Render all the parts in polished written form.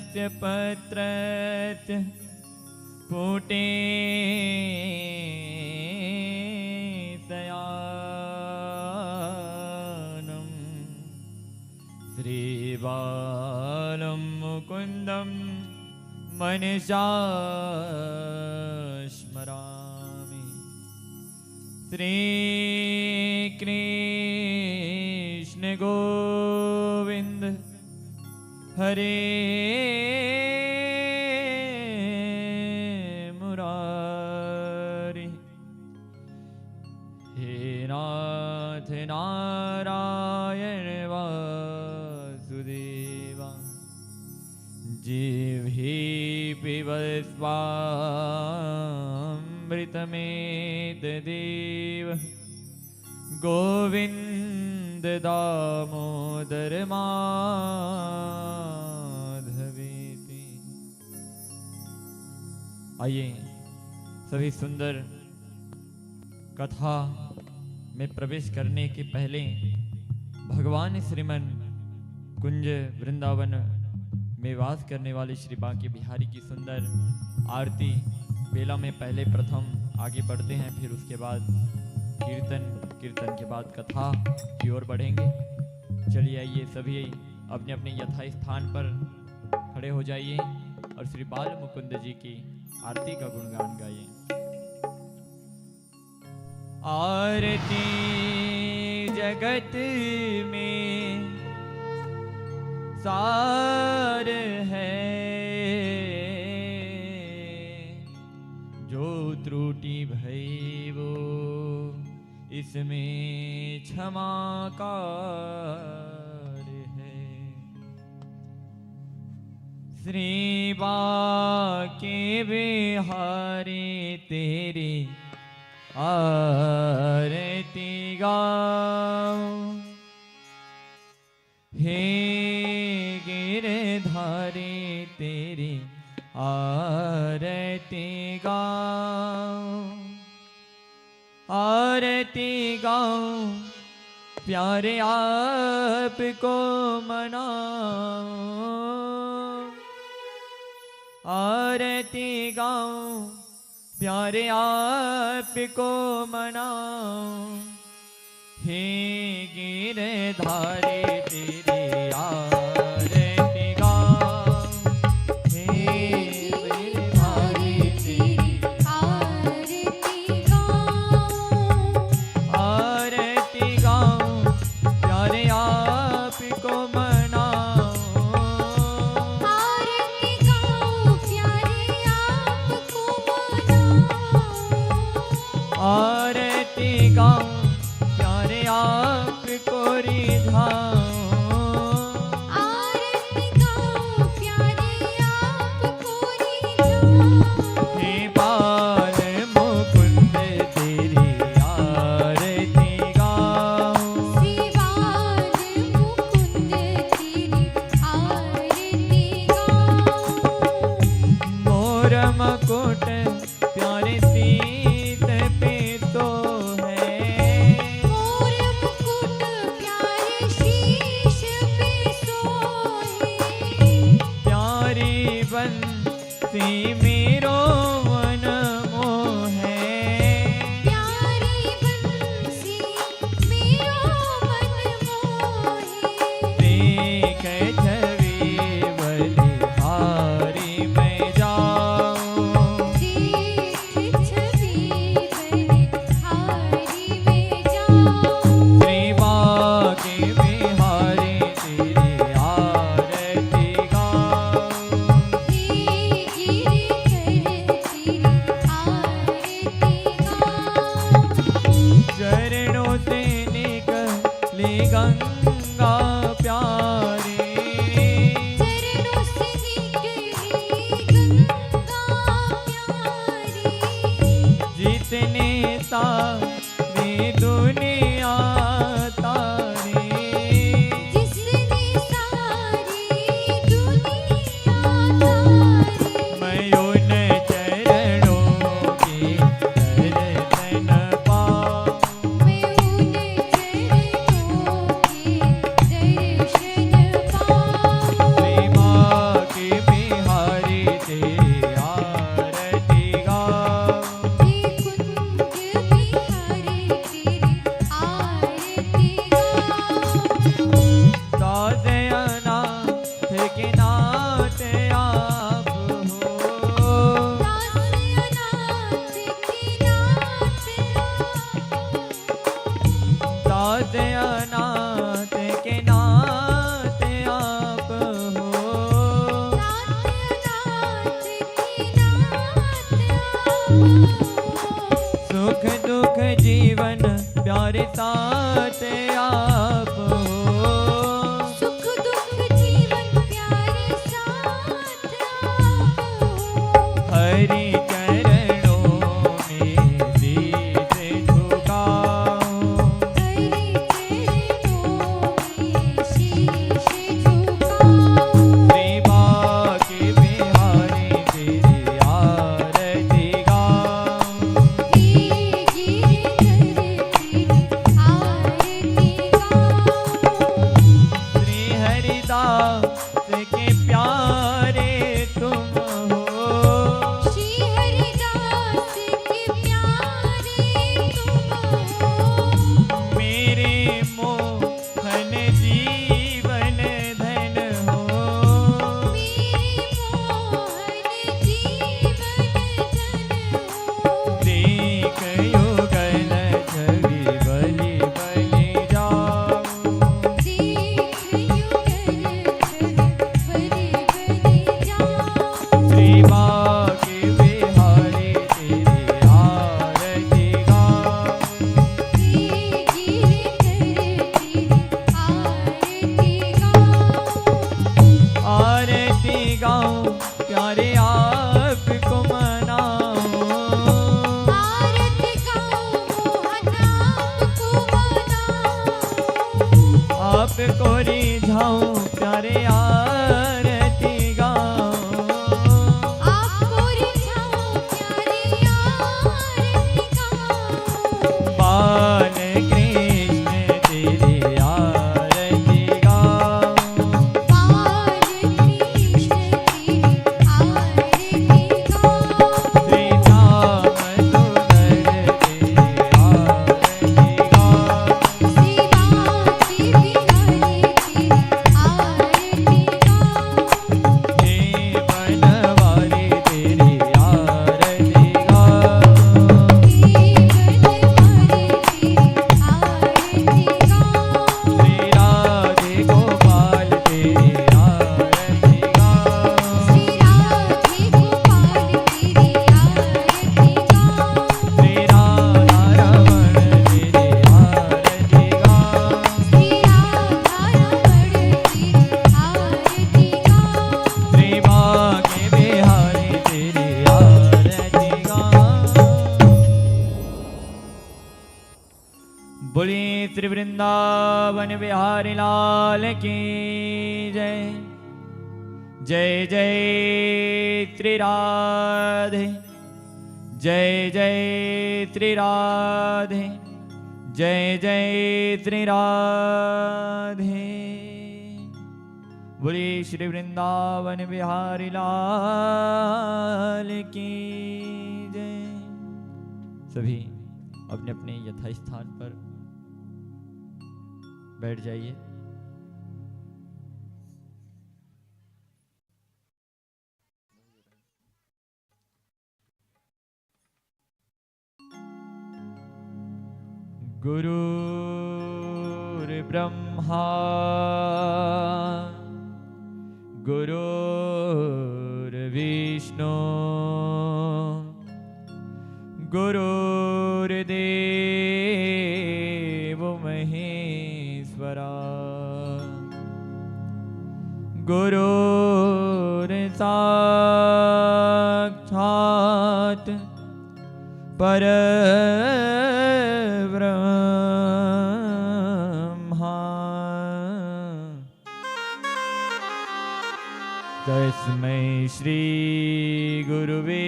पुष्पस्य पत्रस्य पुटे शयानं श्रीबालं मुकुन्दं मनसा स्मरामि। श्रीकृष्ण गोविन्द हरे मुरारी, हे नाथ नारायण वासुदेवा, जिह्वे पिबस्वामृतमेतदेव गोविंद दामोदर माधवेति। आइए सभी सुंदर कथा में प्रवेश करने के पहले भगवान श्रीमन कुंज वृंदावन में वास करने वाले श्री बांके बिहारी की सुंदर आरती बेला में पहले प्रथम आगे बढ़ते हैं, फिर उसके बाद कीर्तन के बाद कथा की ओर बढ़ेंगे। चलिए आइए सभी अपने अपने यथा स्थान पर खड़े हो जाइए और श्री बाल मुकुंद जी की आरती का गुणगान गाइए। आरती जगत में सार है, जो त्रुटि भई वो इसमें क्षमाकार है। श्री बांके बिहारी तेरी आरती गाऊं, हे गिरधारी तेरी आरती गाऊं, आरती गाऊं प्यारे आपको मनाऊं, आरती गाऊं प्यारे आपको मनाऊं, हे गिरधारी तेरी आरती गाऊं, हे गिरधारी तेरी आरती गाऊं, आरती गाऊं प्यारे आपको मनाऊं, आरती गाऊं प्यारे आपको मनाऊं, आरती गाऊं प्यारे आपको रिझाऊं, आरती गाऊं प्यारे आपको रिझाऊं, हे बाल मुकुंद तेरी आरती गाऊं, श्री बाल मुकुंद तेरी आरती गाऊं, मोर मुकुट प्यारे सीत पे तो है, मोर मुकुट प्यारे शीश पे सोहे, प्यारी बंसी मेरो मन मोहे, प्यारी बंसी मेरो मन मोहे, देख छवि बलिहारी मैं जाऊं, देख छवि बलिहारी मैं जाऊं, श्री बांके बिहारी तेरी आरती गाऊं, हे गिरधर तेरी आरती गाऊं, चरणों से निकली गंगा प्यारी, चरणों से निकली गंगा प्यारी, जितने सारी दुनिया तारी, जिसने सारी दुनिया तारी, मैं उन चरणों के दर्शन पाऊं, मैं उन चरणों के आपको रिझाऊं प्यारे आरती गाऊं, आपको रिझाऊं प्यारे आरती गाऊं, बाल कृष्ण तेरी आरती गाऊं, बाल कृष्ण तेरी आरती गाऊं, श्री श्याम सुंदर तेरी आरती गाऊं, श्री राधे बिहारी तेरी आरती गाऊं, हे बनवारी तेरी आरती गाऊं, हे बनवारी तेरी आरती गाऊं, श्री राधे गोपाल तेरी आरती गाऊं, श्री राधे गोपाल तेरी आरती गाऊं, श्री राधा रमण तेरी आरती गाऊं, श्री राधा रमण तेरी आरती गाऊं, श्री बांके बिहारी तेरी आरती गाऊं। बोलिए श्री वृंदावन बिहारी लाल की जय। जय जय श्री राधे, जय जय श्री राधे, जय जय श्री राधे। बोलिए श्री वृंदावन बिहारी लाल की जय। सभी अपने अपने यथा स्थान पर बैठ जाइए। गुरुर्ब्रह्मा गुरुर्विष्णु गुरुर्देव महेश्वरा गुरुर्साक्षात् परब्रह्मा तस्मै श्री गुरुवे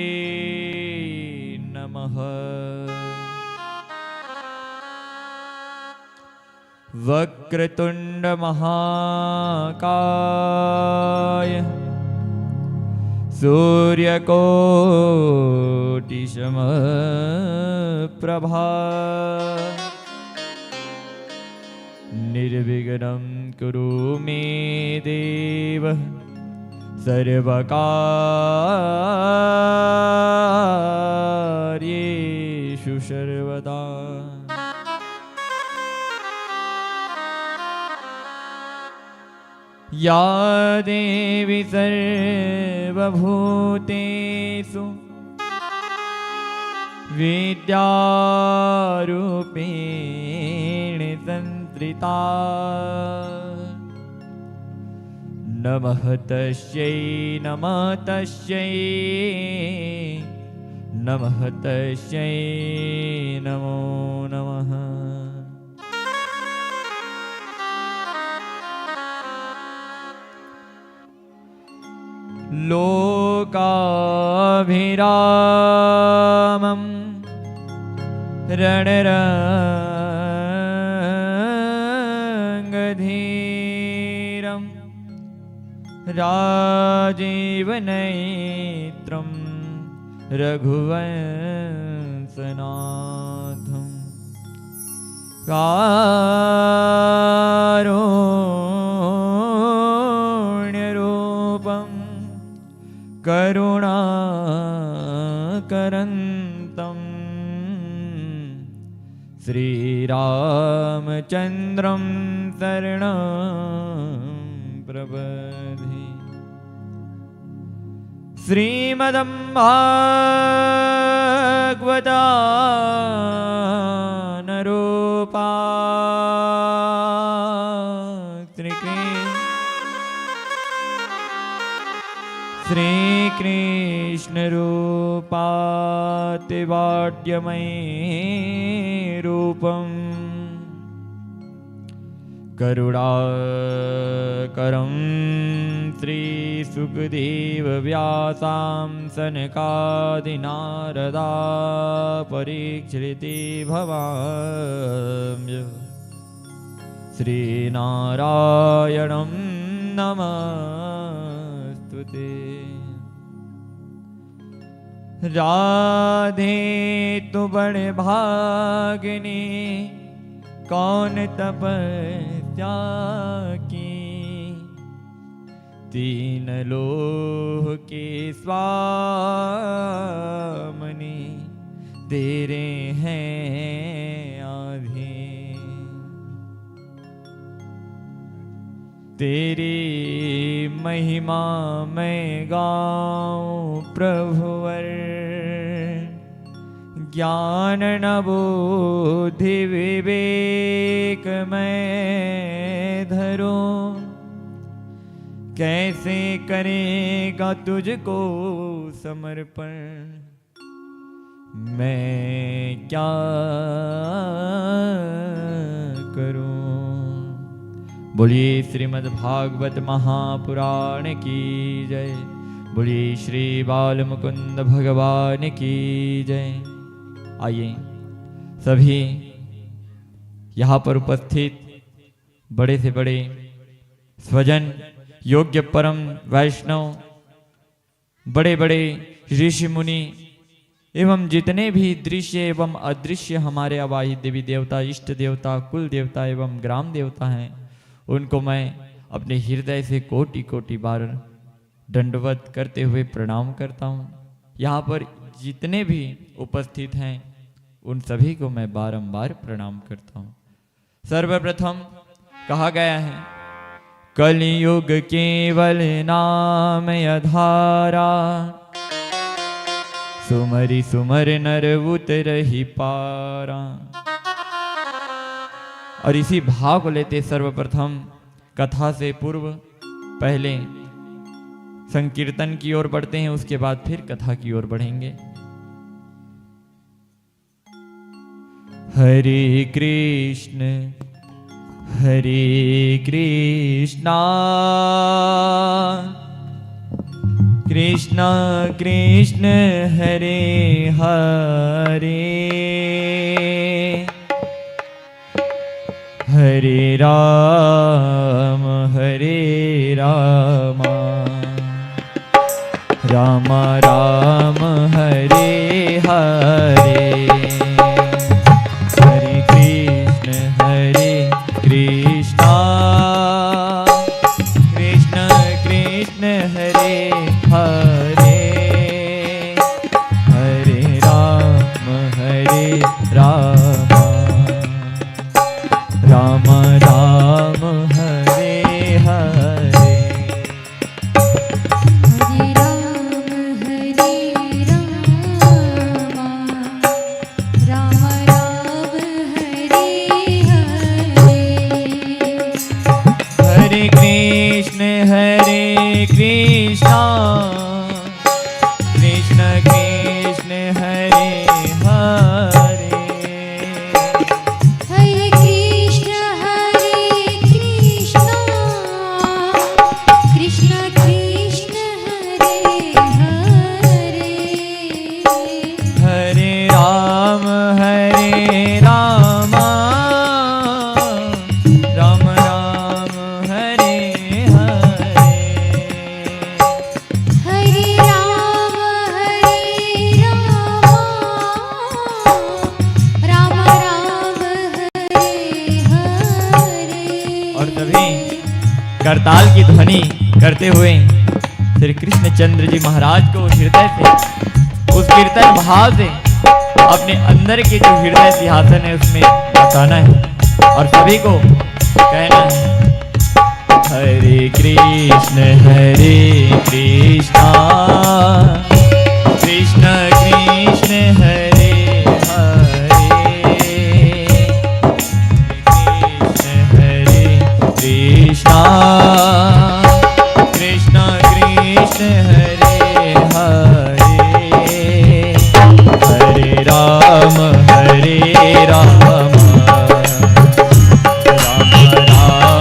नमः। वक्रतुंड महाकाय सूर्यकोटि समप्रभा निर्विघ्नं कुरु मे देव सर्वकार्येषु सर्वदा। या देवी सर्वभूतेषु विद्यारूपेण संस्थिता नमः तस्यै नमः तस्यै नमः तस्यै नमो नमः। लोकाभिरामं रणरङ्गधीरं राजीवनेत्रं रघुवंशनाथं कारुण्यरूपं करुणाकरन्तं श्रीरामचन्द्रं शरणं प्रपद्ये। श्रीमद्भागवतानरूपा श्रीकृष्णरूपातिवाड्यमयी रूपं करुणाकरं श्रीसुखदेवव्यासां सनकादिनारदा परीक्षिते भवाम्य श्रीनारायणं नमस्तुते। राधे तू बड़े भागिनी कौन तपस्या की, तीन लोह के स्वामी तेरे हैं आधे। तेरी महिमा मैं गाऊं प्रभुवर, ज्ञान न बुद्धि विवेक मैं धरूं। कैसे करेगा तुझको समर्पण, मैं क्या करूं। बोलिए श्रीमद् भागवत महापुराण की जय। बोलिए श्री बाल मुकुंद भगवान की जय। आइए सभी यहाँ पर उपस्थित बड़े से बड़े स्वजन, योग्य परम वैष्णव, बड़े बड़े ऋषि मुनि एवं जितने भी दृश्य एवं अदृश्य हमारे अवाही देवी देवता, इष्ट देवता, कुल देवता एवं ग्राम देवता हैं, उनको मैं अपने हृदय से कोटि कोटि बार दंडवत करते हुए प्रणाम करता हूँ। यहाँ पर जितने भी उपस्थित हैं उन सभी को मैं बारंबार प्रणाम करता हूँ। सर्वप्रथम कहा गया है कलियुग केवल नाम आधारा, सुमरि सुमर नर उतरहि पारा। और इसी भाव को लेते सर्वप्रथम कथा से पूर्व पहले संकीर्तन की ओर बढ़ते हैं, उसके बाद फिर कथा की ओर बढ़ेंगे। हरे कृष्ण कृष्ण कृष्ण हरे हरे, हरे राम राम राम हरे हरे। हरे कृष्ण कृष्ण कृष्ण हरे हरे, हरे राम राम राम हरे हरे। हरे राम राम राम हरे हरे। हरे कृष्ण कृष्ण कृष्ण हरे हरे, हरे कृष्ण कृष्ण कृष्ण हरे हरे। हरे राम राम राम हरे हरे। हरे राम राम हरे हरे। और तभी करताल की ध्वनि करते हुए श्री कृष्णचंद्र जी महाराज को हृदय से उस कीर्तन भाव से अपने अंदर के जो हृदय सिंहासन है उसमें बताना है और सभी को कहना है हरे कृष्ण कृष्ण कृष्ण हरे हरे, कृष्ण कृष्ण हरे हरे, हरे राम राम राम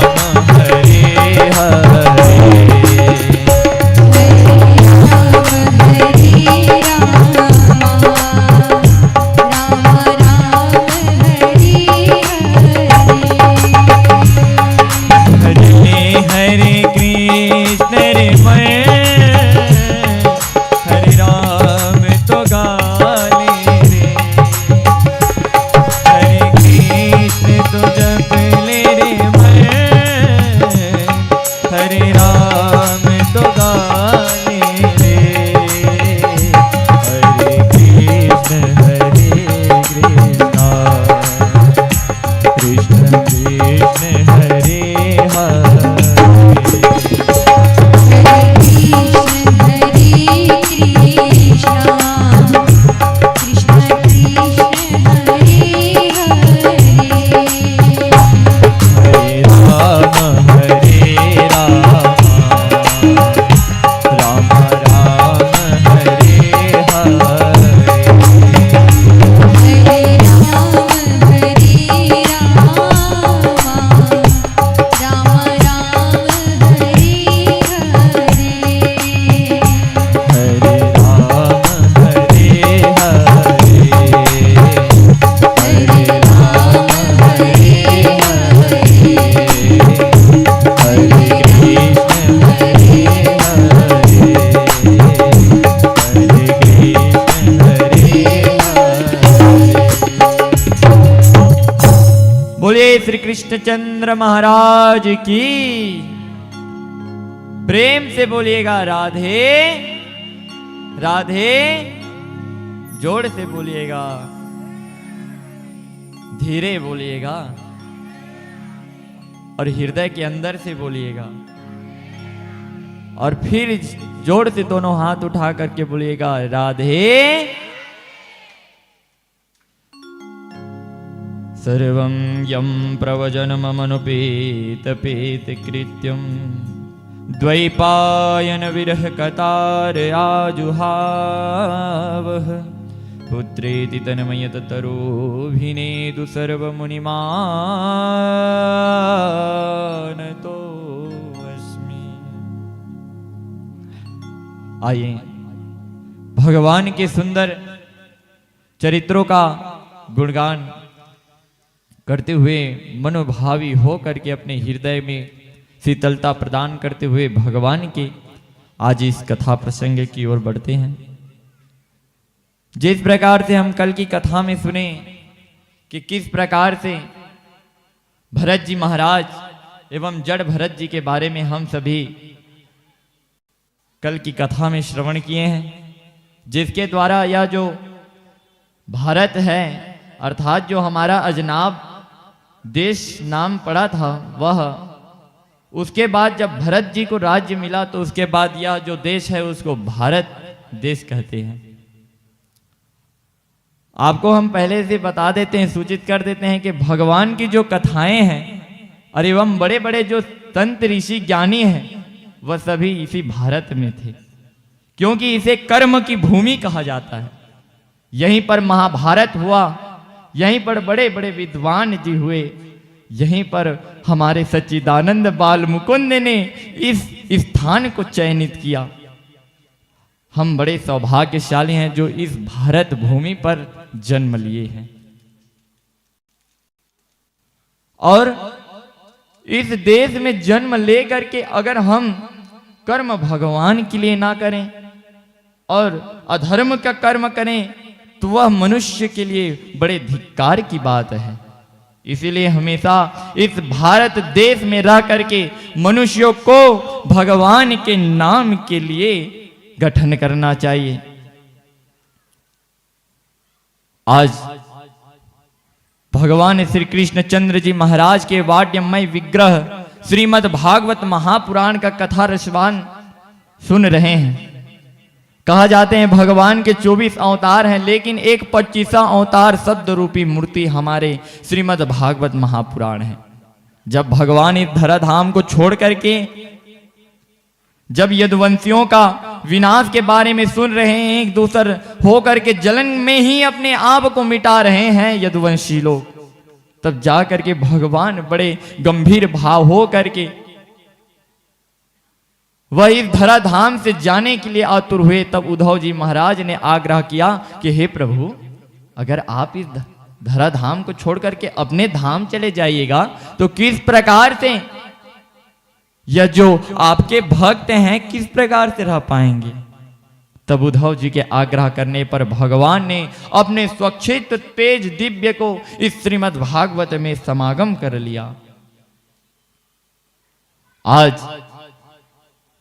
रामचंद्र महाराज की। प्रेम से बोलिएगा राधे राधे, जोर से बोलिएगा, धीरे बोलिएगा और हृदय के अंदर से बोलिएगा। और फिर जोर से दोनों हाथ उठा करके बोलिएगा राधे। सर्वं यं प्रवचनमनुपेत पेत कृत्यं द्वैपायन विरह कतार आजुहावः पुत्रेति तन्मयत तरोभिनेदु सर्वमुनिमानतो अस्मि। आइए भगवान के सुंदर चरित्रों का गुणगान करते हुए मनोभावी हो करके अपने हृदय में शीतलता प्रदान करते हुए भगवान के आज इस कथा प्रसंग की ओर बढ़ते हैं। जिस प्रकार से हम कल की कथा में सुने कि किस प्रकार से भरत जी महाराज एवं जड़ भरत जी के बारे में हम सभी कल की कथा में श्रवण किए हैं, जिसके द्वारा यह जो भारत है अर्थात जो हमारा अजनाब देश नाम पड़ा था, वह उसके बाद जब भरत जी को राज्य मिला तो उसके बाद यह जो देश है उसको भारत देश कहते हैं। आपको हम पहले से बता देते हैं, सूचित कर देते हैं कि भगवान की जो कथाएं हैं और एवं बड़े बड़े जो संत ऋषि ज्ञानी हैं वह सभी इसी भारत में थे, क्योंकि इसे कर्म की भूमि कहा जाता है। यहीं पर महाभारत हुआ, यहीं पर बड़े बड़े विद्वान जी हुए, यहीं पर हमारे सच्चिदानंद बाल मुकुंद ने इस स्थान को चयनित किया। हम बड़े सौभाग्यशाली हैं जो इस भारत भूमि पर जन्म लिए हैं। और इस देश में जन्म लेकर के अगर हम कर्म भगवान के लिए ना करें और अधर्म का कर्म करें तो वह मनुष्य के लिए बड़े धिक्कार की बात है। इसीलिए हमेशा इस भारत देश में रह करके मनुष्यों को भगवान के नाम के लिए गठन करना चाहिए। आज भगवान श्री कृष्ण चंद्र जी महाराज के वाड्यमय विग्रह श्रीमद् भागवत महापुराण का कथा रसवान सुन रहे हैं। कहा जाते हैं भगवान के 24 अवतार हैं, लेकिन एक 25वां अवतार शब्द रूपी मूर्ति हमारे श्रीमद् भागवत महापुराण है। जब भगवान इस धराधाम को छोड़ करके जब यदुवंशियों का विनाश के बारे में सुन रहे हैं, एक दूसर हो करके जलन में ही अपने आप को मिटा रहे हैं यदुवंशी लोग, तब जा करके भगवान बड़े गंभीर भाव हो करके वह इस धराधाम से जाने के लिए आतुर हुए। तब उद्धव जी महाराज ने आग्रह किया कि हे प्रभु, अगर आप इस धराधाम को छोड़ करके अपने धाम चले जाइएगा तो किस प्रकार से यह जो आपके भक्त हैं किस प्रकार से रह पाएंगे। तब उद्धव जी के आग्रह करने पर भगवान ने अपने स्वच्छित तेज दिव्य को इस श्रीमद् भागवत में समागम कर लिया। आज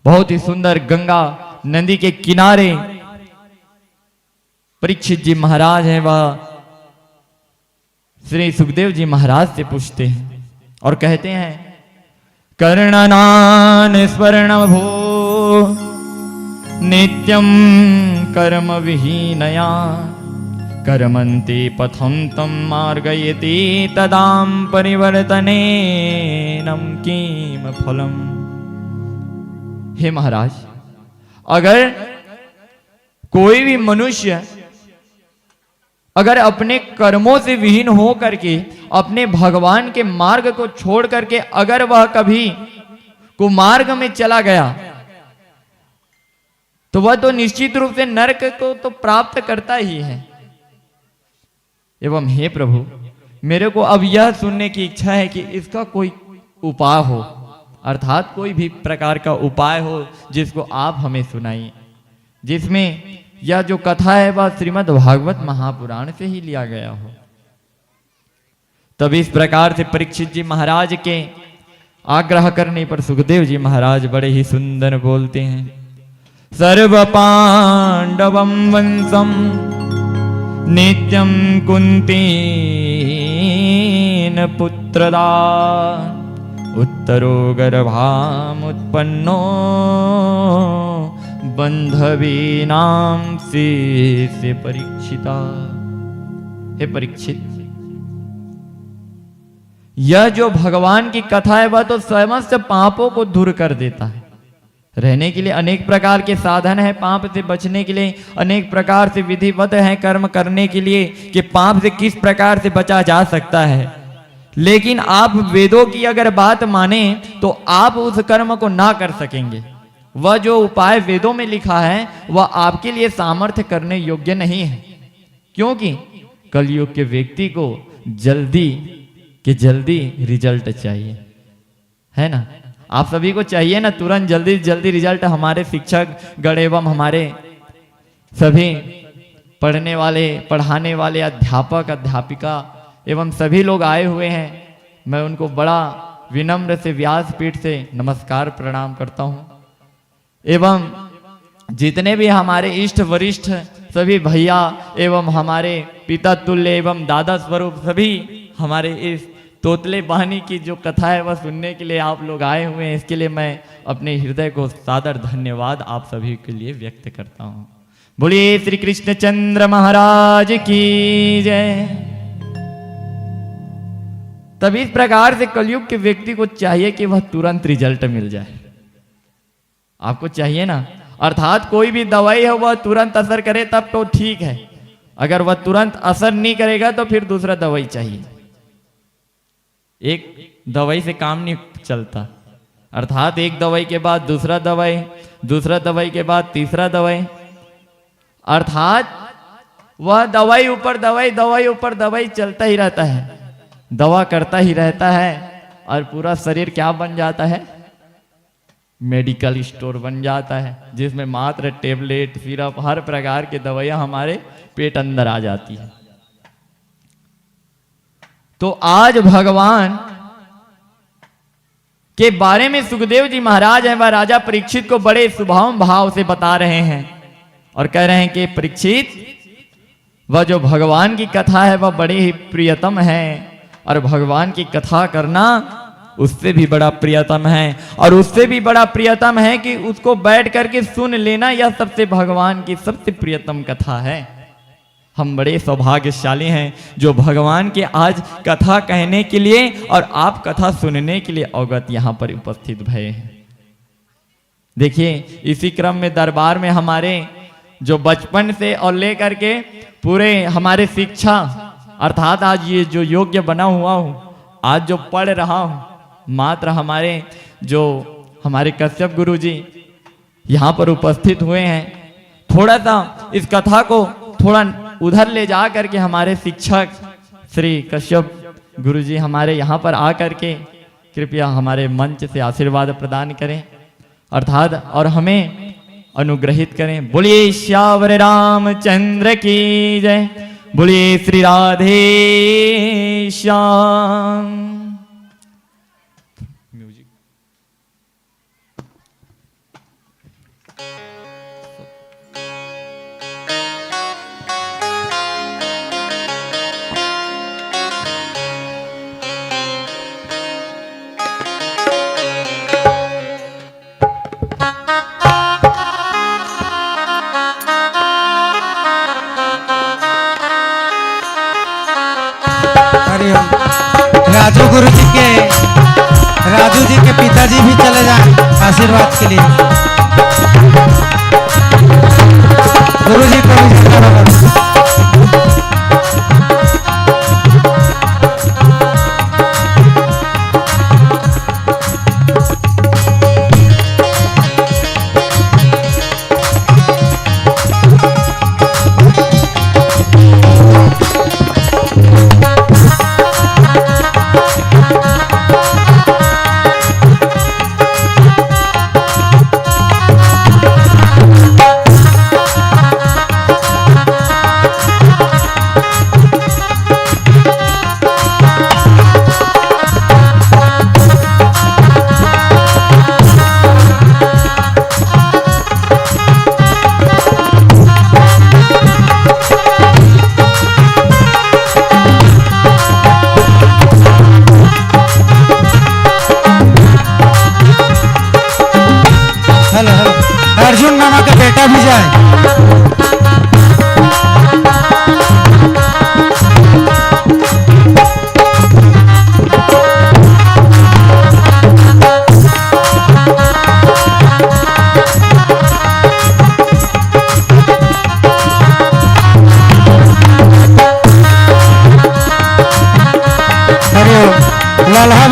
बहुत ही सुंदर गंगा नदी के किनारे परीक्षित जी महाराज हैं, वह श्री सुखदेव जी महाराज से पूछते हैं और कहते हैं, कर्णनान स्वर्ण भो नित्यं कर्म विहीनया कर्मन्ते पथं तं मार्गयति तदां परिवर्तनेनं किम फलम्। हे महाराज, अगर कोई भी मनुष्य अगर अपने कर्मों से विहीन हो करके अपने भगवान के मार्ग को छोड़ करके अगर वह कभी कुमार्ग में चला गया तो वह तो निश्चित रूप से नरक को तो प्राप्त करता ही है। एवं हे प्रभु, मेरे को अब यह सुनने की इच्छा है कि इसका कोई उपाय हो, अर्थात कोई भी प्रकार का उपाय हो जिसको आप हमें सुनाइए, जिसमें यह जो कथा है वह श्रीमद् भागवत महापुराण से ही लिया गया हो। तब इस प्रकार से परीक्षित जी महाराज के आग्रह करने पर सुखदेव जी महाराज बड़े ही सुंदर बोलते हैं। सर्व पांडवम वंशम नित्यम कुंतीन पुत्रदा उत्तरो गर्भामुत्पन्नो बंधवीनाम से परीक्षिता। हे परीक्षित, यह जो भगवान की कथा है वह तो समस्त पापों को दूर कर देता है। रहने के लिए अनेक प्रकार के साधन है, पाप से बचने के लिए अनेक प्रकार से विधिवत है कर्म करने के लिए कि पाप से किस प्रकार से बचा जा सकता है। लेकिन आप वेदों की अगर बात माने तो आप उस कर्म को ना कर सकेंगे। वह जो उपाय वेदों में लिखा है वह आपके लिए सामर्थ्य करने योग्य नहीं है, क्योंकि कलयुग के व्यक्ति को जल्दी के जल्दी रिजल्ट चाहिए, है ना। आप सभी को चाहिए ना तुरंत जल्दी जल्दी रिजल्ट। हमारे शिक्षक गण एवं हमारे सभी पढ़ने वाले पढ़ाने वाले अध्यापक अध्यापिका एवं सभी लोग आए हुए हैं। मैं उनको बड़ा विनम्र से व्यासपीठ से नमस्कार प्रणाम करता हूँ। एवं जितने भी हमारे इष्ट वरिष्ठ सभी भैया एवं हमारे पिता तुल्य एवं दादा स्वरूप सभी हमारे इस तोतले बहानी की जो कथा है वह सुनने के लिए आप लोग आए हुए हैं। इसके लिए मैं अपने हृदय को सादर धन्यवाद आप सभी के लिए व्यक्त करता हूँ। बोलिए श्री कृष्णचंद्र महाराज की जय। तभी इस प्रकार से कलयुग के व्यक्ति को चाहिए कि वह तुरंत रिजल्ट मिल जाए। आपको चाहिए ना, अर्थात कोई भी दवाई है वह तुरंत असर करे तब तो ठीक है। अगर वह तुरंत असर नहीं करेगा तो फिर दूसरा दवाई चाहिए। एक दवाई से काम नहीं चलता, अर्थात एक दवाई के बाद दूसरा दवाई, दूसरा दवाई के बाद तीसरा दवाई, अर्थात वह दवाई ऊपर दवाई, दवाई ऊपर दवाई चलता ही रहता है, दवा करता ही रहता है और पूरा शरीर क्या बन जाता है, मेडिकल स्टोर बन जाता है, जिसमें मात्र टेबलेट सिरप हर प्रकार की दवाइयां हमारे पेट अंदर आ जाती है। तो आज भगवान के बारे में सुखदेव जी महाराज हैं वह राजा परीक्षित को बड़े स्वभाव भाव से बता रहे हैं और कह रहे हैं कि परीक्षित, वह जो भगवान की कथा है वह बड़ी ही प्रियतम है और भगवान की कथा करना उससे भी बड़ा प्रियतम है, और उससे भी बड़ा प्रियतम है कि उसको बैठ करके सुन लेना, यह सबसे भगवान की सबसे प्रियतम कथा है। हम बड़े सौभाग्यशाली हैं जो भगवान के आज कथा कहने के लिए और आप कथा सुनने के लिए अवगत यहाँ पर उपस्थित भये हैं। देखिए, इसी क्रम में दरबार में हमारे जो बचपन से और लेकर के पूरे हमारे शिक्षा अर्थात आज ये जो योग्य बना हुआ हूँ, आज जो पढ़ रहा हूँ, मात्र हमारे जो हमारे कश्यप गुरु जी यहाँ पर उपस्थित हुए हैं। थोड़ा सा इस कथा को थोड़ा उधर ले जा करके हमारे शिक्षक श्री कश्यप गुरु जी हमारे यहाँ पर आ करके कृपया हमारे मंच से आशीर्वाद प्रदान करें अर्थात और हमें अनुग्रहित करें। बोलिए श्यावर रामचंद्र की जय, बोलिए श्री राधे श्याम। राजू जी के पिताजी भी चले जाए आशीर्वाद के लिए। गुरु जी को भी बेटा भी जाए। अरे लल्हा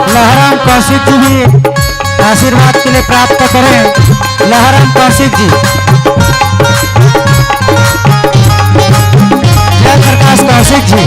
लहराम कौशिक जी भी आशीर्वाद के लिए प्राप्त करें। लहराम कौशिक जी, जय प्रकाश कौशिक जी।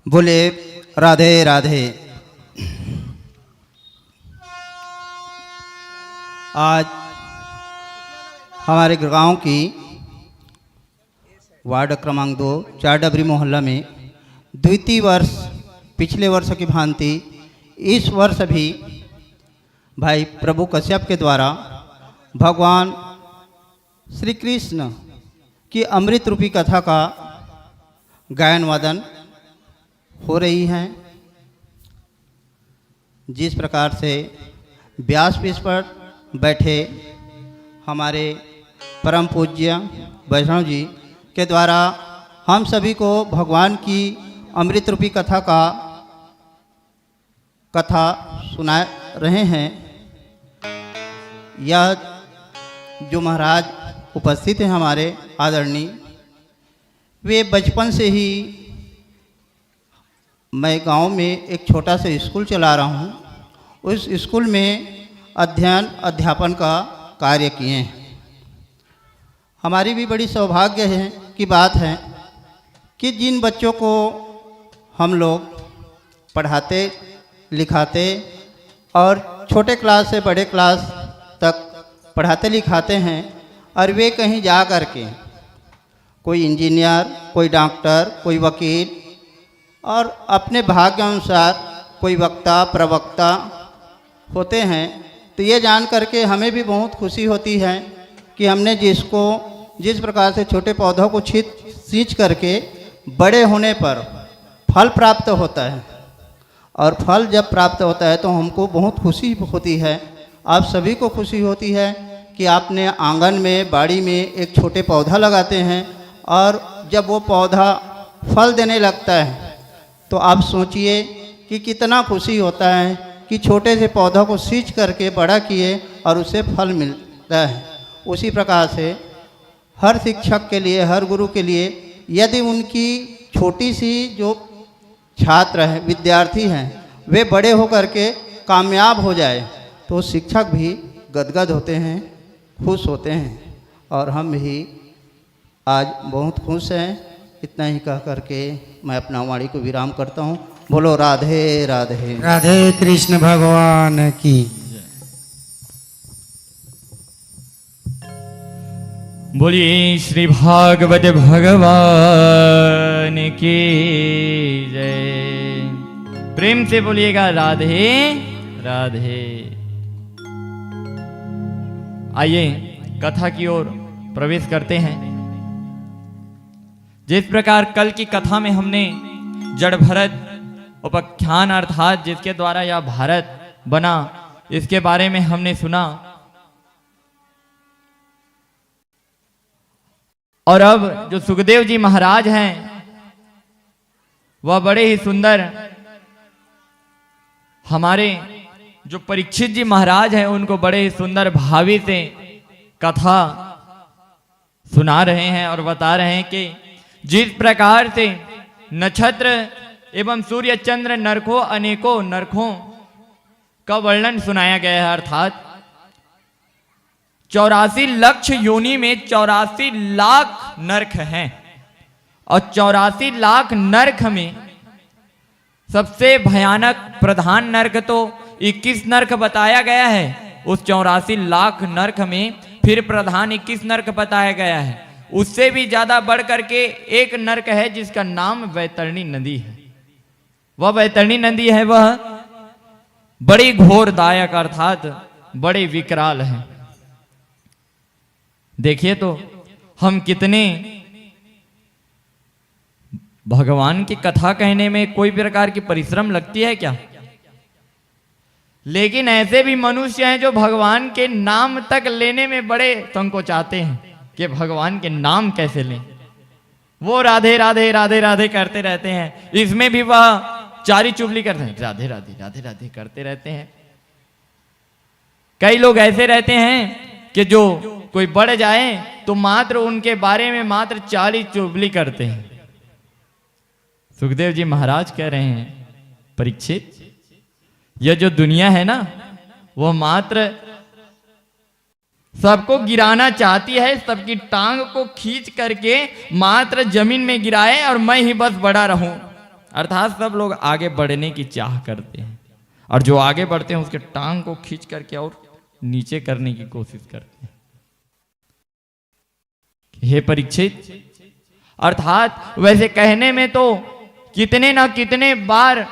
बोले राधे राधे। आज हमारे गांव की वार्ड क्रमांक 2 चारडबरी मोहल्ला में द्वितीय वर्ष पिछले वर्ष की भांति इस वर्ष भी भाई प्रभु कश्यप के द्वारा भगवान श्री कृष्ण की अमृत रूपी कथा का गायन वादन हो रही हैं। जिस प्रकार से व्यासपीठ पर बैठे हमारे परम पूज्य वैष्णव जी के द्वारा हम सभी को भगवान की अमृत रूपी कथा सुना रहे हैं। यह जो महाराज उपस्थित हैं हमारे आदरणीय, वे बचपन से ही, मैं गांव में एक छोटा सा स्कूल चला रहा हूं, उस स्कूल में अध्ययन अध्यापन का कार्य किए हैं। हमारी भी बड़ी सौभाग्य है की बात है कि जिन बच्चों को हम लोग पढ़ाते लिखाते और छोटे क्लास से बड़े क्लास तक पढ़ाते लिखाते हैं और वे कहीं जा कर के कोई इंजीनियर, कोई डॉक्टर, कोई वकील और अपने भाग्य अनुसार कोई वक्ता प्रवक्ता होते हैं, तो ये जान करके हमें भी बहुत खुशी होती है कि हमने जिस प्रकार से छोटे पौधों को सींच करके बड़े होने पर फल प्राप्त होता है, और फल जब प्राप्त होता है तो हमको बहुत खुशी होती है। आप सभी को खुशी होती है कि आपने आंगन में, बाड़ी में एक छोटे पौधा लगाते हैं और जब वो पौधा फल देने लगता है तो आप सोचिए कि कितना खुशी होता है कि छोटे से पौधों को सींच करके बड़ा किए और उसे फल मिलता है। उसी प्रकार से हर शिक्षक के लिए, हर गुरु के लिए, यदि उनकी छोटी सी जो छात्र हैं, विद्यार्थी हैं, वे बड़े होकर के कामयाब हो जाए तो शिक्षक भी गदगद होते हैं, खुश होते हैं। और हम भी आज बहुत खुश हैं। इतना ही कह करके मैं अपना वाणी को विराम करता हूँ। बोलो राधे राधे। राधे कृष्ण भगवान की। बोलिए श्री भागवत भगवान की जय। प्रेम से बोलिएगा राधे राधे। आइए कथा की ओर प्रवेश करते हैं। जिस प्रकार कल की कथा में हमने जड़ भरत उपाख्यान अर्थात जिसके द्वारा यह भारत बना, इसके बारे में हमने सुना, और अब जो सुखदेव जी महाराज हैं वह बड़े ही सुंदर हमारे जो परीक्षित जी महाराज हैं उनको बड़े ही सुंदर भावी से कथा सुना रहे हैं और बता रहे हैं कि जिस प्रकार से नक्षत्र एवं सूर्य चंद्र नरकों अनेकों नरकों का वर्णन सुनाया गया है, अर्थात 84 लक्ष योनि में 84 लाख नरक हैं, और 84 लाख नरक में सबसे भयानक प्रधान नरक तो 21 नरक बताया गया है। उस 84 लाख नरक में फिर प्रधान 21 नरक बताया गया है। उससे भी ज्यादा बढ़ करके एक नरक है जिसका नाम वैतरणी नदी है। वह वैतरणी नदी है, वह बड़ी घोरदायक अर्थात बड़े विकराल है। देखिए तो हम कितने, भगवान की कथा कहने में कोई प्रकार की परिश्रम लगती है क्या? लेकिन ऐसे भी मनुष्य हैं जो भगवान के नाम तक लेने में बड़े संकोचाते हैं कि भगवान के नाम कैसे लें। वो राधे राधे राधे राधे करते रहते हैं, इसमें भी वह चारी चुगली करते हैं, राधे राधे राधे राधे करते रहते हैं। कई लोग ऐसे रहते हैं कि जो कोई बढ़ जाए तो मात्र उनके बारे में मात्र चारी चुगली करते हैं। सुखदेव जी महाराज कह रहे हैं, परीक्षित, यह जो दुनिया है ना, वह मात्र सबको गिराना चाहती है, सबकी टांग को खींच करके मात्र जमीन में गिराए और मैं ही बस बड़ा रहूं। अर्थात सब लोग आगे बढ़ने की चाह करते हैं, और जो आगे बढ़ते हैं उसके टांग को खींच करके और नीचे करने की कोशिश करते हैं। हे परीक्षित, अर्थात वैसे कहने में तो कितने ना कितने बार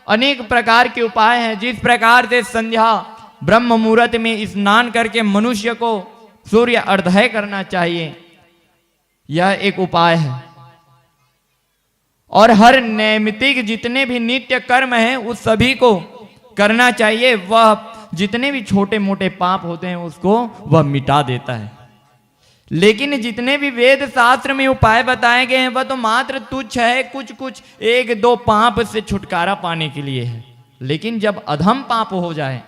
अनेक प्रकार के उपाय हैं। जिस प्रकार से संध्या ब्रह्म मुहूर्त में स्नान करके मनुष्य को सूर्य अर्घ्य करना चाहिए, यह एक उपाय है। और हर नैमित्तिक जितने भी नित्य कर्म हैं उस सभी को करना चाहिए। वह जितने भी छोटे मोटे पाप होते हैं उसको वह मिटा देता है। लेकिन जितने भी वेद शास्त्र में उपाय बताए गए हैं वह तो मात्र तुच्छ है, कुछ कुछ एक दो पाप से छुटकारा पाने के लिए है। लेकिन जब अधम पाप हो जाए,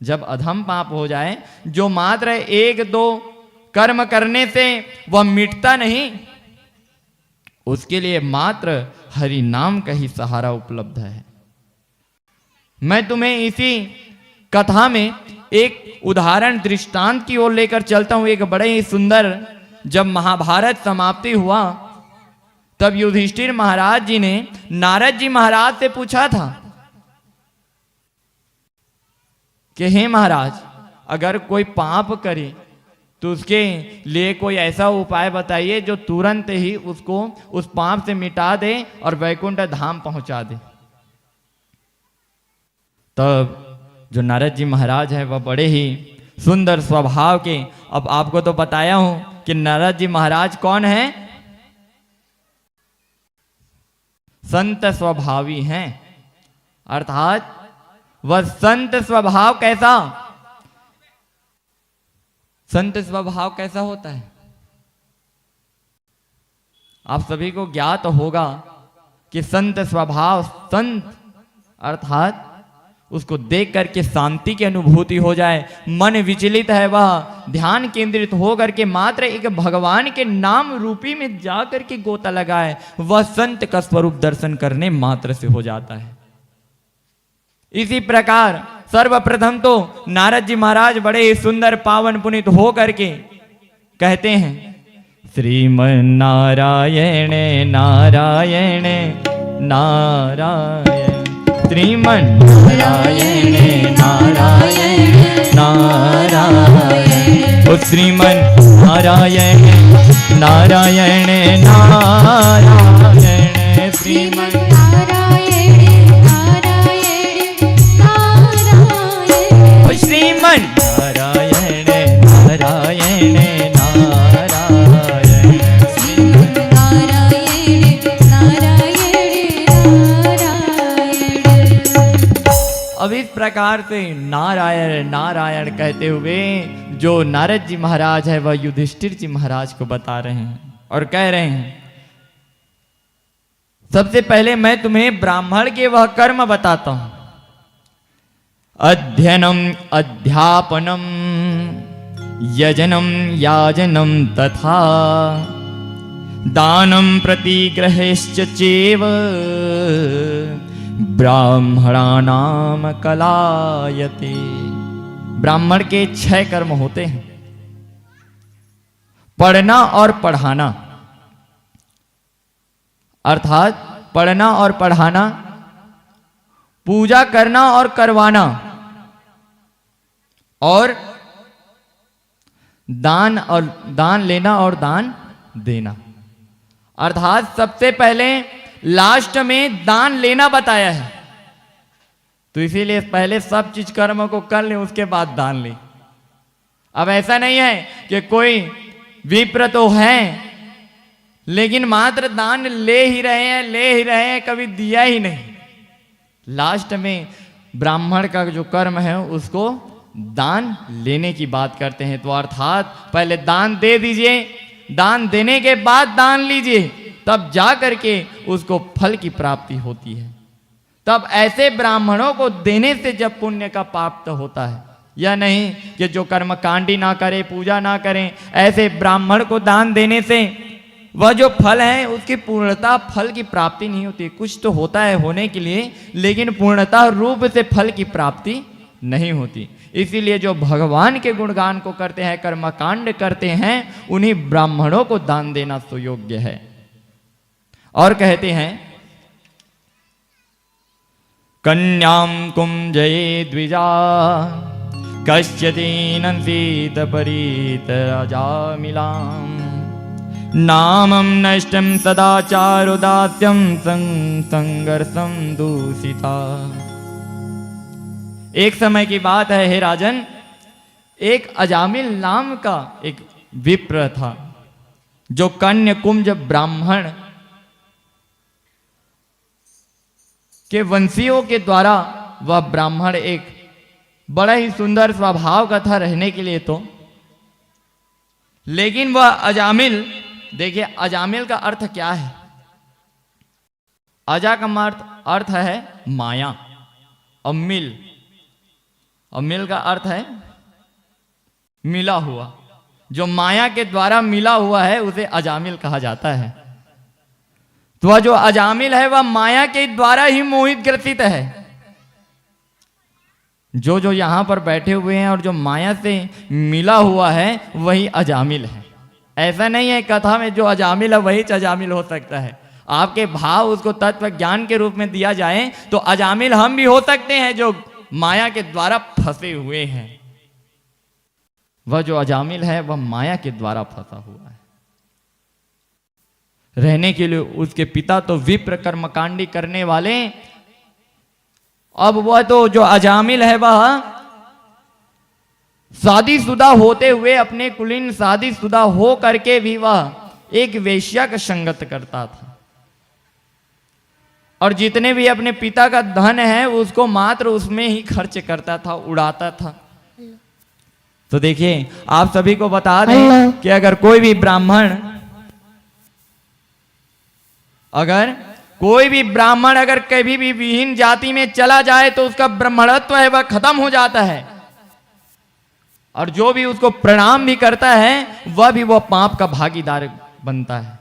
जब अधम पाप हो जाए, जो मात्र एक दो कर्म करने से वह मिटता नहीं, उसके लिए मात्र हरि नाम का ही सहारा उपलब्ध है। मैं तुम्हें इसी कथा में एक उदाहरण दृष्टांत की ओर लेकर चलता हूं। एक बड़े ही सुंदर, जब महाभारत समाप्ति हुआ तब युधिष्ठिर महाराज जी ने नारद जी महाराज से पूछा था कि हे महाराज, अगर कोई पाप करे तो उसके लिए कोई ऐसा उपाय बताइए जो तुरंत ही उसको उस पाप से मिटा दे और वैकुंठ धाम पहुंचा दे। तब जो नारद जी महाराज है वह बड़े ही सुंदर स्वभाव के, अब आपको तो बताया हूं कि नारद जी महाराज कौन है, संत स्वभावी हैं। अर्थात वह संत स्वभाव कैसा, संत स्वभाव कैसा होता है आप सभी को ज्ञात होगा कि संत स्वभाव, संत अर्थात उसको देख करके शांति की अनुभूति हो जाए, मन विचलित है वह ध्यान केंद्रित हो करके मात्र एक भगवान के नाम रूपी में जा करके गोता लगाए, वह संत का स्वरूप दर्शन करने मात्र से हो जाता है। इसी प्रकार सर्वप्रथम तो नारद जी महाराज बड़े ही सुंदर पावन पुनीत हो करके कहते हैं, श्रीमन नारायण नारायण नारायण, श्रीमन नारायण नारायण नारायण, ओ श्रीमन नारायण नारायण नारायण, श्रीमन श्रीमन नारायण नारायण नारायण, श्रीमन नारायण नारायण नारायण। अब इस प्रकार से नारायण नारायण कहते हुए जो नारद जी महाराज है वह युधिष्ठिर जी महाराज को बता रहे हैं और कह रहे हैं, सबसे पहले मैं तुम्हें ब्राह्मण के वह कर्म बताता हूं। अध्ययनम अध्यापनम यजनम याजनम तथा दानम प्रतिग्रहश्च चैव ब्राह्मणानाम कलायते। ब्राह्मण के 6 कर्म होते हैं। पढ़ना और पढ़ाना, अर्थात पढ़ना और पढ़ाना, पूजा करना और करवाना, और दान लेना और दान देना। अर्थात सबसे पहले लास्ट में दान लेना बताया है, तो इसीलिए पहले सब चीज कर्म को कर ले, उसके बाद दान ले। अब ऐसा नहीं है कि कोई विप्र तो है लेकिन मात्र दान ले ही रहे हैं, कभी दिया ही नहीं। लास्ट में ब्राह्मण का जो कर्म है उसको दान लेने की बात करते हैं। तो अर्थात पहले दान दे दीजिए, दान देने के बाद दान लीजिए, तब जा करके उसको फल की प्राप्ति होती है। तब ऐसे ब्राह्मणों को देने से जब पुण्य का प्राप्त होता है, या नहीं कि जो कर्मकांडी ना करे, पूजा ना करें, ऐसे ब्राह्मण को दान देने से वह जो फल है उसकी पूर्णता फल की प्राप्ति नहीं होती। कुछ तो होता है होने के लिए, लेकिन पूर्णता रूप से फल की प्राप्ति नहीं होती। इसीलिए जो भगवान के गुणगान को करते हैं, कर्मकांड करते हैं, उन्हीं ब्राह्मणों को दान देना सुयोग्य है। और कहते हैं कन्याम कुंजये द्विजा कश्चिदीनंसीत परीत अजामिलाम नामं नष्टं सदाचारो दास्यं संघर्षं दूषिता। एक समय की बात है, हे राजन, एक अजामिल नाम का एक विप्र था, जो कन्या कुंज ब्राह्मण के वंशियों के द्वारा वह ब्राह्मण एक बड़ा ही सुंदर स्वभाव का था रहने के लिए तो, लेकिन वह अजामिल, देखिए अजामिल का अर्थ क्या है? अजा का अर्थ है माया, और मिल का अर्थ है मिला हुआ। जो माया के द्वारा मिला हुआ है उसे अजामिल कहा जाता है। तो वह जो अजामिल है वह माया के द्वारा ही मोहित ग्रसित है। जो यहां पर बैठे हुए हैं और जो माया से मिला हुआ है वही अजामिल है। ऐसा नहीं है कथा में जो अजामिल है वही अजामिल हो सकता है। आपके भाव उसको तत्व ज्ञान के रूप में दिया जाए तो अजामिल हम भी हो सकते हैं जो माया के द्वारा फंसे हुए हैं। वह जो अजामिल है वह माया के द्वारा फंसा हुआ है। रहने के लिए उसके पिता तो विप्र कर्मकांडी करने वाले, अब वह तो जो अजामिल है वह शादीशुदा होते हुए, अपने कुलीन शादीशुदा हो करके भी वह एक वेश्या का संगत करता था, और जितने भी अपने पिता का धन है उसको मात्र उसमें ही खर्च करता था, उड़ाता था। तो देखिए आप सभी को बता दें कि अगर कोई भी ब्राह्मण अगर कभी भी विहीन जाति में चला जाए तो उसका ब्राह्मणत्व है वह खत्म हो जाता है, और जो भी उसको प्रणाम भी करता है वह पाप का भागीदार बनता है।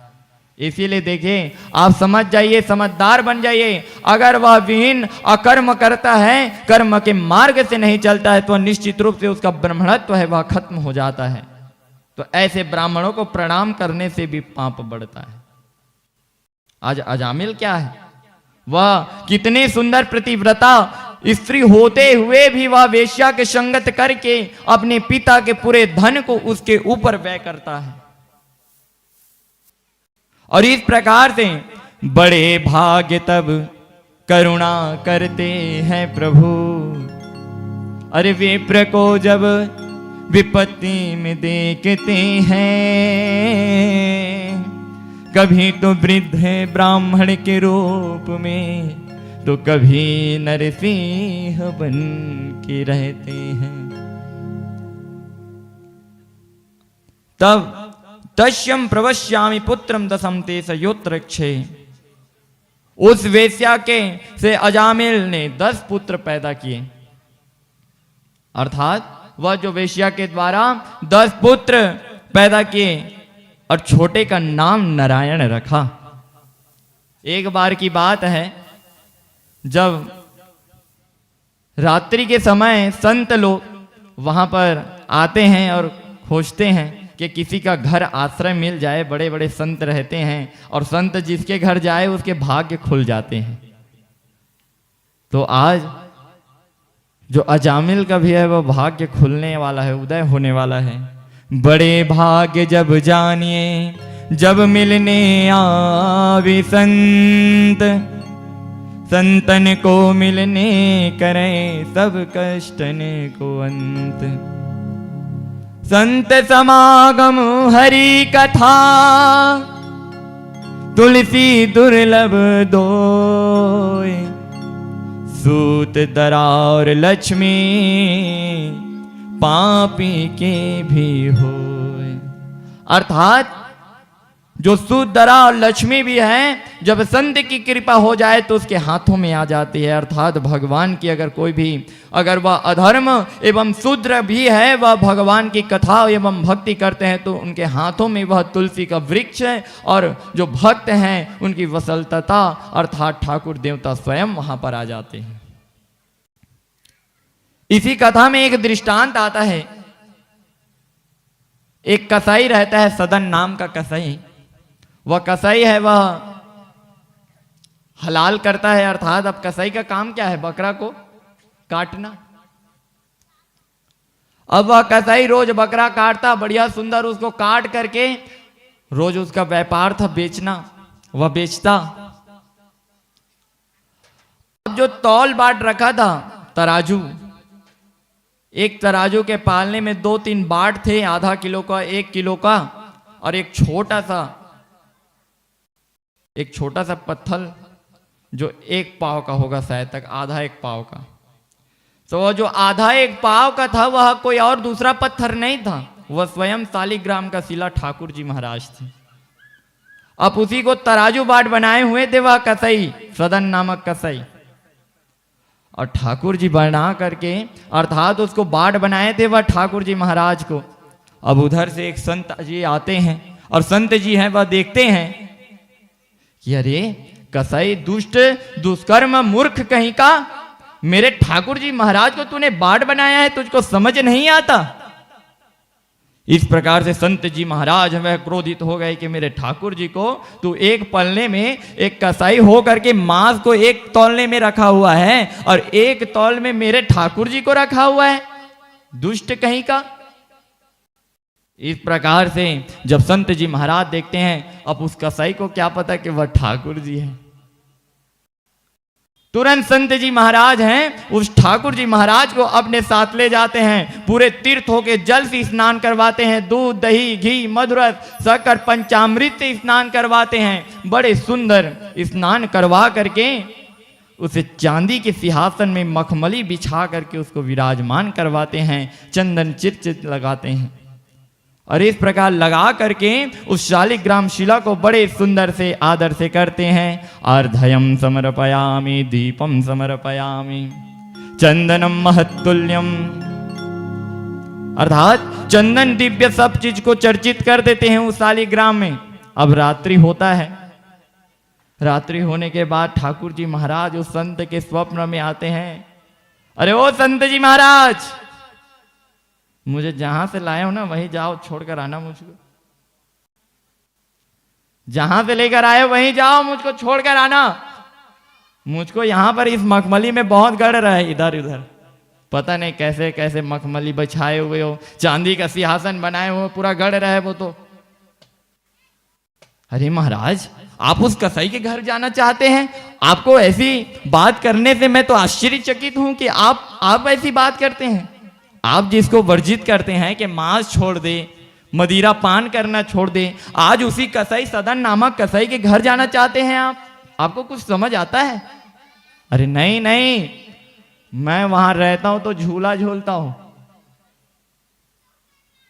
इसीलिए देखिए आप समझ जाइए, समझदार बन जाइए। अगर वह विहीन अकर्म करता है, कर्म के मार्ग से नहीं चलता है, तो निश्चित रूप से उसका ब्राह्मणत्व है वह खत्म हो जाता है। तो ऐसे ब्राह्मणों को प्रणाम करने से भी पाप बढ़ता है। आज अजामिल क्या है? वह कितने सुंदर प्रतिव्रता स्त्री होते हुए भी वह वेश्या के संगत करके अपने पिता के पूरे धन को उसके ऊपर व्यय करता है। और इस प्रकार से बड़े भाग्य तब करुणा करते हैं प्रभु। अरे विप्र को जब विपत्ति में देखते हैं, कभी तो वृद्ध ब्राह्मण के रूप में, तो कभी नरसिंह बन के रहते हैं। तब तस्यम प्रवश्यामि पुत्रम दशम ते सयोत्रक्षे, उस वेश्या के से अजामिल ने 10 पुत्र पैदा किए। अर्थात वह जो वेश्या के द्वारा 10 पुत्र पैदा किए और छोटे का नाम नारायण रखा। एक बार की बात है, जब रात्रि के समय संत लोग वहां पर आते हैं और खोजते हैं, कि किसी का घर आश्रय मिल जाए, बड़े बड़े संत रहते हैं और संत जिसके घर जाए उसके भाग्य खुल जाते हैं। तो आज जो अजामिल का भी है वो भाग्य खुलने वाला है, उदय होने वाला है। बड़े भाग्य जब जानिए जब मिलने आवे संत, संतन को मिलने करें सब कष्टन को अंत। संत समागम हरि कथा तुलसी दुर्लभ दोय, सूत दरार लक्ष्मी पापी के भी होय। अर्थात जो सूत दरा और लक्ष्मी भी है, जब संत की कृपा हो जाए तो उसके हाथों में आ जाती है। अर्थात भगवान की अगर वह अधर्म एवं शूद्र भी है, वह भगवान की कथा एवं भक्ति करते हैं तो उनके हाथों में वह तुलसी का वृक्ष है। और जो भक्त हैं उनकी वसलतता अर्थात ठाकुर देवता स्वयं वहां पर आ जाते हैं। इसी कथा में एक दृष्टांत आता है। एक कसाई रहता है, सदन नाम का कसाई। वह कसाई है, वह हलाल करता है। अर्थात अब कसाई का काम क्या है? बकरा को काटना। अब वह कसाई रोज बकरा काटता, बढ़िया सुंदर उसको काट करके रोज उसका व्यापार था बेचना, वह बेचता। अब जो तौल बाट रखा था तराजू, एक तराजू के पालने में 2-3 बाट थे, आधा किलो का, 1 किलो का और एक छोटा सा पत्थर जो 1 पाव का होगा शायद तक, आधा 1 पाव का। तो जो आधा 1 पाव का था वह कोई और दूसरा पत्थर नहीं था, वह स्वयं शालिग्राम का शिला ठाकुर जी महाराज थे। अब उसी को तराजू बाट बनाए हुए थे वह कसाई, सदन नामक कसाई। और ठाकुर जी बना करके अर्थात उसको बाट बनाए थे वह ठाकुर जी महाराज को। अब उधर से एक संत जी आते हैं और संत जी हैं वह देखते हैं कि अरे कसाई दुष्ट दुष्कर्म मूर्ख कहीं का, मेरे ठाकुर जी महाराज को तूने बाट बनाया है, तुझको समझ नहीं आता। इस प्रकार से संत जी महाराज वह क्रोधित हो गए कि मेरे ठाकुर जी को तू एक पलने में, एक कसाई हो करके मांस को एक तौलने में रखा हुआ है और एक तौल में मेरे ठाकुर जी को रखा हुआ है, दुष्ट कहीं का। इस प्रकार से जब संत जी महाराज देखते हैं, अब उस कसाई को क्या पता कि वह ठाकुर जी है। तुरंत संत जी महाराज हैं उस ठाकुर जी महाराज को अपने साथ ले जाते हैं, पूरे तीर्थ होके जल से स्नान करवाते हैं, दूध दही घी मधुरत शक्कर पंचामृत से स्नान करवाते हैं। बड़े सुंदर स्नान करवा करके उसे चांदी के सिंहासन में मखमली बिछा करके उसको विराजमान करवाते हैं, चंदन चित लगाते हैं और इस प्रकार लगा करके उस शालिग्राम शिला को बड़े सुंदर से आदर से करते हैं। अर्धयम समर्पयामि दीपम समर्पयामि चंदनम महत्तुल्यम। अर्थात चंदन दिव्य सब चीज को चर्चित कर देते हैं उस शालिग्राम में। अब रात्रि होता है, रात्रि होने के बाद ठाकुर जी महाराज उस संत के स्वप्न में आते हैं। अरे ओ संत जी महाराज, मुझे जहां से लाए हो ना वहीं जाओ, छोड़कर आना मुझको। जहां से लेकर आए वहीं जाओ, मुझको छोड़कर आना। मुझको यहां पर इस मखमली में बहुत गड़ रहा है, इधर उधर पता नहीं कैसे कैसे मखमली बिछाए हुए हो, चांदी का सिंहासन बनाए हुए, पूरा गड़ रहा है वो तो। अरे महाराज, आप उस कसाई के घर जाना चाहते हैं? आपको ऐसी बात करने से मैं तो आश्चर्यचकित हूं कि आप ऐसी बात करते हैं। आप जिसको वर्जित करते हैं कि मांस छोड़ दे, मदिरा पान करना छोड़ दे, आज उसी कसाई सदन नामक कसाई के घर जाना चाहते हैं आप? आपको कुछ समझ आता है? अरे नहीं नहीं, मैं वहां रहता हूं तो झूला झूलता हूं,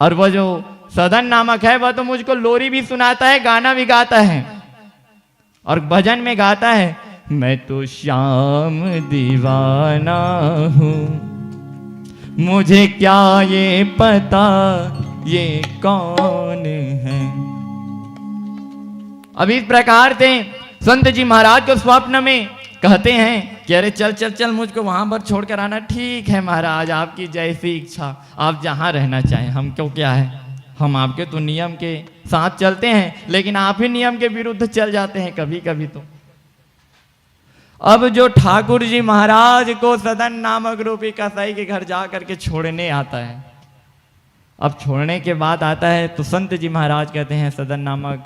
और वो जो सदन नामक है वह तो मुझको लोरी भी सुनाता है, गाना भी गाता है और भजन में गाता है, मैं तो श्याम दीवाना हूं, मुझे क्या ये पता ये कौन है। अब इस प्रकार से संत जी महाराज को स्वप्न में कहते हैं कि अरे चल चल चल, मुझको वहां पर छोड़कर आना। ठीक है महाराज, आपकी जैसी इच्छा, आप जहां रहना चाहें, हमको क्या है, हम आपके तो नियम के साथ चलते हैं, लेकिन आप ही नियम के विरुद्ध चल जाते हैं कभी कभी तो। अब जो ठाकुर जी महाराज को सदन नामक रूपी कसाई के घर जा करके छोड़ने आता है, अब छोड़ने के बाद आता है तो संत जी महाराज कहते हैं सदन नामक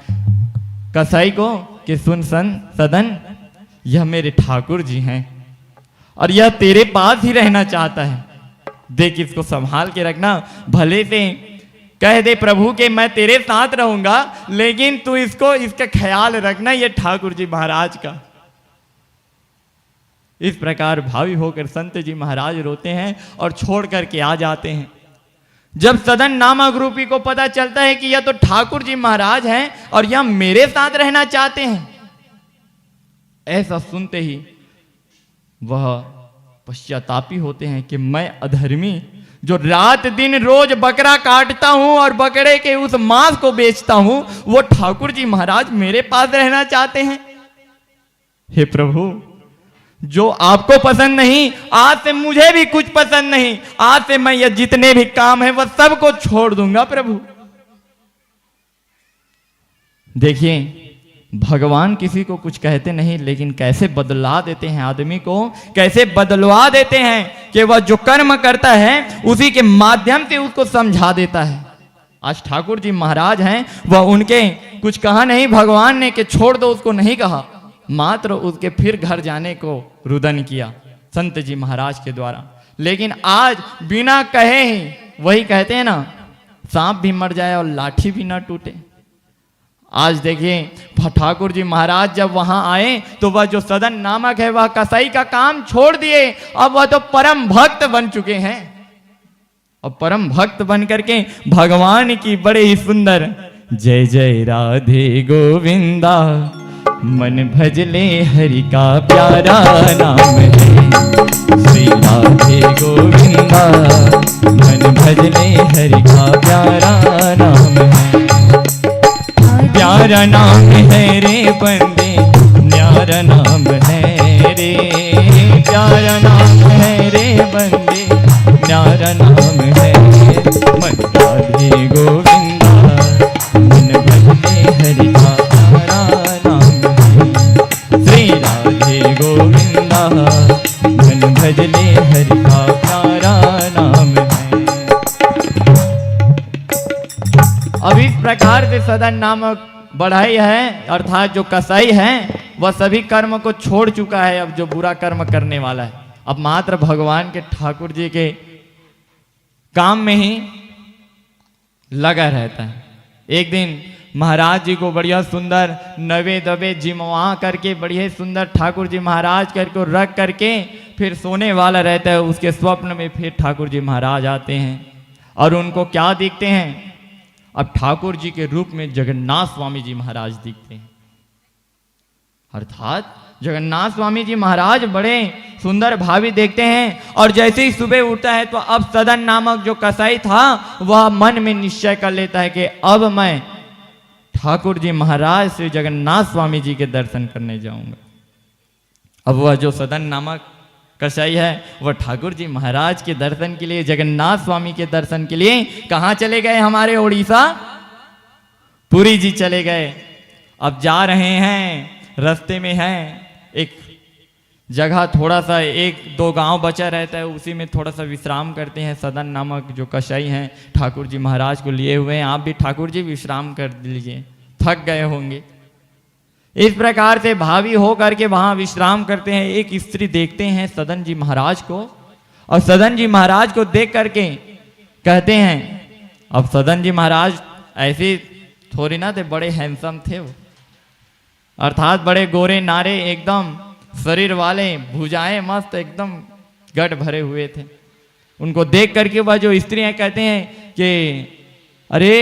कसाई को कि सुन सदन, यह मेरे ठाकुर जी हैं और यह तेरे पास ही रहना चाहता है। देख इसको संभाल के रखना, भले से कह दे प्रभु के मैं तेरे साथ रहूंगा, लेकिन तू इसका ख्याल रखना, ये ठाकुर जी महाराज का। इस प्रकार भावी होकर संत जी महाराज रोते हैं और छोड़ करके आ जाते हैं। जब सदन नामक रूपी को पता चलता है कि यह तो ठाकुर जी महाराज हैं और यह मेरे साथ रहना चाहते हैं, ऐसा सुनते ही वह पश्चातापी होते हैं कि मैं अधर्मी जो रात दिन रोज बकरा काटता हूं और बकरे के उस मांस को बेचता हूं, वो ठाकुर जी महाराज मेरे पास रहना चाहते हैं। हे प्रभु, जो आपको पसंद नहीं, आज से मुझे भी कुछ पसंद नहीं, आज से मैं ये जितने भी काम है वह सबको छोड़ दूंगा प्रभु। देखिए, भगवान किसी को कुछ कहते नहीं, लेकिन कैसे बदला देते हैं आदमी को, कैसे बदलवा देते हैं कि वह जो कर्म करता है उसी के माध्यम से उसको समझा देता है। आज ठाकुर जी महाराज हैं, वह उनके कुछ कहा नहीं भगवान ने कि छोड़ दो, उसको नहीं कहा, मात्र उसके फिर घर जाने को रुदन किया संत जी महाराज के द्वारा। लेकिन आज बिना कहे ही, वही कहते हैं ना, सांप भी मर जाए और लाठी भी ना टूटे। आज देखिए ठाकुर जी महाराज जब वहां आए तो वह जो सदन नामक है वह कसाई का काम छोड़ दिए, अब वह तो परम भक्त बन चुके हैं। और परम भक्त बन करके भगवान की बड़े ही सुंदर जय जय राधे गोविंदा, मन भजले हरि का प्यारा नाम है, श्री राधे गोविंदा, मन भजले हरि का प्यारा नाम है। प्यारा नाम है रे बंदे, न्यारा नाम है रे, प्यारा नाम है रे बंदे, न्यारा नाम है, मन राधे गोविंदा, मन भजले हरि का प्यारा नाम है, श्री राधे गोविंदा, मन भजले हरि का प्यारा नाम है। अब इस प्रकार से सदन नामक बढ़ाई है, अर्थात जो कसाई है वह सभी कर्म को छोड़ चुका है, अब जो बुरा कर्म करने वाला है, अब मात्र भगवान के ठाकुर जी के काम में ही लगा रहता है। एक दिन महाराज जी को बढ़िया सुंदर नवे दबे जिमवा करके बढ़िया सुंदर ठाकुर जी महाराज करके रख करके फिर सोने वाला रहता है, उसके स्वप्न में फिर ठाकुर जी महाराज आते हैं और उनको क्या दिखते हैं, अब ठाकुर जी के रूप में जगन्नाथ स्वामी जी महाराज दिखते हैं। अर्थात जगन्नाथ स्वामी जी महाराज बड़े सुंदर भावी देखते हैं और जैसे ही सुबह उठता है तो अब सदन नामक जो कसाई था वह मन में निश्चय कर लेता है कि अब मैं ठाकुर जी महाराज से जगन्नाथ स्वामी जी के दर्शन करने जाऊंगा। अब वह जो सदन नामक कसाई है वह ठाकुर जी महाराज के दर्शन के लिए, जगन्नाथ स्वामी के दर्शन के लिए कहाँ चले गए, हमारे उड़ीसा पुरी जी चले गए। अब जा रहे हैं, रास्ते में हैं एक जगह, थोड़ा सा एक दो गांव बचा रहता है, उसी में थोड़ा सा विश्राम करते हैं। सदन नामक जो कसाई हैं ठाकुर जी महाराज को लिए हुए हैं, आप भी ठाकुर जी विश्राम कर लीजिए, थक गए होंगे। इस प्रकार से भावी हो करके वहां विश्राम करते हैं। एक स्त्री देखते हैं सदन जी महाराज को और सदन जी महाराज को देख करके कहते हैं, अब सदन जी महाराज ऐसे थोड़ी ना थे, बड़े हैंडसम थे वो, अर्थात बड़े गोरे नारे एकदम शरीर वाले, भुजाएं मस्त एकदम गट भरे हुए थे। उनको देख करके वह जो स्त्रियां कहते हैं कि अरे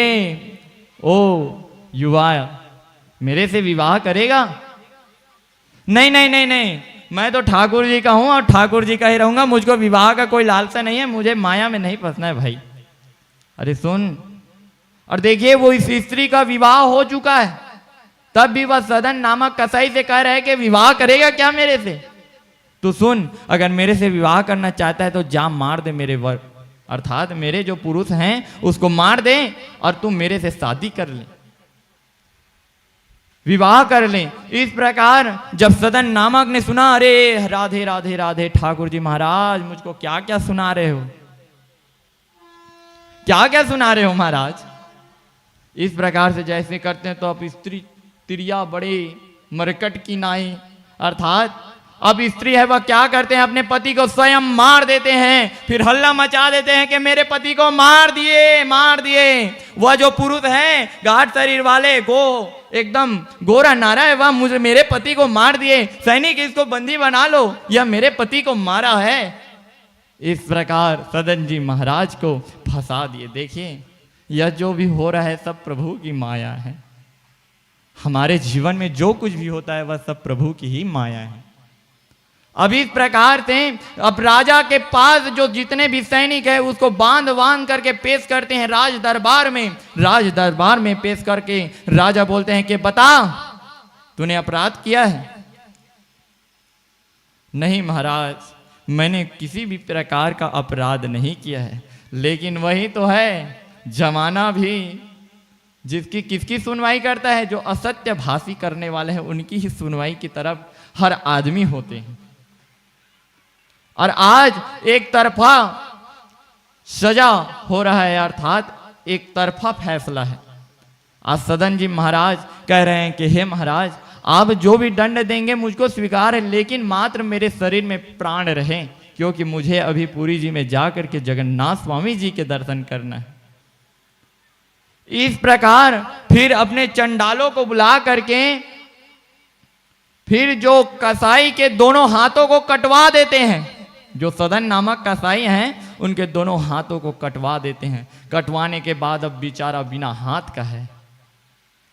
ओ युवा, मेरे से विवाह करेगा? नहीं नहीं नहीं नहीं, मैं तो ठाकुर जी का हूं और ठाकुर जी का ही रहूंगा, मुझको विवाह का कोई लालसा नहीं है, मुझे माया में नहीं फंसना है भाई। अरे सुन, और देखिए वो इस स्त्री का विवाह हो चुका है, तब भी वह सदन नामक कसाई से कह रहे हैं कि विवाह करेगा क्या मेरे से? तो सुन, अगर मेरे से विवाह करना चाहता है तो जा मार दे मेरे वर, अर्थात मेरे जो पुरुष हैं उसको मार दे और तुम मेरे से शादी कर ले, विवाह कर ले। इस प्रकार जब सदन नामक ने सुना, अरे राधे राधे राधे ठाकुर जी महाराज, मुझको क्या क्या सुना रहे हो, क्या क्या सुना रहे हो महाराज। इस प्रकार से जैसे करते हैं तो अब स्त्री तिरिया बड़े मरकट की नाई, अर्थात अब स्त्री है वह क्या करते हैं, अपने पति को स्वयं मार देते हैं, फिर हल्ला मचा देते हैं कि मेरे पति को मार दिए मार दिए। वह जो पुरुष है गाढ़ शरीर वाले गो एकदम गोरा नारा है, वह मुझे मेरे पति को मार दिए, सैनिक इसको बंदी बना लो, यह मेरे पति को मारा है। इस प्रकार सदन जी महाराज को फंसा दिए। देखिए यह जो भी हो रहा है सब प्रभु की माया है। हमारे जीवन में जो कुछ भी होता है वह सब प्रभु की ही माया है। अब इस प्रकार से अब राजा के पास जो जितने भी सैनिक है उसको बांध करके पेश करते हैं राज दरबार में। राज दरबार में पेश करके राजा बोलते हैं कि बता तूने अपराध किया है। नहीं महाराज, मैंने किसी भी प्रकार का अपराध नहीं किया है, लेकिन वही तो है जमाना भी जिसकी किसकी सुनवाई करता है, जो असत्य भाषी करने वाले हैं उनकी ही सुनवाई की तरफ हर आदमी होते हैं। और आज एक तरफा सजा हो रहा है, अर्थात एक तरफा फैसला है। आज सदन जी महाराज कह रहे हैं कि हे महाराज, आप जो भी दंड देंगे मुझको स्वीकार है, लेकिन मात्र मेरे शरीर में प्राण रहे, क्योंकि मुझे अभी पुरी जी में जाकर के जगन्नाथ स्वामी जी के दर्शन करना है। इस प्रकार फिर अपने चंडालों को बुला करके फिर जो कसाई के दोनों हाथों को कटवा देते हैं, जो सदन नामक कसाई हैं उनके दोनों हाथों को कटवा देते हैं। कटवाने के बाद अब बेचारा बिना हाथ का है,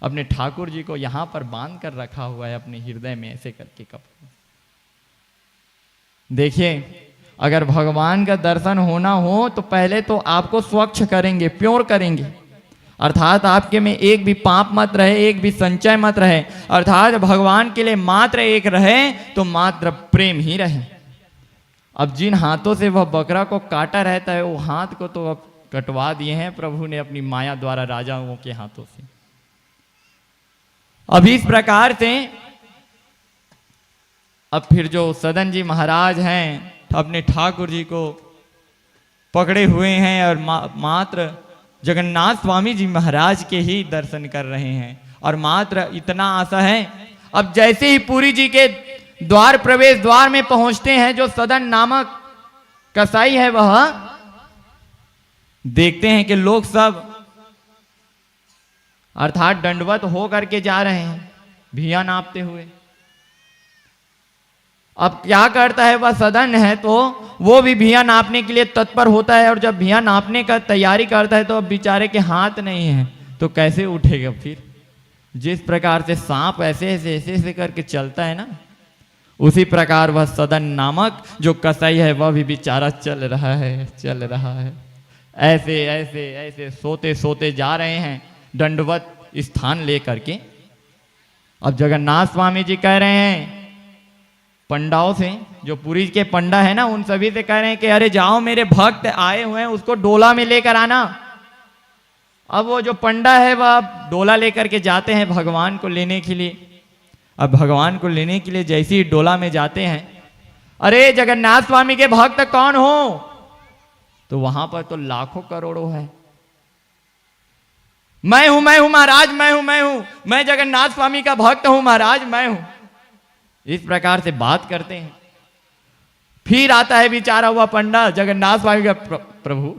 अपने ठाकुर जी को यहां पर बांध कर रखा हुआ है अपने हृदय में ऐसे करके कपड़े। देखिए अगर भगवान का दर्शन होना हो तो पहले तो आपको स्वच्छ करेंगे, प्योर करेंगे, अर्थात आपके में एक भी पाप मत रहे, एक भी संचय मत रहे, अर्थात भगवान के लिए मात्र एक रहे तो मात्र प्रेम ही रहे। अब जिन हाथों से वह बकरा को काटा रहता है वो हाथ को तो अब कटवा दिए हैं प्रभु ने अपनी माया द्वारा राजाओं के हाथों से। अब इस प्रकार से अब फिर जो सदन जी महाराज हैं अपने ठाकुर जी को पकड़े हुए हैं और मात्र जगन्नाथ स्वामी जी महाराज के ही दर्शन कर रहे हैं। और मात्र इतना आशा है, अब जैसे ही पुरी जी के द्वार प्रवेश द्वार में पहुंचते हैं, जो सदन नामक कसाई है वह देखते हैं कि लोग सब अर्थात दंडवत हो करके जा रहे हैं भिया नापते हुए। अब क्या करता है वह सदन है तो वो भी भिया नापने के लिए तत्पर होता है, और जब भिया नापने का तैयारी करता है तो अब बेचारे के हाथ नहीं है तो कैसे उठेगा। फिर जिस प्रकार से सांप ऐसे ऐसे ऐसे ऐसे करके चलता है ना, उसी प्रकार वह सदन नामक जो कसाई है वह भी बेचारा चल रहा है ऐसे ऐसे ऐसे सोते सोते जा रहे हैं दंडवत स्थान लेकर के। अब जगन्नाथ स्वामी जी कह रहे हैं पंडाओं से, जो पुरी के पंडा है ना उन सभी से कह रहे हैं कि अरे जाओ मेरे भक्त आए हुए हैं उसको डोला में लेकर आना। अब वो जो पंडा है वह डोला लेकर के जाते हैं भगवान को लेने के लिए। अब भगवान को लेने के लिए जैसे ही डोला में जाते हैं, अरे जगन्नाथ स्वामी के भक्त कौन हो, तो वहां पर तो लाखों करोड़ों है। मैं हूं महाराज, मैं जगन्नाथ स्वामी का भक्त हूं महाराज, मैं हूं। इस प्रकार से बात करते हैं। फिर आता है बेचारा हुआ पंडा जगन्नाथ स्वामी का, प्रभु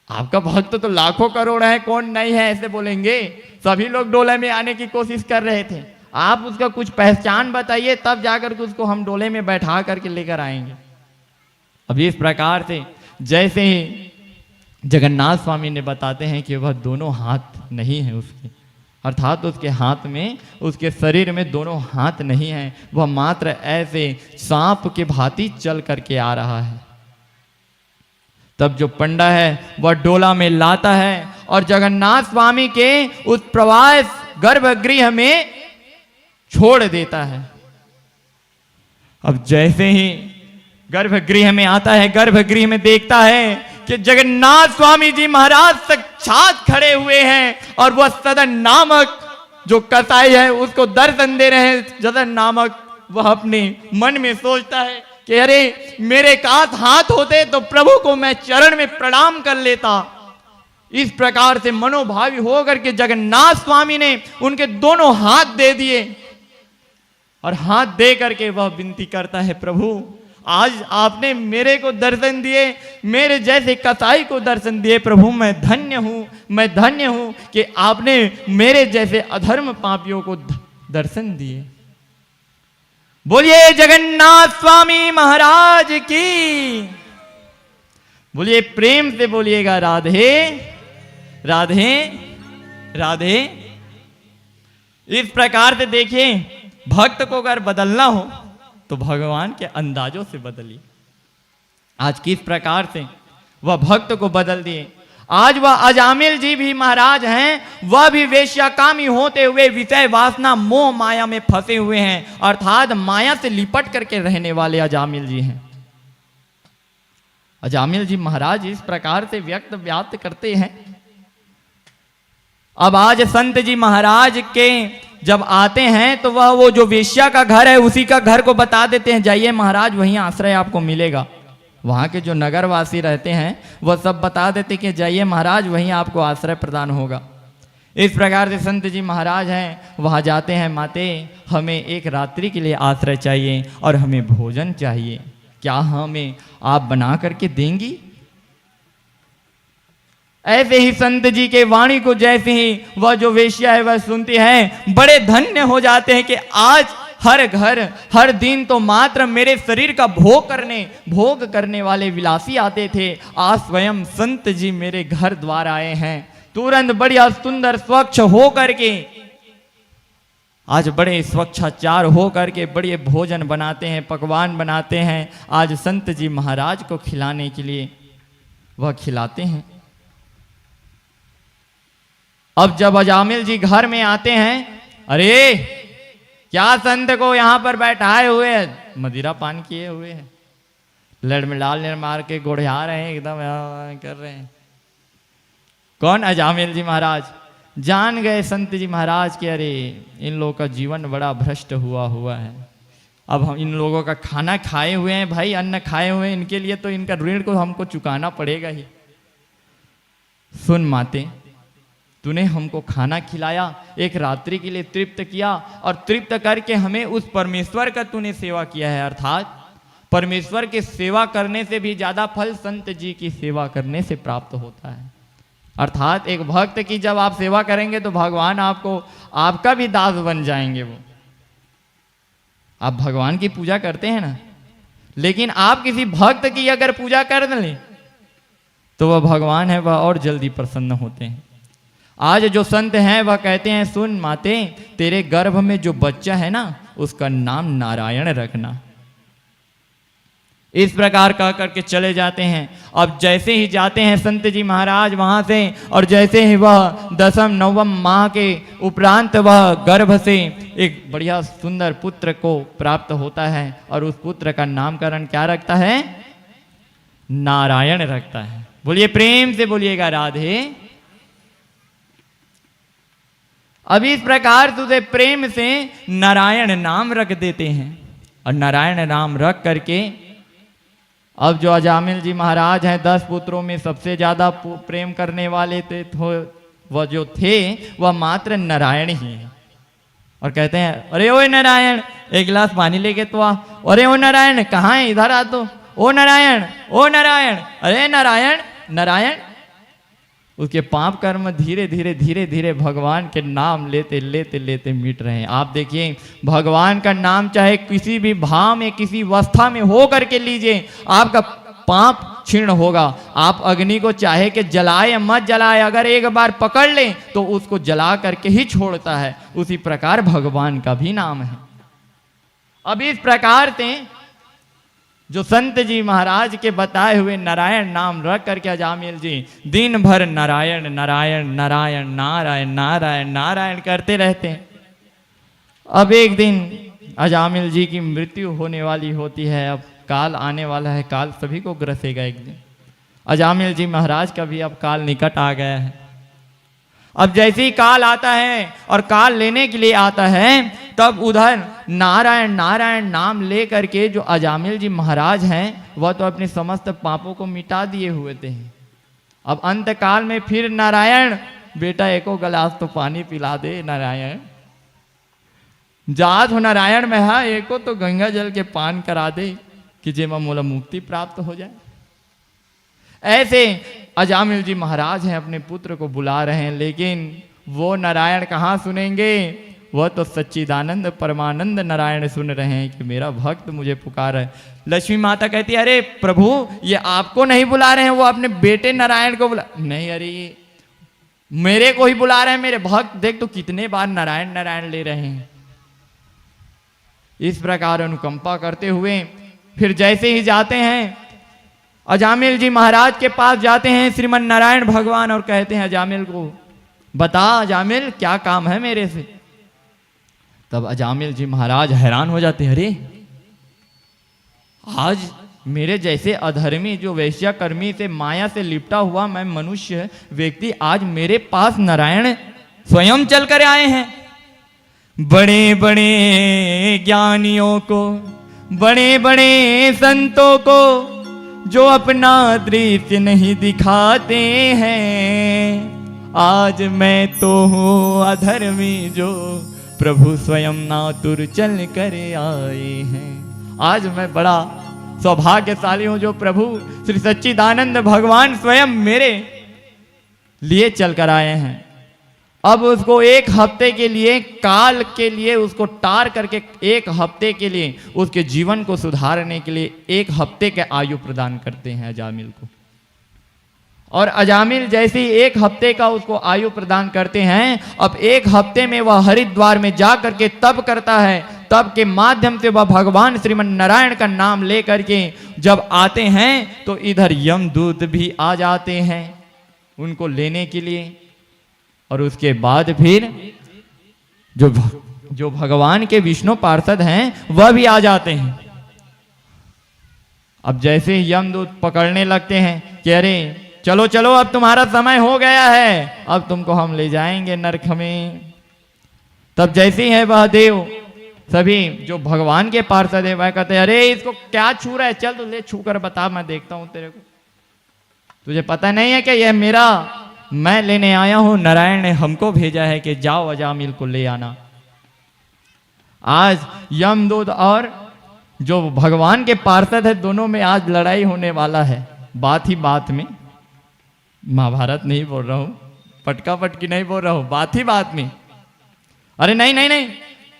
आपका भक्त तो लाखों करोड़ है, कौन नहीं है ऐसे बोलेंगे। सभी लोग डोले में आने की कोशिश कर रहे थे, आप उसका कुछ पहचान बताइए तब जाकर के उसको हम डोले में बैठा करके लेकर आएंगे। अब इस प्रकार से जैसे ही जगन्नाथ स्वामी ने बताते हैं कि वह दोनों हाथ नहीं है उसके, अर्थात उसके हाथ में, उसके शरीर में दोनों हाथ नहीं है, वह मात्र ऐसे सांप के भांति चल करके आ रहा है। तब जो पंडा है वह डोला में लाता है और जगन्नाथ स्वामी के उस प्रवास गर्भगृह में छोड़ देता है। अब जैसे ही गर्भगृह में आता है, गर्भगृह में देखता है कि जगन्नाथ स्वामी जी महाराज साक्षात खड़े हुए हैं और वह सदन नामक जो कसाई है उसको दर्शन दे रहे हैं। सदन नामक वह अपने मन में सोचता है कि अरे मेरे पास हाथ होते तो प्रभु को मैं चरण में प्रणाम कर लेता। इस प्रकार से मनोभावी होकर के जगन्नाथ स्वामी ने उनके दोनों हाथ दे दिए और हाथ दे करके वह विनती करता है, प्रभु आज आपने मेरे को दर्शन दिए, मेरे जैसे कसाई को दर्शन दिए। प्रभु मैं धन्य हूं कि आपने मेरे जैसे अधर्म पापियों को दर्शन दिए। बोलिए जगन्नाथ स्वामी महाराज की, बोलिए प्रेम से बोलिएगा राधे राधे राधे। इस प्रकार से देखिए, भक्त को अगर बदलना हो तो भगवान के अंदाजों से बदलिए। आज किस प्रकार से वह भक्त को बदल दिए। आज वह अजामिल जी भी महाराज हैं, वह भी वेश्याकामी होते हुए विषय वासना मोह माया में फंसे हुए हैं, अर्थात माया से लिपट करके रहने वाले अजामिल जी हैं। अजामिल जी महाराज इस प्रकार से व्यक्त करते हैं। अब आज संत जी महाराज के जब आते हैं तो वह वो जो वेश्या का घर है उसी का घर को बता देते हैं, जाइए महाराज वहीं आश्रय आपको मिलेगा। वहाँ के जो नगरवासी रहते हैं वह सब बता देते कि जाइए महाराज वहीं आपको आश्रय प्रदान होगा। इस प्रकार से संत जी महाराज हैं, वहाँ जाते हैं, माते हमें एक रात्रि के लिए आश्रय चाहिए और हमें भोजन चाहिए, क्या हमें आप बना करके देंगी। ऐसे ही संत जी के वाणी को जैसे ही वह जो वेश्या है वह सुनती है, बड़े धन्य हो जाते हैं कि आज हर घर हर दिन तो मात्र मेरे शरीर का भोग करने वाले विलासी आते थे, आज स्वयं संत जी मेरे घर द्वार आए हैं। तुरंत बढ़िया सुंदर स्वच्छ हो करके आज बड़े स्वच्छाचार हो करके बड़े भोजन बनाते हैं, पकवान बनाते हैं। आज संत जी महाराज को खिलाने के लिए वह खिलाते हैं। अब जब अजामिल जी घर में आते हैं, अरे क्या संत को यहाँ पर बैठाए हुए हैं, मदिरा पान किए हुए हैं, लड़ में लाल मार के गोढ़ा रहे हैं, एकदम कर रहे हैं। कौन? अजामिल जी महाराज। जान गए संत जी महाराज के अरे इन लोगों का जीवन बड़ा भ्रष्ट हुआ है। अब हम इन लोगों का खाना खाए हुए हैं भाई, अन्न खाए हुए हैं, इनके लिए तो इनका ऋण को हमको चुकाना पड़ेगा ही। सुन माते, तूने हमको खाना खिलाया, एक रात्रि के लिए तृप्त किया और तृप्त करके हमें उस परमेश्वर का तूने सेवा किया है। अर्थात परमेश्वर की सेवा करने से भी ज्यादा फल संत जी की सेवा करने से प्राप्त होता है। अर्थात एक भक्त की जब आप सेवा करेंगे तो भगवान आपको आपका भी दास बन जाएंगे। वो आप भगवान की पूजा करते हैं ना, लेकिन आप किसी भक्त की अगर पूजा कर लें तो वह भगवान है वह और जल्दी प्रसन्न होते हैं। आज जो संत हैं वह कहते हैं, सुन माते तेरे गर्भ में जो बच्चा है ना उसका नाम नारायण रखना। इस प्रकार कह करके चले जाते हैं। अब जैसे ही जाते हैं संत जी महाराज वहां से, और जैसे ही वह 10वीं 9वीं माह के उपरांत वह गर्भ से एक बढ़िया सुंदर पुत्र को प्राप्त होता है और उस पुत्र का नामकरण क्या रखता है? नारायण रखता है। बोलिए प्रेम से बोलिएगा राधे। अब इस प्रकार तुझे प्रेम से नारायण नाम रख देते हैं और नारायण नाम रख करके अब जो अजामिल जी महाराज हैं 10 पुत्रों में सबसे ज्यादा प्रेम करने वाले थे वह जो थे वह मात्र नारायण ही हैं। और कहते हैं, अरे ओ नारायण एक गिलास पानी लेके तो आ। अरे ओ नारायण कहाँ है, इधर आ तो। ओ नारायण, ओ नारायण, अरे नारायण नारायण। उसके पाप कर्म धीरे धीरे भगवान के नाम लेते लेते मिट रहे हैं। आप देखिए भगवान का नाम चाहे किसी भी भाव में किसी अवस्था में हो करके लीजिए, आपका पाप क्षीण होगा। आप अग्नि को चाहे कि जलाए मत जलाए, अगर एक बार पकड़ ले तो उसको जला करके ही छोड़ता है। उसी प्रकार भगवान का भी नाम है। अब इस प्रकार से जो संत जी महाराज के बताए हुए नारायण नाम रख करके अजामिल जी दिन भर नारायण नारायण नारायण नारायण नारायण नारायण करते रहते हैं। अब एक दिन अजामिल जी की मृत्यु होने वाली होती है। अब काल आने वाला है, काल सभी को ग्रसेगा एक दिन। अजामिल जी महाराज का भी अब काल निकट आ गया है। अब जैसे ही काल आता है और काल लेने के लिए आता है, तब उधर नारायण नारायण नाम ले करके जो अजामिल जी महाराज हैं वह तो अपने समस्त पापों को मिटा दिए हुए थे। अब अंत काल में फिर नारायण, बेटा एको गिलास तो पानी पिला दे नारायण, जात हो नारायण में हा एको तो गंगा जल के पान करा दे कि जेमा मोला मुक्ति प्राप्त हो जाए। ऐसे अजामिल जी महाराज हैं अपने पुत्र को बुला रहे हैं, लेकिन वो नारायण कहाँ सुनेंगे, वह तो सच्चिदानंद परमानंद नारायण सुन रहे हैं कि मेरा भक्त मुझे पुकार है। लक्ष्मी माता कहती है, अरे प्रभु ये आपको नहीं बुला रहे हैं, वो अपने बेटे नारायण को बुला, नहीं अरे ये मेरे को ही बुला रहे हैं, मेरे भक्त देख तो कितने बार नारायण नारायण ले रहे हैं। इस प्रकार अनुकंपा करते हुए फिर जैसे ही जाते हैं अजामिल जी महाराज के पास जाते हैं श्रीमन नारायण भगवान और कहते हैं अजामिल को, बता अजामिल क्या काम है मेरे से। तब अजामिल जी महाराज हैरान हो जाते हैं, अरे आज मेरे जैसे अधर्मी जो वैश्याकर्मी से माया से लिपटा हुआ मैं मनुष्य व्यक्ति आज मेरे पास नारायण स्वयं चल कर आए हैं। बड़े बड़े ज्ञानियों को, बड़े बड़े संतों को जो अपना दृश्य नहीं दिखाते हैं, आज मैं तो हूँ अधर्मी जो प्रभु स्वयं नातुर चल कर आए हैं। आज मैं बड़ा सौभाग्यशाली हूं जो प्रभु श्री सच्चिदानंद भगवान स्वयं मेरे लिए चल कर आए हैं। अब उसको एक हफ्ते के लिए, काल के लिए उसको टार करके एक हफ्ते के लिए उसके जीवन को सुधारने के लिए एक हफ्ते के आयु प्रदान करते हैं अजामिल को। और अजामिल जैसे ही एक हफ्ते का उसको आयु प्रदान करते हैं, अब एक हफ्ते में वह हरिद्वार में जा करके तप करता है। तप के माध्यम से वह भगवान श्रीमन नारायण का नाम ले करके जब आते हैं तो इधर यमदूत भी आ जाते हैं उनको लेने के लिए। और उसके बाद फिर जो भगवान के विष्णु पार्षद हैं वह भी आ जाते हैं। अब जैसे यमदूत पकड़ने लगते हैं कि अरे चलो चलो अब तुम्हारा समय हो गया है, अब तुमको हम ले जाएंगे नरक में। तब जैसे ही है वह देव सभी जो भगवान के पार्षद है वह कहते हैं, अरे इसको क्या छू रहा है, चल तो ले छू कर बता, मैं देखता हूं तेरे को, तुझे पता नहीं है कि यह मेरा मैं लेने आया हूं, नारायण ने हमको भेजा है कि जाओ अजामिल को ले आना। आज यमदूत और जो भगवान के पार्षद है दोनों में आज लड़ाई होने वाला है। बात ही बात में, महाभारत नहीं बोल रहा हूं, पटका पटकी नहीं बोल रहा हूं, बात ही बात में, अरे नहीं नहीं नहीं,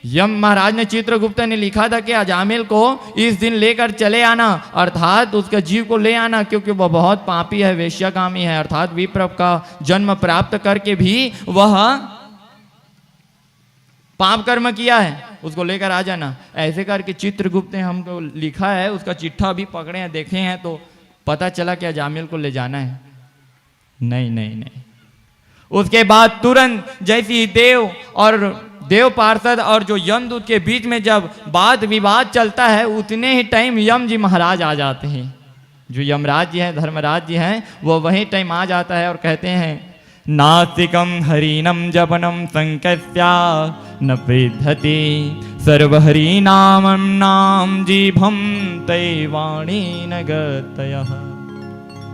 यम महाराज ने चित्रगुप्त ने लिखा था कि अजामिल को इस दिन लेकर चले आना, अर्थात उसके जीव को ले आना, क्योंकि वह बहुत पापी है, वेश्याकामी है, अर्थात विप्र का जन्म प्राप्त करके भी वह पाप कर्म किया है, उसको लेकर आ जाना। ऐसे करके चित्रगुप्त ने हमको लिखा है, उसका चिट्ठा भी पकड़े हैं, देखे हैं, तो पता चला कि अजामिल को ले जाना है। नहीं नहीं नहीं, उसके बाद तुरंत जैसी देव पार्षद और जो यमदूत के बीच में जब वाद विवाद चलता है उतने ही टाइम यम जी महाराज आ जाते हैं। जो यमराज जी हैं, धर्मराज जी हैं, वो वही टाइम आ जाता है और कहते हैं, नास्तिकम हरिनम जपनम संकस्या न पृद्धति सर्वहरिनाम नाम जीभम तैवाणी न गतयः।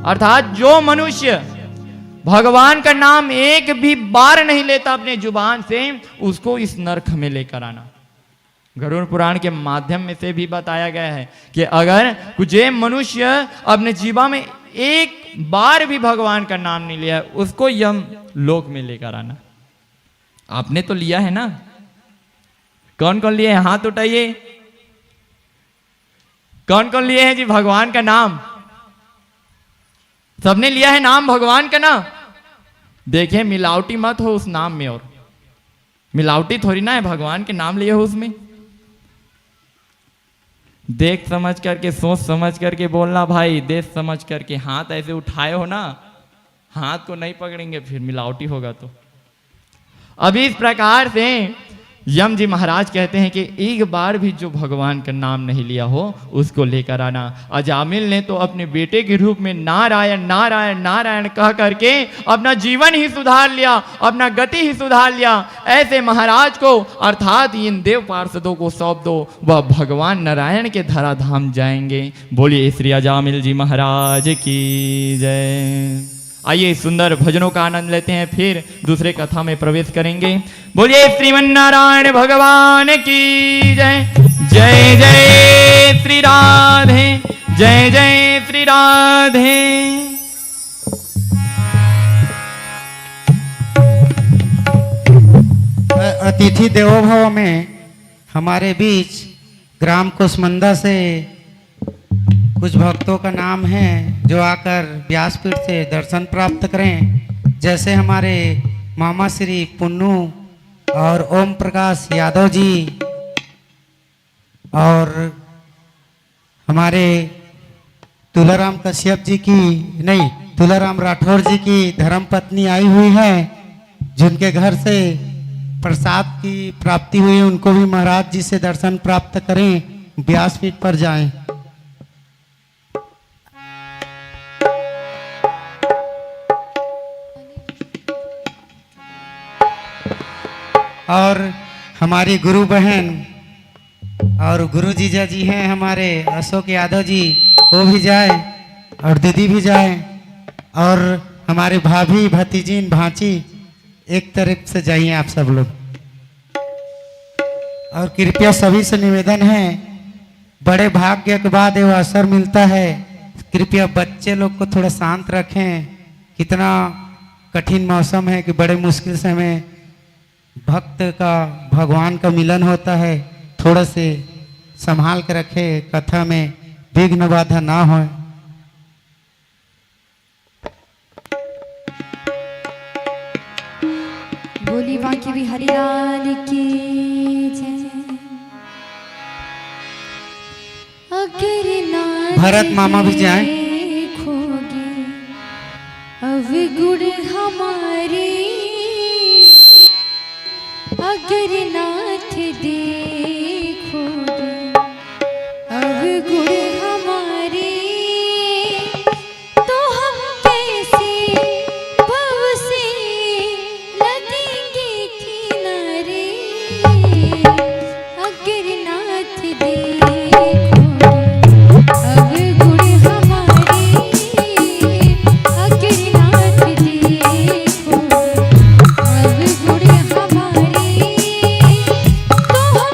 अर्थात जो मनुष्य भगवान का नाम एक भी बार नहीं लेता अपने जुबान से, उसको इस नरक में लेकर आना। गरुड़ पुराण के माध्यम में से भी बताया गया है कि अगर कुछ मनुष्य अपने जीवन में एक बार भी भगवान का नाम नहीं लिया, उसको यम लोक में लेकर आना। आपने तो लिया है ना, कौन कौन लिए हैं, हाथ उठाइए, कौन कौन लिए हैं जी भगवान का नाम? सबने लिया है नाम भगवान का ना। देखिए मिलावटी मत हो उस नाम में, और मिलावटी थोड़ी ना है, भगवान के नाम लिए हो उसमें। देख समझ करके, सोच समझ करके बोलना भाई, देख समझ करके। हाथ ऐसे उठाए हो ना, हाथ को नहीं पकड़ेंगे फिर मिलावटी होगा तो। अभी इस प्रकार से यम जी महाराज कहते हैं कि एक बार भी जो भगवान का नाम नहीं लिया हो उसको लेकर आना। अजामिल ने तो अपने बेटे के रूप में नारायण नारायण नारायण कह करके अपना जीवन ही सुधार लिया, अपना गति ही सुधार लिया। ऐसे महाराज को अर्थात इन देव पार्षदों को सौंप दो, वह भगवान नारायण के धराधाम जाएंगे। बोलिए श्री अजामिल जी महाराज की जय। आइए सुंदर भजनों का आनंद लेते हैं, फिर दूसरे कथा में प्रवेश करेंगे। बोलिए श्रीमन्नारायण भगवान की जय। जय जय श्री राधे, जय जय श्री राधे। अतिथि देवो भव में हमारे बीच ग्राम कुसमंदा से कुछ भक्तों का नाम है जो आकर व्यासपीठ से दर्शन प्राप्त करें। जैसे हमारे मामा श्री पुन्नू और ओम प्रकाश यादव जी और हमारे तुलाराम कश्यप जी की नहीं, तुलाराम राठौर जी की धर्मपत्नी आई हुई है, जिनके घर से प्रसाद की प्राप्ति हुई। उनको भी महाराज जी से दर्शन प्राप्त करें, व्यासपीठ पर जाएं। और हमारी गुरु बहन और गुरु जीजा जी हैं हमारे अशोक यादव जी, वो भी जाए और दीदी भी जाए और हमारे भाभी भतीजीन भांची एक तरफ से जाइए आप सब लोग। और कृपया सभी से निवेदन है, बड़े भाग्य के बाद ये अवसर मिलता है, कृपया बच्चे लोग को थोड़ा शांत रखें। कितना कठिन मौसम है कि बड़े मुश्किल से हमें भक्त का भगवान का मिलन होता है। थोड़ा से संभाल के रखे, कथा में विघ्न बाधा ना हो। बोली बाकी बिहारी लाल की जय। अगर ना भरत मामा भी जाएं। देखोगे अब गुड़ हमारी, अगर नाथ देखोगे अब गुड़ हमारे, तो हम कैसे भव से लगेंगे किनारे। अगर नाथ देखोगे अब गुड़ हमारे, अगर नाथ देखोगे अब गुड़ हमारे, तो हम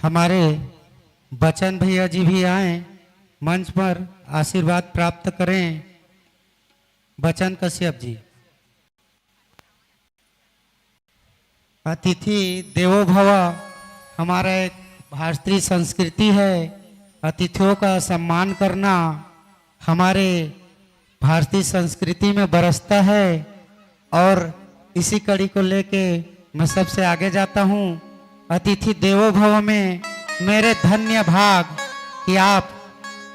हमारे बचन भैया जी भी आए मंच पर आशीर्वाद प्राप्त करें। बचन कश्यप जी। अतिथि देवो भव हमारा एक भारतीय संस्कृति है। अतिथियों का सम्मान करना हमारे भारतीय संस्कृति में बरसता है और इसी कड़ी को लेके मैं सबसे आगे जाता हूँ। अतिथि देवो भव में मेरे धन्य भाग कि आप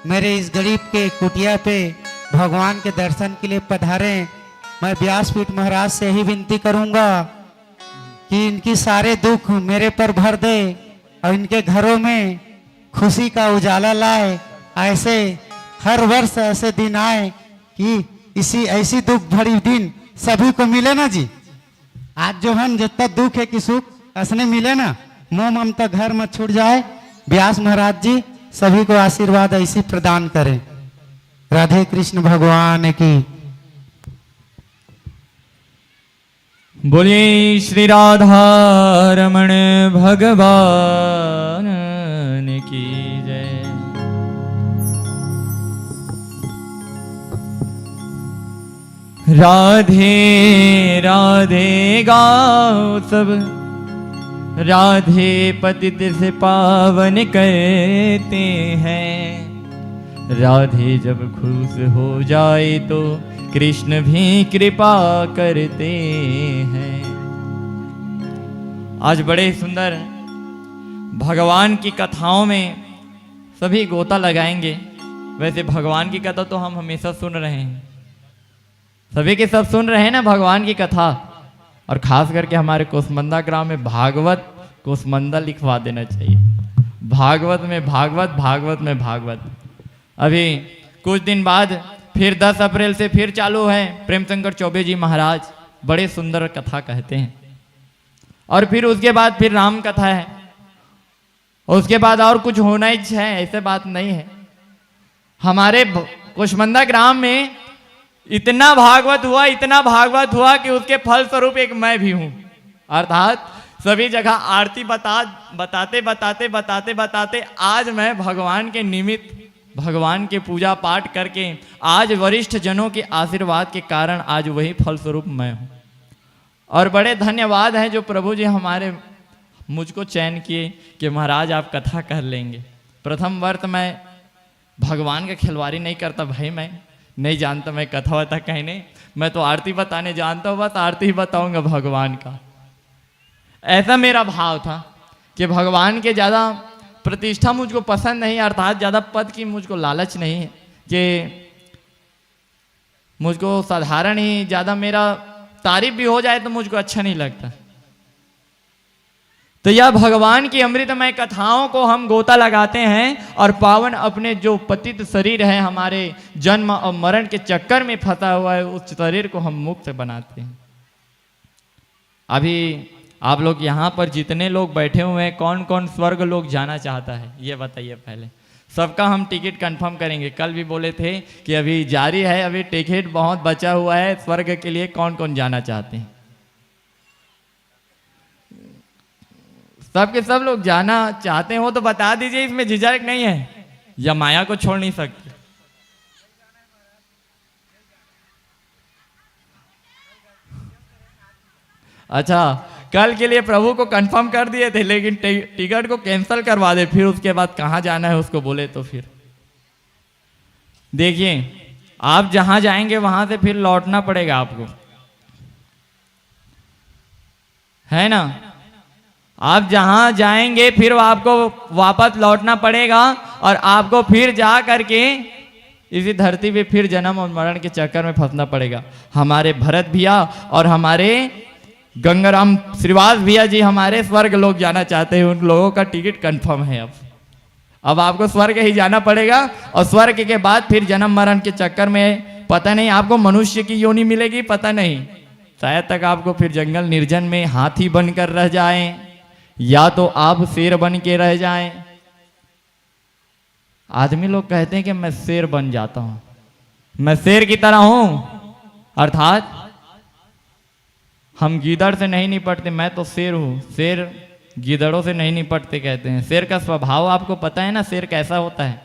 मेरे इस गरीब के कुटिया पे भगवान के दर्शन के लिए पधारें। मैं व्यासपीठ महाराज से ही विनती करूंगा कि इनकी सारे दुख मेरे पर भर दे और इनके घरों में खुशी का उजाला लाए। ऐसे हर वर्ष ऐसे दिन आए कि ऐसी दुख भरी दिन सभी को मिले ना जी। आज जो है जितना दुख है कि सुख असने मिले ना, मोह ममता घर में छूट जाए। व्यास महाराज जी सभी को आशीर्वाद ऐसी प्रदान करें। राधे कृष्ण भगवान की। बोलिए श्री राधा रमण भगवान की जय। राधे राधे गाओ सब, राधे पतित से पावन करते हैं। राधे जब खुश हो जाए तो कृष्ण भी कृपा करते हैं। आज बड़े सुंदर भगवान की कथाओं में सभी गोता लगाएंगे। वैसे भगवान की कथा तो हम हमेशा सुन रहे हैं, सभी के सब सुन रहे हैं ना भगवान की कथा। और खास करके हमारे कोसमंदा ग्राम में भागवत कोसमंदा लिखवा देना चाहिए। भागवत में भागवत, भागवत में भागवत। अभी कुछ दिन बाद फिर 10 अप्रैल से फिर चालू है। प्रेमशंकर चौबे जी महाराज बड़े सुंदर कथा कहते हैं। और फिर उसके बाद फिर राम कथा है। उसके बाद और कुछ होना ही है, ऐसे बात नहीं है। हमारे कोसमंदा ग्राम में इतना भागवत हुआ, इतना भागवत हुआ कि उसके फल स्वरूप एक मैं भी हूं। अर्थात सभी जगह आरती बताते बताते बताते बताते आज मैं भगवान के निमित्त भगवान के पूजा पाठ करके आज वरिष्ठ जनों के आशीर्वाद के कारण आज वही फल स्वरूप मैं हूँ। और बड़े धन्यवाद हैं जो प्रभु जी हमारे मुझको चयन किए कि महाराज आप कथा कर लेंगे। प्रथम वर्त मैं भगवान का खिलवाड़ी नहीं करता भाई, मैं नहीं जानता मैं कथा वथा कहने, मैं तो आरती बताने जानता हूँ, बस आरती ही बताऊंगा भगवान का। ऐसा मेरा भाव था कि भगवान के ज़्यादा प्रतिष्ठा मुझको पसंद नहीं, अर्थात ज़्यादा पद की मुझको लालच नहीं है कि मुझको साधारण ही ज़्यादा मेरा तारीफ भी हो जाए तो मुझको अच्छा नहीं लगता। तो यह भगवान की अमृतमय कथाओं को हम गोता लगाते हैं और पावन अपने जो पतित शरीर है हमारे जन्म और मरण के चक्कर में फंसा हुआ है उस शरीर को हम मुक्त बनाते हैं। अभी आप लोग यहाँ पर जितने लोग बैठे हुए हैं कौन कौन स्वर्ग लोग जाना चाहता है ये बताइए पहले। सबका हम टिकट कंफर्म करेंगे। कल भी बोले थे कि अभी जारी है, अभी टिकट बहुत बचा हुआ है स्वर्ग के लिए। कौन कौन जाना चाहते हैं? सबके सब लोग जाना चाहते हो तो बता दीजिए, इसमें झिझक नहीं है, या माया को छोड़ नहीं सकते। अच्छा, कल के लिए प्रभु को कंफर्म कर दिए थे लेकिन टिकट को कैंसिल करवा दे, फिर उसके बाद कहाँ जाना है उसको बोले तो फिर देखिए आप जहां जाएंगे वहां से फिर लौटना पड़ेगा आपको, है ना। आप जहां जाएंगे फिर आपको वापस लौटना पड़ेगा और आपको फिर जा करके इसी धरती पे फिर जन्म और मरण के चक्कर में फंसना पड़ेगा। हमारे भरत भैया और हमारे गंगाराम श्रीवास भैया जी हमारे स्वर्ग लोग जाना चाहते हैं, उन लोगों का टिकट कंफर्म है। अब आपको स्वर्ग ही जाना पड़ेगा और स्वर्ग के बाद फिर जन्म मरण के चक्कर में पता नहीं आपको मनुष्य की योनि मिलेगी, पता नहीं, शायद तक आपको फिर जंगल निर्जन में हाथी बनकर रह जाएं या तो आप शेर बन के रह जाएं। आदमी लोग कहते हैं कि मैं शेर बन जाता हूं, मैं शेर की तरह हूं, अर्थात हम गीदड़ से नहीं निपटते, मैं तो शेर हूं। शेर गिदड़ों से नहीं निपटते कहते हैं। शेर का स्वभाव आपको पता है ना, शेर कैसा होता है।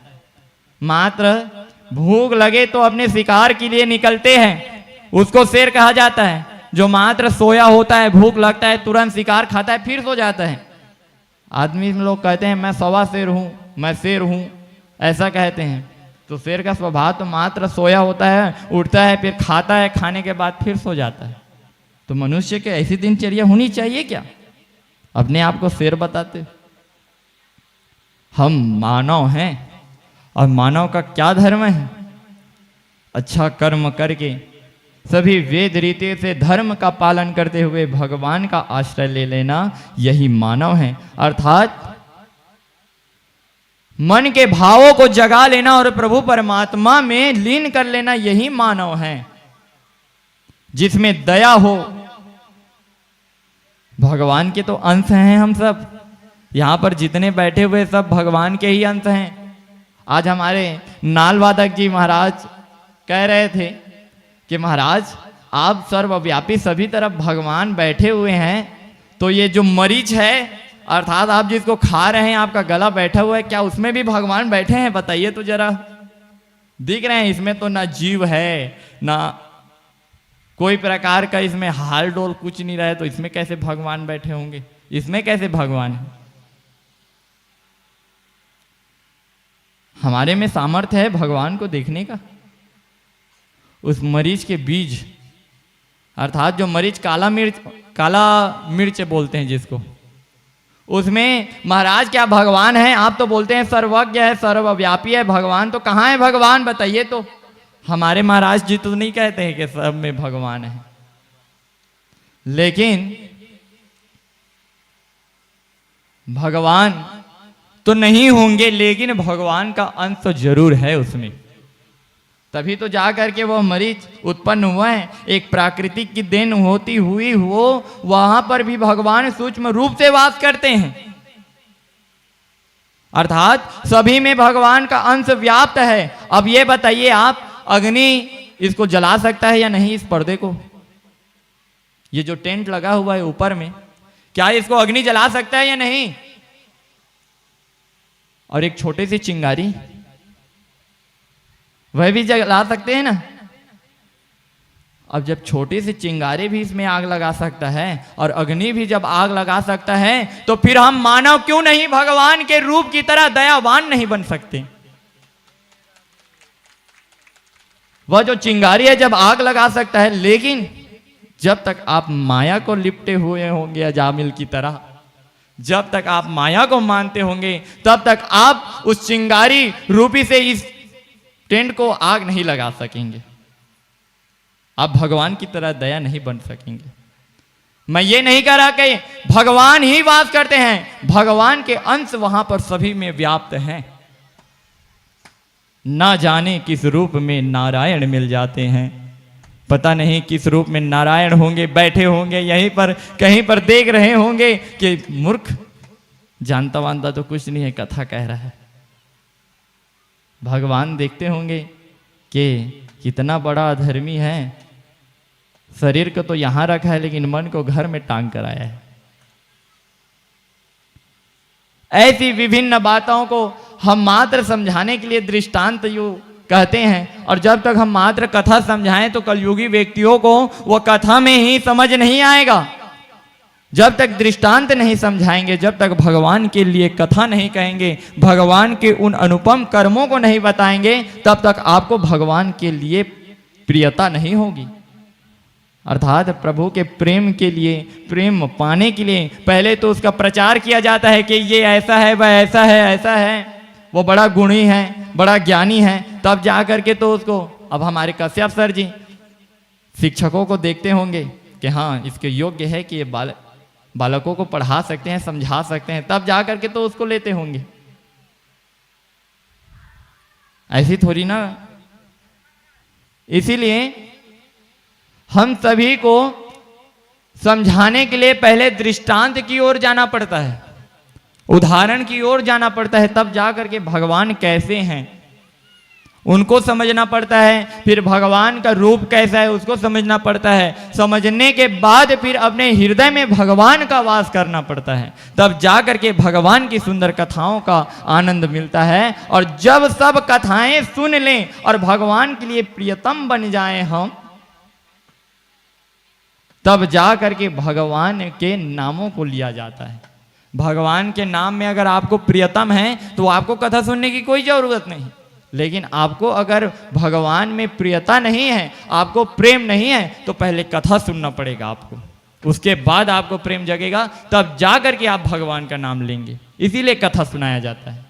मात्र भूख लगे तो अपने शिकार के लिए निकलते हैं, उसको शेर कहा जाता है। जो मात्र सोया होता है, भूख लगता है, तुरंत शिकार खाता है, फिर सो जाता है। आदमी लोग कहते हैं मैं सवा शेर हूं, मैं शेर हूं, ऐसा कहते हैं। तो शेर का स्वभाव तो मात्र सोया होता है, उठता है, फिर खाता है, खाने के बाद फिर सो जाता है। तो मनुष्य के ऐसी दिनचर्या होनी चाहिए क्या? अपने आप को शेर बताते। हम मानव हैं, और मानव का क्या धर्म है? अच्छा कर्म करके सभी वेद रीति से धर्म का पालन करते हुए भगवान का आश्रय ले लेना, यही मानव है। अर्थात मन के भावों को जगा लेना और प्रभु परमात्मा में लीन कर लेना, यही मानव है। जिसमें दया हो। भगवान के तो अंश हैं हम सब, यहां पर जितने बैठे हुए सब भगवान के ही अंश हैं। आज हमारे नाल वादक जी महाराज कह रहे थे कि महाराज आप सर्वव्यापी सभी तरफ भगवान बैठे हुए हैं, तो ये जो मरीच है अर्थात आप जिसको खा रहे हैं, आपका गला बैठा हुआ है, क्या उसमें भी भगवान बैठे हैं? बताइए तो जरा। दिख रहे हैं इसमें तो ना जीव है, ना कोई प्रकार का इसमें हाल डोल कुछ नहीं रहे, तो इसमें कैसे भगवान बैठे होंगे? इसमें कैसे भगवान है? हमारे में सामर्थ्य है भगवान को देखने का। उस मरीच के बीज अर्थात जो मरीच काला मिर्च बोलते हैं जिसको, उसमें महाराज क्या भगवान है? आप तो बोलते हैं सर्वज्ञ है, सर्वव्यापी है भगवान, तो कहाँ है भगवान? बताइए तो। हमारे महाराज जी तो नहीं कहते हैं कि सब में भगवान है, लेकिन भगवान तो नहीं होंगे, लेकिन भगवान का अंश तो जरूर है उसमें। तभी तो जा करके वो मरीच उत्पन्न हुआ है। एक प्राकृतिक की देन होती हुई वो वहां पर भी भगवान सूक्ष्म रूप से वास करते हैं। अर्थात सभी में भगवान का अंश व्याप्त है। अब ये बताइए आप, अग्नि इसको जला सकता है या नहीं? इस पर्दे को, ये जो टेंट लगा हुआ है ऊपर में, क्या इसको अग्नि जला सकता है या नहीं? और एक छोटी सी चिंगारी, वह भी जला सकते हैं ना। अब जब छोटी सी चिंगारी भी इसमें आग लगा सकता है और अग्नि भी जब आग लगा सकता है, तो फिर हम मानव क्यों नहीं भगवान के रूप की तरह दयावान नहीं बन सकते? वह जो चिंगारी है जब आग लगा सकता है, लेकिन जब तक आप माया को लिपटे हुए होंगे अजामिल की तरह, जब तक आप माया को मानते होंगे, तब तक आप उस चिंगारी रूपी से इस टेंट को आग नहीं लगा सकेंगे। आप भगवान की तरह दया नहीं बन सकेंगे। मैं ये नहीं कह रहा कि भगवान ही वास करते हैं, भगवान के अंश वहां पर सभी में व्याप्त हैं। ना जाने किस रूप में नारायण मिल जाते हैं, पता नहीं किस रूप में नारायण होंगे, बैठे होंगे यहीं पर, कहीं पर देख रहे होंगे कि मूर्ख जानता वानता तो कुछ नहीं है, कथा कह रहा है। भगवान देखते होंगे कि कितना बड़ा अधर्मी है, शरीर को तो यहां रखा है लेकिन मन को घर में टांग कर आया है। ऐसी विभिन्न बातों को हम मात्र समझाने के लिए दृष्टांत यू कहते हैं, और जब तक हम मात्र कथा समझाएं तो कलयुगी व्यक्तियों को वह कथा में ही समझ नहीं आएगा। जब तक दृष्टांत नहीं समझाएंगे, जब तक भगवान के लिए कथा नहीं कहेंगे, भगवान के उन अनुपम कर्मों को नहीं बताएंगे, तब तक आपको भगवान के लिए प्रियता नहीं होगी। अर्थात प्रभु के प्रेम के लिए, प्रेम पाने के लिए पहले तो उसका प्रचार किया जाता है कि ये ऐसा है, वह ऐसा है, ऐसा है, वो बड़ा गुणी है, बड़ा ज्ञानी है, तब जा करके तो उसको, अब हमारे कश्यप सर जी शिक्षकों को देखते होंगे कि हाँ इसके योग्य है कि ये बालकों को पढ़ा सकते हैं, समझा सकते हैं, तब जा करके तो उसको लेते होंगे। ऐसी थोड़ी ना। इसीलिए हम सभी को समझाने के लिए पहले दृष्टांत की ओर जाना पड़ता है, उदाहरण की ओर जाना पड़ता है, तब जा करके भगवान कैसे हैं उनको समझना पड़ता है, फिर भगवान का रूप कैसा है उसको समझना पड़ता है। समझने के बाद फिर अपने हृदय में भगवान का वास करना पड़ता है, तब जा करके भगवान की सुंदर कथाओं का आनंद मिलता है। और जब सब कथाएं सुन लें और भगवान के लिए प्रियतम बन जाएं हम, तब जा करके भगवान के नामों को लिया जाता है। भगवान के नाम में अगर आपको प्रियतम है तो आपको कथा सुनने की कोई जरूरत नहीं। लेकिन आपको अगर भगवान में प्रियता नहीं है, आपको प्रेम नहीं है, तो पहले कथा सुनना पड़ेगा आपको, उसके बाद आपको प्रेम जगेगा, तब जा करके आप भगवान का नाम लेंगे। इसीलिए कथा सुनाया जाता है।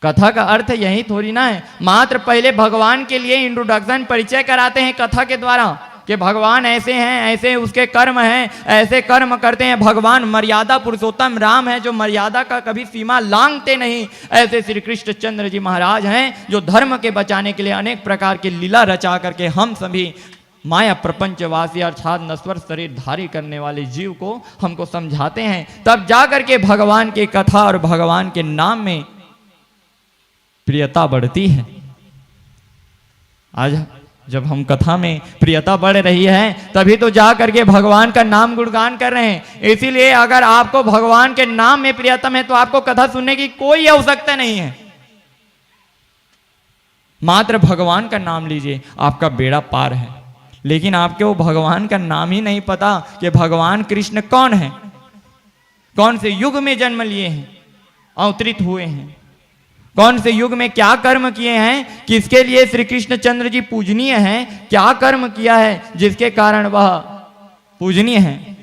कथा का अर्थ यही थोड़ी ना है मात्र पहले भगवान के लिए इंट्रोडक्शन परिचय कराते हैं कथा के द्वारा कि भगवान ऐसे हैं, ऐसे उसके कर्म हैं, ऐसे कर्म करते हैं। भगवान मर्यादा पुरुषोत्तम राम है जो मर्यादा का कभी सीमा लांघते नहीं। ऐसे श्री कृष्ण चंद्र जी महाराज हैं जो धर्म के बचाने के लिए अनेक प्रकार की लीला रचा करके हम सभी माया प्रपंचवासी अर्थात नश्वर शरीर धारी करने वाले जीव को हमको समझाते हैं। तब जा करके भगवान की कथा और भगवान के नाम में प्रियता बढ़ती है। आज जब हम कथा में प्रियता बढ़ रही है तभी तो जा करके भगवान का नाम गुणगान कर रहे हैं। इसीलिए अगर आपको भगवान के नाम में प्रियतम है तो आपको कथा सुनने की कोई आवश्यकता नहीं है। मात्र भगवान का नाम लीजिए, आपका बेड़ा पार है। लेकिन आपको भगवान का नाम ही नहीं पता कि भगवान कृष्ण कौन है, कौन से युग में जन्म लिए हैं, अवतरित हुए हैं, कौन से युग में क्या कर्म किए हैं, किसके लिए श्री कृष्ण चंद्र जी पूजनीय हैं, क्या कर्म किया है जिसके कारण वह पूजनीय हैं।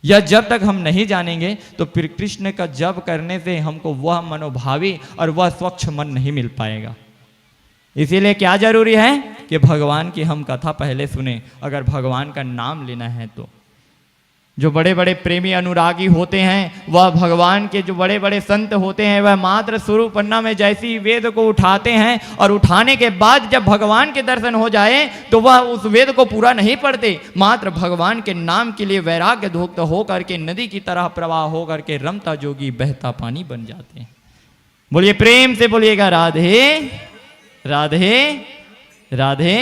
यह जब तक हम नहीं जानेंगे तो फिर कृष्ण का जप करने से हमको वह मनोभावी और वह स्वच्छ मन नहीं मिल पाएगा। इसीलिए क्या जरूरी है कि भगवान की हम कथा पहले सुने। अगर भगवान का नाम लेना है तो जो बड़े बड़े प्रेमी अनुरागी होते हैं, वह भगवान के जो बड़े बड़े संत होते हैं, वह मात्र स्वरूप पन्ना में जैसी वेद को उठाते हैं और उठाने के बाद जब भगवान के दर्शन हो जाए तो वह उस वेद को पूरा नहीं पढ़ते, मात्र भगवान के नाम के लिए वैराग्य धूक्त हो करके नदी की तरह प्रवाह हो करके रमता जोगी बहता पानी बन जाते हैं। बोलिए प्रेम से बोलिएगा राधे राधे राधे।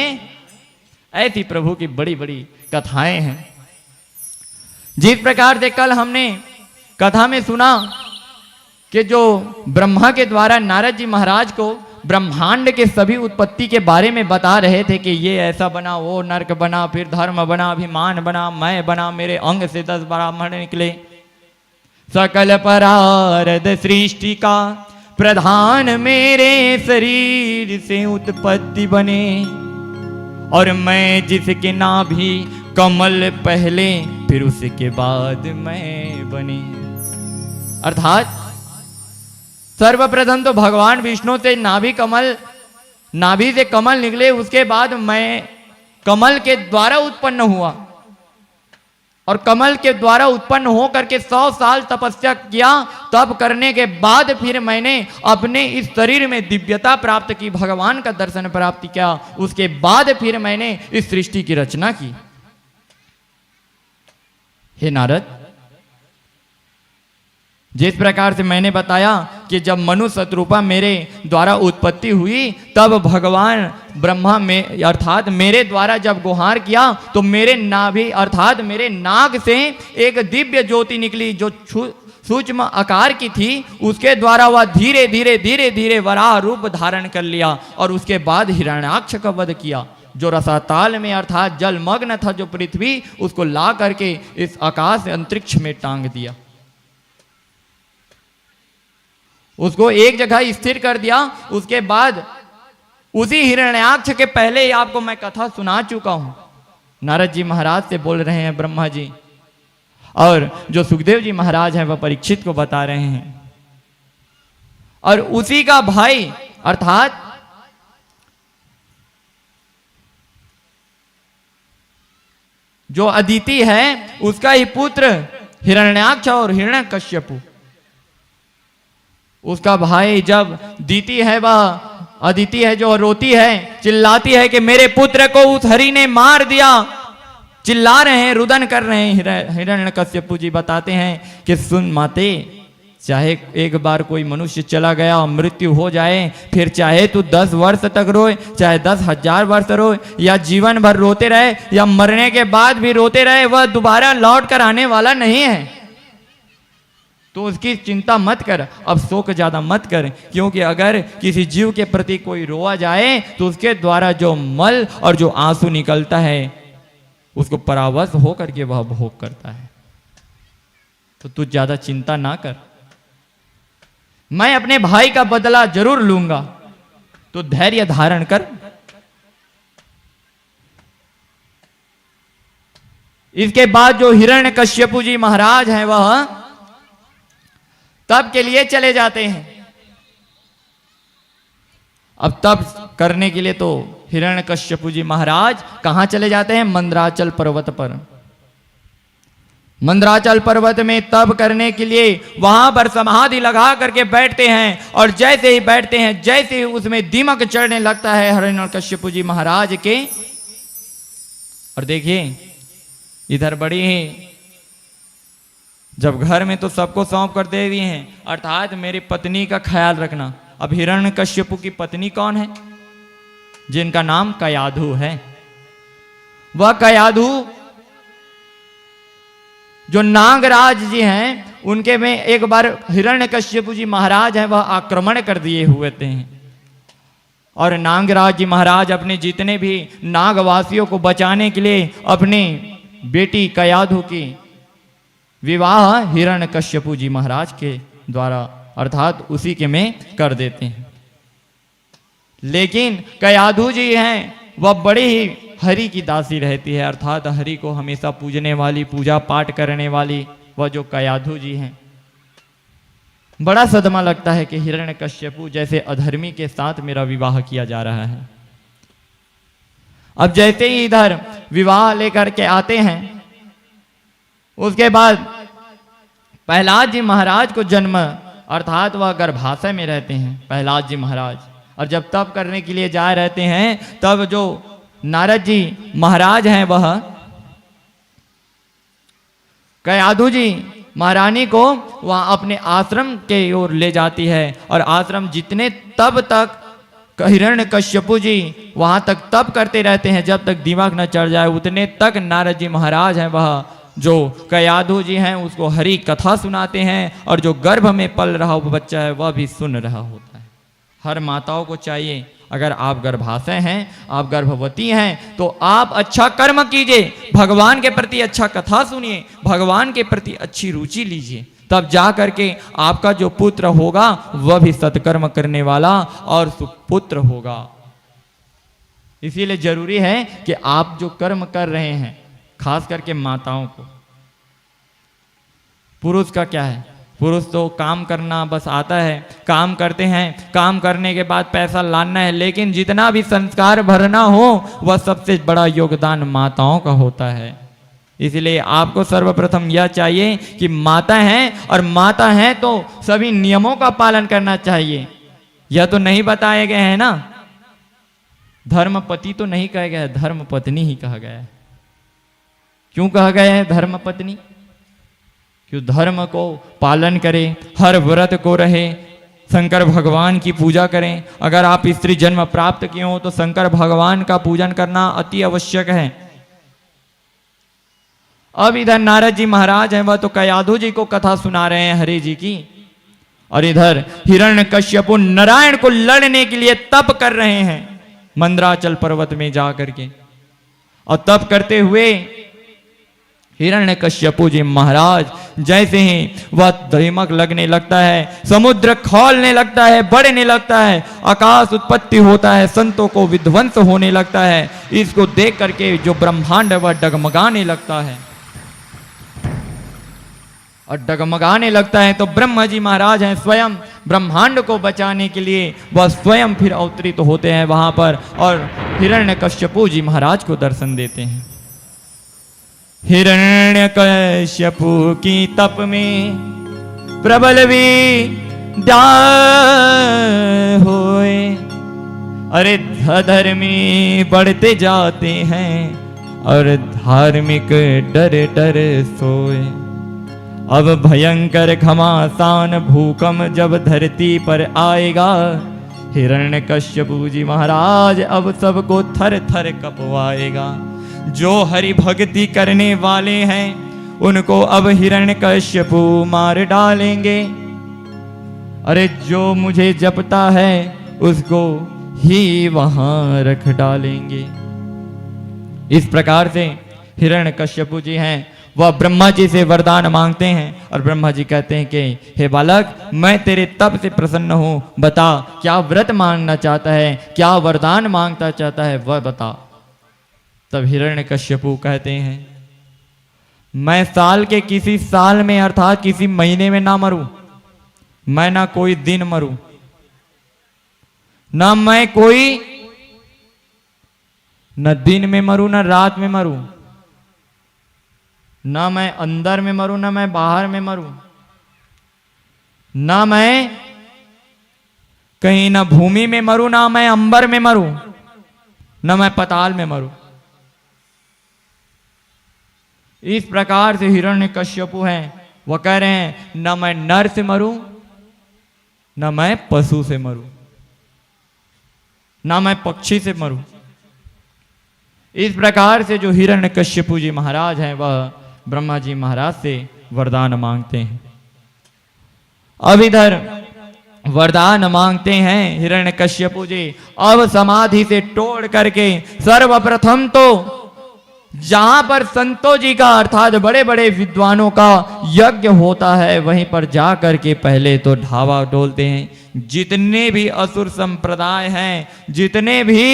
ऐसी प्रभु की बड़ी बड़ी कथाएं हैं। जिस प्रकार से कल हमने कथा में सुना कि जो ब्रह्मा के द्वारा नारद जी महाराज को ब्रह्मांड के सभी उत्पत्ति के बारे में बता रहे थे कि ये ऐसा बना, वो नरक बना, फिर धर्म बना, अभिमान बना, मैं बना, मेरे अंग से 10 ब्राह्मण निकले, सकल परारद सृष्टि का प्रधान मेरे शरीर से उत्पत्ति बने, और मैं जिसके नाभि कमल पहले फिर उसके बाद मैं बने। अर्थात सर्वप्रथम तो भगवान विष्णु से नाभि से कमल निकले, उसके बाद मैं कमल के द्वारा उत्पन्न हुआ, और कमल के द्वारा उत्पन्न हो करके 100 साल तपस्या किया, तब करने के बाद फिर मैंने अपने इस शरीर में दिव्यता प्राप्त की, भगवान का दर्शन प्राप्त किया, उसके बाद फिर मैंने इस सृष्टि की रचना की। हे नारद, जिस प्रकार से मैंने बताया कि जब मनुष्य शतरूपा मेरे द्वारा उत्पत्ति हुई, तब भगवान ब्रह्मा में अर्थात मेरे द्वारा जब गुहार किया तो मेरे नाभि अर्थात मेरे नाक से एक दिव्य ज्योति निकली जो सूक्ष्म आकार की थी। उसके द्वारा वह धीरे धीरे धीरे धीरे वराह रूप धारण कर लिया, और उसके बाद हिरण्याक्ष का वध किया। जो रसाताल में अर्थात जल मग्न था जो पृथ्वी, उसको ला करके इस आकाश अंतरिक्ष में टांग दिया, उसको एक जगह स्थिर कर दिया। उसके बाद उसी हिरण्याक्ष के पहले ही आपको मैं कथा सुना चुका हूं। नारद जी महाराज से बोल रहे हैं ब्रह्मा जी, और जो सुखदेव जी महाराज हैं वह परीक्षित को बता रहे हैं, और उसी का भाई अर्थात जो अदिति है उसका ही पुत्र हिरण्याक्ष और हिरण्यकश्यपु, उसका भाई जब दीति है वह अदिति है जो रोती है, चिल्लाती है कि मेरे पुत्र को उस हरि ने मार दिया, चिल्ला रहे हैं, रुदन कर रहे हैं। हिरण्यकश्यपु जी बताते हैं कि सुन माते, चाहे एक बार कोई मनुष्य चला गया, मृत्यु हो जाए, फिर चाहे तू 10 वर्ष तक रोए, चाहे 10,000 वर्ष रोए, या जीवन भर रोते रहे, या मरने के बाद भी रोते रहे, वह दोबारा लौट कर आने वाला नहीं है। तो उसकी चिंता मत कर, अब शोक ज्यादा मत कर, क्योंकि अगर किसी जीव के प्रति कोई रोआ जाए तो उसके द्वारा जो मल और जो आंसू निकलता है उसको परावश होकर के वह भोग करता है। तो तू ज्यादा चिंता ना कर, मैं अपने भाई का बदला जरूर लूंगा, तो धैर्य धारण कर। इसके बाद जो हिरण्यकश्यपु जी महाराज हैं वह तप के लिए चले जाते हैं। अब तप करने के लिए तो हिरण्यकश्यपु जी महाराज कहां चले जाते हैं? मंदराचल पर्वत पर। मंदराचल पर्वत में तप करने के लिए वहां पर समाधि लगा करके बैठते हैं, और जैसे ही बैठते हैं, जैसे ही उसमें दीमक चढ़ने लगता है हिरण्यकश्यपु जी महाराज के। और देखिए इधर बड़ी ही, जब घर में तो सबको सौंप कर दे दिए हैं, अर्थात मेरी पत्नी का ख्याल रखना। अब हिरण्यकश्यपु की पत्नी कौन है? जिनका नाम कयाधु है। वह कयाधु जो नागराज जी हैं, उनके में एक बार हिरण्यकश्यपु जी महाराज हैं वह आक्रमण कर दिए हुए थे, और नागराज जी महाराज अपने जितने भी नागवासियों को बचाने के लिए अपनी बेटी कयाधु की विवाह हिरण्यकश्यपु जी महाराज के द्वारा, अर्थात उसी के में कर देते हैं। लेकिन कयाधु जी हैं वह बड़ी ही हरि की दासी रहती है, अर्थात हरि को हमेशा पूजने वाली, पूजा पाठ करने वाली वह जो कयाधु जी हैं। बड़ा सदमा लगता है कि हिरण्यकश्यपु जैसे अधर्मी के साथ मेरा विवाह किया जा रहा है। अब जैसे ही इधर विवाह लेकर के आते हैं, उसके बाद प्रहलाद जी महाराज को जन्म, अर्थात वह गर्भाशय में रहते हैं प्रहलाद जी महाराज। और जब तप करने के लिए जा रहते हैं, तब जो नारद जी महाराज हैं वह कयाधु जी महारानी को वहां अपने आश्रम के ओर ले जाती है, और आश्रम जितने तब तक हिरण्यकश्यपु जी वहां तक तप करते रहते हैं, जब तक दिमाग न चढ़ जाए, उतने तक नारद जी महाराज हैं वह जो कयाधु जी हैं उसको हरि कथा सुनाते हैं, और जो गर्भ में पल रहा हुआ बच्चा है वह भी सुन रहा होता है। हर माताओं को चाहिए, अगर आप गर्भाशय हैं, आप गर्भवती हैं, तो आप अच्छा कर्म कीजिए, भगवान के प्रति अच्छा कथा सुनिए, भगवान के प्रति अच्छी रुचि लीजिए, तब जा करके आपका जो पुत्र होगा वह भी सत्कर्म करने वाला और सुपुत्र होगा। इसीलिए जरूरी है कि आप जो कर्म कर रहे हैं, खास करके माताओं को, पुरुष का क्या है? पुरुष तो काम करना बस आता है, काम करते हैं, काम करने के बाद पैसा लाना है, लेकिन जितना भी संस्कार भरना हो वह सबसे बड़ा योगदान माताओं का होता है। इसलिए आपको सर्वप्रथम यह चाहिए कि माता हैं, और माता हैं तो सभी नियमों का पालन करना चाहिए। यह तो नहीं बताए गए हैं ना, धर्मपति तो नहीं कहा गया है, धर्म पत्नी ही कहा गया है। क्यों कहा गया है धर्म पत्नी? क्यों धर्म को पालन करें, हर व्रत को रहे, शंकर भगवान की पूजा करें। अगर आप स्त्री जन्म प्राप्त किए हो तो शंकर भगवान का पूजन करना अति आवश्यक है। अब इधर नारद जी महाराज हैं, वह तो कयाधु जी को कथा सुना रहे हैं हरि जी की, और इधर हिरण्यकश्यपु नारायण को लड़ने के लिए तप कर रहे हैं मंदराचल पर्वत में जा करके। और तप करते हुए हिरण्यकश्यपु जी महाराज जैसे ही वह दीमक लगने लगता है, समुद्र खौलने लगता है, बढ़ने लगता है, आकाश उत्पत्ति होता है, संतों को विध्वंस होने लगता है। इसको देख करके जो ब्रह्मांड है वह डगमगाने लगता है, और डगमगाने लगता है तो ब्रह्मा जी महाराज हैं स्वयं ब्रह्मांड को बचाने के लिए वह स्वयं फिर अवतरित होते हैं वहां पर, और हिरण्यकश्यपु जी महाराज को दर्शन देते हैं। हिरण्यकश्यपु की तप में प्रबल विद्या होए, अरे धर्मी बढ़ते जाते हैं और धार्मिक डर डर सोए। अब भयंकर घमासान भूकंप जब धरती पर आएगा, हिरण्यकश्यपु जी महाराज अब सबको थर थर कपवाएगा। जो हरि भक्ति करने वाले हैं उनको अब हिरण्यकश्यपु मार डालेंगे। अरे जो मुझे जपता है उसको ही वहां रख डालेंगे। इस प्रकार से हिरण्यकश्यपु जी हैं वह ब्रह्मा जी से वरदान मांगते हैं और ब्रह्मा जी कहते हैं कि हे बालक, मैं तेरे तप से प्रसन्न हूं, बता क्या व्रत मांगना चाहता है, क्या वरदान मांगता चाहता है वह बता। तब हिरण्यकश्यपु कहते हैं मैं साल के किसी साल में अर्थात किसी महीने में ना मरूं, मैं ना कोई दिन मरूं, ना मैं कोई न दिन में मरूं न रात में मरूं, ना मैं अंदर में मरूं ना मैं बाहर में मरूं, ना मैं कहीं ना भूमि में मरूं ना मैं अंबर में मरूं, ना मैं पाताल में मरूं। इस प्रकार से हिरण्यकश्यपु हैं वह कह रहे हैं ना मैं नर से मरूं ना मैं पशु से मरूं, ना मैं पक्षी से मरूं। इस प्रकार से जो हिरण्यकश्यपु जी महाराज हैं वह ब्रह्मा जी महाराज से वरदान मांगते हैं। अब इधर वरदान मांगते हैं हिरण्यकश्यपु जी, अब समाधि से तोड़ करके सर्वप्रथम तो जहां पर संतों जी का अर्थात बड़े बड़े विद्वानों का यज्ञ होता है वहीं पर जा करके पहले तो ढावा डोलते हैं। जितने भी असुर संप्रदाय हैं, जितने भी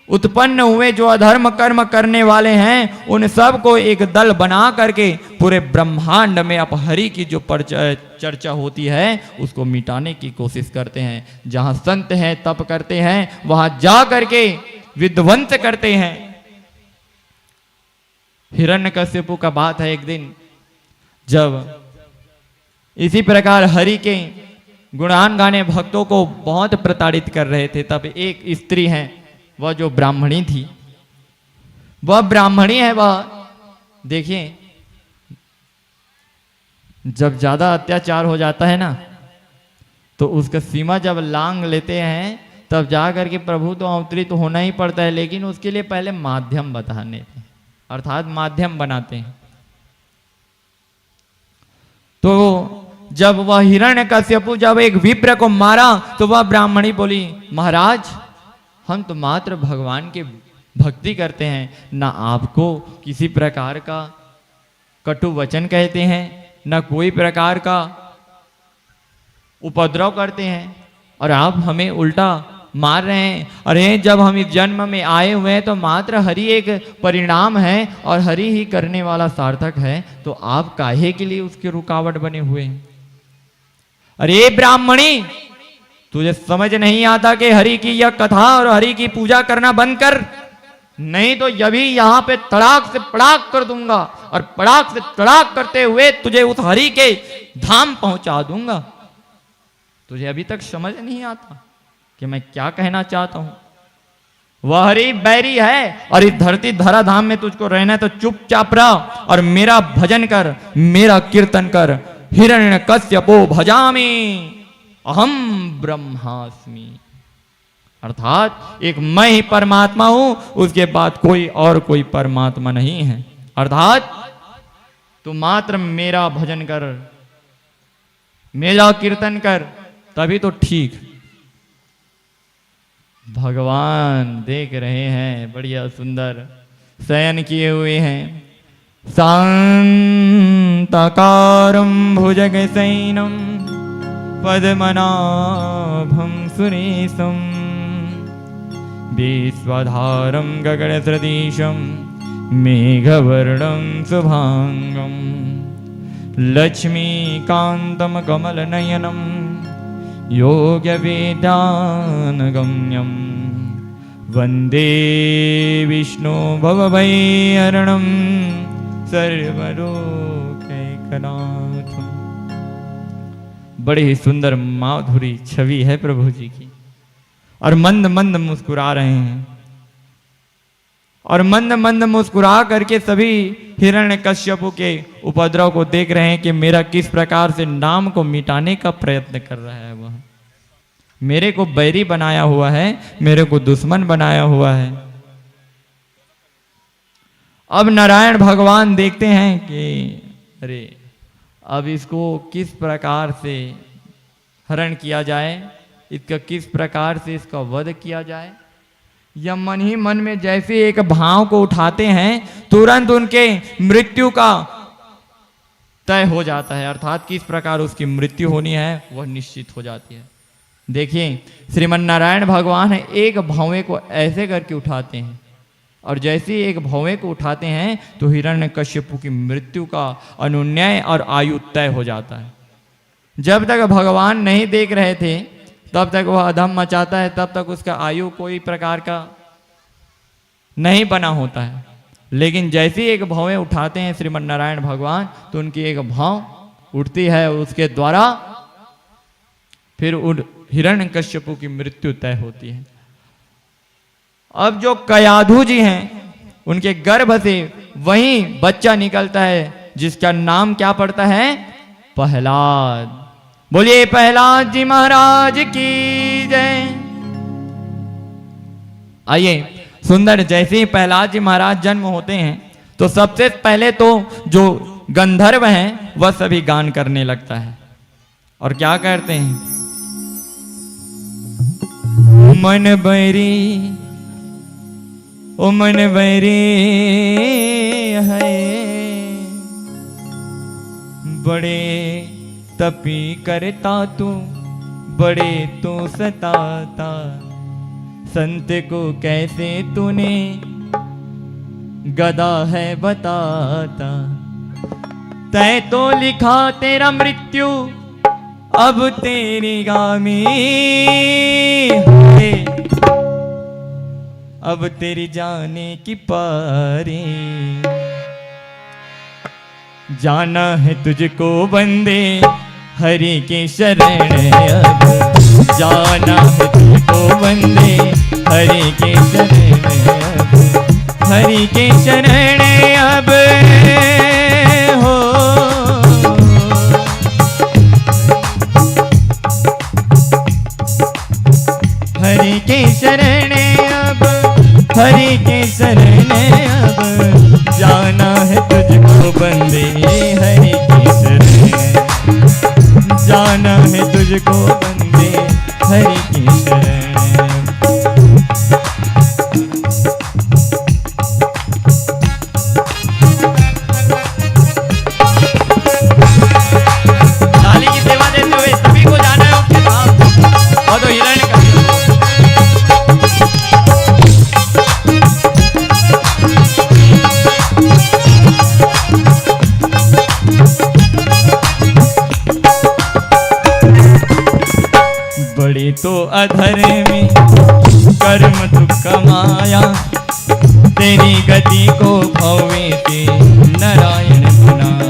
उत्पन्न हुए जो अधर्म कर्म करने वाले हैं, उन सब को एक दल बना करके पूरे ब्रह्मांड में अपहरि की जो चर्चा होती है उसको मिटाने की कोशिश करते हैं। जहां संत हैं तप करते हैं वहां जा करके विध्वंस करते हैं। हिरण्यकश्यपु का बात है एक दिन जब इसी प्रकार हरि के गुणगान गाने भक्तों को बहुत प्रताड़ित कर रहे थे, तब एक स्त्री है वह जो ब्राह्मणी थी, वह ब्राह्मणी है, वह देखिए जब ज्यादा अत्याचार हो जाता है ना तो उसका सीमा जब लांग लेते हैं तब जा करके प्रभु तो अवतरित होना ही पड़ता है, लेकिन उसके लिए पहले माध्यम बताने थे अर्थात माध्यम बनाते हैं। तो जब वह हिरण्यकश्यपु जब एक विप्र को मारा तो वह ब्राह्मणी बोली महाराज हम तो मात्र भगवान के भक्ति करते हैं, ना आपको किसी प्रकार का कटु वचन कहते हैं ना कोई प्रकार का उपद्रव करते हैं और आप हमें उल्टा मार रहे हैं। अरे जब हम इस जन्म में आए हुए हैं तो मात्र हरि एक परिणाम है और हरि ही करने वाला सार्थक है, तो आप काहे के लिए उसके रुकावट बने हुए हैं। अरे ब्राह्मणी तुझे समझ नहीं आता कि हरि की यह कथा और हरि की पूजा करना बंद कर, नहीं तो यही यहां पे तड़ाक से पड़ाक कर दूंगा और पड़ाक से तड़ाक करते हुए तुझे उस हरि के धाम पहुंचा दूंगा। तुझे अभी तक समझ नहीं आता कि मैं क्या कहना चाहता हूं। वह हरि बैरी है और इस धरती धरा धाम में तुझको रहना है तो चुपचाप रह और मेरा भजन कर, मेरा कीर्तन कर। हिरण्यकश्यपो भजामि अहम ब्रह्मास्मि, अर्थात एक मैं ही परमात्मा हूं, उसके बाद कोई और कोई परमात्मा नहीं है। अर्थात तू मात्र मेरा भजन कर, मेरा कीर्तन कर, तभी तो ठीक। भगवान देख रहे हैं, बढ़िया सुंदर शयन किए हुए हैं। शांताकारं भुजगशयनं पद्मनाभं सुरेशं विश्वधारं गगनसदृशं मेघवर्णं शुभांगं लक्ष्मीकान्तं कमलनयनं योगवेदानगम्यं वन्दे विष्णु भवभयहरणं सर्वलोकैकनाथम्। बड़ी ही सुंदर माधुरी छवि है प्रभु जी की और मंद मंद मुस्कुरा रहे हैं। और मंद मंद मुस्कुरा करके सभी हिरण्यकश्यपु के उपद्रव को देख रहे हैं कि मेरा किस प्रकार से नाम को मिटाने का प्रयत्न कर रहा है। वह मेरे को बैरी बनाया हुआ है, मेरे को दुश्मन बनाया हुआ है। अब नारायण भगवान देखते हैं कि अरे अब इसको किस प्रकार से हरण किया जाए, इसका किस प्रकार से इसका वध किया जाए। या मन ही मन में जैसे एक भाव को उठाते हैं तुरंत उनके मृत्यु का तय हो जाता है, अर्थात किस प्रकार उसकी मृत्यु होनी है वह निश्चित हो जाती है। देखिए श्रीमन नारायण भगवान एक भौवे को ऐसे करके उठाते हैं और जैसे ही एक भौवे को उठाते हैं तो हिरण्यकश्यपु की मृत्यु का अनुन्याय और आयु तय हो जाता है। जब तक भगवान नहीं देख रहे थे तब तक वह अधम मचाता है, तब तक उसका आयु कोई प्रकार का नहीं बना होता है। लेकिन जैसे ही एक भौवें उठाते हैं श्रीमन नारायण भगवान तो उनकी एक भौं उठती है, उसके द्वारा फिर हिरण्यकश्यपु की मृत्यु तय होती है। अब जो कयाधु जी हैं उनके गर्भ से वही बच्चा निकलता है जिसका नाम क्या पड़ता है, प्रहलाद। बोलिए प्रहलाद जी महाराज की जय। आइए सुंदर, जैसे ही प्रहलाद जी महाराज जन्म होते हैं तो सबसे पहले तो जो गंधर्व हैं वह सभी गान करने लगता है और क्या करते हैं, मन बैरी ओ मन बैरी है बड़े तपी करता तू बड़े तू सताता, संत को कैसे तूने गदा है बताता। तय तो लिखा तेरा मृत्यु अब तेरी गामी है, अब तेरी जाने की पारी। जाना है तुझको बंदे हरि के शरण अब, जाना है तुझको बंदे हरि के शरण अब, हरि के शरण अब हो। हरि के शरण अब, हरि के शरण अब, जाना है तुझको बंदे हरि के शरण, जाना है तुझको बंदे हरि की शरण। लाली की सेवा देते हुए सभी को जाना है उसके साथ और तो हिरण्य का बड़े तो अधर्मी कर्म तू कमाया, तेरी गति को भवे से नारायण बनाया।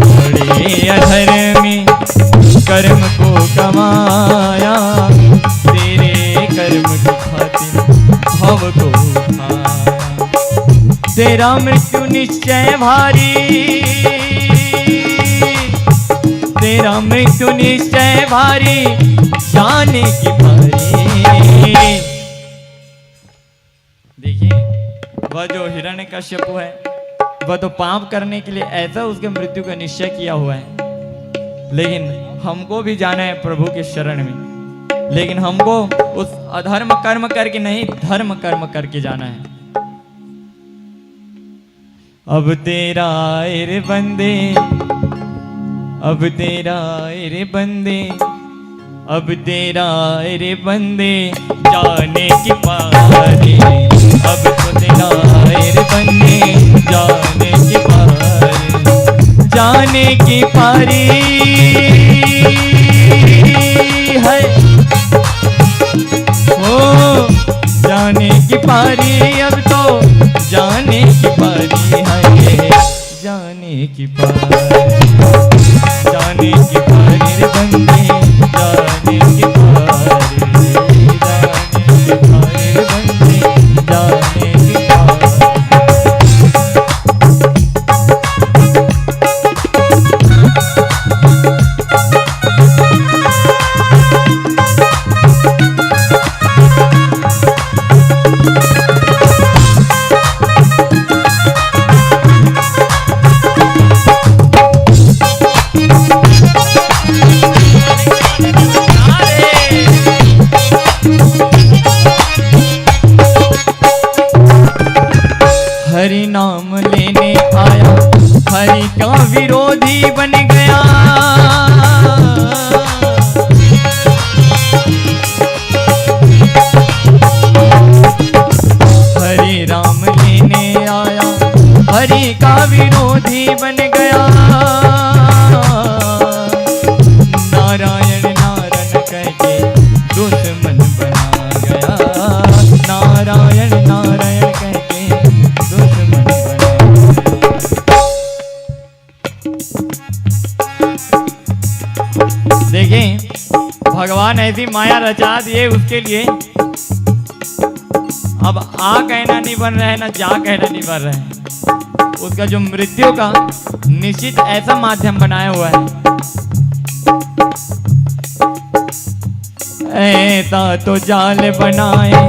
बड़े अधर्मी कर्म को कमाया, तेरे कर्म की खातिर भव को उठाया। तेरा मृत्यु निश्चय भारी, तेरा मृत्यु निश्चय भारी, जाने की भारी। देखिए वह जो हिरण्यकश्यपु है वह तो पाप करने के लिए ऐसा उसके मृत्यु का निश्चय किया हुआ है, लेकिन हमको भी जाना है प्रभु के शरण में। लेकिन हमको उस अधर्म कर्म करके नहीं, धर्म कर्म करके जाना है। अब तेरा आए रे बंदे, अब तेरा आए रे बंदे, अब तेरा आए रे बंदे, जाने की पारी। अब तो तेरा आए रे बंदे, जाने की पारी, जाने की पारी है ओ, जाने की पारी। अब तो जाने की पारी है, जाने की पारी, जाने की पारी रे बंदे। विरोधी बन गया। हरि राम लेने आया, हरि का विरोधी बन गया। नारायण नारायण कह के दुश्मन बना गया। नारायण नारायण कह के दुश्मन बना गया। देखें, भगवान ऐसी माया रचा दिए उसके लिए। अब आ कहना नहीं बन रहा है, ना जा कहना नहीं बन रहा है। उसका जो मृत्यु का निश्चित ऐसा माध्यम बनाया हुआ है। ऐसा तो जाल बनाए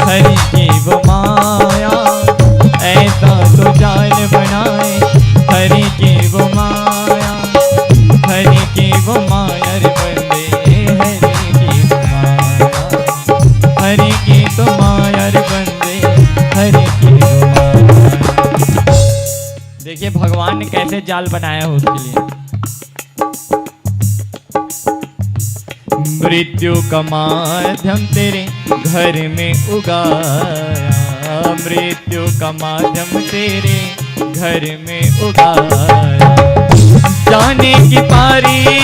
हरि की वो माया। ऐसा तो जाल बनाए हरि की वो माया। हरि की वो माया रे बंदे, हरि की वो माया। हरि की तो माया रे बंदे, हरि की वो माया। देखिए भगवान ने कैसे जाल बनाया है उसके लिए। मृत्यु का माध्यम तेरे घर में उगाया। मृत्यु का माध्यम तेरे घर में उगाया। जाने की पारी है,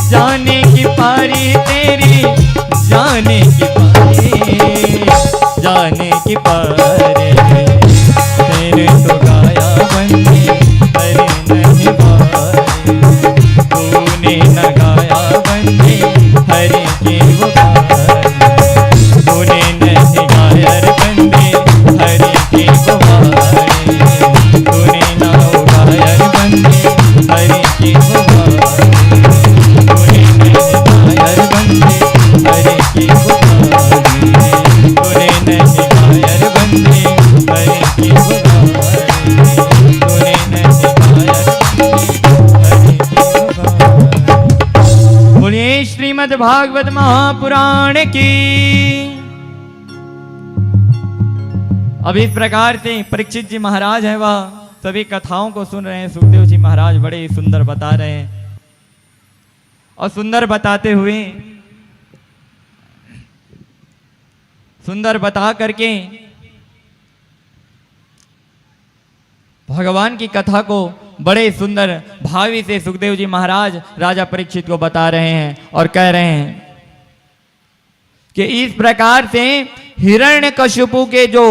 जाने की पारी तेरी, जाने की पारी, जाने की पारी। तेरे तो गाया बंदे हरे नहीं बारे। तूने न गाया बंदे हरे की वो बारे। तूने नहीं गाया रे बंदे हरे की वो बारे। तूने न गाया रे बंदे हरे की वो बारे। तूने नहीं गाया रे बंदे हरे की वो बारे। तूने नहीं गाया रे बंदे हरे की वो बारे। तूने नहीं गाया हरे की वो बारे। बोलिए श्रीमद् भागवत महापुराण की। अब इस प्रकार से परीक्षित जी महाराज है वह सभी कथाओं को सुन रहे हैं। सुखदेव जी महाराज बड़े ही सुंदर बता रहे हैं और सुंदर बताते हुए, सुंदर बता करके भगवान की कथा को बड़े सुंदर भावी से सुखदेव जी महाराज राजा परीक्षित को बता रहे हैं और कह रहे हैं कि इस प्रकार से हिरण्यकशिपु के जो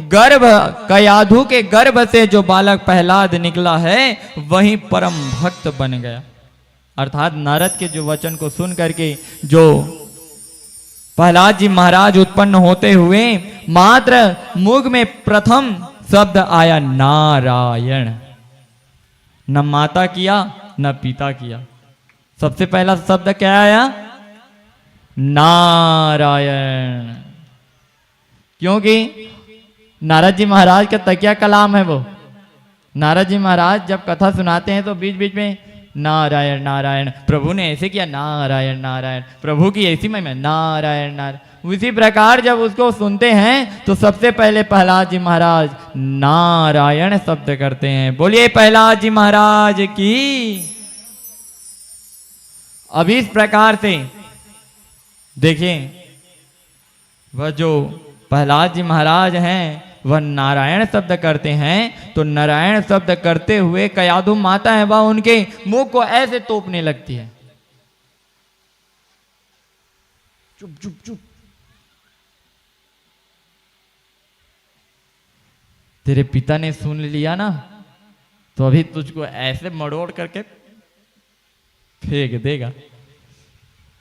गर्भ, कयाधु के गर्भ से जो बालक प्रहलाद निकला है वही परम भक्त बन गया। अर्थात नारद के जो वचन को सुन करके जो प्रहलाद जी महाराज उत्पन्न होते हुए मात्र मुख में प्रथम शब्द आया नारायण। न माता किया न पिता किया, सबसे पहला शब्द क्या आया? नारायण। क्योंकि नारद जी महाराज का तकिया कलाम है वो। नारद जी महाराज जब कथा सुनाते हैं तो बीच बीच में नारायण नारायण, प्रभु ने ऐसे किया, नारायण नारायण, प्रभु की ऐसी महिमा, नारायण नारायण। उसी प्रकार जब उसको सुनते हैं तो सबसे पहले प्रहलाद जी महाराज नारायण शब्द करते हैं। बोलिए प्रहलाद जी महाराज की। अब इस प्रकार से देखिए वह जो प्रहलाद जी महाराज हैं वह नारायण शब्द करते हैं। तो नारायण शब्द करते हुए कयाधु माता है वह उनके मुंह को ऐसे तोपने लगती है। चुप चुप चुप, तेरे पिता ने सुन लिया ना तो अभी तुझको ऐसे मड़ोड़ करके फेंक देगा।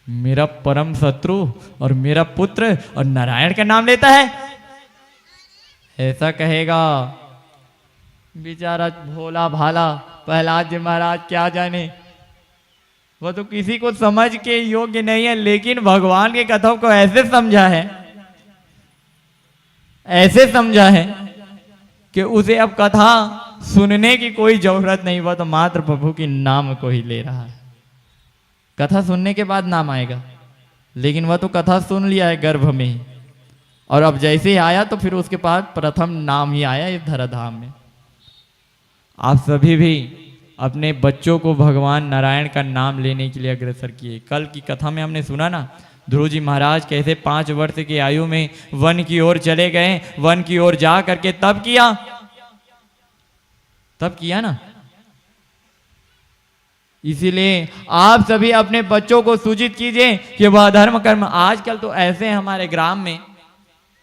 मेरा परम शत्रु और मेरा पुत्र और नारायण का नाम लेता है, ऐसा कहेगा। बेचारा भोला भाला प्रहलाद जी महाराज क्या जाने, वह तो किसी को समझ के योग्य नहीं है, लेकिन भगवान के कथाओं को ऐसे समझा है, ऐसे समझा है कि उसे अब कथा सुनने की कोई जरूरत नहीं। वह तो मात्र प्रभु की नाम को ही ले रहा है। कथा सुनने के बाद नाम आएगा, लेकिन वह तो कथा सुन लिया है गर्भ में ही। और अब जैसे ही आया तो फिर उसके बाद प्रथम नाम ही आया इस धराधाम में। आप सभी भी अपने बच्चों को भगवान नारायण का नाम लेने के लिए अग्रसर किए। कल की कथा में हमने सुना ना, ध्रुव जी महाराज कैसे 5 वर्ष की आयु में वन की ओर चले गए, वन की ओर जा करके तब किया ना। इसीलिए आप सभी अपने बच्चों को सूचित कीजिए कि वह धर्म कर्म। आजकल तो ऐसे हमारे ग्राम में,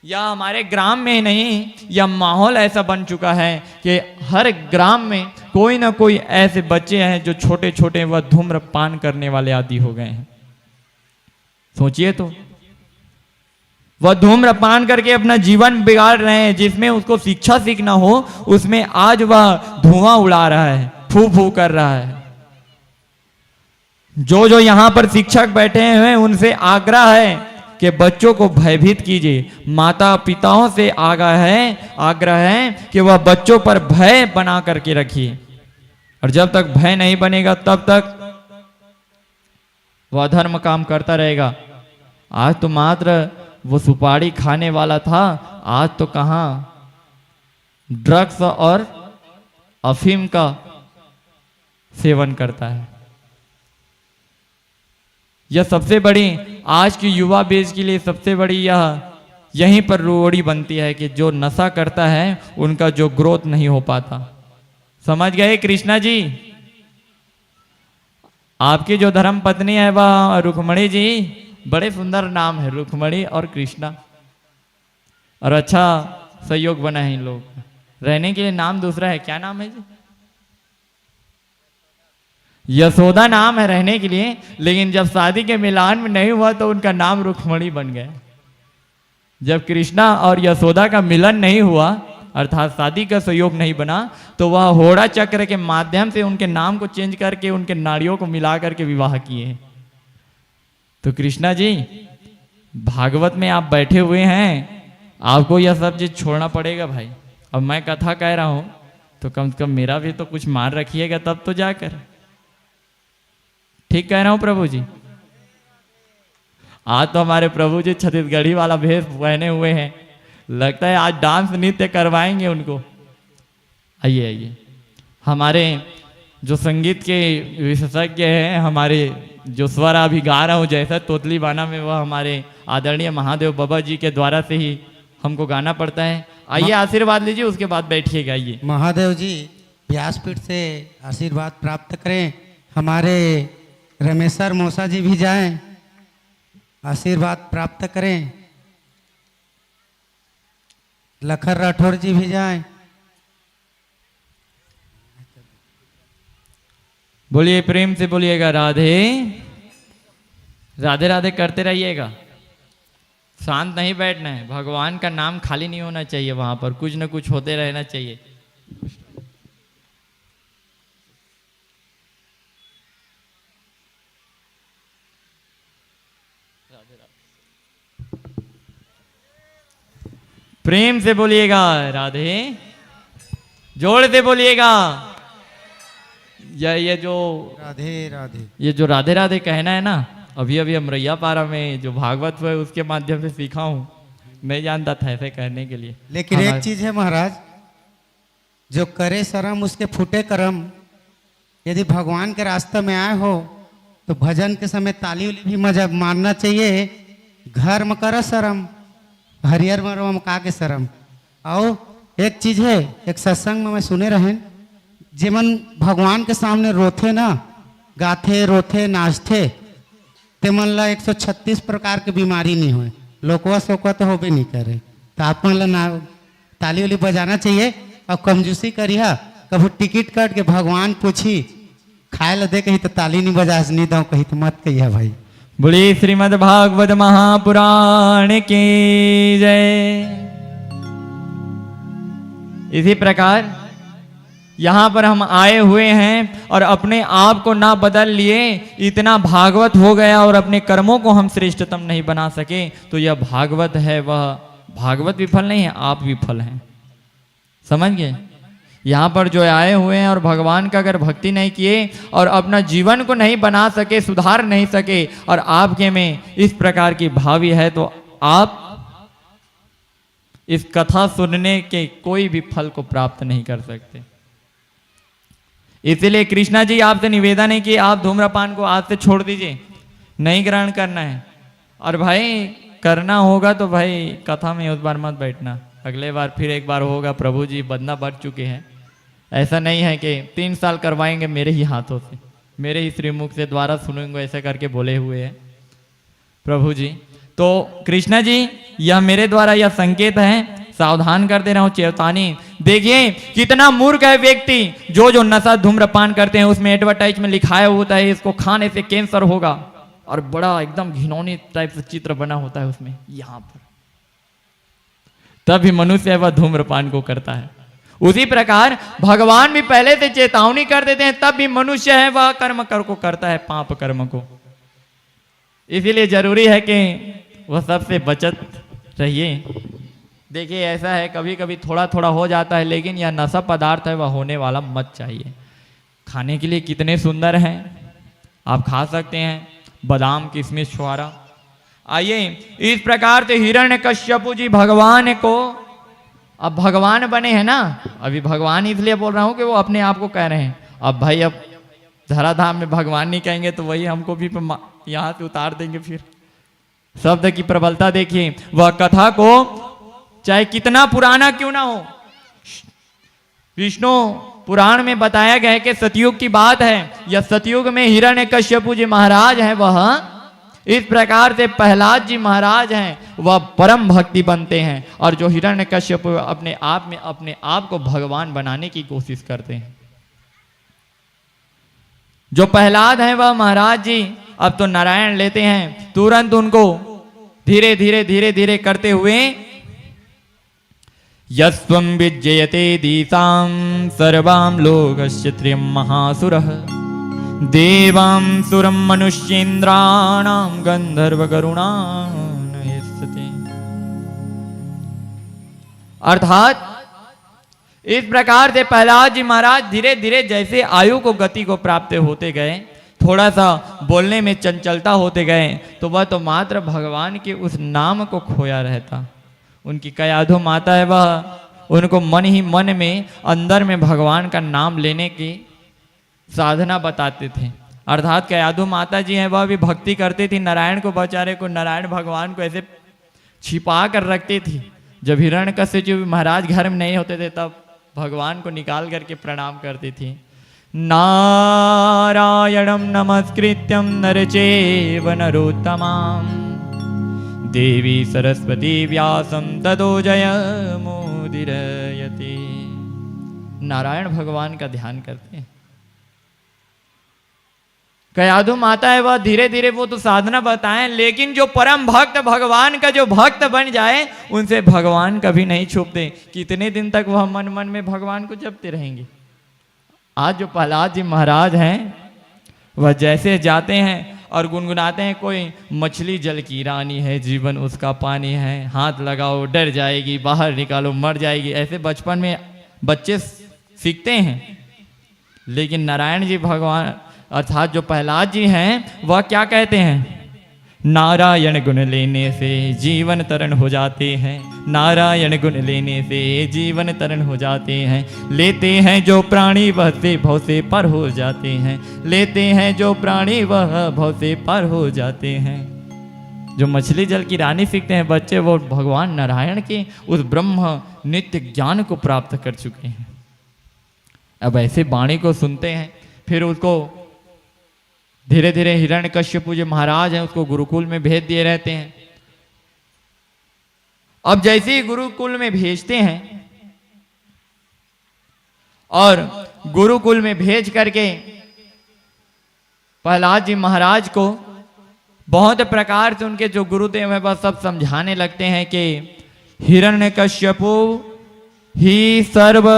या हमारे ग्राम में नहीं, या माहौल ऐसा बन चुका है कि हर ग्राम में कोई ना कोई ऐसे बच्चे हैं जो छोटे छोटे वह धूम्रपान करने वाले आदि हो गए हैं। सोचिए तो, वह धूम्रपान करके अपना जीवन बिगाड़ रहे हैं। जिसमें उसको शिक्षा सीखना हो उसमें आज वह धुआं उड़ा रहा है, फू फू कर रहा है। जो यहां पर शिक्षक बैठे हैं उनसे आग्रह है कि बच्चों को भयभीत कीजिए। माता पिताओं से आग्रह है कि वह बच्चों पर भय बना करके रखिए, और जब तक भय नहीं बनेगा तब तक वह धर्म काम करता रहेगा। आज तो मात्र वो सुपारी खाने वाला था, आज तो कहां ड्रग्स और अफीम का सेवन करता है। यह सबसे बड़ी आज की युवा बेज के लिए सबसे बड़ी यहीं पर रोड़ी बनती है कि जो नशा करता है उनका जो ग्रोथ नहीं हो पाता। समझ गए कृष्णा जी? आपकी जो धर्म पत्नी है वह रुक्मणी जी, बड़े सुंदर नाम है रुक्मणी और कृष्णा, और अच्छा सहयोग बना है इन लोग। रहने के लिए नाम दूसरा है, क्या नाम है जी? यशोदा नाम है रहने के लिए, लेकिन जब शादी के मिलान में नहीं हुआ तो उनका नाम रुक्मणी बन गया। जब कृष्णा और यशोदा का मिलन नहीं हुआ, अर्थात शादी का सहयोग नहीं बना, तो वह होड़ा चक्र के माध्यम से उनके नाम को चेंज करके उनके नाड़ियों को मिला करके विवाह किए। तो कृष्णा जी, भागवत में आप बैठे हुए हैं, आपको यह सब चीज छोड़ना पड़ेगा भाई। अब मैं कथा कह रहा हूं तो कम से कम मेरा भी तो कुछ मान रखिएगा तब तो जाकर। ठीक कह रहा हूं प्रभु जी? आज तो हमारे प्रभु जी छत्तीसगढ़ी वाला भेष पहने हुए हैं, लगता है आज डांस नृत्य करवाएंगे उनको। आइए आइए, हमारे जो संगीत के विशेषज्ञ हैं, हमारे जो स्वर अभी गा रहा हूँ जैसा तोतली बाना में, वह हमारे आदरणीय महादेव बाबा जी के द्वारा से ही हमको गाना पड़ता है। आइए आशीर्वाद लीजिए, उसके बाद बैठिएगा। आइए महादेव जी व्यासपीठ से आशीर्वाद प्राप्त करें। हमारे रमेशर मौसा जी भी जाएं, आशीर्वाद प्राप्त करें। लखन राठौर जी भी जाएं। बोलिए, प्रेम से बोलिएगा राधे राधे राधे करते रहिएगा। शांत नहीं बैठना है, भगवान का नाम खाली नहीं होना चाहिए, वहां पर कुछ न कुछ होते रहना चाहिए। प्रेम से बोलिएगा राधे, जोर से बोलिएगा। ये जो राधे राधे, ये जो राधे राधे कहना है ना, अभी अभी अमरैया पारा में जो भागवत है उसके माध्यम से सीखा हूँ, मैं जानता था ऐसे कहने के लिए। लेकिन एक चीज है महाराज, जो करे शर्म उसके फूटे करम। यदि भगवान के रास्ते में आए हो तो भजन के समय ताली उली भी मजा मारना चाहिए। घर में कर शर्म, हरियर में का के शर्म। और एक चीज है, एक सत्संग में मैं सुने रहे, जेमन भगवान के सामने रोथे ना, गाथे रोथे नाचथे, तेमन ला 136 प्रकार के बीमारी नहीं हुए। लोकवा सोकवा तो होबे नहीं करे। तो आप मन ला ना ताली उली बजाना चाहिए। और कंजूसी करिया, कभी टिकट कट के भगवान पूछी खाए ला दे, कहीं तो ताली नहीं बजा नहीं दो, कहीं तो मत कहिया भाई। बोलिए श्रीमद् भागवत महापुराण की जय। इसी प्रकार यहाँ पर हम आए हुए हैं और अपने आप को ना बदल लिए, इतना भागवत हो गया और अपने कर्मों को हम श्रेष्ठतम नहीं बना सके, तो यह भागवत है, वह भागवत विफल नहीं है, आप विफल हैं। समझ गए? यहाँ पर जो आए हुए हैं और भगवान का अगर भक्ति नहीं किए और अपना जीवन को नहीं बना सके, सुधार नहीं सके, और आपके में इस प्रकार की भावी है, तो आप इस कथा सुनने के कोई भी फल को प्राप्त नहीं कर सकते। इसलिए कृष्णा जी आपसे निवेदन है कि आप धूम्रपान को आज से छोड़ दीजिए, नहीं ग्रहण करना है। और भाई करना होगा तो भाई कथा में उस बार मत बैठना, अगले बार फिर एक बार होगा। प्रभु जी बदना बढ़ चुके हैं, ऐसा नहीं है कि 3 साल करवाएंगे मेरे ही हाथों से, मेरे ही श्रीमुख से द्वारा सुनेंगे, ऐसा करके बोले हुए हैं प्रभु जी। तो कृष्णा जी यह मेरे द्वारा यह संकेत है, सावधान कर दे रहा हूं, चेतावनी। देखिए कितना मूर्ख है व्यक्ति, जो नशा धूम्रपान करते हैं उसमें एडवर्टाइज में लिखाया होता है इसको खाने से कैंसर होगा, और बड़ा एकदम घिनौनी टाइप से चित्र बना होता है उसमें यहां पर, तब भी मनुष्य वह धूम्रपान को करता है। उसी प्रकार भगवान भी पहले से चेतावनी कर देते हैं, तब भी मनुष्य है वह कर्म को करता है, पाप कर्म को। इसीलिए जरूरी है कि वह सबसे बचत रहिए। देखिए ऐसा है कभी कभी थोड़ा थोड़ा हो जाता है, लेकिन यह नशा पदार्थ है वह होने वाला मत चाहिए। खाने के लिए कितने सुंदर हैं, आप खा सकते हैं, बादाम किशमिश छुआरा। आइए इस प्रकार से हिरण्यकश्यपु जी भगवान को, अब भगवान बने हैं ना, अभी भगवान इसलिए बोल रहा हूं कि वो अपने आप को कह रहे हैं। अब भाई अब धराधाम में भगवान नहीं कहेंगे तो वही हमको भी यहां से उतार देंगे। फिर शब्द की प्रबलता देखिए, वह कथा को चाहे कितना पुराना क्यों ना हो, विष्णु पुराण में बताया गया है कि सतयुग की बात है, यह सतयुग में हिरण्यकश्यपु जी महाराज हैं, वह इस प्रकार से प्रहलाद जी महाराज हैं, वह परम भक्ति बनते हैं। और जो हिरण्यकश्यप अपने आप को भगवान बनाने की कोशिश करते हैं। जो प्रहलाद हैं वह महाराज जी अब तो नारायण लेते हैं, तुरंत उनको धीरे धीरे करते हुए यस्वं विजयते दीसां सर्वां लोकस्य त्रियं महासुरः देवां सुरं मनुष्येन्द्राणां गंधर्वगरुणानयस्ते। अर्थात इस प्रकार से प्रहलाद जी महाराज धीरे धीरे जैसे आयु को गति को प्राप्त होते गए, थोड़ा सा बोलने में चंचलता होते गए, तो वह तो मात्र भगवान के उस नाम को खोया रहता। उनकी कयाधु माता है वह उनको मन ही मन में अंदर में भगवान का नाम लेने की साधना बताते थे। अर्थात कयाधु माता जी हैं वह भी भक्ति करती थी, नारायण को बेचारे को, नारायण भगवान को ऐसे छिपा कर रखती थी। जब हिरण्यकश्यप महाराज घर में नहीं होते थे तब भगवान को निकाल करके प्रणाम करती थी। नारायणं नमस्कृत्यं नरचैव नरोत्तमं देवी सरस्वती व्यासं ततो जयमुदीरयति। नारायण भगवान का ध्यान करते हैं। कयाधु माता है वह धीरे धीरे वो तो साधना बताएं, लेकिन जो परम भक्त भगवान का जो भक्त बन जाए उनसे भगवान कभी नहीं छुपते। कितने दिन तक वह मन मन में भगवान को जपते रहेंगे। आज जो प्रहलाद जी महाराज हैं वह जैसे जाते हैं और गुनगुनाते हैं, कोई मछली जल की रानी है, जीवन उसका पानी है, हाथ लगाओ डर जाएगी, बाहर निकालो मर जाएगी। ऐसे बचपन में बच्चे सीखते हैं। लेकिन नारायण जी भगवान अर्थात जो प्रहलाद जी हैं वह क्या कहते हैं, नारायण गुण लेने से जीवन तरण हो जाते हैं, नारायण गुण लेने से जीवन तरण हो जाते हैं। लेते हैं जो प्राणी वह से भव से पर हो जाते हैं, लेते हैं जो प्राणी वह भव से पर हो जाते हैं। जो मछली जल की रानी सीखते हैं बच्चे, वो भगवान नारायण के उस ब्रह्म नित्य ज्ञान को प्राप्त कर चुके हैं। अब ऐसे वाणी को सुनते हैं, फिर उसको धीरे धीरे हिरण्यकश्यप जो महाराज हैं उसको गुरुकुल में भेज दिए रहते हैं। अब जैसे ही गुरुकुल में भेजते हैं और गुरुकुल में भेज करके प्रहलाद जी महाराज को बहुत प्रकार से उनके जो गुरुदेव हैं वह सब समझाने लगते हैं कि हिरण्यकश्यपु ही सर्व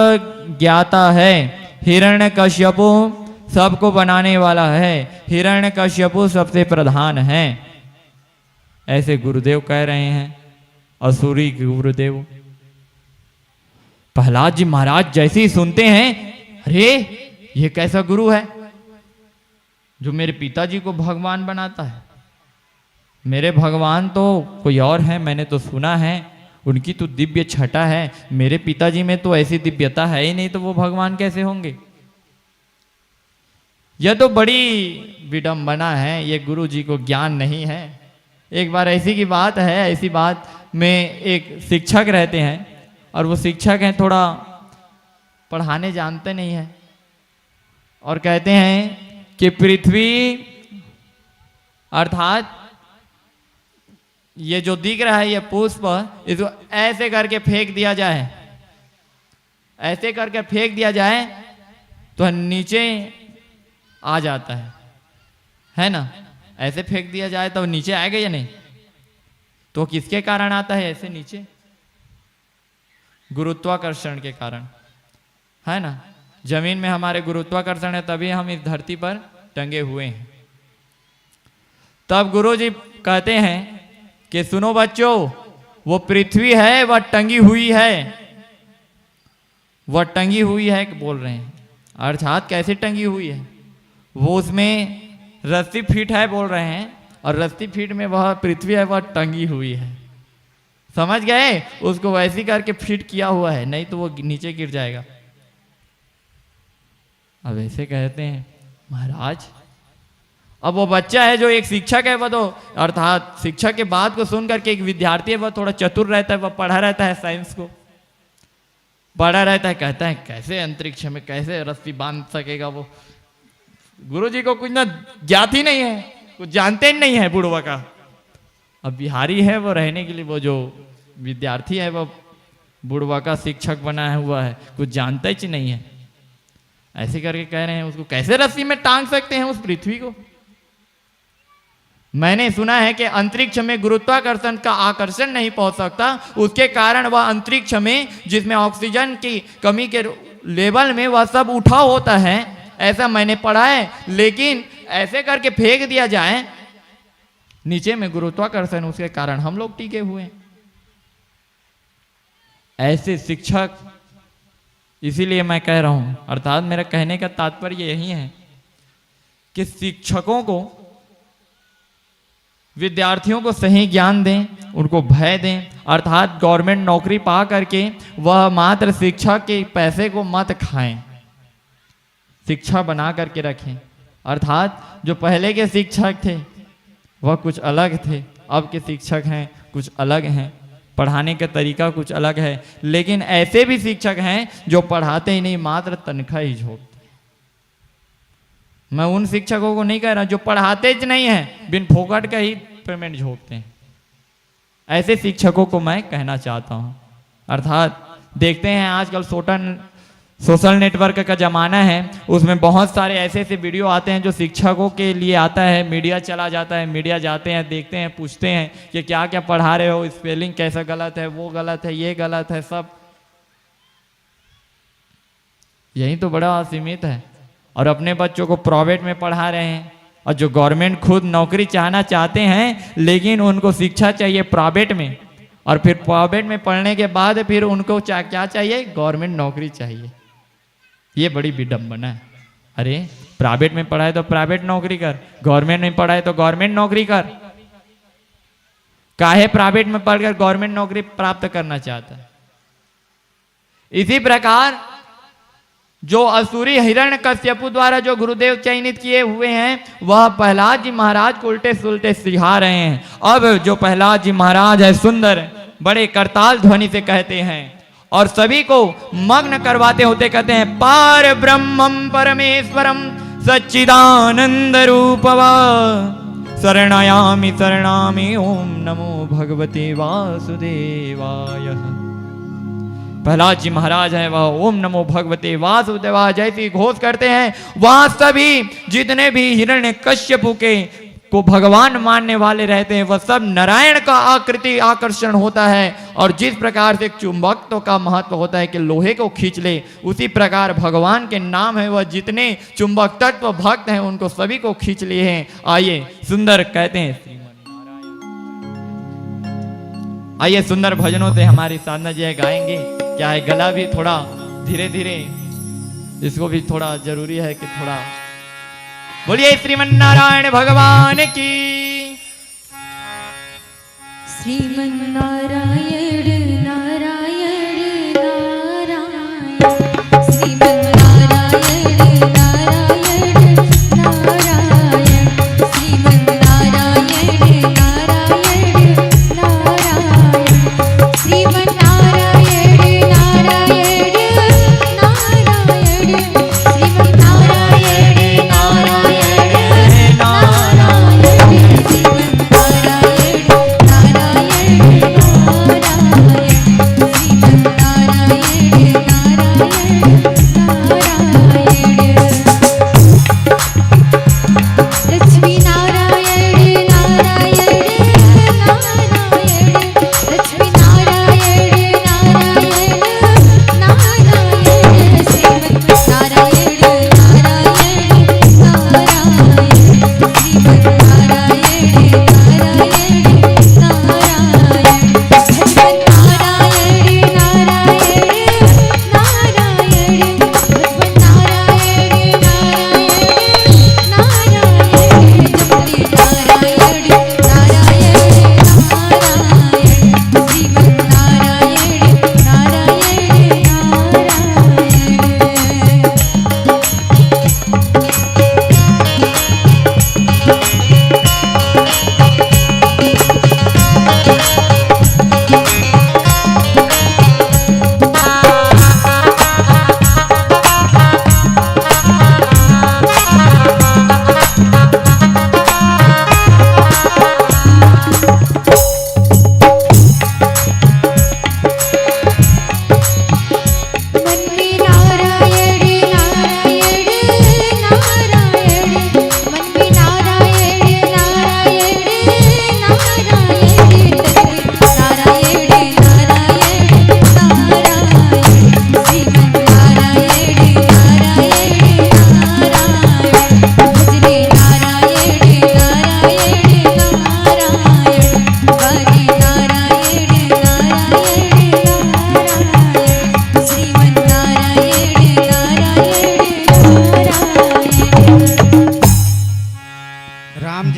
ज्ञाता है, हिरण्यकश्यपु सबको बनाने वाला है, हिरण्यकश्यपु सबसे प्रधान है। ऐसे गुरुदेव कह रहे हैं, असुरी गुरुदेव। प्रहलाद जी महाराज जैसे ही सुनते हैं, अरे ये कैसा गुरु है जो मेरे पिताजी को भगवान बनाता है। मेरे भगवान तो कोई और है, मैंने तो सुना है उनकी तो दिव्य छटा है, मेरे पिताजी में तो ऐसी दिव्यता है ही नहीं, तो वो भगवान कैसे होंगे? यह तो बड़ी विडंबना है, ये गुरु जी को ज्ञान नहीं है। एक बार ऐसी की बात है, ऐसी बात में एक शिक्षक रहते हैं और वो शिक्षक हैं थोड़ा पढ़ाने जानते नहीं है और कहते हैं कि पृथ्वी अर्थात ये जो दिख रहा है ये पुष्प, इसको ऐसे करके फेंक दिया जाए, ऐसे करके फेंक दिया जाए तो नीचे आ जाता है ना? ऐसे फेंक दिया जाए तो नीचे आएगा या नहीं? तो किसके कारण आता है ऐसे नीचे? गुरुत्वाकर्षण के कारण, है ना? जमीन में हमारे गुरुत्वाकर्षण है, तभी हम इस धरती पर टंगे हुए हैं। तब गुरु जी कहते हैं कि सुनो बच्चों, वो पृथ्वी है वह टंगी हुई है, वह टंगी हुई है बोल रहे हैं। अर्थात कैसे टंगी हुई है? वो उसमें रस्सी फीट है बोल रहे हैं, और रस्सी फीट में वह पृथ्वी है वह टंगी हुई है। समझ गए? उसको वैसी करके फिट किया हुआ है, नहीं तो वो नीचे गिर जाएगा। अब ऐसे कहते हैं महाराज, अब वो बच्चा है जो एक शिक्षक है, वह तो अर्थात शिक्षक के बात को सुन करके एक विद्यार्थी है, वह थोड़ा चतुर रहता है, वह पढ़ा रहता है, साइंस को पढ़ा रहता है, कहता है कैसे अंतरिक्ष में कैसे रस्सी बांध सकेगा वो? गुरु जी को कुछ ना ज्ञात ही नहीं है, कुछ जानते ही नहीं है बुढ़वा का। अब बिहारी है वो, रहने के लिए वो जो विद्यार्थी है वो बुढ़वा का शिक्षक बना हुआ है, कुछ जानता ही नहीं है। ऐसे करके कह रहे हैं उसको कैसे रस्सी में टांग सकते हैं उस पृथ्वी को? मैंने सुना है कि अंतरिक्ष में गुरुत्वाकर्षण का आकर्षण नहीं पहुंच सकता, उसके कारण वह अंतरिक्ष में जिसमें ऑक्सीजन की कमी के लेवल में वह सब उठा होता है, ऐसा मैंने पढ़ा है। लेकिन ऐसे करके फेंक दिया जाए नीचे में गुरुत्वाकर्षण, उसके कारण हम लोग टिके हुए हैं। ऐसे शिक्षक, इसीलिए मैं कह रहा हूं, अर्थात मेरा कहने का तात्पर्य यही है कि शिक्षकों को, विद्यार्थियों को सही ज्ञान दें, उनको भय दें, अर्थात गवर्नमेंट नौकरी पा करके वह मात्र शिक्षा के पैसे को मत खाएं, शिक्षा बना करके रखें। अर्थात जो पहले के शिक्षक थे वह कुछ अलग थे, अब के शिक्षक हैं कुछ अलग हैं, पढ़ाने का तरीका कुछ अलग है। लेकिन ऐसे भी शिक्षक हैं जो पढ़ाते ही नहीं, मात्र तनख्वाह ही झोंकते। मैं उन शिक्षकों को नहीं कह रहा जो पढ़ाते ही नहीं है, बिन फोकट का ही पेमेंट झोंकते हैं। ऐसे शिक्षकों को मैं कहना चाहता हूं। अर्थात देखते हैं आजकल सोशल नेटवर्क का जमाना है, उसमें बहुत सारे ऐसे ऐसे वीडियो आते हैं जो शिक्षकों के लिए आता है, मीडिया चला जाता है, मीडिया जाते हैं, देखते हैं, पूछते हैं कि क्या क्या पढ़ा रहे हो, स्पेलिंग कैसा गलत है, वो गलत है, ये गलत है, सब यही तो बड़ा सीमित है। और अपने बच्चों को प्राइवेट में पढ़ा रहे हैं, और जो गवर्नमेंट खुद नौकरी चाहना चाहते हैं लेकिन उनको शिक्षा चाहिए प्राइवेट में, और फिर प्राइवेट में पढ़ने के बाद फिर उनको क्या चाहिए? गवर्नमेंट नौकरी चाहिए। ये बड़ी विडंबना है। अरे प्राइवेट में पढ़ाए तो प्राइवेट नौकरी कर, गवर्नमेंट में पढ़ाए तो गवर्नमेंट नौकरी कर। काहे प्राइवेट में पढ़कर गवर्नमेंट नौकरी प्राप्त करना चाहता है? इसी प्रकार जो असुरी हिरण्यकश्यपु द्वारा जो गुरुदेव चयनित किए हुए हैं, वह प्रहलाद जी महाराज को उल्टे सुलटे सिखा रहे हैं। अब जो प्रहलाद जी महाराज है सुंदर, बड़े करताल ध्वनि से कहते हैं और सभी को मग्न करवाते होते कहते हैं, पार ब्रह्मम परमेश्वरम सच्चिदानंद रूपवा शरणायामि शरणामि ओम नमो भगवते वासुदेवाय। प्रहलाद जी महाराज है वह ओम नमो भगवते वासुदेवाय जैसी घोष करते हैं, वहां सभी जितने भी हिरण्यकश्यपु के को भगवान मानने वाले रहते हैं वह सब नारायण का आकृति आकर्षण होता है। और जिस प्रकार से चुंबकत्व का महत्व होता है कि लोहे को खींच ले, उसी प्रकार भगवान के नाम है वह जितने चुंबक तत्व भक्त हैं उनको सभी को खींच लिए हैं। आइए सुंदर कहते हैं, आइए सुंदर भजनों से हमारी साधना जी गाएंगे। क्या है, गला भी थोड़ा धीरे धीरे, इसको भी थोड़ा जरूरी है कि थोड़ा बोलिए श्रीमन्नारायण भगवान की। श्रीमन्नारायण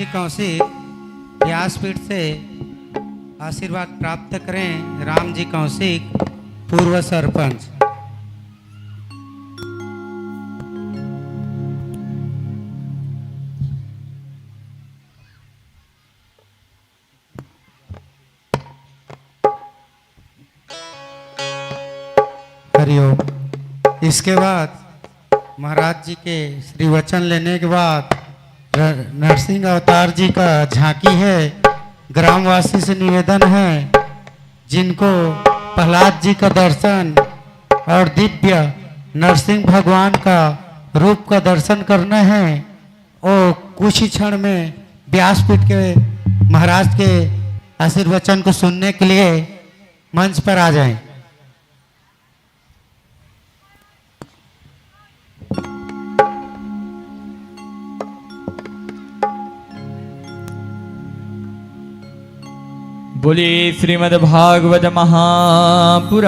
कौशिक व्यासपीठ से आशीर्वाद प्राप्त करें। राम जी कौशिक पूर्व सरपंच। हरिओम। इसके बाद महाराज जी के श्री वचन लेने के बाद नरसिंह अवतार जी का झांकी है। ग्रामवासी से निवेदन है जिनको प्रहलाद जी का दर्शन और दिव्य नरसिंह भगवान का रूप का दर्शन करना है, वो कुछ ही क्षण में व्यासपीठ के महाराज के आशीर्वचन को सुनने के लिए मंच पर आ जाएं। बोलिए श्रीमद् भागवत महापुराण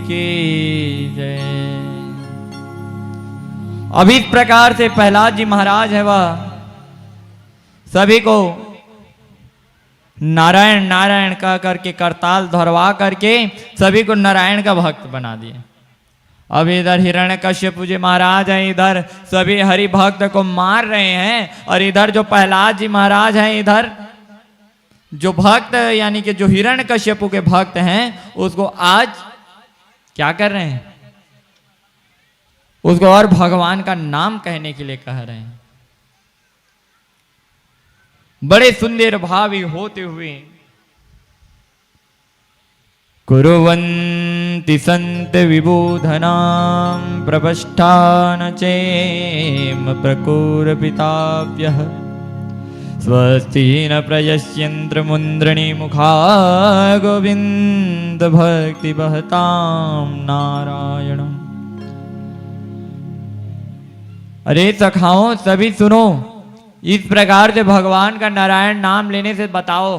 की जय। अब इस प्रकार से प्रहलाद जी महाराज है वह सभी को नारायण नारायण कह करके करताल धरवा करके सभी को नारायण का भक्त बना दिए। अब इधर हिरण्यकश्यप जी महाराज हैं, इधर सभी हरि भक्त को मार रहे हैं, और इधर जो प्रहलाद जी महाराज हैं, इधर जो भक्त यानी कि जो हिरण्यकश्यप के भक्त हैं उसको आज क्या कर रहे हैं, उसको और भगवान का नाम कहने के लिए कह रहे हैं। बड़े सुंदर भावी होते हुए कुर्वन्ति संत विबोधनां प्रपष्ठान चेम प्रकुरपिताभ्यः स्वस्ति न प्रयस्यन्त्र मुन्द्रणी मुखा गोविंद भक्ति बहतां नारायणम्। अरे सखाओं सभी सुनो, इस प्रकार से भगवान का नारायण नाम लेने से बताओ,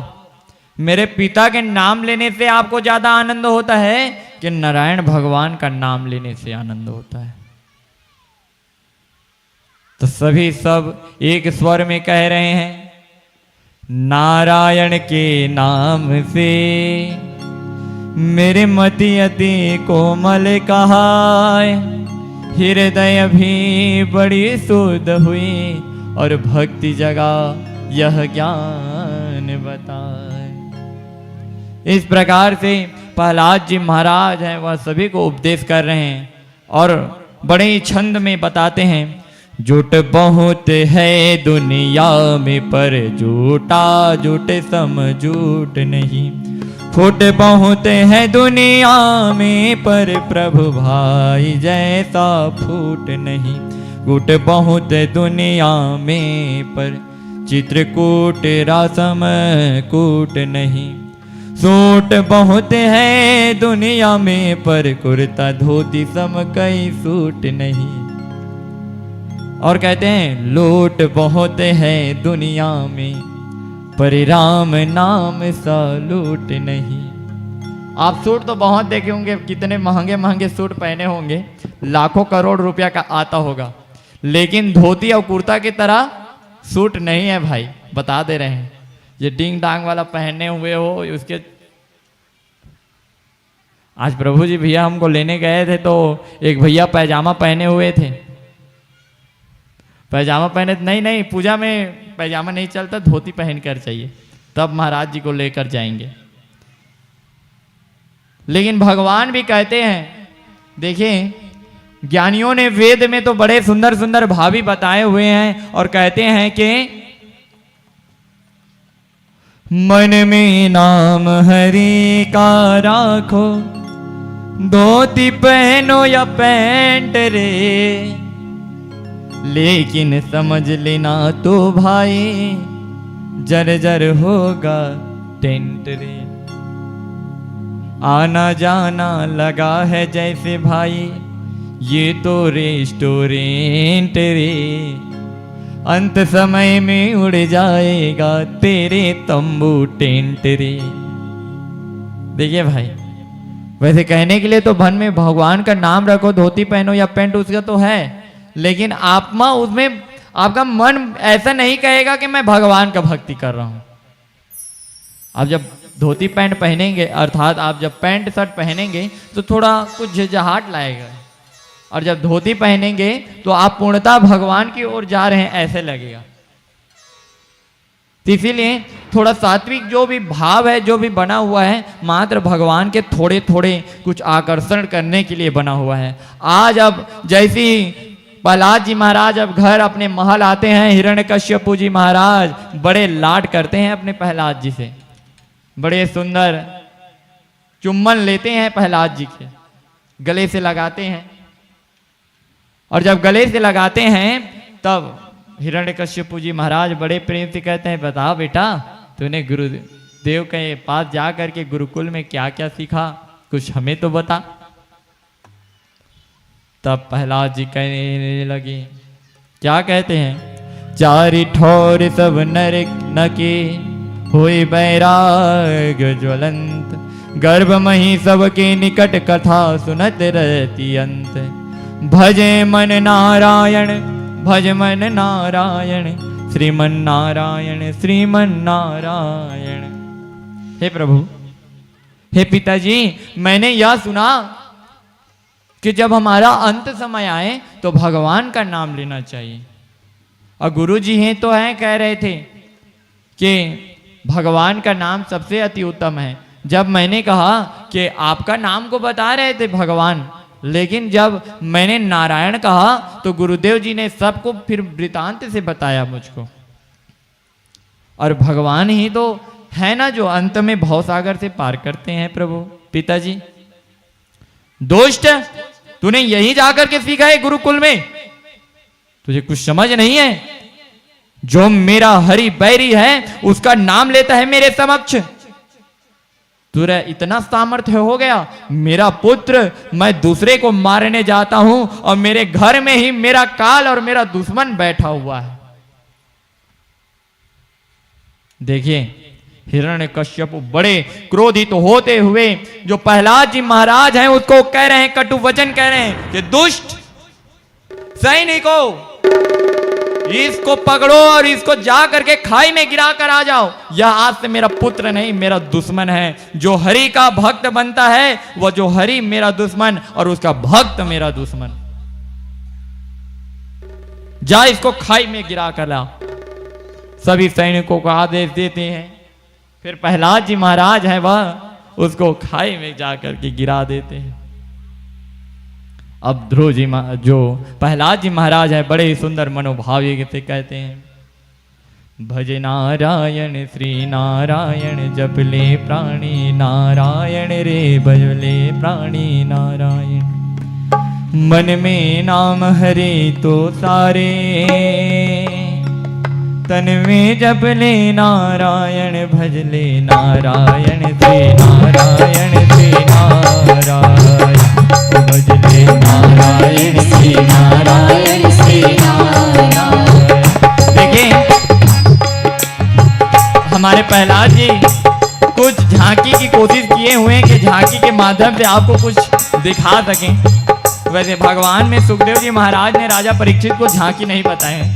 मेरे पिता के नाम लेने से आपको ज्यादा आनंद होता है कि नारायण भगवान का नाम लेने से आनंद होता है? तो सभी सब एक स्वर में कह रहे हैं, नारायण के नाम से मेरे मति अति कोमल कहाय, हृदय भी बड़ी शुद्ध हुई और भक्ति जगा यह ज्ञान बताए। इस प्रकार से प्रहलाद जी महाराज हैं वह सभी को उपदेश कर रहे हैं और बड़े ही छंद में बताते हैं, जुट बहुत है दुनिया में पर झूठा जुट समझूट नहीं, फूट बहुत है दुनिया में पर प्रभु भाई जैसा फूट नहीं, कूट बहुत दुनिया में पर चित्रकूट रासम कूट नहीं, सूट बहुत है दुनिया में पर कुर्ता धोती सम कई सूट नहीं। और कहते हैं लूट बहुत है दुनिया में पर राम नाम सा लूट नहीं। आप सूट तो बहुत देखे होंगे, कितने महंगे महंगे सूट पहने होंगे, लाखों करोड़ रुपया का आता होगा, लेकिन धोती और कुर्ता की तरह सूट नहीं है भाई, बता दे रहे हैं। ये डिंग डांग वाला पहने हुए हो उसके। आज प्रभु जी भैया हमको लेने गए थे तो एक भैया पैजामा पहने हुए थे, पैजामा पहने नहीं नहीं पूजा में पैजामा नहीं चलता, धोती पहन कर चाहिए, तब महाराज जी को लेकर जाएंगे। लेकिन भगवान भी कहते हैं, देखिए ज्ञानियों ने वेद में तो बड़े सुंदर सुंदर भावी बताए हुए हैं और कहते हैं कि मन में नाम हरि का राखो, धोती पहनो या पैंट रे, लेकिन समझ लेना तो भाई जर जर होगा टेंट रे। आना जाना लगा है जैसे भाई ये तो रेस्टोरेंट रे, अंत समय में उड़ जाएगा तेरे तंबू टेंट रे। देखिए भाई, वैसे कहने के लिए तो मन में भगवान का नाम रखो, धोती पहनो या पैंट उसका तो है, लेकिन आत्मा उसमें आपका मन ऐसा नहीं कहेगा कि मैं भगवान का भक्ति कर रहा हूं। आप जब धोती पैंट पहनेंगे, अर्थात आप जब पैंट शर्ट पहनेंगे तो थोड़ा कुछ झिझाहट लाएगा, और जब धोती पहनेंगे तो आप पूर्णतः भगवान की ओर जा रहे हैं ऐसे लगेगा। तो इसीलिए थोड़ा सात्विक जो भी भाव है, जो भी बना हुआ है, मात्र भगवान के थोड़े थोड़े कुछ आकर्षण करने के लिए बना हुआ है। आज अब जैसी प्रहलाद जी महाराज अब घर अपने महल आते हैं, हिरण्यकश्यपु जी महाराज बड़े लाड करते हैं अपने प्रहलाद जी से, बड़े सुंदर चुम्बन लेते हैं प्रहलाद जी के, गले से लगाते हैं। और जब गले से लगाते हैं तब हिरण्यकश्यपु जी महाराज बड़े प्रेम से कहते हैं, बता बेटा तूने गुरुदेव के पास जा करके गुरुकुल में क्या क्या सीखा, कुछ हमें तो बता। तब प्रहलाद जी कहने लगे, क्या कहते हैं, चारि ठोर सब नर नके होई बैराग ज्वलंत, गर्भ मही सबके निकट कथा सुनत रहती अंत, भजे मन नारायण भज मन नारायण श्रीमन नारायण श्रीमन नारायण। हे प्रभु, हे पिताजी, मैंने यह सुना कि जब हमारा अंत समय आए तो भगवान का नाम लेना चाहिए। और गुरु जी हैं तो हैं, कह रहे थे कि भगवान का नाम सबसे अति उत्तम है। जब मैंने कहा कि आपका नाम को बता रहे थे भगवान, लेकिन जब मैंने नारायण कहा तो गुरुदेव जी ने सबको फिर वृतांत से बताया मुझको। और भगवान ही तो है ना जो अंत में भवसागर से पार करते हैं। प्रभु पिताजी, दोस्त तूने यही जाकर के सीखा है गुरुकुल में, तुझे कुछ समझ नहीं है। जो मेरा हरि बैरी है उसका नाम लेता है मेरे समक्ष, तुझे इतना सामर्थ्य हो गया, मेरा पुत्र मैं दूसरे को मारने जाता हूं और मेरे घर में ही मेरा काल और मेरा दुश्मन बैठा हुआ है। देखिए हिरण्यकश्यप बड़े क्रोधित होते हुए जो प्रहलाद जी महाराज हैं उसको कह रहे हैं, कटु वचन कह रहे हैं कि दुष्ट सैनिकों, इसको पकड़ो और इसको जा करके खाई में गिरा कर आ जाओ। यह आज से मेरा पुत्र नहीं, मेरा दुश्मन है। जो हरि का भक्त बनता है वह जो हरि मेरा दुश्मन और उसका भक्त मेरा दुश्मन। जा इसको खाई में गिरा कर ला। सभी सैनिकों को आदेश देते हैं। फिर प्रहलाद जी महाराज है वह उसको खाई में जाकर के गिरा देते हैं। अब ध्रुव जी जो प्रहलाद जी महाराज है बड़े ही सुंदर मनोभावी से कहते हैं, भज नारायण श्री नारायण जपले प्राणी नारायण रे भजले प्राणी नारायण, मन में नाम हरे तो सारे, तन में जपले नारायण भजले नारायण श्री नारायण श्री नारायण भजले नारायण श्री नारायण श्री नारायण। देखिए हमारे प्रहलाद जी कुछ झांकी की कोशिश किए हुए हैं कि झांकी के माध्यम से आपको कुछ दिखा सकें। वैसे भगवान में सुखदेव जी महाराज ने राजा परीक्षित को झांकी नहीं बताए,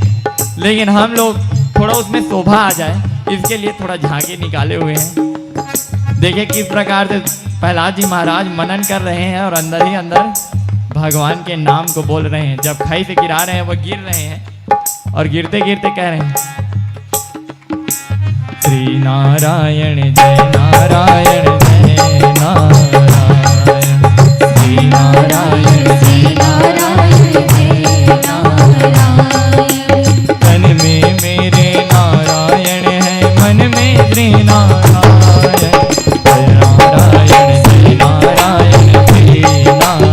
लेकिन हम लोग थोड़ा उसमें शोभा आ जाए इसके लिए थोड़ा झांकी निकाले हुए हैं। देखिए किस प्रकार से प्रहलाद जी महाराज मनन कर रहे हैं और अंदर ही अंदर भगवान के नाम को बोल रहे हैं। जब खाई से गिरा रहे हैं वह गिर रहे हैं और गिरते गिरते कह रहे हैं, श्री नारायण जय नारायण जय नारायण, श्री नारायण श्री नारायण जय नारायण, तन में मेरे नारायण है मन में श्री नारायण, जय नारायण जय नारायण श्री नारायण,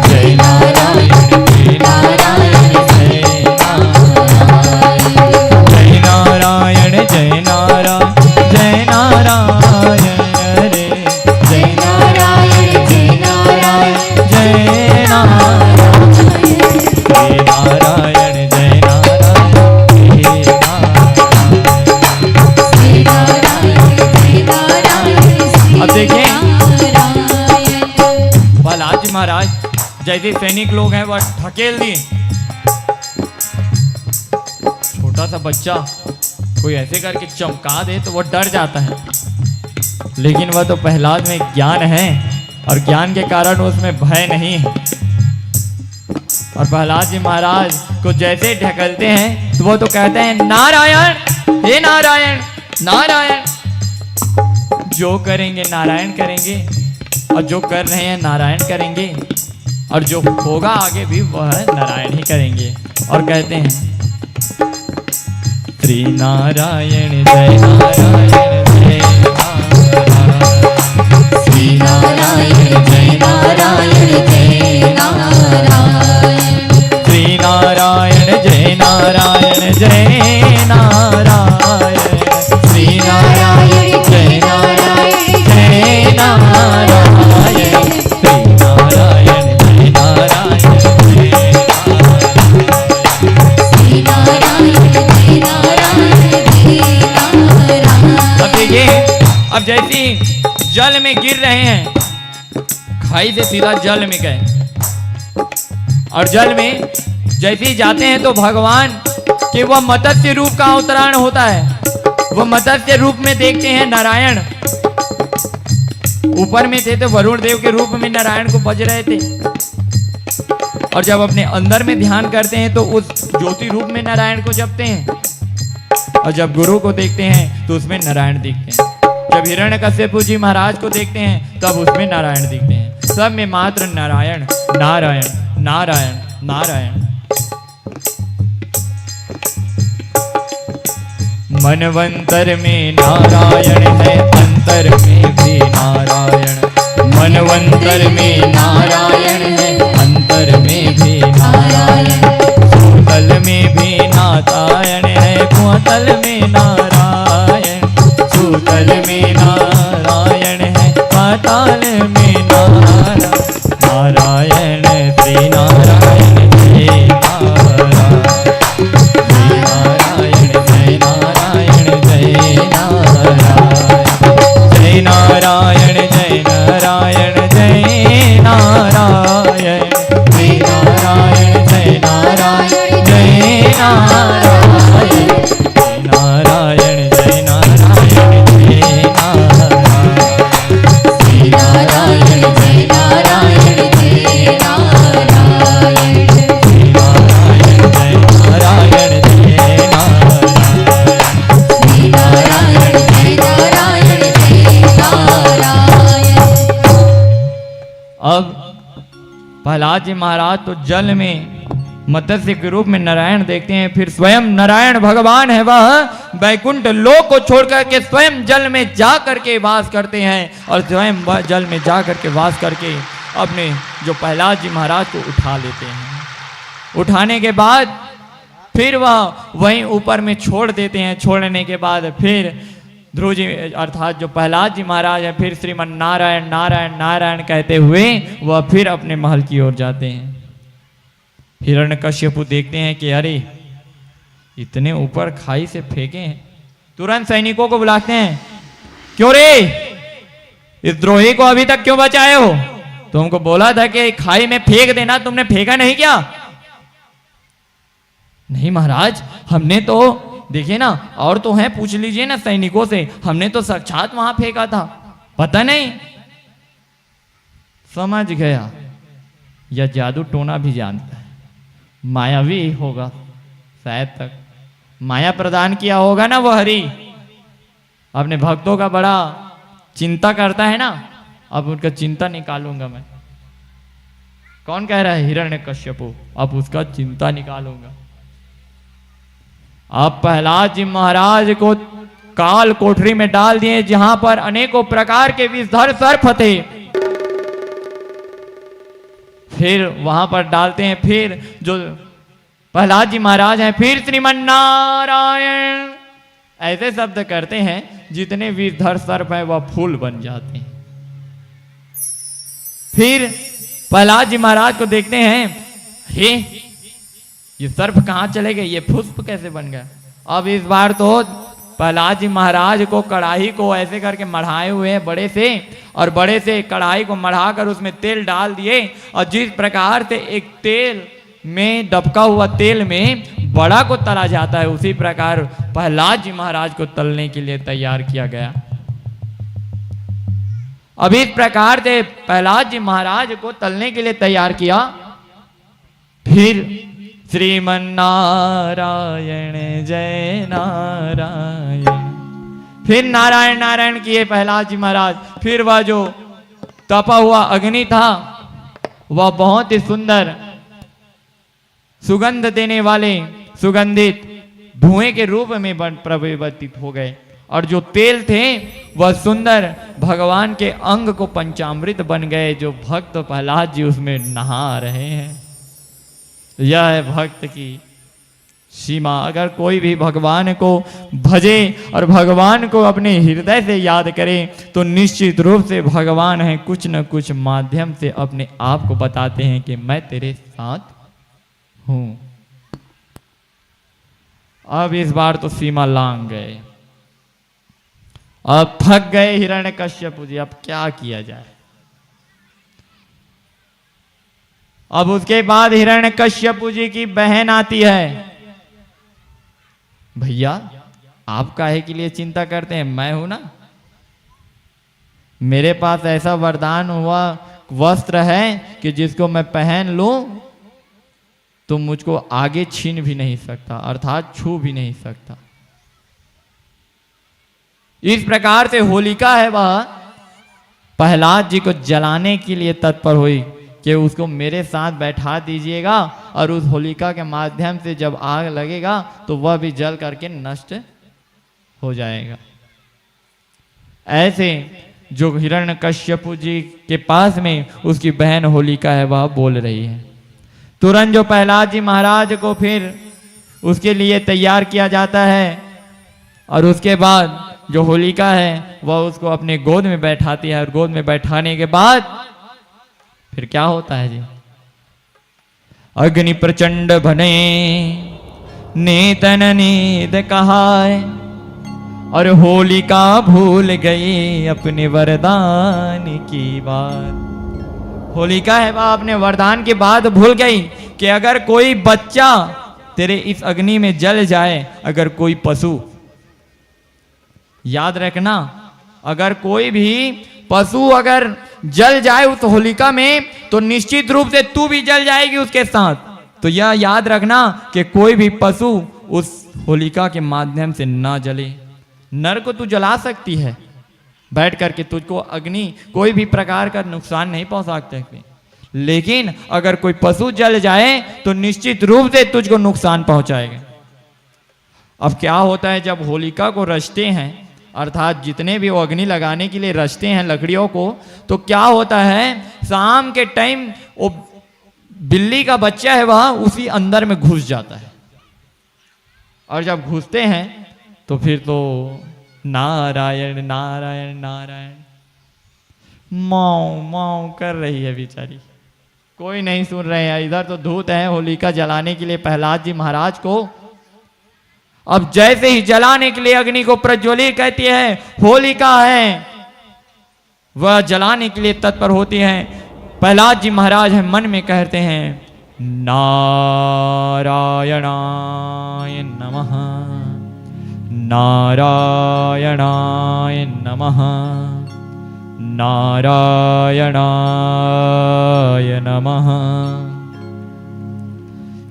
जय नारायण श्री नारायण जय नारायण, जय नारायण जय नारायण जय नारायण रे, जय नारायण जय नारायण जय नारायण, जय नारायण जय नारायण जय नारायण। अब देखिए प्रहलाद जी महाराज जैसे सैनिक लोग हैं वह ढकेल दिए सा बच्चा कोई ऐसे करके चमका दे तो वो डर जाता है, लेकिन वह तो प्रहलाद में ज्ञान है और ज्ञान के कारण उसमें भय नहीं है। और प्रहलाद जी महाराज को जैसे ढकलते हैं तो वो तो कहते हैं नारायण, हे नारायण नारायण। जो करेंगे नारायण करेंगे, और जो कर रहे हैं नारायण करेंगे, और जो होगा आगे भी वह नारायण ही करेंगे। और कहते हैं श्री नारायण जय नारायण जय नारायण, श्री नारायण जय नारायण जय नारायण, श्री नारायण जय नारायण जय नारायण, श्री नारायण जय नारायण जय नारायण, श्री नारायण जय नारायण जय नारायण। अब देखिए, अब जैसे जल में गिर रहे हैं, खाई से सीधा जल में गए, और जल में जैसे ही जाते हैं तो भगवान के वह मत्स्य रूप का अवतरण होता है। वह मत्स्य रूप में देखते हैं नारायण। ऊपर में थे तो वरुण देव के रूप में नारायण को बज रहे थे, और जब अपने अंदर में ध्यान करते हैं तो उस ज्योति रूप में नारायण को जपते हैं, और जब गुरु को देखते हैं तो उसमें नारायण दिखते हैं। जब हिरण्यकश्यप जी महाराज को देखते हैं तब उसमें नारायण दिखते हैं। सब में मात्र नारायण नारायण नारायण नारायण। मनवंतर में नारायण है, अंतर में भी नारायण। मनवंतर में नारायण है, अंतर में भी नारायण। भूतल में भी नारायण है, कुतल में नारायण। सूतल में नारायण है, पाताल में नारायण। नारायण श्री नारायण जय नारायण, श्री नारायण जय नारायण जय नारायण, जय नारायण जय नारायण जय नारायण, श्री नारायण जय नारायण जय नारायण, जय नारायण जय नारायण जय नारायण, श्री नारायण जय नारायण जय नारायण, श्री नारायण जय नारायण जय नारायण, श्री नारायण जय नारायण जय नारायण। अब प्रहलाद जी महाराज तो जल में मत्स्य के रूप में नारायण देखते हैं, फिर स्वयं नारायण भगवान है वह वैकुंठ लोक को छोड़कर के स्वयं जल में जा करके वास करते हैं, और स्वयं वह जल में जा करके वास करके अपने जो प्रहलाद जी महाराज को उठा लेते हैं। उठाने के बाद फिर वह वहीं ऊपर में छोड़ देते हैं। छोड़ने के बाद फिर ध्रुव जी अर्थात जो प्रहलाद जी महाराज है, फिर श्रीमन नारायण नारायण नारायण कहते हुए वह फिर अपने महल की ओर जाते हैं। हिरण्यकश्यप देखते हैं कि अरे इतने ऊपर खाई से फेंके हैं, तुरंत सैनिकों को बुलाते हैं। क्यों रे, इस द्रोही को अभी तक क्यों बचाए हो? तुमको बोला था कि खाई में फेंक देना, तुमने फेंका नहीं क्या? नहीं महाराज, हमने तो देखिए ना, और तो हैं, पूछ लीजिए ना सैनिकों से, हमने तो साक्षात वहां फेंका था, पता नहीं। समझ गया, यह जादू टोना भी जानता है, मायावी होगा शायद, तक माया प्रदान किया होगा ना वो हरि। अपने भक्तों का बड़ा चिंता करता है ना, अब उनका चिंता निकालूंगा मैं। कौन कह रहा है? हिरण्यकश्यप। अब उसका चिंता निकालूंगा। अब प्रहलाद जी महाराज को काल कोठरी में डाल दिए, जहां पर अनेकों प्रकार के विषधर सर्प थे। फिर वहां पर डालते हैं, फिर जो प्रहलाद जी महाराज हैं, फिर श्रीमन नारायण ऐसे शब्द करते हैं, जितने विषधर सर्प हैं वह फूल बन जाते हैं। फिर प्रहलाद जी महाराज को देखते हैं, हे ये सर्प कहाँ चले गए, ये पुष्प कैसे बन गया? अब इस बार तो प्रहलाद जी महाराज को कढ़ाई को ऐसे करके मढ़ाए हुए हैं बड़े से, और बड़े से कढ़ाई को मढ़ाकर उसमें तेल डाल दिए, और जिस प्रकार से एक तेल में डबका हुआ तेल में बड़ा को तला जाता है, उसी प्रकार प्रहलाद जी महाराज को तलने के लिए तैयार किया गया। अब इस प्रकार से प्रहलाद जी महाराज को तलने के लिए तैयार किया। फिर श्रीमन नारायण जय नारायण, फिर नारायण नारायण किए प्रहलाद जी महाराज। फिर वह जो तपा हुआ अग्नि था वह बहुत ही सुंदर सुगंध देने वाले सुगंधित धुएं के रूप में परिवर्तित हो गए, और जो तेल थे वह सुंदर भगवान के अंग को पंचामृत बन गए, जो भक्त प्रहलाद जी उसमें नहा रहे हैं। यह है भक्त की सीमा। अगर कोई भी भगवान को भजे और भगवान को अपने हृदय से याद करे तो निश्चित रूप से भगवान है कुछ न कुछ माध्यम से अपने आप को बताते हैं कि मैं तेरे साथ हूं। अब इस बार तो सीमा लांग गए, अब थक गए हिरण्यकश्यप जी, अब क्या किया जाए। अब उसके बाद हिरण्यकश्यप जी की बहन आती है। भैया आप काहे के लिए चिंता करते हैं, मैं हूं ना, मेरे पास ऐसा वरदान हुआ वस्त्र है कि जिसको मैं पहन लूं तो मुझको आगे छीन भी नहीं सकता, अर्थात छू भी नहीं सकता। इस प्रकार से होलिका है वह प्रहलाद जी को जलाने के लिए तत्पर हुई कि उसको मेरे साथ बैठा दीजिएगा, और उस होलिका के माध्यम से जब आग लगेगा तो वह भी जल करके नष्ट हो जाएगा। ऐसे जो हिरण्यकश्यप जी के पास में उसकी बहन होलिका है वह बोल रही है। तुरंत जो प्रहलाद जी महाराज को फिर उसके लिए तैयार किया जाता है, और उसके बाद जो होलिका है वह उसको अपने गोद में बैठाती है, और गोद में बैठाने के बाद फिर क्या होता है जी, अग्नि प्रचंड बने नेतन नेद कहाय, और होलिका भूल गई अपने वरदान की बात। होलिका है वह अपने वरदान की बात भूल गई कि अगर कोई बच्चा तेरे इस अग्नि में जल जाए, अगर कोई पशु, याद रखना, अगर कोई भी पशु अगर जल जाए उस होलिका में तो निश्चित रूप से तू भी जल जाएगी उसके साथ। तो यह याद रखना कि कोई भी पशु उस होलिका के माध्यम से ना जले। नर को तू जला सकती है बैठ करके, तुझको अग्नि कोई भी प्रकार का नुकसान नहीं पहुंचा सकती, लेकिन अगर कोई पशु जल जाए तो निश्चित रूप से तुझको नुकसान पहुंचाएगा। अब क्या होता है, जब होलिका को रचते हैं, अर्थात जितने भी वो अग्नि लगाने के लिए रचते हैं लकड़ियों को, तो क्या होता है, शाम के टाइम वो बिल्ली का बच्चा है वह उसी अंदर में घुस जाता है, और जब घुसते हैं तो फिर तो नारायण नारायण नारायण माऊ माऊ कर रही है बेचारी, कोई नहीं सुन रहे हैं। इधर तो धूत है होलिका जलाने के लिए प्रहलाद जी महाराज को। अब जैसे ही जलाने के लिए अग्नि को प्रज्वलित कहती है, होलिका है वह जलाने के लिए तत्पर होती है। प्रहलाद जी महाराज है मन में कहते हैं नारायणाय नमः नारायणाय नमः नारायणाय नमः।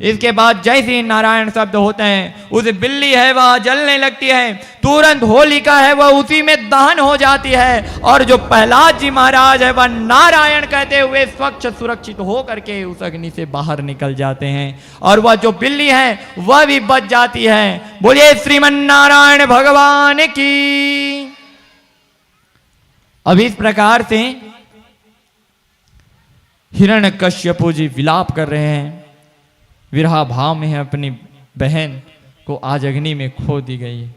इसके बाद जैसे ही नारायण शब्द होते हैं उस बिल्ली है वह जलने लगती है, तुरंत होलिका है वह उसी में दहन हो जाती है, और जो प्रहलाद जी महाराज है वह नारायण कहते हुए स्वच्छ सुरक्षित हो करके उस अग्नि से बाहर निकल जाते हैं, और वह जो बिल्ली है वह भी बच जाती है। बोलिए श्रीमन नारायण भगवान की। अब इस प्रकार से हिरण्यकश्यप जी विलाप कर रहे हैं, विरहा भाव में है, अपनी बहन को आज अग्नि में खो दी गई है।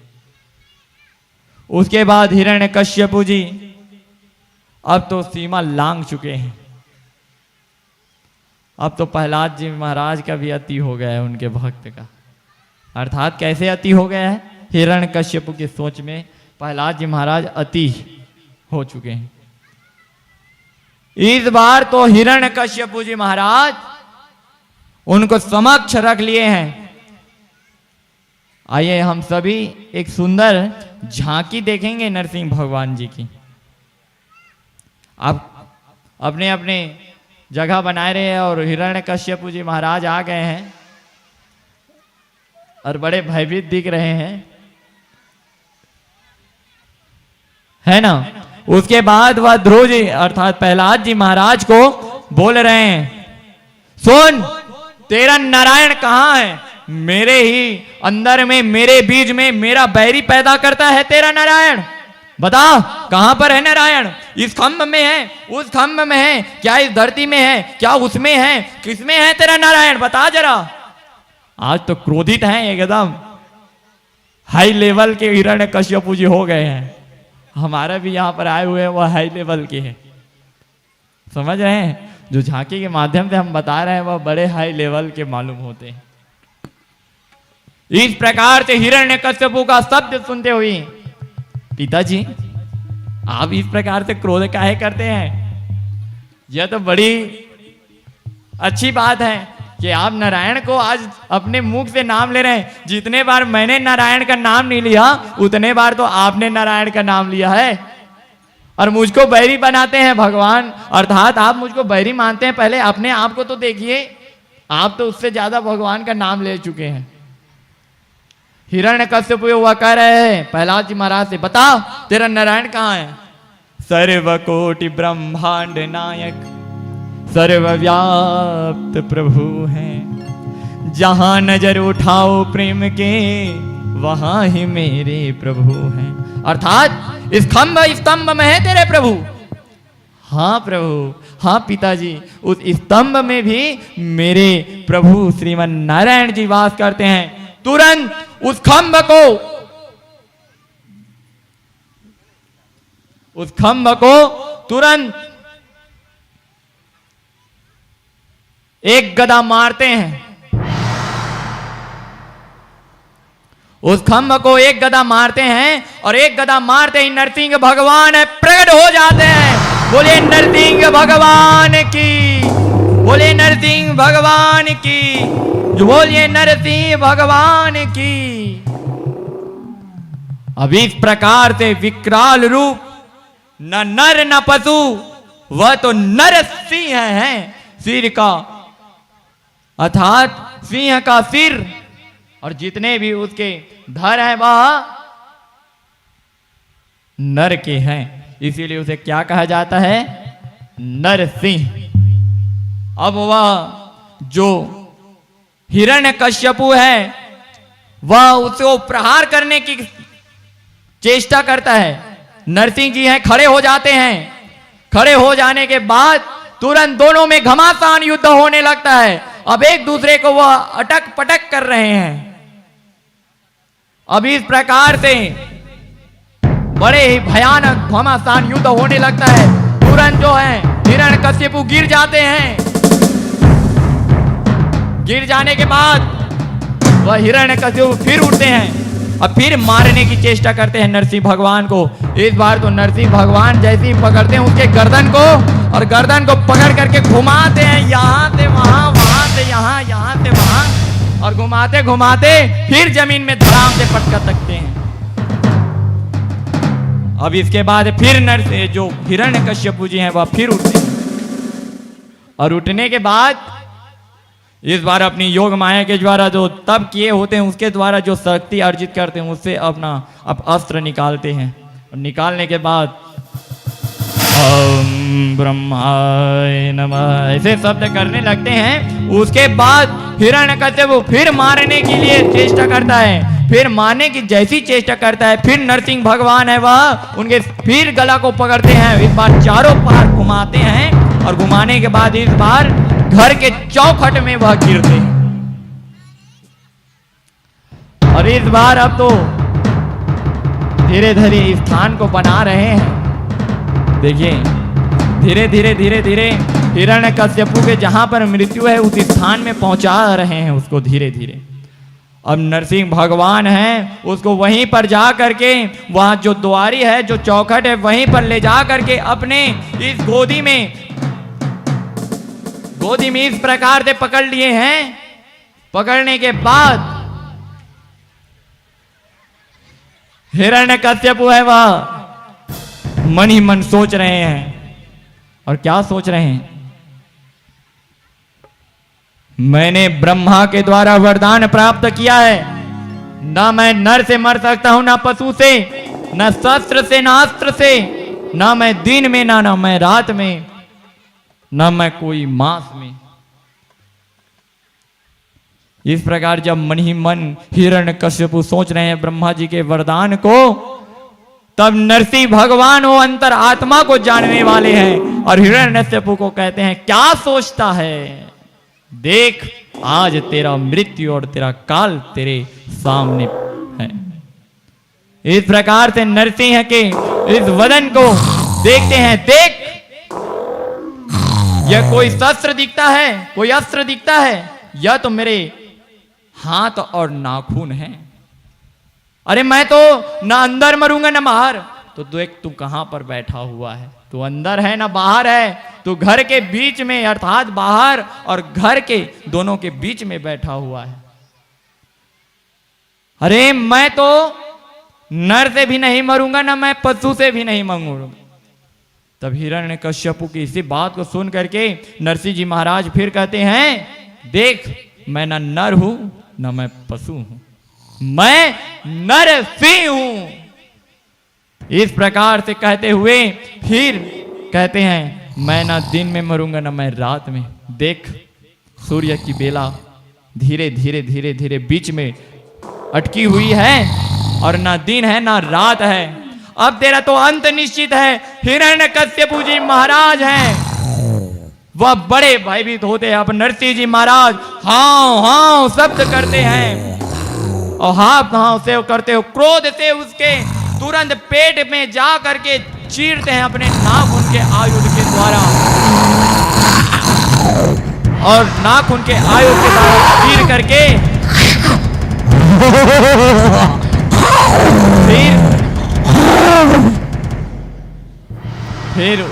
उसके बाद हिरण्यकश्यप जी अब तो सीमा लांग चुके हैं, अब तो प्रहलाद जी महाराज का भी अति हो गया है उनके भक्त का। अर्थात कैसे अति हो गया है, हिरण्यकश्यप की सोच में प्रहलाद जी महाराज अति हो चुके हैं। इस बार तो हिरण्यकश्यप जी महाराज उनको समक्ष रख लिए हैं आइए हम सभी एक सुंदर झांकी देखेंगे नरसिंह भगवान जी की। आप अपने अपने जगह बनाए रहे हैं और हिरण्यकश्यप जी महाराज आ गए हैं और बड़े भयभीत दिख रहे हैं, है ना। उसके बाद वह ध्रुव जी अर्थात प्रहलाद जी महाराज को बोल रहे हैं, सुन तेरा नारायण कहाँ है? मेरे ही अंदर में, मेरे बीज में मेरा बैरी पैदा करता है तेरा नारायण। बता कहां पर है नारायण? इस खंभ में है, उस खंभ में है, क्या इस धरती में है, क्या उसमें है, किसमें है तेरा नारायण? बता जरा। आज तो क्रोधित हैं एकदम, हाई लेवल के हिरण्यकश्यप जी हो गए हैं। हमारा भी यहाँ पर आए हुए हैं, वह हाई लेवल के हैं, समझ रहे हैं। जो झांकी के माध्यम से हम बता रहे हैं वह बड़े हाई लेवल के मालूम होते हैं। इस प्रकार से हिरण्यकश्यप का शब्द सुनते हुए, पिताजी आप इस प्रकार से क्रोध काहे करते हैं? यह तो बड़ी अच्छी बात है कि आप नारायण को आज अपने मुख से नाम ले रहे हैं। जितने बार मैंने नारायण का नाम नहीं लिया उतने बार तो आपने नारायण का नाम लिया है और मुझको बैरी बनाते हैं भगवान, अर्थात आप मुझको बैरी मानते हैं। पहले अपने आप को तो देखिए, आप तो उससे ज्यादा भगवान का नाम ले चुके हैं। हिरण्यकश्यप हुआ कह रहे हैं प्रहलाद जी महाराज से, बता तेरा नारायण कहाँ है? सर्वकोटि ब्रह्मांड नायक सर्वव्याप्त प्रभु हैं, जहां नजर उठाओ प्रेम के वहां ही मेरे प्रभु हैं। अर्थात इस खंभ स्तंभ में है तेरे प्रभु। हाँ प्रभु, हाँ पिताजी, उस स्तंभ में भी मेरे प्रभु श्रीमन नारायण जी वास करते हैं। तुरंत उस खंभ को तुरंत एक गदा मारते हैं। उस खंभ को एक गदा मारते हैं और एक गदा मारते ही नरसिंह भगवान प्रकट हो जाते हैं। बोले नरसिंह भगवान की, बोले नरसिंह भगवान की, जो बोलिए नरसिंह भगवान की। अब इस प्रकार से विकराल रूप, न नर न पशु, वह तो नर सिंह है, सिर का अर्थात सिंह का सिर, और जितने भी उसके धर हैं वह नर के हैं, इसीलिए उसे क्या कहा जाता है? नरसिंह। अब वह जो हिरण्यकश्यपु है वह उसको प्रहार करने की चेष्टा करता है। नरसिंह जी हैं, खड़े हो जाते हैं। खड़े हो जाने के बाद तुरंत दोनों में घमासान युद्ध होने लगता है। अब एक दूसरे को वह अटक पटक कर रहे हैं। अब इस प्रकार से बड़े ही भयानक घमासान युद्ध होने लगता है। तुरंत जो है हिरण्यकश्यपु गिर जाते हैं। गिर जाने के बाद वह हिरण्यकश्यपु फिर उठते हैं और फिर मारने की चेष्टा करते हैं नरसिंह भगवान को। इस बार तो नरसिंह भगवान जैसे ही पकड़ते हैं उसके गर्दन को, और गर्दन को पकड़ करके घुमाते हैं, यहाँ से वहां, वहां से यहाँ, यहाँ से वहां, और घुमाते घुमाते फिर जमीन में धड़ाम से पटका सकते हैं। अब इसके बाद फिर नरसिंह जो हिरण्यकश्यपु जी हैं वह फिर उठते हैं, और उठने के बाद इस बार अपनी योग माया के द्वारा जो तप किए होते हैं उसके द्वारा जो शक्ति अर्जित करते हैं उससे अपना अस्त्र निकालते हैं। और निकालने के बाद ओम ब्रह्माय नमः ऐसे शब्द करने लगते हैं। उसके बाद हिरण्यकश्यपु फिर मारने के लिए चेष्टा करता है। फिर मारने की जैसी चेष्टा करता है फिर नरसिंह भगवान है वह उनके फिर गला को पकड़ते हैं। इस बार चारों पार घुमाते हैं, और घुमाने के बाद इस बार घर के चौखट में वह गिरते हैं। और इस बार अब तो धीरे धीरे स्थान को बना रहे हैं। देखिए धीरे धीरे धीरे धीरे हिरण्यकश्यपु के जहां पर मृत्यु है उस स्थान में पहुंचा रहे हैं उसको धीरे धीरे। अब नरसिंह भगवान हैं उसको वहीं पर जा करके, वहां जो द्वारी है जो चौखट है वहीं पर ले जा करके अपने इस गोदी में इस प्रकार से पकड़ लिए हैं। पकड़ने के बाद हिरण्यकश्यप है वह मन ही मन सोच रहे हैं। और क्या सोच रहे हैं? मैंने ब्रह्मा के द्वारा वरदान प्राप्त किया है, ना मैं नर से मर सकता हूं, ना पशु से, ना शस्त्र से, ना अस्त्र से, ना मैं दिन में, ना मैं रात में, ना मैं कोई मांस में। इस प्रकार जब मन ही मन हिरण्यकश्यप सोच रहे हैं ब्रह्मा जी के वरदान को, तब नरसिंह भगवान वो अंतर आत्मा को जानने वाले हैं और हिरण्यकश्यप को कहते हैं, क्या सोचता है? देख, आज तेरा मृत्यु और तेरा काल तेरे सामने है। इस प्रकार से नरसिंह के इस वदन को देखते हैं। देख, यह कोई शस्त्र दिखता है, कोई अस्त्र दिखता है, यह तो मेरे हाथ और नाखून है। अरे मैं तो ना अंदर मरूंगा ना बाहर। तो देख तू कहां पर बैठा हुआ है, तू अंदर है ना बाहर है, तू घर के बीच में अर्थात बाहर और घर के दोनों के बीच में बैठा हुआ है। अरे मैं तो नर से भी नहीं मरूंगा, ना मैं पशु से भी नहीं मरूंगा। तब हिरण्यकश्यप की इसी बात को सुन करके नरसिंह जी महाराज फिर कहते हैं, देख, मैं ना नर हूं ना मैं पशु हूं, मैं नरसिंह हूं। इस प्रकार से कहते हुए फिर कहते हैं, मैं ना दिन में मरूंगा ना मैं रात में। देख, सूर्य की बेला धीरे धीरे धीरे धीरे बीच में अटकी हुई है और ना दिन है ना रात है। अब तेरा तो अंत निश्चित है। हिरण्यकश्यप जी महाराज हैं, वह बड़े भयभीत होते हैं। अब नरसिंह जी महाराज हाँ हाँ शब्द करते हैं और हाँ से करते हो, क्रोध से उसके तुरंत पेट में जा करके चीरते हैं अपने नाखून के आयुध के द्वारा, और नाखून के आयुध के द्वारा चीर करके फिर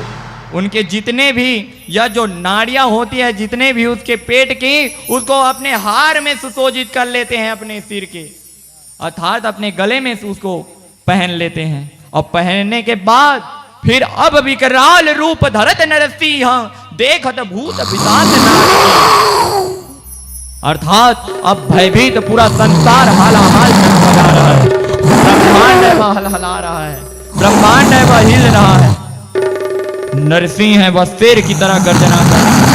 उनके जितने भी यह जो नाड़ियां होती है, जितने भी उसके पेट की, उसको अपने हार में सुशोभित कर लेते हैं, अपने सिर के अर्थात अपने गले में उसको पहन लेते हैं। और पहनने के बाद फिर अब विकराल रूप धरत नरसिंह देखत भूत पिशाच नारी, अर्थात अब भयभीत पूरा संसार हालाहाल बजा रहा है, ब्रह्मांड है वह हलहला रहा है, ब्रह्मांड है वह हिल रहा है। नरसिंह है वह शेर की तरह गर्जना कर रहा है।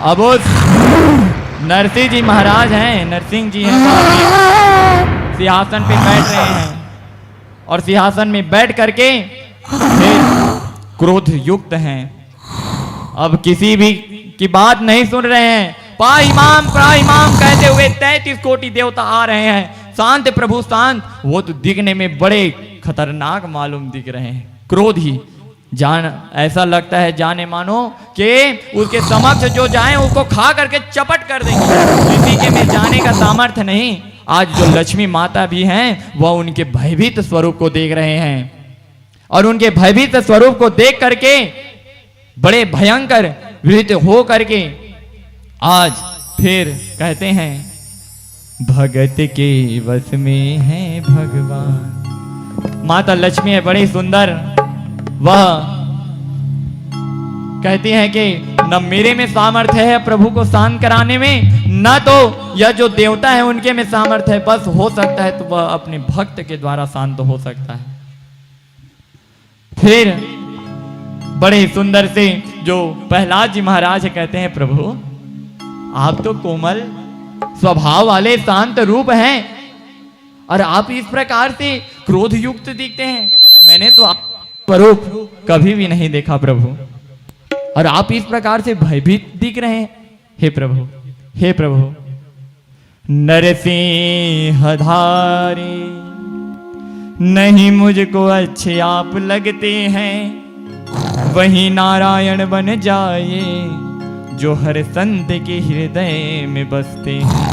अब उस नरसिंह जी महाराज हैं, नरसिंह जी हैं, सिंहासन पे बैठ रहे हैं और सिंहासन में बैठ करके क्रोध युक्त हैं। अब किसी भी की बात नहीं सुन रहे हैं। पाइमाम कहते हुए 33 कोटि देवता आ रहे हैं। शांत प्रभु शांत। वो तो दिखने में बड़े खतरनाक मालूम दिख रहे हैं, क्रोधी जान, ऐसा लगता है जाने मानो कि उसके समक्ष जो जाए उसको खा करके चपट कर देंगे। किसी के में जाने का सामर्थ्य नहीं। आज जो लक्ष्मी माता भी हैं वह उनके भयभीत स्वरूप को देख रहे हैं और उनके भयभीत स्वरूप को देख करके बड़े भयंकर विहित हो करके आज फिर कहते हैं, भगत के वश में है भगवान। माता लक्ष्मी है बड़ी सुंदर। वह कहती हैं कि न मेरे में सामर्थ्य है प्रभु को शांत कराने में, न तो यह जो देवता है उनके में सामर्थ्य है। बस हो सकता है तो वह अपने भक्त के द्वारा शांत हो सकता है। फिर बड़े सुंदर से जो प्रहलाद जी महाराज कहते हैं, प्रभु आप तो कोमल स्वभाव वाले शांत रूप हैं और आप इस प्रकार से क्रोध युक्त दिखते हैं। मैंने तो आप स्वरूप कभी भी नहीं देखा प्रभु, और आप इस प्रकार से भयभीत दिख रहे हैं। हे प्रभु, हे प्रभु, नरसिंह धारी नहीं मुझको अच्छे आप लगते हैं, वही नारायण बन जाए जो हर संत के हृदय में बसते हैं।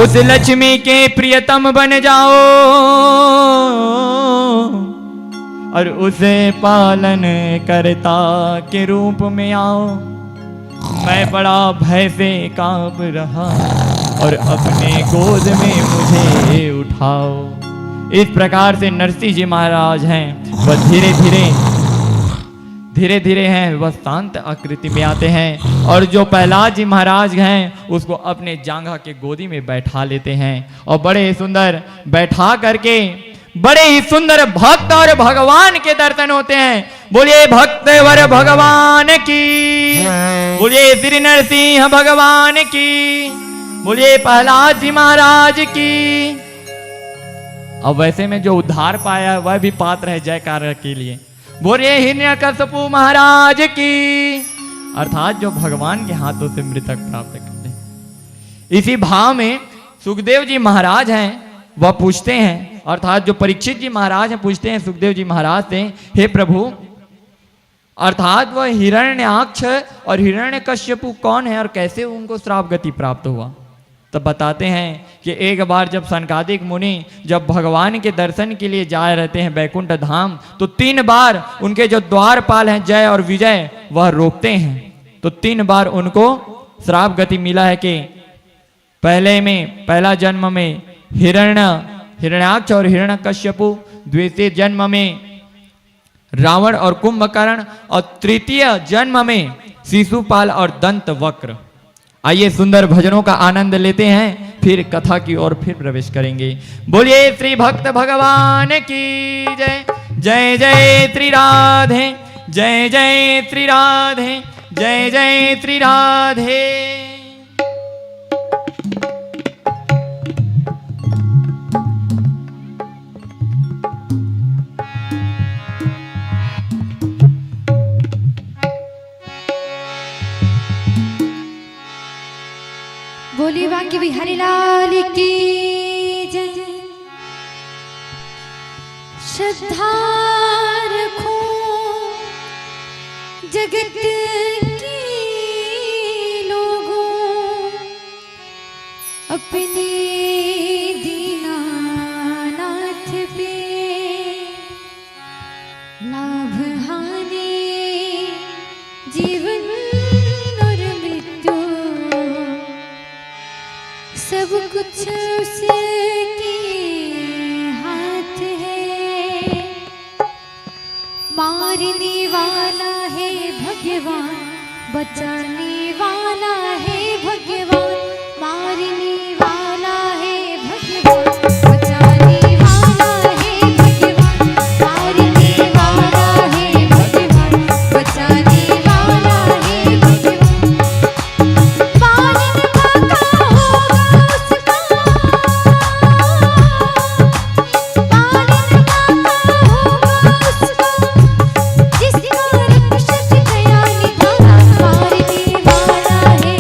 उस लक्ष्मी के प्रियतम बन जाओ और उसे पालन करता के रूप में आओ। मैं बड़ा भय से कांप रहा और अपने गोद में मुझे उठाओ। इस प्रकार से नरसिंह जी महाराज हैं वह धीरे धीरे हैं वह शांत आकृति में आते हैं और जो प्रहलाद जी महाराज हैं उसको अपने जांघा के गोदी में बैठा लेते हैं और बड़े ही सुंदर बैठा करके बड़े ही सुंदर भक्त और भगवान के दर्शन होते हैं। बोलिए भक्त वर भगवान की, बोलिए श्री नरसिंह भगवान की, बोलिए प्रहलाद जी महाराज की। अब वैसे में जो उद्धार पाया वह भी पात्र है जयकार के लिए। बोलिए हिरण्यकशिपु महाराज की, अर्थात जो भगवान के हाथों से मृतक प्राप्त करते हैं। इसी भाव में सुखदेव जी महाराज हैं वह पूछते हैं, अर्थात जो परीक्षित जी महाराज हैं पूछते हैं सुखदेव जी महाराज से, हे प्रभु अर्थात वह हिरण्याक्ष और हिरण्यकश्यपु कौन है और कैसे उनको श्राप गति प्राप्त हुआ। तब बताते हैं कि एक बार जब सनकादिक मुनि जब भगवान के दर्शन के लिए जा रहते हैं बैकुंठ धाम, तो 3 बार उनके जो द्वारपाल हैं जय और विजय वह रोकते हैं। तो 3 बार उनको श्राप गति मिला है कि पहला जन्म में हिरण्याक्ष और हिरण्यकश्यपु, द्वितीय जन्म में रावण और कुंभकर्ण और तृतीय जन्म में शिशुपाल और दंत वक्र। आइए सुंदर भजनों का आनंद लेते हैं, फिर कथा की ओर फिर प्रवेश करेंगे। बोलिए श्री भक्त भगवान की जय। जय जय श्री राधे, जय जय श्री राधे, जय जय श्री राधे। बोली बांके बिहारी लाल की जय। श्रद्धा रखो जगत के लोगों अपने दीनानाथ पे, लाभ हानि जीवन और मृत्यु सब कुछ उसके हाथ है। मारने वाला है भगवान, बचाने वाला है भगवान। मारने वाला है भगवान, बचाने वाला है भगवान। मारने वाला है भगवान, बचाने वाला है भगवान। पालन बाका होगा उसका, पालन बाका होगा उसका, जिसका रक्षक दया निधान। मारने वाला है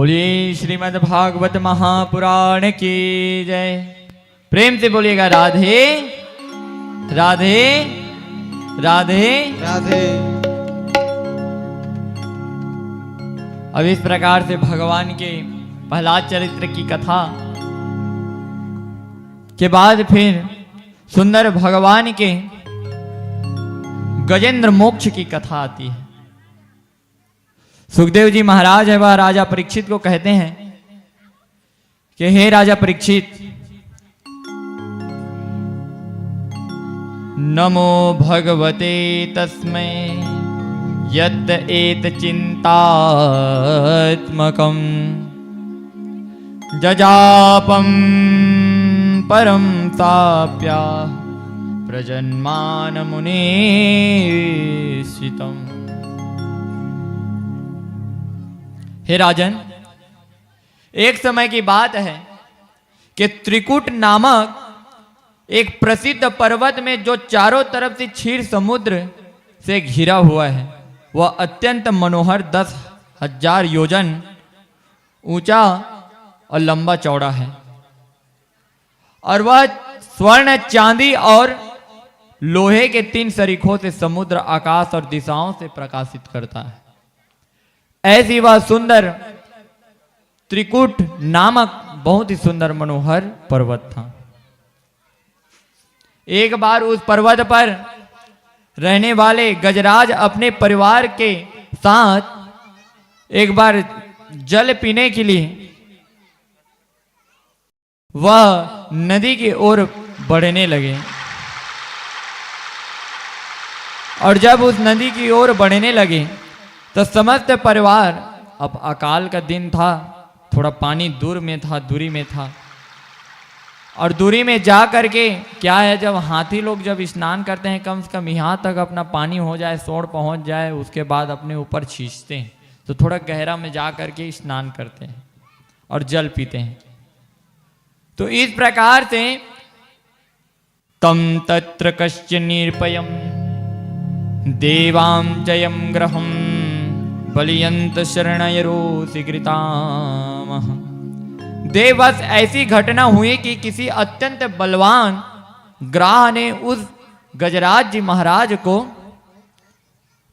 बोलिए श्रीमद् भागवत महापुराण की जय। प्रेम से बोलिएगा राधे राधे राधे राधे। अब इस प्रकार से भगवान के प्रहलाद चरित्र की कथा के बाद फिर सुंदर भगवान के गजेंद्र मोक्ष की कथा आती है। सुखदेव जी महाराज है वह राजा परीक्षित को कहते हैं कि हे राजा परीक्षित, नमो भगवते तस्मै यत् एत चिंतात्मकं जजापं परम साप्या प्रजन्मान मुनीषितम्। हे राजन, एक समय की बात है कि त्रिकुट नामक एक प्रसिद्ध पर्वत में जो चारों तरफ से क्षीर समुद्र से घिरा हुआ है, वह अत्यंत मनोहर 10,000 योजन ऊंचा और लंबा चौड़ा है और वह स्वर्ण, चांदी और लोहे के 3 सरीखों से समुद्र, आकाश और दिशाओं से प्रकाशित करता है। ऐसी वह सुंदर त्रिकुट नामक बहुत ही सुंदर मनोहर पर्वत था। एक बार उस पर्वत पर रहने वाले गजराज अपने परिवार के साथ एक बार जल पीने के लिए वह नदी की ओर बढ़ने लगे और जब उस नदी की ओर बढ़ने लगे तो समस्त परिवार, अब अकाल का दिन था, थोड़ा पानी दूरी में था और दूरी में जा करके क्या है, जब हाथी लोग जब स्नान करते हैं कम से कम यहाँ तक अपना पानी हो जाए, सोड़ पहुँच जाए, उसके बाद अपने ऊपर खींचते हैं, तो थोड़ा गहरा में जा करके स्नान करते हैं और जल पीते हैं। तो इस प्रकार से तम तत्र कश्च निरपयम देवां जयम ग्रहम बलियंत शरणयरोसि कृतामः। देववश ऐसी घटना हुई कि किसी अत्यंत बलवान ग्राह ने उस गजराज जी महाराज को,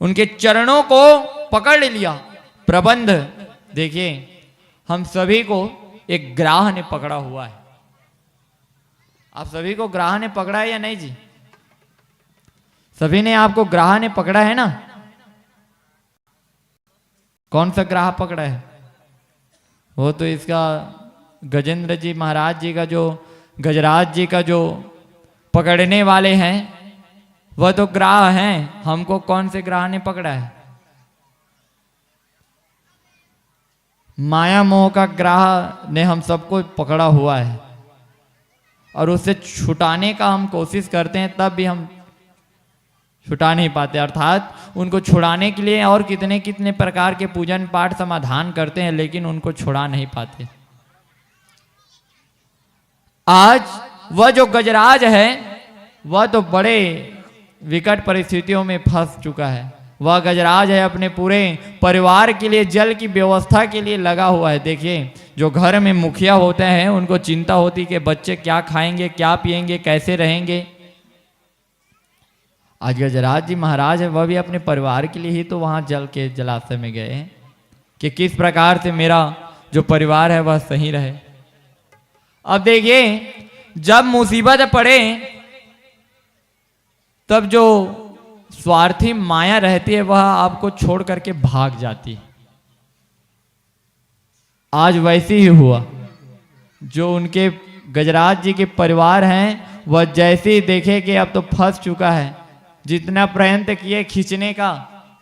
उनके चरणों को पकड़ लिया। प्रबंध देखिए, हम सभी को एक ग्राह ने पकड़ा हुआ है। आप सभी को ग्राह ने पकड़ा है या नहीं जी? सभी ने आपको ग्राह ने पकड़ा है ना? कौन सा ग्राह पकड़ा है? वो तो इसका गजेंद्र जी महाराज जी का, जो गजराज जी का जो पकड़ने वाले हैं वह तो ग्राह हैं। हमको कौन से ग्राह ने पकड़ा है? माया मोह का ग्राह ने हम सबको पकड़ा हुआ है और उससे छुटाने का हम कोशिश करते हैं, तब भी हम छुटा नहीं पाते। अर्थात उनको छुड़ाने के लिए और कितने कितने प्रकार के पूजन पाठ समाधान करते हैं, लेकिन उनको छुड़ा नहीं पाते। आज वह जो गजराज है वह तो बड़े विकट परिस्थितियों में फंस चुका है। वह गजराज है अपने पूरे परिवार के लिए जल की व्यवस्था के लिए लगा हुआ है। देखिए, जो घर में मुखिया होते हैं उनको चिंता होती कि बच्चे क्या खाएंगे, क्या पिएंगे, कैसे रहेंगे। आज गजराज जी महाराज है, वह भी अपने परिवार के लिए ही तो वहां जल के जलाशय में गए हैं कि किस प्रकार से मेरा जो परिवार है वह सही रहे। अब देखिए, जब मुसीबत पड़े तब जो स्वार्थी माया रहती है वह आपको छोड़ करके भाग जाती है। आज वैसे ही हुआ। जो उनके गजराज जी के परिवार हैं वह जैसे ही देखे कि अब तो फंस चुका है, जितना प्रयत्न किए खींचने का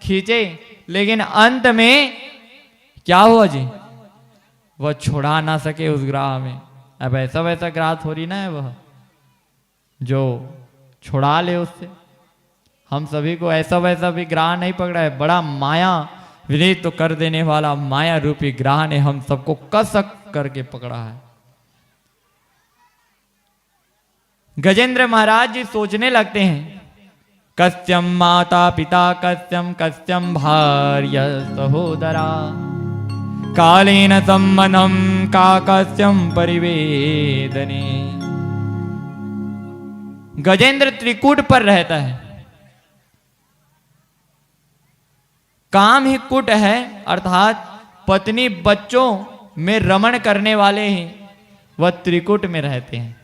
खींचे, लेकिन अंत में क्या हुआ जी? वह छुड़ा ना सके उस ग्राह में। अब ऐसा वैसा ग्राह थोड़ी ना है वह जो छुड़ा ले उससे। हम सभी को ऐसा वैसा भी ग्राह नहीं पकड़ा है, बड़ा माया विनीत तो कर देने वाला माया रूपी ग्राह ने हम सबको कसक करके पकड़ा है। गजेंद्र महाराज जी सोचने लगते हैं, कस्यम माता पिता कस्यम कस्यम भार्य सहोदरा कालेन सम्मनम काकस्यम परिवेदने। गजेंद्र त्रिकूट पर रहता है, काम ही कुट है, अर्थात पत्नी बच्चों में रमण करने वाले ही वह त्रिकूट में रहते हैं,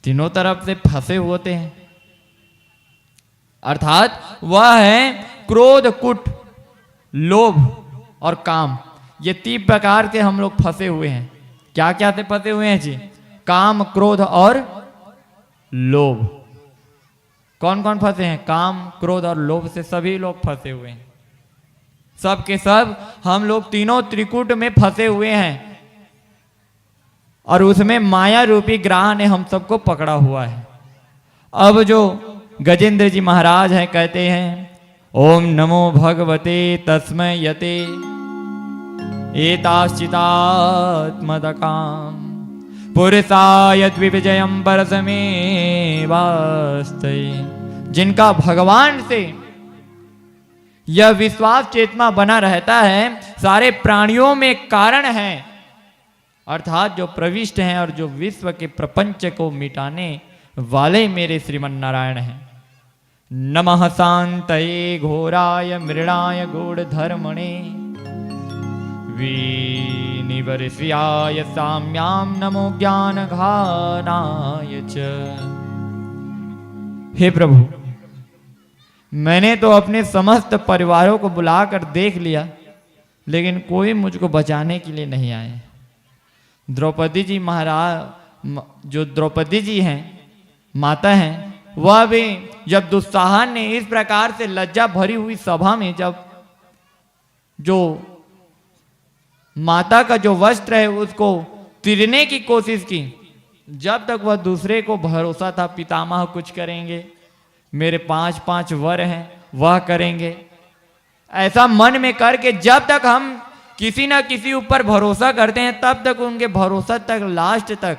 तीनों तरफ से फंसे होते हैं। अर्थात वह है क्रोध, कुट, लोभ और काम। ये 3 प्रकार के हम लोग फंसे हुए हैं। क्या क्या से फंसे हुए हैं जी? काम, क्रोध और लोभ। कौन कौन फंसे हैं? काम, क्रोध और लोभ से सभी लोग फंसे हुए हैं। सब के सब हम लोग तीनों त्रिकूट में फंसे हुए हैं और उसमें माया रूपी ग्राह ने हम सबको पकड़ा हुआ है। अब जो गजेंद्र जी महाराज हैं कहते हैं, ओम नमो भगवते तस्मै यते एताश्चितात्मदकाम पुरुषाय द्विविजयम परसमे वास्ते। जिनका भगवान से यह विश्वास चेतना बना रहता है, सारे प्राणियों में कारण है, अर्थात जो प्रविष्ट हैं और जो विश्व के प्रपंच को मिटाने वाले मेरे श्रीमन नारायण हैं। नमः शांतये घोराय मृणाय गूढ़धर्मणे विनिवर्ष्याय साम्याम नमो ज्ञान घानाय च। हे प्रभु, मैंने तो अपने समस्त परिवारों को बुलाकर देख लिया, लेकिन कोई मुझको बचाने के लिए नहीं आए। द्रौपदी जी महाराज, जो द्रौपदी जी हैं, माता हैं, वह भी जब दुस्साहन ने इस प्रकार से लज्जा भरी हुई सभा में जब जो माता का जो वस्त्र है उसको तिरने की कोशिश की, जब तक वह दूसरे को भरोसा था पितामह कुछ करेंगे, मेरे 5 वर हैं वह करेंगे, ऐसा मन में करके जब तक हम किसी ना किसी ऊपर भरोसा करते हैं तब तक उनके भरोसा तक लास्ट तक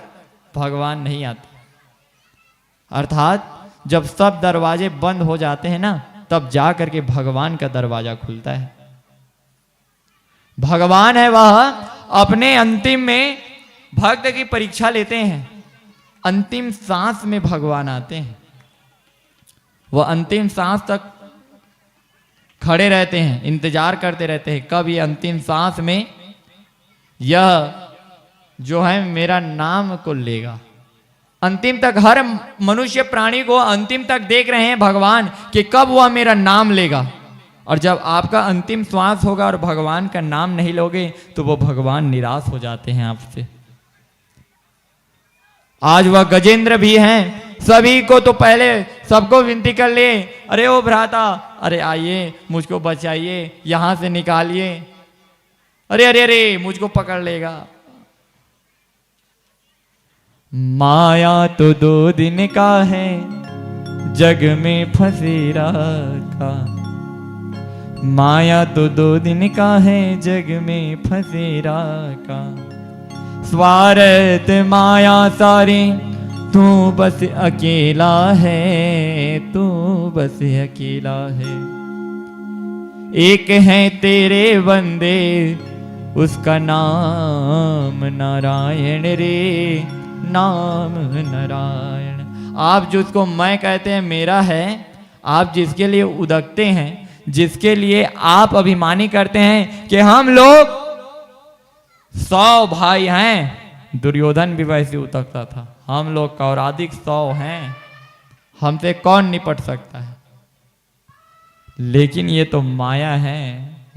भगवान नहीं आते। अर्थात जब सब दरवाजे बंद हो जाते हैं ना, तब जा करके भगवान का दरवाजा खुलता है। भगवान है वह अपने अंतिम में भक्त की परीक्षा लेते हैं, अंतिम सांस में भगवान आते हैं। वह अंतिम सांस तक खड़े रहते हैं, इंतजार करते रहते हैं कब ये अंतिम सांस में यह जो है मेरा नाम को लेगा। अंतिम तक हर मनुष्य प्राणी को अंतिम तक देख रहे हैं भगवान कि कब वह मेरा नाम लेगा। और जब आपका अंतिम श्वास होगा और भगवान का नाम नहीं लोगे तो वो भगवान निराश हो जाते हैं आपसे। आज वह गजेंद्र भी हैं, सभी को तो पहले सबको विनती कर ले, अरे ओ भ्राता, अरे आइए मुझको बचाइए, यहां से निकालिए, अरे अरे अरे मुझको पकड़ लेगा। माया तो 2 दिन का है, जग में फंसे रखा। माया तो 2 दिन का है, जग में फंसे रखा। स्वार्थ माया सारी, तू बस अकेला है, तू बस अकेला है। एक है तेरे बंदे, उसका नाम नारायण रे, नाम नारायण। आप जिसको मैं कहते हैं मेरा है, आप जिसके लिए उदकते हैं, जिसके लिए आप अभिमानी करते हैं कि हम लोग 100 भाई हैं, दुर्योधन भी वैसे उतकता था, हम लोग कौराधिक 100 हैं, हमसे कौन निपट सकता है। लेकिन ये तो माया है,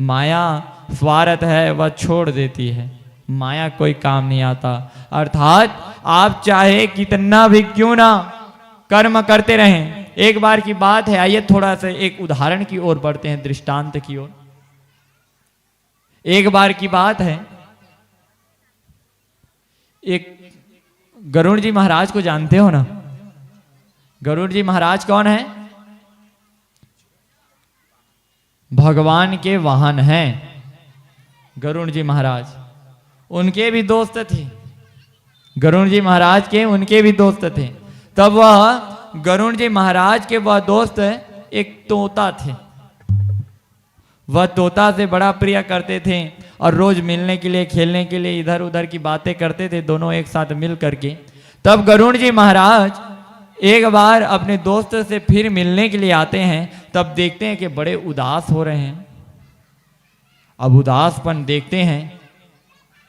माया स्वार्थ है, वह छोड़ देती है, माया कोई काम नहीं आता। अर्थात आप चाहे कितना भी क्यों ना कर्म करते रहें, एक बार की बात है, आइए थोड़ा सा एक उदाहरण की ओर बढ़ते हैं, दृष्टांत की ओर। एक बार की बात है, एक गरुड़ जी महाराज को जानते हो ना? गरुड़ जी महाराज कौन है? भगवान के वाहन हैं गरुड़ जी महाराज। उनके भी दोस्त थे, गरुड़ जी महाराज के उनके भी दोस्त थे। तब वह गरुड़ जी महाराज के वह दोस्त एक तोता थे, वह तोता से बड़ा प्रिय करते थे और रोज मिलने के लिए, खेलने के लिए इधर उधर की बातें करते थे दोनों एक साथ मिल करके। तब गरुड़ जी महाराज एक बार अपने दोस्त से फिर मिलने के लिए आते हैं। तब देखते हैं कि बड़े उदास हो रहे हैं। अब उदासपन देखते हैं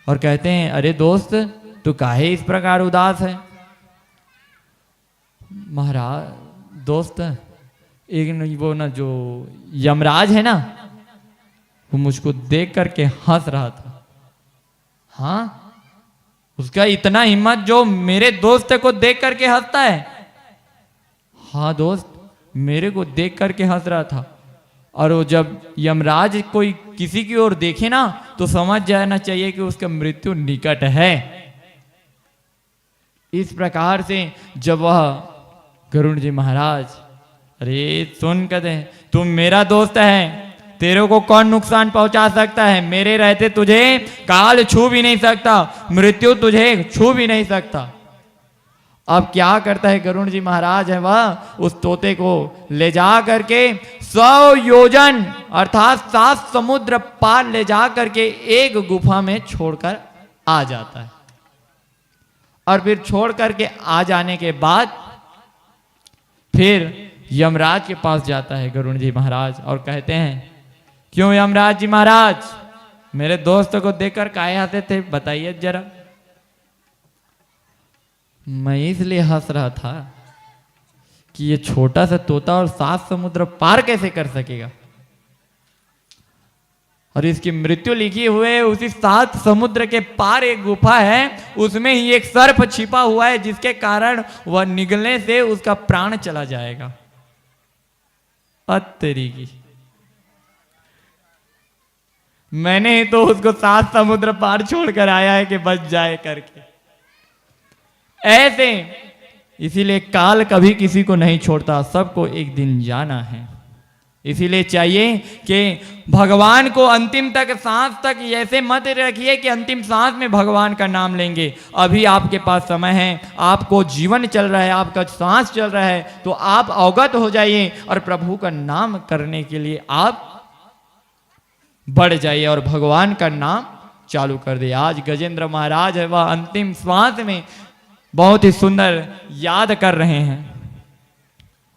और कहते हैं, अरे दोस्त, तू काहे इस प्रकार उदास है? महाराज, दोस्त, एक वो ना जो यमराज है ना, वो मुझको देख करके हंस रहा था। हाँ, उसका इतना हिम्मत जो मेरे दोस्त को देख करके हंसता है। हाँ दोस्त, मेरे को देख करके हंस रहा था। और वो जब यमराज कोई किसी की ओर देखे ना, तो समझ जाना चाहिए कि उसका मृत्यु निकट है। इस प्रकार से जब वह गरुड़ जी महाराज, अरे सुन, कहते हैं, तुम मेरा दोस्त है, तेरे को कौन नुकसान पहुंचा सकता है? मेरे रहते तुझे काल छू भी नहीं सकता, मृत्यु तुझे छू भी नहीं सकता। अब क्या करता है गरुड़ जी महाराज है, वह उस तोते को ले जा करके 100 योजन अर्थात 7 समुद्र पार ले जा करके एक गुफा में छोड़कर आ जाता है। और फिर छोड़ करके आ जाने के बाद फिर यमराज के पास जाता है गरुड़ जी महाराज और कहते हैं, क्यों यमराज जी महाराज, मेरे दोस्त को देखकर काहे आते थे, बताइए जरा। मैं इसलिए हंस रहा था कि ये छोटा सा तोता और 7 समुद्र पार कैसे कर सकेगा, और इसकी मृत्यु लिखी हुए उसी 7 समुद्र के पार एक गुफा है, उसमें ही एक सर्प छिपा हुआ है, जिसके कारण वह निगलने से उसका प्राण चला जाएगा। अत्तरी की, मैंने ही तो उसको 7 समुद्र पार छोड़कर आया है कि बच जाए करके। ऐसे इसीलिए काल कभी किसी को नहीं छोड़ता, सबको एक दिन जाना है। इसीलिए चाहिए कि भगवान को अंतिम तक, सांस तक ऐसे मत रखिए कि अंतिम सांस में भगवान का नाम लेंगे। अभी आपके पास समय है, आपको जीवन चल रहा है, आपका सांस चल रहा है, तो आप अवगत हो जाइए और प्रभु का नाम करने के लिए आप बढ़ जाइए और भगवान का नाम चालू कर दे। आज गजेंद्र महाराज है, वह अंतिम श्वास में बहुत ही सुंदर याद कर रहे हैं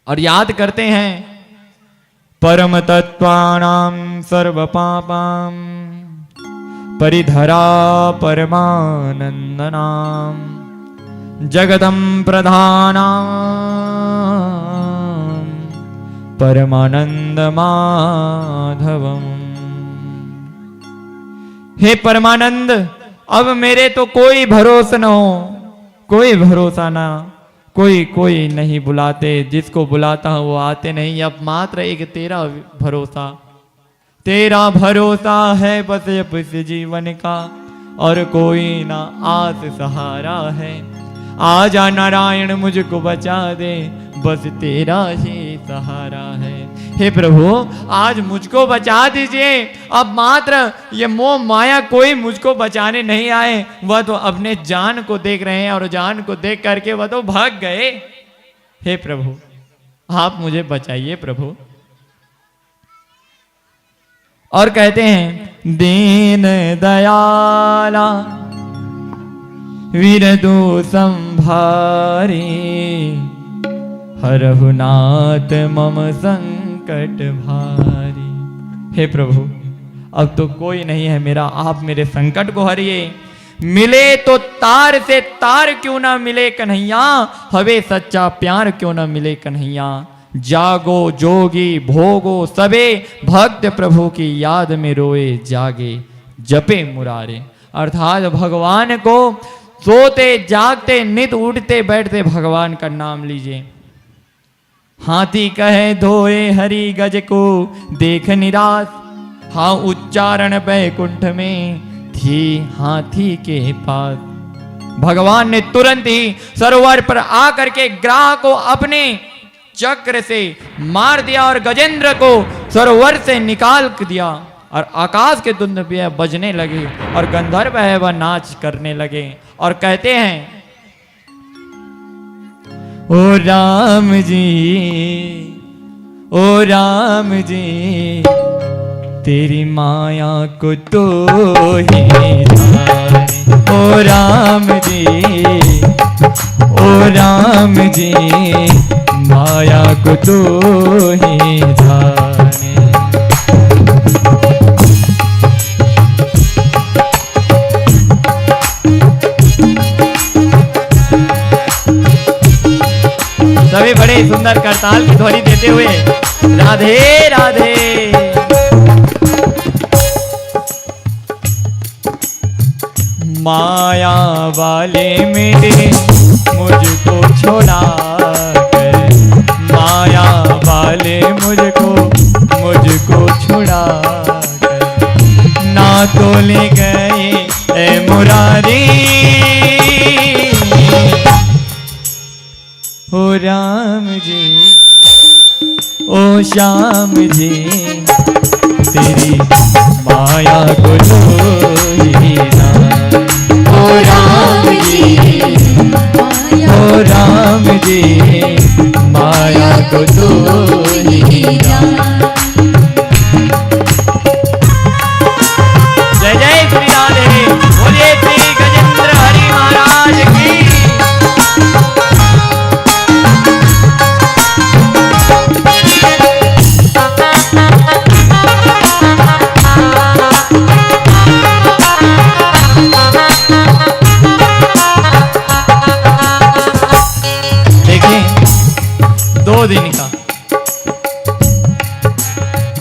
और याद करते हैं, परम तत्वानां सर्व पापां परिधरा परमानंदनां जगदं प्रधानां परमानंद माधवम्। हे परमानंद, अब मेरे तो कोई भरोसा न हो, कोई भरोसा ना, कोई नहीं बुलाते, जिसको बुलाता हूं वो आते नहीं। अब मात्र एक तेरा भरोसा है बस अब इस जीवन का, और कोई ना आस सहारा है। आजा नारायण मुझको बचा दे, बस तेरा ही सहारा है। हे प्रभु, आज मुझको बचा दीजिए। अब मात्र ये मोह माया कोई मुझको बचाने नहीं आए, वह तो अपने जान को देख रहे हैं और जान को देख करके वह तो भाग गए। हे प्रभु, आप मुझे बचाइए प्रभु। और कहते हैं, दीन दयाला वीरदु संभारी, हरहु नाथ मम संकट भारी। हे प्रभु, अब तो कोई नहीं है मेरा, आप मेरे संकट को हरिए। मिले तो तार से तार क्यों ना मिले कन्हैया, हवे सच्चा प्यार क्यों ना मिले कन्हैया। जागो जोगी भोगो सबे, भक्त प्रभु की याद में रोए जागे जपे मुरारे। अर्थात भगवान को सोते जागते नित उठते बैठते भगवान का नाम लीजिए। हाथी कहे धोए हरि गज को देख निराश, हाँ उच्चारण बैकुंठ में थी हाथी के पास। भगवान ने तुरंत ही सरोवर पर आकर के ग्राह को अपने चक्र से मार दिया और गजेंद्र को सरोवर से निकाल दिया, और आकाश के धुंध बजने लगे और गंधर्व है वह नाच करने लगे और कहते हैं, ओ राम जी, ओ राम जी, तेरी माया को तो ही जाने। ओ राम जी, ओ राम जी, माया को तो ही जाने। सभी बड़े सुंदर करताल की ध्वनि देते हुए राधे राधे। माया वाले मेरे मुझको छोड़ा कर, माया वाले मुझको छुड़ा कर, ना तो ले गए ए मुरारी। ओ राम जी, ओ श्याम जी, तेरी माया को लोही जाने। ओ राम जी, ओ राम जी, माया को लोही जाने। जय जय श्री राधे, बोलिए श्री गजेंद्र हरि महाराज की।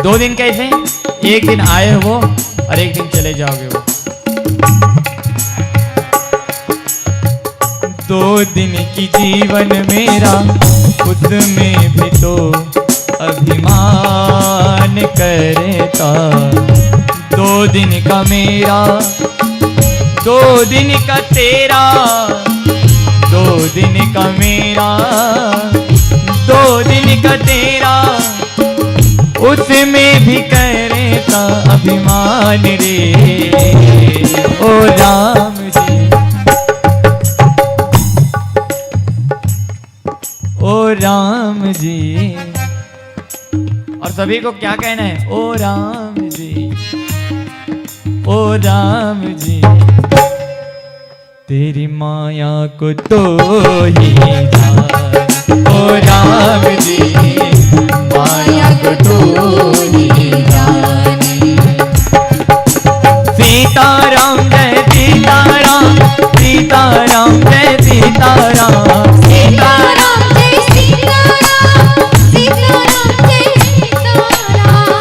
दो दिन कैसे, एक दिन आए हो और एक दिन चले जाओगे वो। 2 दिन की जीवन मेरा, उसमें भी तो अभिमान करता। 2 दिन का मेरा, 2 दिन का तेरा, 2 दिन का मेरा, 2 दिन का तेरा, उसमें भी करता अभिमान रे। ओ राम जी, ओ राम जी, और सभी को क्या कहना है? ओ राम जी, ओ राम जी, तेरी माया को तो ही जाने। ओ राम जी, माया को तो ही जाने। सीताराम जय सीताराम, सीताराम जय सीताराम, सीताराम जय सीताराम, सीताराम जय सीताराम,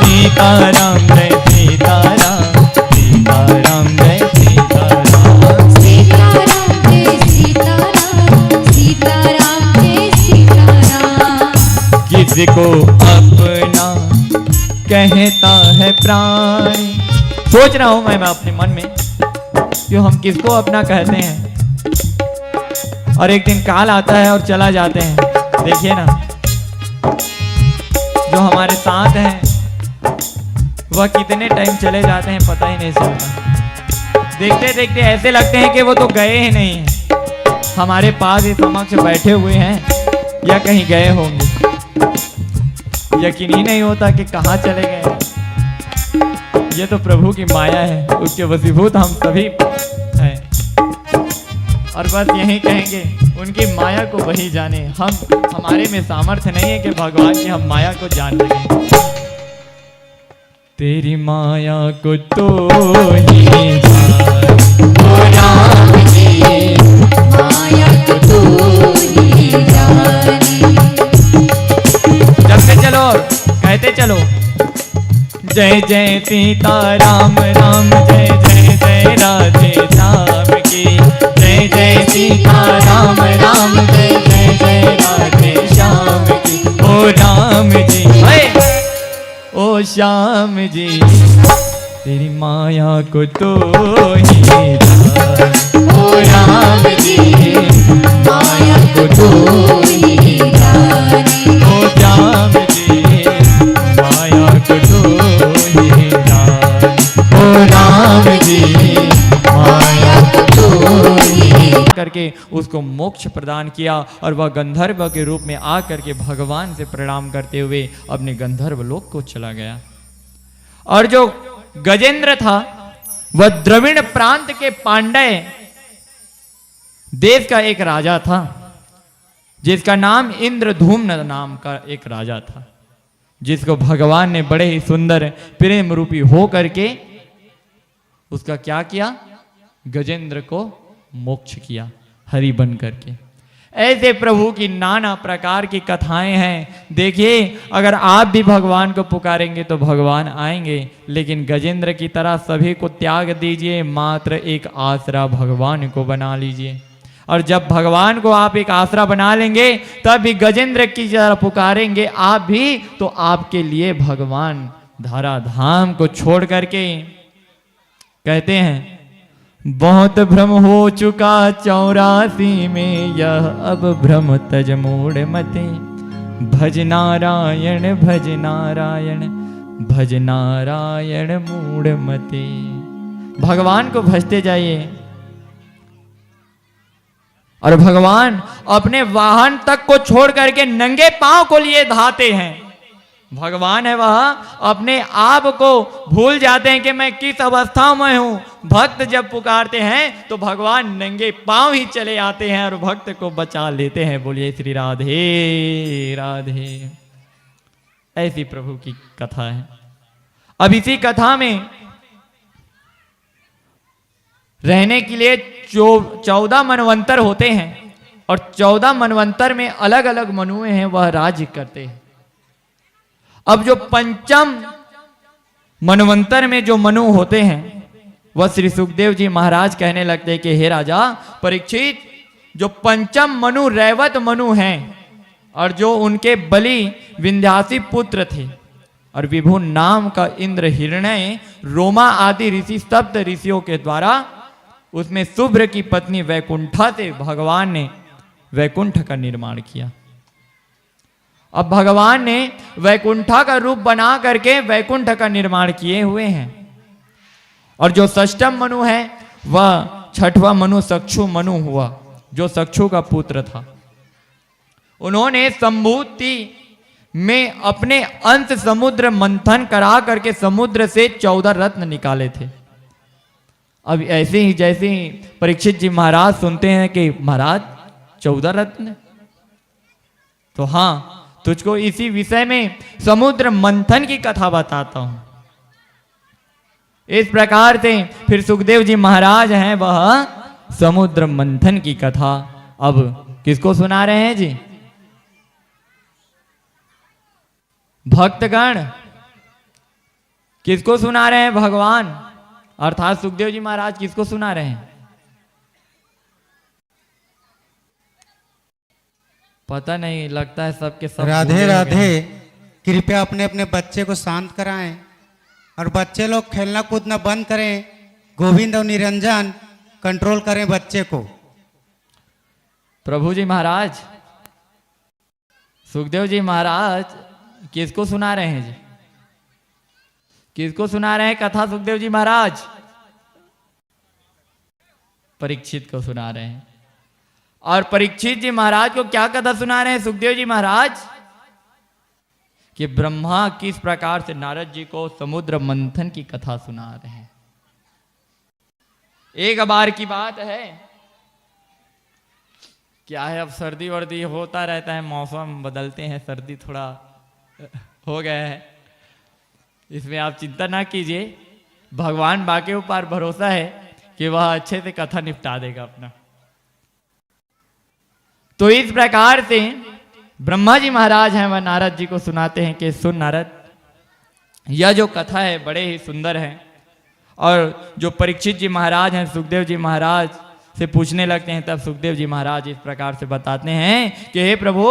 सीताराम जय सीताराम, सीताराम जय सीताराम, सीताराम जय सीताराम, सीताराम जय सीताराम। किसको अपना कहता है प्राण। सोच रहा हूं मैं अपने मन में कि हम किसको अपना कहते हैं, और एक दिन काल आता है और चला जाते हैं। देखिए ना, जो हमारे साथ हैं वह कितने टाइम चले जाते हैं पता ही नहीं चलता। देखते देखते ऐसे लगते हैं कि वो तो गए ही नहीं हैं, हमारे पास ही समक्ष बैठे हुए हैं या कहीं गए होंगे। यकीन ही नहीं होता कि कहाँ चले गए। ये तो प्रभु की माया है, उसके वशीभूत हम सभी हैं। और बस यही कहेंगे, उनकी माया को वही जाने। हमारे में सामर्थ्य नहीं है कि भगवान की हम माया को जान सकें। तेरी माया को तो ही जाने। ओ राम जी, माया को तो ही जाने। जब चलो, कहते चलो, जय जय सीताराम, राम जय जय जय राधे श्याम की। जय जय सीताराम, राम जय जय जय राधे श्याम की। ओ राम जी, ओ श्याम जी, तेरी माया को तो ही जाने। ओ राम जी, माया को तो ही जाने। ओ श्याम जी, माया को तो ही जाने। ओ राम जी, माया को तो ही करके उसको मोक्ष प्रदान किया, और वह गंधर्व के रूप में आकर के भगवान से प्रणाम करते हुए अपने गंधर्व लोक को चला गया। और जो गजेंद्र था वह द्रविड़ प्रांत के पांड्य देश का एक राजा था, जिसका नाम इंद्रधूम्न नाम का एक राजा था, जिसको भगवान ने बड़े ही सुंदर प्रेम रूपी हो करके उसका क्या किया, गजेंद्र को मोक्ष किया हरि बन करके। ऐसे प्रभु की नाना प्रकार की कथाएं हैं। देखिए, अगर आप भी भगवान को पुकारेंगे तो भगवान आएंगे, लेकिन गजेंद्र की तरह सभी को त्याग दीजिए, मात्र एक आसरा भगवान को बना लीजिए। और जब भगवान को आप एक आसरा बना लेंगे तब भी गजेंद्र की तरह पुकारेंगे आप भी, तो आपके लिए भगवान धराधाम को छोड़ करके कहते हैं, बहुत भ्रम हो चुका 84 में, यह अब भ्रम तज मूढ़ मते, भज नारायण भज नारायण भज नारायण मूढ़ मते। भगवान को भजते जाइए। और भगवान अपने वाहन तक को छोड़ करके नंगे पांव को लिए धाते हैं। भगवान है वह अपने आप को भूल जाते हैं कि मैं किस अवस्था में हूं। भक्त जब पुकारते हैं तो भगवान नंगे पांव ही चले आते हैं और भक्त को बचा लेते हैं। बोलिए श्री राधे राधे। ऐसी प्रभु की कथा है। अब इसी कथा में रहने के लिए 14 मनवंतर होते हैं और 14 मनवंतर में अलग अलग मनुए हैं, वह राज्य करते हैं। अब जो पंचम मनवंतर में जो मनु होते हैं वह श्री सुखदेव जी महाराज कहने लगते हैं कि हे राजा परीक्षित, जो पंचम मनु रैवत मनु हैं और जो उनके बलि विंध्यासी पुत्र थे और विभु नाम का इंद्र हिरण्य रोमा आदि ऋषि सप्त ऋषियों के द्वारा उसमें शुभ्र की पत्नी वैकुंठा से भगवान ने वैकुंठ का निर्माण किया। अब भगवान ने वैकुंठा का रूप बना करके वैकुंठ का निर्माण किए हुए हैं। और जो षष्ठम मनु है वह छठवां मनु सक्षु मनु हुआ, जो सक्षु का पुत्र था। उन्होंने संभूति में अपने अंत समुद्र मंथन करा करके समुद्र से 14 रत्न निकाले थे। अब ऐसे ही जैसे ही परीक्षित जी महाराज सुनते हैं कि महाराज 14 रत्न, तो हाँ, तुझको इसी विषय में समुद्र मंथन की कथा बताता हूं। इस प्रकार से फिर सुखदेव जी महाराज हैं वह समुद्र मंथन की कथा अब किसको सुना रहे हैं जी? भक्तगण किसको सुना रहे हैं? भगवान अर्थात सुखदेव जी महाराज किसको सुना रहे हैं? पता नहीं, लगता है सबके सब। राधे राधे। कृपया अपने अपने बच्चे को शांत कराएं और बच्चे लोग खेलना कूदना बंद करें। गोविंद और निरंजन कंट्रोल करें बच्चे को। प्रभु जी महाराज, सुखदेव जी महाराज किसको सुना रहे हैं जी? किसको सुना रहे हैं कथा सुखदेव जी महाराज? परीक्षित को सुना रहे हैं। और परीक्षित जी महाराज को क्या कथा सुना रहे हैं सुखदेव जी महाराज? कि ब्रह्मा किस प्रकार से नारद जी को समुद्र मंथन की कथा सुना रहे हैं। एक बार की बात है, क्या है, अब सर्दी वर्दी होता रहता है, मौसम बदलते हैं, सर्दी थोड़ा हो गया है, इसमें आप चिंता ना कीजिए। भगवान बाके ऊपर भरोसा है कि वह अच्छे से कथा निपटा देगा अपना। तो इस प्रकार से ब्रह्मा जी महाराज हैं वह नारद जी को सुनाते हैं कि सुन नारद, यह जो कथा है बड़े ही सुंदर है। और जो परीक्षित जी महाराज हैं सुखदेव जी महाराज से पूछने लगते हैं, तब सुखदेव जी महाराज इस प्रकार से बताते हैं कि हे प्रभु,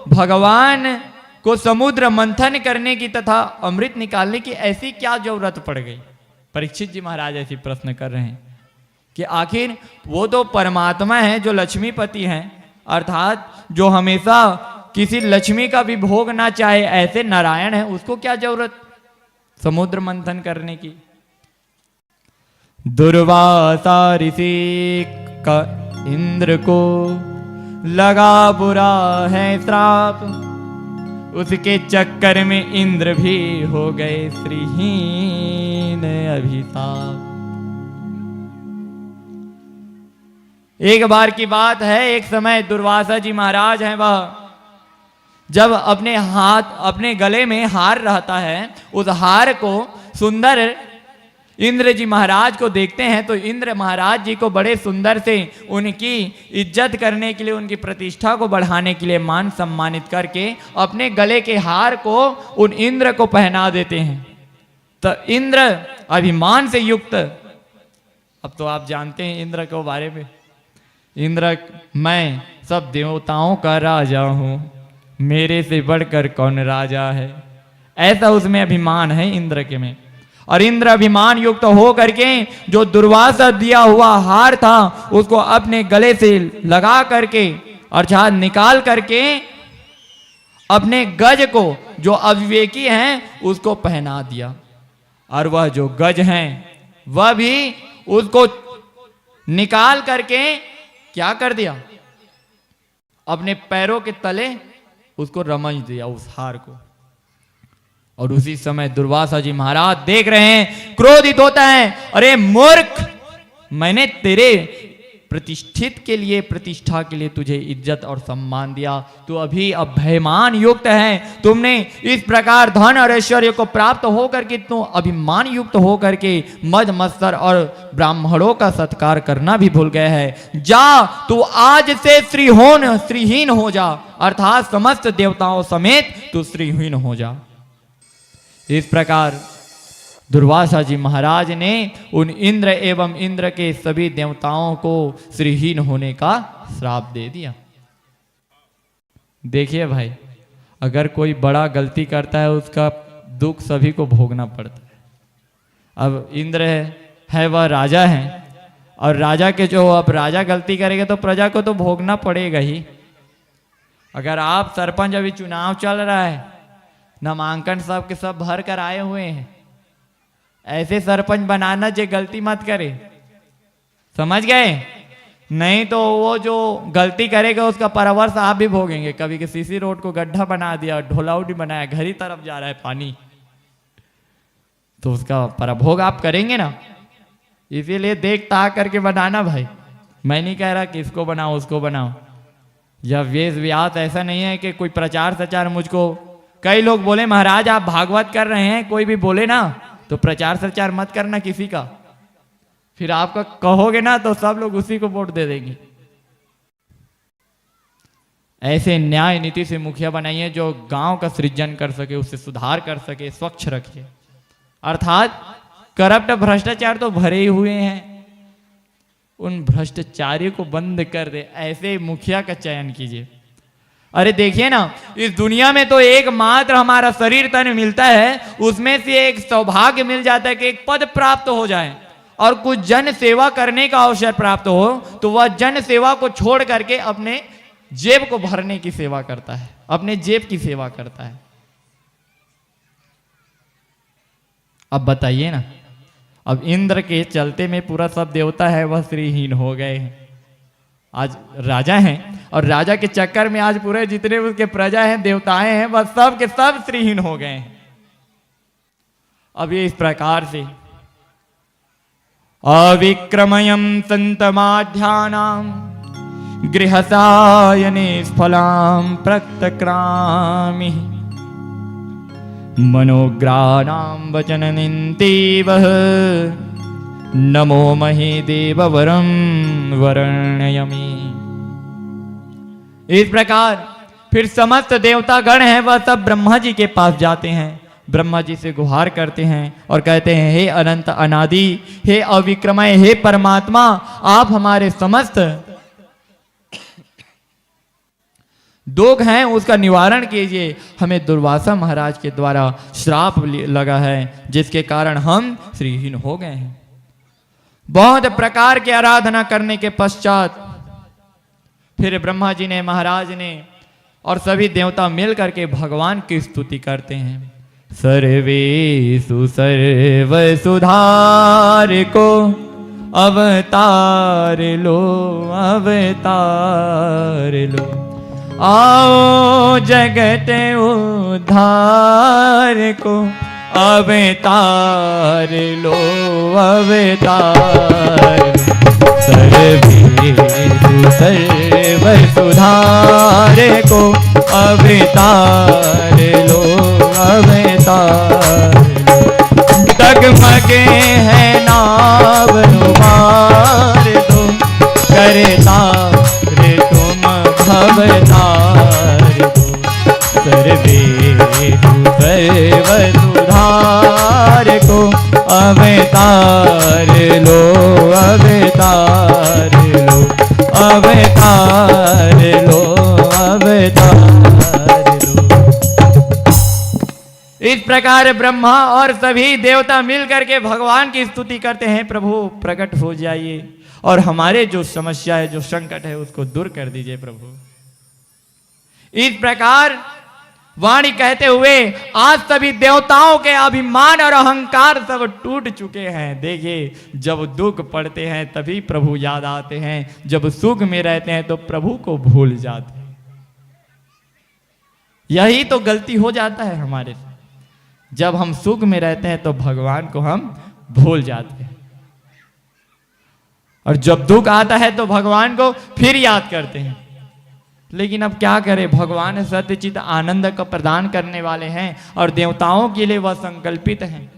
भगवान को समुद्र मंथन करने की तथा अमृत निकालने की ऐसी क्या जरूरत पड़ गई? परीक्षित जी महाराज ऐसी प्रश्न कर रहे हैं कि आखिर वो तो परमात्मा है जो लक्ष्मीपति हैं, अर्थात जो हमेशा किसी लक्ष्मी का भी भोग ना चाहे, ऐसे नारायण है, उसको क्या जरूरत समुद्र मंथन करने की? दुर्वासा ऋषि का इंद्र को लगा बुरा है श्राप, उसके चक्कर में इंद्र भी हो गए श्रीहीन अभिशाप। एक बार की बात है, एक समय दुर्वासा जी महाराज हैं, वह जब अपने गले में हार रहता है, उस हार को सुंदर इंद्र जी महाराज को देखते हैं तो इंद्र महाराज जी को बड़े सुंदर से उनकी इज्जत करने के लिए, उनकी प्रतिष्ठा को बढ़ाने के लिए मान सम्मानित करके अपने गले के हार को उन इंद्र को पहना देते हैं। तो इंद्र अभिमान से युक्त, अब तो आप जानते हैं इंद्र के बारे में, इंद्र मैं सब देवताओं का राजा हूं, मेरे से बढ़कर कौन राजा है, ऐसा उसमें अभिमान है इंद्र के में। और इंद्र अभिमान युक्त हो करके जो दुर्वासा दिया हुआ हार था उसको अपने गले से लगा करके अर्थात निकाल करके अपने गज को, जो अविवेकी हैं, उसको पहना दिया। और वह जो गज हैं वह भी उसको निकाल करके क्या कर दिया, अपने पैरों के तले उसको रमच दिया उस हार को। और उसी समय दुर्वासा जी महाराज देख रहे हैं, क्रोधित होता है, अरे मूर्ख, मैंने तेरे प्रतिष्ठित के लिए, प्रतिष्ठा के लिए तुझे इज्जत और सम्मान दिया, तू अभी अभिमान युक्त है, तुमने इस प्रकार धन और ऐश्वर्य को प्राप्त होकर के तू अभिमान युक्त होकर के मद मत्सर और ब्राह्मणों का सत्कार करना भी भूल गए है। जा, तू आज से श्रीहीन हो जा, अर्थात समस्त देवताओं समेत तू श्रीहीन हो जा। इस प्रकार दुर्वासा जी महाराज ने उन इंद्र एवं इंद्र के सभी देवताओं को श्रीहीन होने का श्राप दे दिया। देखिए भाई, अगर कोई बड़ा गलती करता है उसका दुख सभी को भोगना पड़ता है। अब इंद्र है वह राजा है, और राजा के जो अब राजा गलती करेगा तो प्रजा को तो भोगना पड़ेगा ही। अगर आप सरपंच, अभी चुनाव चल रहा है, नामांकन सब के सब भर कर आए हुए हैं, ऐसे सरपंच बनाना जो गलती मत करे, समझ गए? नहीं तो वो जो गलती करेगा उसका परामर्श आप भी भोगेंगे। कभी के सीसी रोड को गड्ढा बना दिया, ढोलाउडी बनाया, घर ही तरफ जा रहा है पानी, तो उसका पराभोग आप करेंगे ना। इसीलिए देख ताक करके बनाना भाई। मैं नहीं कह रहा कि इसको बनाओ उसको बनाओ। यह वेश व्यास ऐसा नहीं है कि कोई प्रचार सचार, मुझको कई लोग बोले महाराज आप भागवत कर रहे हैं, कोई भी बोले ना तो प्रचार प्रचार मत करना किसी का, फिर आपका कहोगे ना तो सब लोग उसी को वोट दे देंगे। ऐसे न्याय नीति से मुखिया बनाइए जो गांव का सृजन कर सके, उससे सुधार कर सके, स्वच्छ रखे। अर्थात करप्ट भ्रष्टाचार तो भरे ही हुए हैं, उन भ्रष्टाचारियों को बंद कर दे, ऐसे मुखिया का चयन कीजिए। अरे देखिए ना, इस दुनिया में तो एकमात्र हमारा शरीर तन मिलता है, उसमें से एक सौभाग्य मिल जाता है कि एक पद प्राप्त हो जाए और कुछ जन सेवा करने का अवसर प्राप्त हो, तो वह जन सेवा को छोड़ करके अपने जेब को भरने की सेवा करता है, अपने जेब की सेवा करता है। अब बताइए ना, अब इंद्र के चलते में पूरा सब देवता है वह श्रीहीन हो गए हैं। आज राजा हैं और राजा के चक्कर में आज पूरे जितने उसके प्रजा हैं, देवताएं हैं, वह सब के सब श्रीहीन हो गए हैं। अब ये इस प्रकार से अविक्रमयम संतमाध्यानाम गृहसायने स्फलाम प्रक्तक्रामि मनोग्राणाम वचननिन्तीवः नमो महे देववरम वर्णयमि। इस प्रकार फिर समस्त देवता गण हैं वह सब ब्रह्मा जी के पास जाते हैं, ब्रह्मा जी से गुहार करते हैं और कहते हैं, हे अनंत अनादि, हे अविक्रमय, हे परमात्मा, आप हमारे समस्त दोष हैं उसका निवारण कीजिए। हमें दुर्वासा महाराज के द्वारा श्राप लगा है जिसके कारण हम श्रीहीन हो गए हैं। बहुत प्रकार की आराधना करने के पश्चात फिर ब्रह्मा जी ने, महाराज ने और सभी देवता मिल करके भगवान की स्तुति करते हैं। सर्वेषु सर्व सुधार को अवतार लो, अवतार लो, आओ जगत उद्धार को अवतार लो अवतार सर्व सुधार को अवतार लो अवतार डगमगे है नाव उबार दो करता रे तुम भवतार दो सर्व सुधार को अवतार लो अवतार लो अवतार लो अवतार लो। इस प्रकार ब्रह्मा और सभी देवता मिल करके भगवान की स्तुति करते हैं, प्रभु प्रकट हो जाइए और हमारे जो समस्या है, जो संकट है, उसको दूर कर दीजिए प्रभु। इस प्रकार वाणी कहते हुए आज सभी देवताओं के अभिमान और अहंकार सब टूट चुके हैं। देखिए, जब दुख पड़ते हैं तभी प्रभु याद आते हैं, जब सुख में रहते हैं तो प्रभु को भूल जाते हैं। यही तो गलती हो जाता है हमारे से। जब हम सुख में रहते हैं तो भगवान को हम भूल जाते हैं, और जब दुख आता है तो भगवान को फिर याद करते हैं। लेकिन अब क्या करें, भगवान सत्यचित आनंद का प्रदान करने वाले हैं और देवताओं के लिए वह संकल्पित हैं,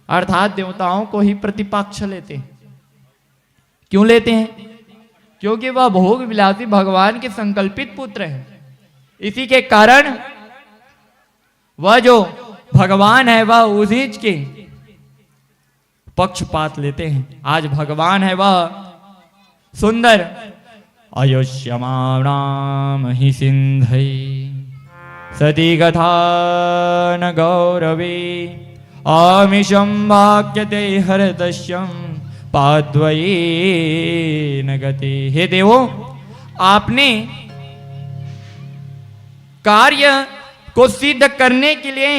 अर्थात देवताओं को ही प्रतिपक्ष लेते हैं। क्यों लेते हैं? क्योंकि वह भोग विलासी भगवान के संकल्पित पुत्र हैं। इसी के कारण वह जो भगवान है वह उसी के पक्षपात लेते हैं। आज भगवान है वह सुंदर अयोश्यमाणाम हि सिंधै सती कथा न गौरवी आमिषं वाक्यते हरदश्यम पाद्वये न गते। हे देवो, आपने कार्य को सिद्ध करने के लिए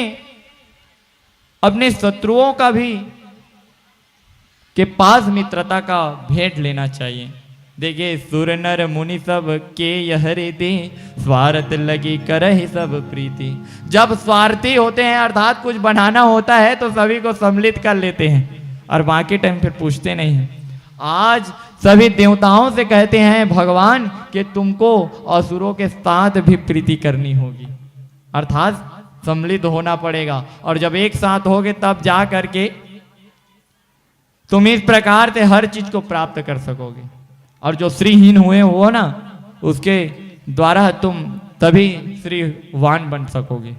अपने शत्रुओं का भी के पास मित्रता का भेंट लेना चाहिए। देखिए, सुर नर मुनि सब के यह रीति स्वार्थ लगी करहि सब प्रीति। जब स्वार्थी होते हैं अर्थात कुछ बनाना होता है तो सभी को सम्मिलित कर लेते हैं और बाकी टाइम फिर पूछते नहीं हैं। आज सभी देवताओं से कहते हैं भगवान कि तुमको असुरों के साथ भी प्रीति करनी होगी, अर्थात सम्मिलित होना पड़ेगा। और जब एक साथ होगे तब जा करके तुम इस प्रकार से हर चीज को प्राप्त कर सकोगे। और जो श्रीहीन हुए हो ना, उसके द्वारा तुम तभी श्रीवान बन सकोगे।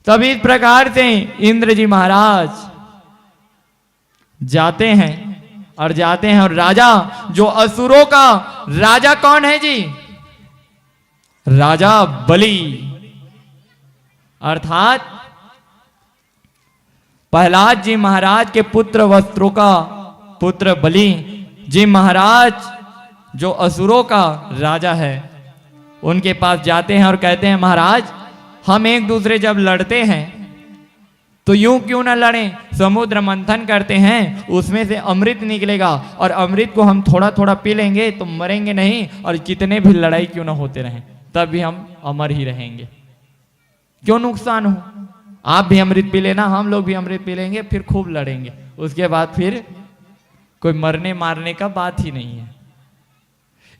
तब इस प्रकार से इंद्र जी महाराज जाते हैं और राजा, जो असुरों का राजा कौन है जी? राजा बलि, अर्थात प्रहलाद जी महाराज के पुत्र वस्त्रों का पुत्र बलि जी महाराज, जो असुरों का राजा है, उनके पास जाते हैं और कहते हैं महाराज, हम एक दूसरे जब लड़ते हैं तो यूं क्यों ना लड़ें, समुद्र मंथन करते हैं, उसमें से अमृत निकलेगा और अमृत को हम थोड़ा थोड़ा पी लेंगे तो मरेंगे नहीं, और कितने भी लड़ाई क्यों ना होते रहें तब भी हम अमर ही रहेंगे। क्यों नुकसान हो? आप भी अमृत पी लेना, हम लोग भी अमृत पी लेंगे, फिर खूब लड़ेंगे, उसके बाद फिर कोई मरने मारने का बात ही नहीं है।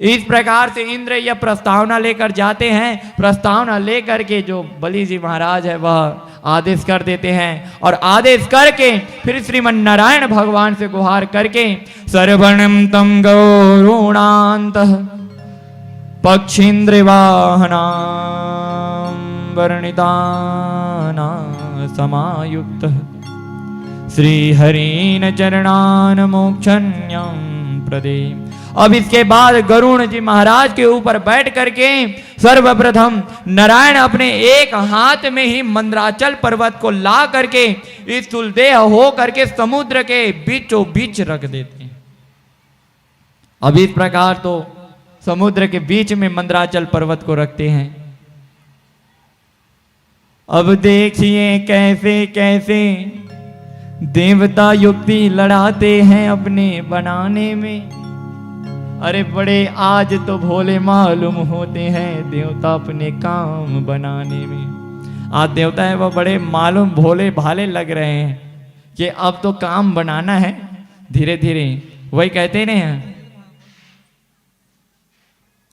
इस प्रकार से इंद्र यह प्रस्तावना लेकर जाते हैं। प्रस्तावना लेकर के जो बलि जी महाराज है वह आदेश कर देते हैं, और आदेश करके फिर श्रीमन नारायण भगवान से गुहार करके सर्वणम तम गौरुणांत पक्षीन्द्र वाहना वर्णिताना समायुक्त श्री हरिन चरणान मोक्षण्यं प्रदे। अब इसके बाद गरुण जी महाराज के ऊपर बैठ करके सर्वप्रथम नारायण अपने एक हाथ में ही मंदराचल पर्वत को ला करके इस तुलदेह हो करके समुद्र के बीचों बीच रख देते हैं। अब इस प्रकार तो समुद्र के बीच में मंदराचल पर्वत को रखते हैं। अब देखिए कैसे कैसे देवता युक्ति लड़ाते हैं अपने बनाने में। अरे बड़े आज तो भोले मालूम होते हैं देवता अपने काम बनाने में। आज देवता है वो बड़े मालूम भोले भाले लग रहे हैं कि अब तो काम बनाना है धीरे धीरे। वही कहते नहीं हैं,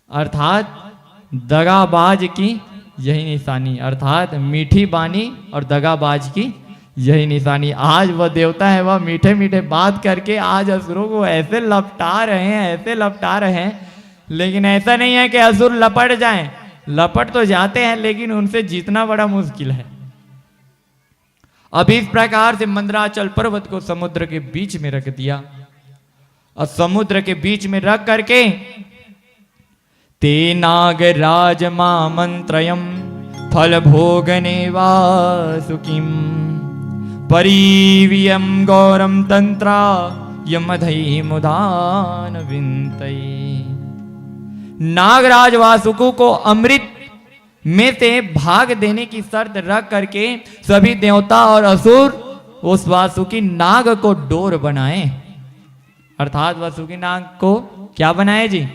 अर्थात दगाबाज की यही निशानी, अर्थात मीठी बानी और दगाबाज की यही निशानी। आज वह देवता है वह मीठे मीठे बात करके आज असुरों को ऐसे लपटा रहे हैं, ऐसे लपटा रहे हैं। लेकिन ऐसा नहीं है कि असुर लपट जाएं, लपट तो जाते हैं लेकिन उनसे जीतना बड़ा मुश्किल है। अब इस प्रकार से मंदराचल पर्वत को समुद्र के बीच में रख दिया और समुद्र के बीच में रख करके ते नागराज मंत्रयम फल भोगने वासुकिम परिवियम गौरम तंत्रा यमधई मुदान विंतई। नागराज वासुकु को अमृत में से भाग देने की शर्त रख करके सभी देवता और असुर उस वासुकी नाग को डोर बनाए। अर्थात वासुकी नाग को क्या बनाए जी?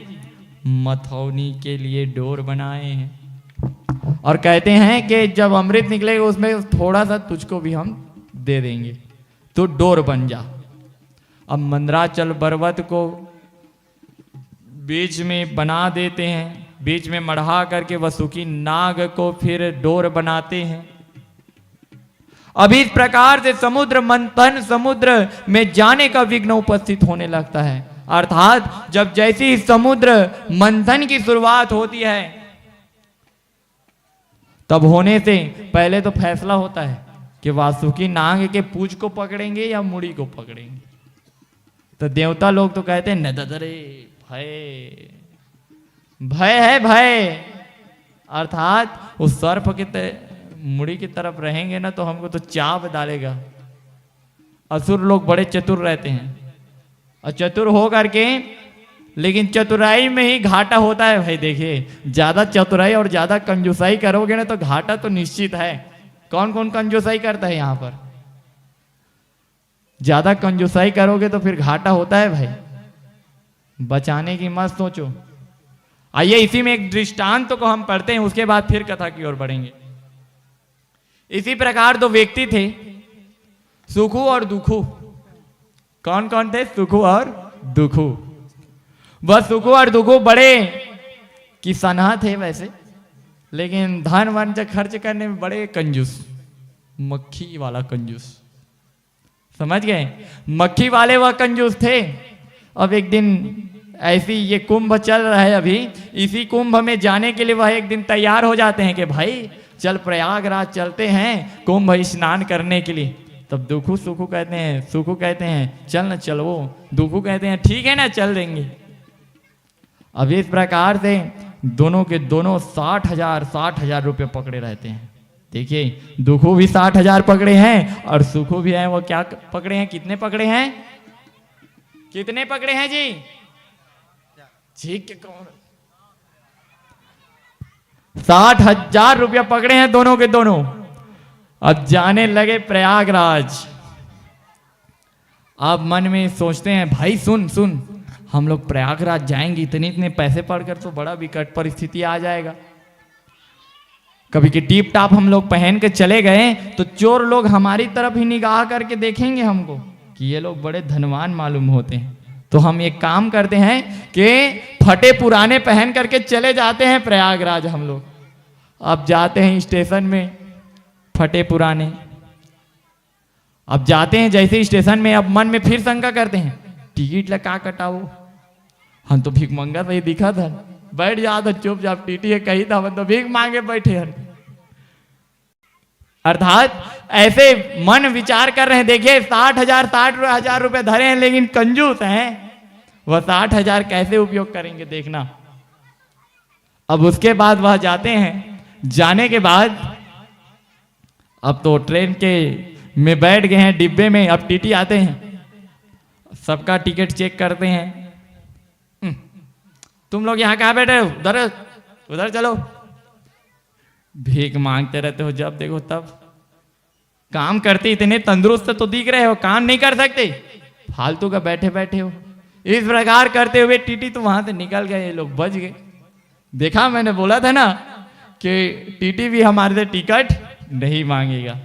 मथौनी के लिए डोर बनाए हैं। और कहते हैं कि जब अमृत निकलेगा उसमें थोड़ा सा तुझको भी हम दे देंगे, तो डोर बन जा। अब मंदराचल पर्वत को बीच में बना देते हैं, बीच में मढ़ा करके वासुकी नाग को फिर डोर बनाते हैं। अब इस प्रकार से समुद्र मंथन, समुद्र में जाने का विघ्न उपस्थित होने लगता है। अर्थात जब जैसी समुद्र मंथन की शुरुआत होती है तब होने से पहले तो फैसला होता है कि वासुकी नाग के पूंछ को पकड़ेंगे या मुड़ी को पकड़ेंगे। तो देवता लोग तो कहते हैं नदरे भय, भय है भय। अर्थात उस सर्प के मुड़ी की तरफ रहेंगे ना तो हमको तो चाप डालेगा। असुर लोग बड़े चतुर रहते हैं और चतुर हो करके, लेकिन चतुराई में ही घाटा होता है भाई। देखिए ज्यादा चतुराई और ज्यादा कंजूसाई करोगे ना तो घाटा तो निश्चित है। कौन कौन कंजूसाई करता है यहाँ पर? ज्यादा कंजूसाई करोगे तो फिर घाटा होता है भाई। बचाने की मत सोचो। आइए इसी में एक दृष्टांत को हम पढ़ते हैं, उसके बाद फिर कथा की ओर बढ़ेंगे। इसी प्रकार दो व्यक्ति थे, सुखु और दुखु। कौन कौन थे? सुखु और दुखु। वह सुखु और दुखु बड़े किसाना थे वैसे, लेकिन धन वन खर्च करने में बड़े कंजूस, मक्खी वाला कंजूस। समझ गए? मक्खी वाले वह कंजूस थे। अब एक दिन ऐसी ये कुंभ चल रहा है अभी, इसी कुंभ में जाने के लिए वह एक दिन तैयार हो जाते हैं कि भाई चल प्रयागराज चलते हैं कुंभ स्नान करने के लिए। तब दुखु सुखु कहते हैं, सुखु कहते हैं चल न चलो, दुखु कहते हैं ठीक है ना चल देंगे। अब इस प्रकार से दोनों के दोनों 60,000 रुपये पकड़े रहते हैं। देखिए दुखु भी 60,000 पकड़े हैं और सुखु भी है, वो क्या पकड़े हैं? कितने पकड़े हैं? कितने पकड़े हैं जी? ठीक है, कौन? 60,000 रुपया पकड़े हैं दोनों के दोनों। अब जाने लगे प्रयागराज। आप मन में सोचते हैं भाई सुन सुन, हम लोग प्रयागराज जाएंगे, इतने पैसे पड़कर तो बड़ा विकट परिस्थिति आ जाएगा। कभी के टीप टाप हम लोग पहन के चले गए तो चोर लोग हमारी तरफ ही निगाह करके देखेंगे हमको कि ये लोग बड़े धनवान मालूम होते हैं। तो हम एक काम करते हैं कि फटे पुराने पहन करके चले जाते हैं प्रयागराज हम लोग। अब जाते हैं स्टेशन में फटे पुराने। अब जाते हैं जैसे स्टेशन में, अब मन में फिर शंका करते हैं टिकट लगा कटाओ, हम तो भीख मंगा तो ये दिखा था, बैठ जा तो चुपचाप टीटी है कही था, हम तो भीख मांगे बैठे हैं। अर्थात ऐसे मन विचार कर रहे हैं। देखिए 60,000 रुपए धरे हैं लेकिन कंजूस हैं, वह 60,000 कैसे उपयोग करेंगे देखना। अब उसके बाद वह जाते हैं, जाने के बाद अब तो ट्रेन के में बैठ गए हैं डिब्बे में। अब टीटी आते हैं, सबका टिकट चेक करते हैं। तुम लोग यहाँ कहाँ बैठे हो? उधर उधर चलो। भीख मांगते रहते हो जब देखो तब। काम करते इतने तंदुरुस्त तो दिख रहे हो, काम नहीं कर सकते, फालतू का बैठे बैठे हो। इस प्रकार करते हुए टीटी तो वहां से निकल गए, ये लोग बच गए। देखा, मैंने बोला था ना कि टीटी भी हमारे से टिकट नहीं मांगेगा।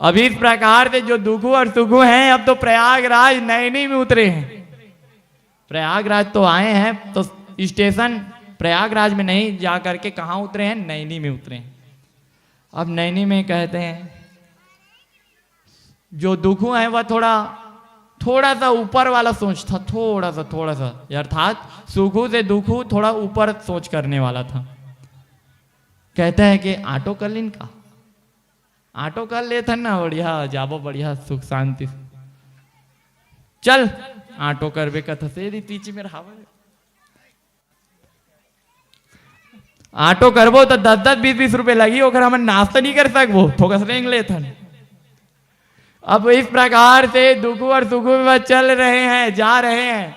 अब इस प्रकार से जो दुखू और सुखू हैं, अब तो प्रयागराज नैनी में उतरे हैं। प्रयागराज तो आए हैं, तो स्टेशन प्रयागराज में नहीं जा करके कहाँ उतरे हैं, नैनी में उतरे हैं। अब नैनी में कहते हैं जो दुखू है वह थोड़ा सा ऊपर वाला सोच था, थोड़ा सा, अर्थात सुखू से दुखू थोड़ा ऊपर सोच करने वाला था। कहता है कि ऑटो कर लीन का, ऑटो कर ले था ना, बढ़िया जाबो, बढ़िया सुख शांति से चल ऑटो करबे कथा से पीछे में रहा। ऑटो करबो तो 10-10, 20-20 रुपए लगी, ओकर हम नाश्ता नहीं कर सकबो, फोकस रेंग ले था। अब इस प्रकार से दुखू और सुखू में चल रहे हैं, जा रहे हैं।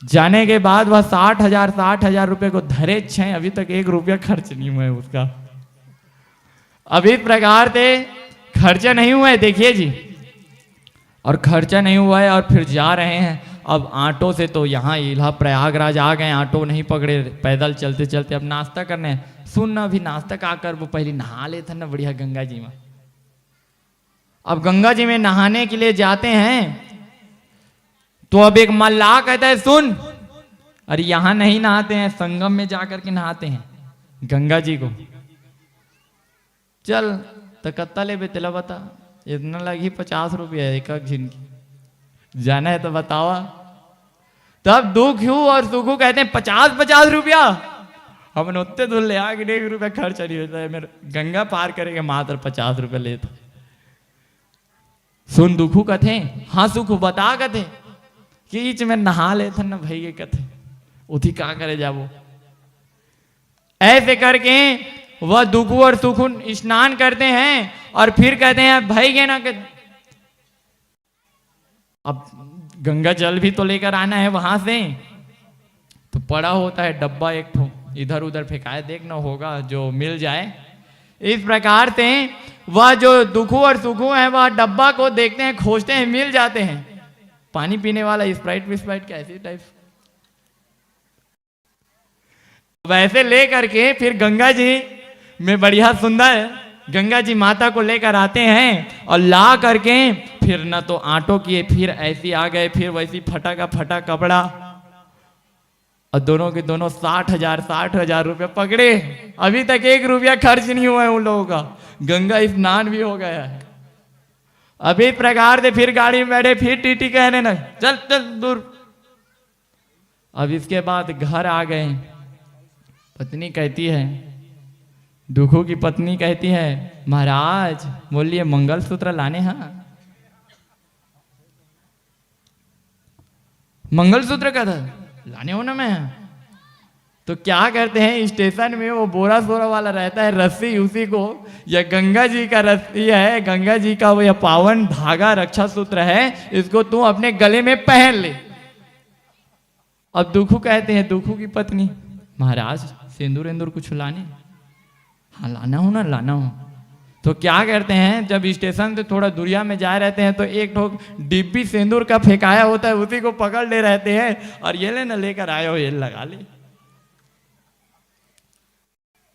जाने के बाद वह 60,000 रुपए को धरे छे, अभी तक 1 रुपया खर्च नहीं हुआ है उसका। अब इस प्रकार से खर्चा नहीं हुआ है, देखिए जी, और खर्चा नहीं हुआ है और फिर जा रहे हैं। अब ऑटो से तो यहाँ इल्हा प्रयागराज आ गए, ऑटो नहीं पकड़े, पैदल चलते चलते अब नाश्ता करने। सुन ना, अभी नाश्ता का कर, वो पहले नहा लेते ना बढ़िया गंगा जी में। अब गंगा जी में नहाने के लिए जाते हैं तो अब एक मल्लाह कहता है, सुन, अरे यहां नहीं नहाते हैं, संगम में जाकर के नहाते हैं गंगा जी को। चल तो कत्ता ले बेतला, बता, इतना लगी 50 रुपया एक झिन की, जाना है तो बतावा। तब दुखू और सुखू कहते हैं 50 रुपया, हमने उतने दूर ले आके 1 रुपया खर्च नहीं होता है, मेरे गंगा पार करेंगे मात्र 50 रुपया लेते। सुन दुखू कथे, हाँ सुखू बता कथे कि इच में नहा लेते न भाई के कथे, उठी का करे जाबो। ऐसे करके वह दुखू और सुखू स्नान करते हैं और फिर कहते हैं भाई के ना, अब गंगा जल भी तो लेकर आना है वहां से, तो पड़ा होता है डब्बा एक ठो, इधर उधर फेंकाए, देखना होगा जो मिल जाए। इस प्रकार से वह जो दुखू और सुखू है वह डब्बा को देखते हैं, खोजते हैं, मिल जाते हैं। पानी पीने वाला स्प्राइट कैसे टाइप, वैसे ले करके फिर गंगा जी में बढ़िया सुंदर गंगा जी माता को लेकर आते हैं और ला करके फिर ना तो ऑटो किए, फिर ऐसी आ गए, फिर वैसी फटा का फटा कपड़ा, और दोनों के दोनों 60,000 रुपया पकड़े। अभी तक 1 रुपया खर्च नहीं हुआ है उन लोगों का, गंगा स्नान भी हो गया है। अभी प्रकार से फिर गाड़ी में बैठे, फिर टीटी कहने ना चल चल दूर। अब इसके बाद घर आ गए, पत्नी कहती है, दुखू की पत्नी कहती है, महाराज बोलिए मंगलसूत्र लाने, हाँ मंगलसूत्र का था लाने हो ना। मैं तो क्या करते हैं, स्टेशन में वो बोरा सोरा वाला रहता है रस्सी, उसी को, या गंगा जी का रस्सी है, गंगा जी का वो यह पावन धागा रक्षा सूत्र है, इसको तू अपने गले में पहन ले। अब दुखू कहते हैं, दुखू की पत्नी, महाराज सिंदूर इंदूर कुछ लाने, हाँ लाना हो ना, लाना हो। तो क्या करते हैं, जब स्टेशन से थोड़ा दूरिया में जा रहते हैं तो एक ठोक डिब्बी सिंदूर का फेंकाया होता है, उसी को पकड़ ले रहते हैं और ये ले ना लेकर आए हो, ये लगा ले।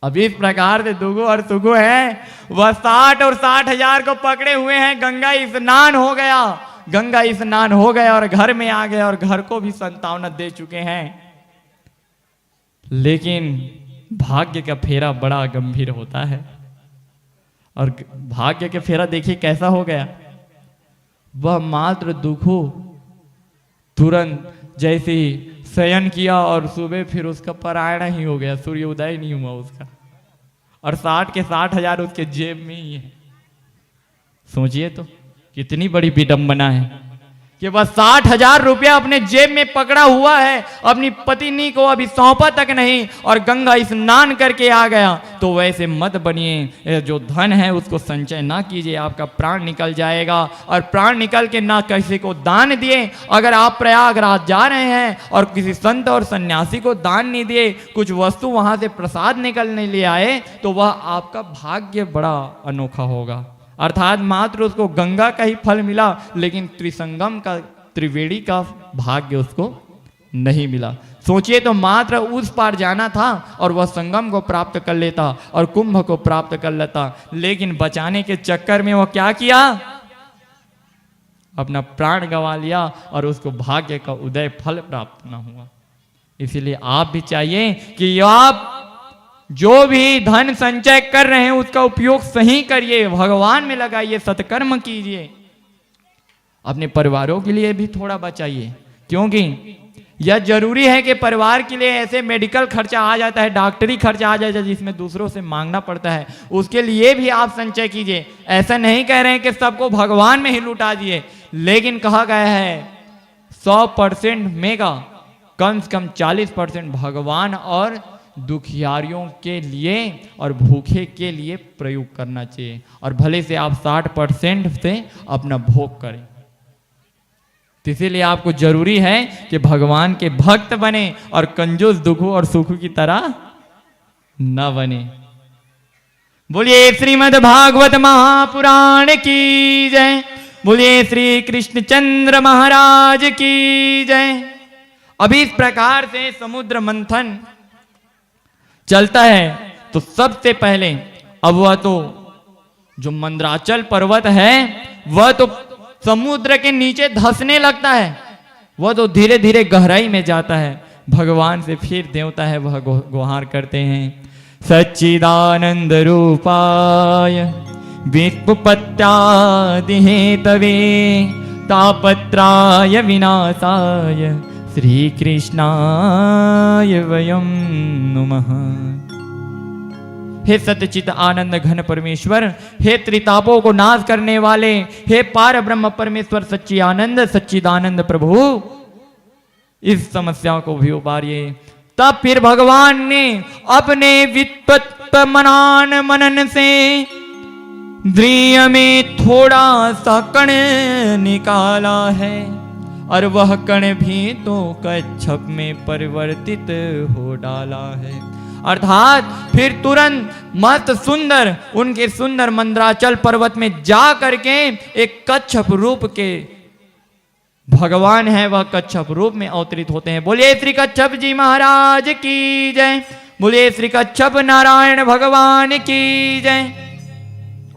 अब इस प्रकार से दुखू और सुखू है वह 60 और 60,000 को पकड़े हुए हैं। गंगा स्नान हो गया, गंगा स्नान हो गया और घर में आ गए और घर को भी संतावना दे चुके हैं। लेकिन भाग्य का फेरा बड़ा गंभीर होता है, और भाग्य के फेरा देखिए कैसा हो गया। वह मात्र दुखू तुरंत जैसे ही शयन किया और सुबह फिर उसका परायण ही हो गया, सूर्य उदय नहीं हुआ उसका, और 60 के 60,000 उसके जेब में ही है। सोचिए तो कितनी बड़ी विडंबना है कि वह 60,000 रुपया अपने जेब में पकड़ा हुआ है, अपनी पत्नी को अभी सौंपा तक नहीं, और गंगा स्नान करके आ गया। तो वैसे मत बनिए, जो धन है उसको संचय ना कीजिए, आपका प्राण निकल जाएगा, और प्राण निकल के ना किसी को दान दिए। अगर आप प्रयागराज जा रहे हैं और किसी संत और सन्यासी को दान नहीं दिए, कुछ वस्तु वहां से प्रसाद निकलने ले आए, तो वह आपका भाग्य बड़ा अनोखा होगा। अर्थात मात्र उसको गंगा का ही फल मिला, लेकिन त्रिसंगम का त्रिवेणी का भाग्य उसको नहीं मिला। सोचिए तो मात्र उस पार जाना था और वह संगम को प्राप्त कर लेता और कुंभ को प्राप्त कर लेता, लेकिन बचाने के चक्कर में वह क्या किया, अपना प्राण गंवा लिया और उसको भाग्य का उदय फल प्राप्त न हुआ। इसीलिए आप भी चाहिए कि आप जो भी धन संचय कर रहे हैं उसका उपयोग सही करिए, भगवान में लगाइए, सत्कर्म कीजिए, अपने परिवारों के लिए भी थोड़ा बचाइए, क्योंकि यह जरूरी है कि परिवार के लिए ऐसे मेडिकल खर्चा आ जाता है, डॉक्टरी खर्चा आ जाता है जिसमें दूसरों से मांगना पड़ता है, उसके लिए भी आप संचय कीजिए। ऐसा नहीं कह रहे हैं कि सबको भगवान में ही लुटा दिए, लेकिन कहा गया है 100% में का कम से कम 40% भगवान और दुखियारियों के लिए और भूखे के लिए प्रयोग करना चाहिए, और भले से आप 60% से अपना भोग करें। तो इसीलिए आपको जरूरी है कि भगवान के भक्त बने और कंजूस दुखों और सुखों की तरह न बने। बोलिए श्रीमद् भागवत महापुराण की जय, बोलिए श्री कृष्णचंद्र महाराज की जय। अभी इस प्रकार से समुद्र मंथन चलता है तो सबसे पहले अब वह तो जो मंदराचल पर्वत है वह तो समुद्र के नीचे धंसने लगता है, वह तो धीरे धीरे गहराई में जाता है। भगवान से फिर देवता है वह गुहार करते हैं, सच्चिदानंद रूपाय विष्णुपत्यादि हेतवे तापत्राय विनाशाय श्री कृष्णाय वयं नमः। हे सत्यचित आनंद घन परमेश्वर, हे त्रितापों को नाश करने वाले, हे पार ब्रह्म परमेश्वर सच्चिदानंद सच्चिदानंद प्रभु, इस समस्या को भी उबारिए। तब फिर भगवान ने अपने वित्पत्त मनन से द्रिय में थोड़ा सा कण निकाला है, और वह कण भी तो कच्छप में परिवर्तित हो डाला है। अर्थात फिर तुरंत मस्त सुंदर उनके सुंदर मंदराचल पर्वत में जा करके एक कच्छप रूप के भगवान है वह कच्छप रूप में अवतरित होते हैं। बोलिए श्री कच्छप जी महाराज की जय, बोलिए श्री कच्छप नारायण भगवान की जय।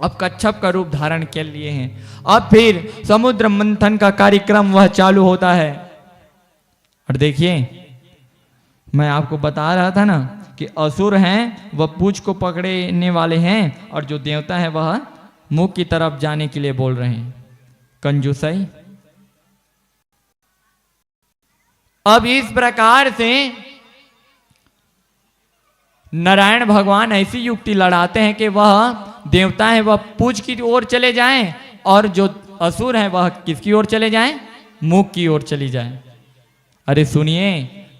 अब कच्छप का रूप धारण कर लिए हैं। अब फिर समुद्र मंथन का कार्यक्रम वह चालू होता है। और देखिए मैं आपको बता रहा था ना कि असुर हैं वह पूंछ को पकड़ने वाले हैं, और जो देवता है वह मुख की तरफ जाने के लिए बोल रहे हैं, कंजूसाई। अब इस प्रकार से नारायण भगवान ऐसी युक्ति लड़ाते हैं कि वह देवता है वह पूंछ की ओर चले जाएं, और जो असुर है वह किसकी ओर चले जाएं, मुख की ओर चली जाएं। अरे सुनिए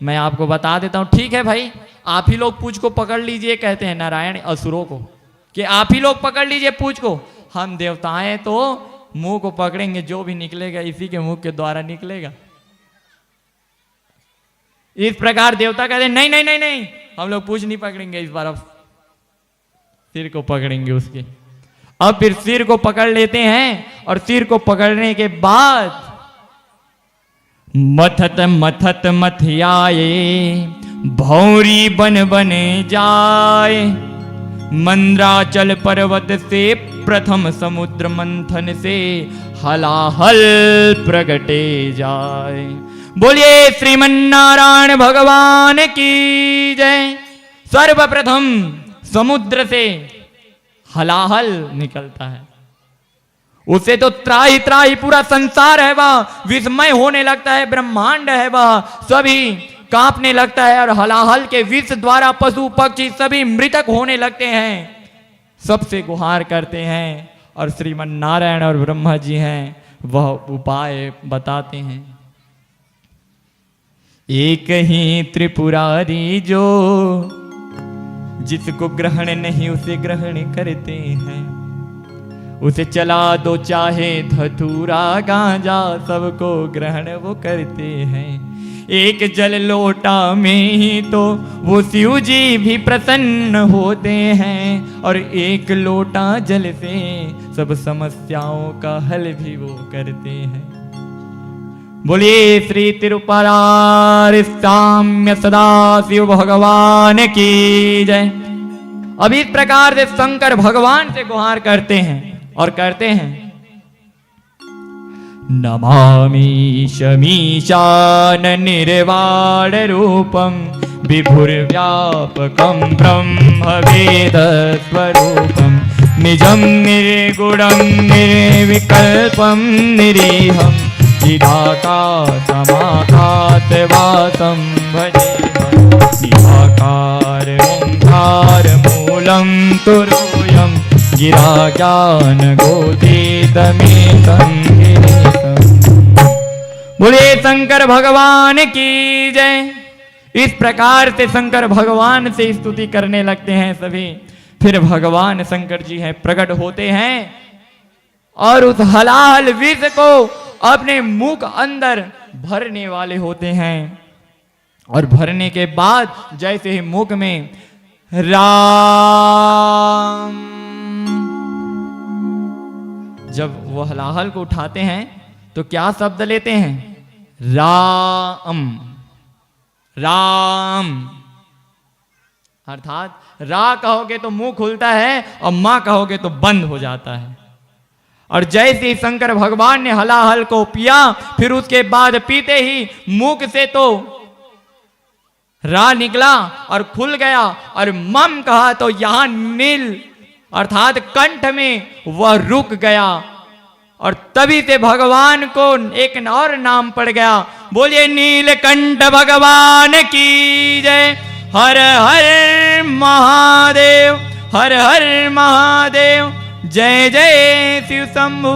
मैं आपको बता देता हूं, ठीक है भाई आप ही लोग पूंछ को पकड़ लीजिए, कहते हैं नारायण असुरों को कि आप ही लोग पकड़ लीजिए पूंछ को, हम देवताएं तो मुंह को पकड़ेंगे, जो भी निकलेगा इसी के मुंह के द्वारा निकलेगा। इस प्रकार देवता कहते हैं नहीं नहीं नहीं नहीं, हम लोग पूंछ नहीं पकड़ेंगे, इस बार अब सिर को पकड़ेंगे उसके। अब फिर सिर को पकड़ लेते हैं, और सिर को पकड़ने के बाद मथत मथत मथियाए भौरी बन बने जाए, मंदराचल पर्वत से प्रथम समुद्र मंथन से हलाहल प्रगटे जाए। बोलिए श्रीमन्नारायण भगवान की जय। सर्वप्रथम समुद्र से हलाहल निकलता है, उसे तो त्राही त्राही पूरा संसार है वह विस्मय होने लगता है, ब्रह्मांड है वह सभी कांपने लगता है, और हलाहल के विष द्वारा पशु पक्षी सभी मृतक होने लगते हैं, सबसे गुहार करते हैं, और श्रीमन नारायण और ब्रह्मा जी हैं वह उपाय बताते हैं। एक ही त्रिपुरारी जो जिसको ग्रहण नहीं उसे ग्रहण करते हैं, उसे चला दो चाहे धतूरा गांजा सबको ग्रहण वो करते हैं। एक जल लोटा में ही तो वो शिव जी भी प्रसन्न होते हैं, और एक लोटा जल से सब समस्याओं का हल भी वो करते हैं। बोलिए श्री तिरुपरार साम्य सदाशिव भगवान की जय। अब इस प्रकार से शंकर भगवान से गुहार करते हैं और कहते हैं, नमामि शमीशान निर्वाण रूपम विभुर्व्यापकं ब्रह्मवेद स्वरूपम निजं निर्गुणं निर्विकल्पं निरीहं चिदाकाशमाकाशवासं भजेऽहं निराकार ओंकार मूलं तुरोऽयं गिरा ज्ञान गोदीतमेतं गिरीशम्। बोलिए शंकर भगवान की जय। इस प्रकार से शंकर भगवान से स्तुति करने लगते हैं सभी। फिर भगवान शंकर जी हैं प्रकट होते हैं और उस हलाहल विष को अपने मुख अंदर भरने वाले होते हैं। और भरने के बाद जैसे ही मुख में राम, जब वो हलाहल को उठाते हैं तो क्या शब्द लेते हैं? राम राम। अर्थात रा कहोगे तो मुंह खुलता है और मां कहोगे तो बंद हो जाता है। और जैसे ही शंकर भगवान ने हलाहल को पिया, फिर उसके बाद पीते ही मुख से तो रा निकला और खुल गया और मम कहा तो यहां नील अर्थात कंठ में वह रुक गया। और तभी से भगवान को एक और नाम पड़ गया। बोलिए नीलकंठ भगवान की जय। हर हर महादेव, हर हर महादेव, जय जय शिव शंभु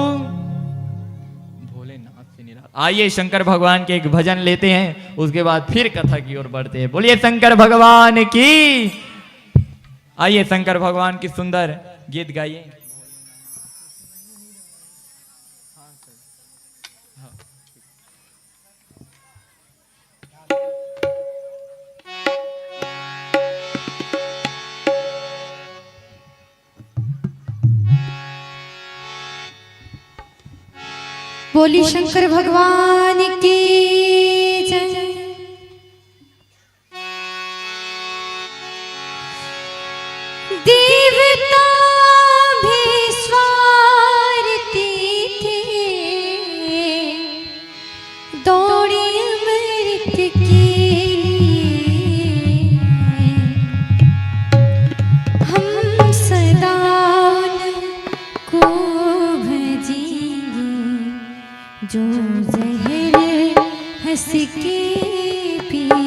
भोलेनाथ से निराला। आइए शंकर भगवान के एक भजन लेते हैं, उसके बाद फिर कथा की ओर बढ़ते हैं। बोलिए शंकर भगवान की। आइए शंकर भगवान की सुंदर गीत गाइए। बोली शंकर भगवान की जय। देवता भी स्वार्थी थे, दौड़े अमृत के लिए। हम सदा को भजेंगे जो जहर हंस के पिए।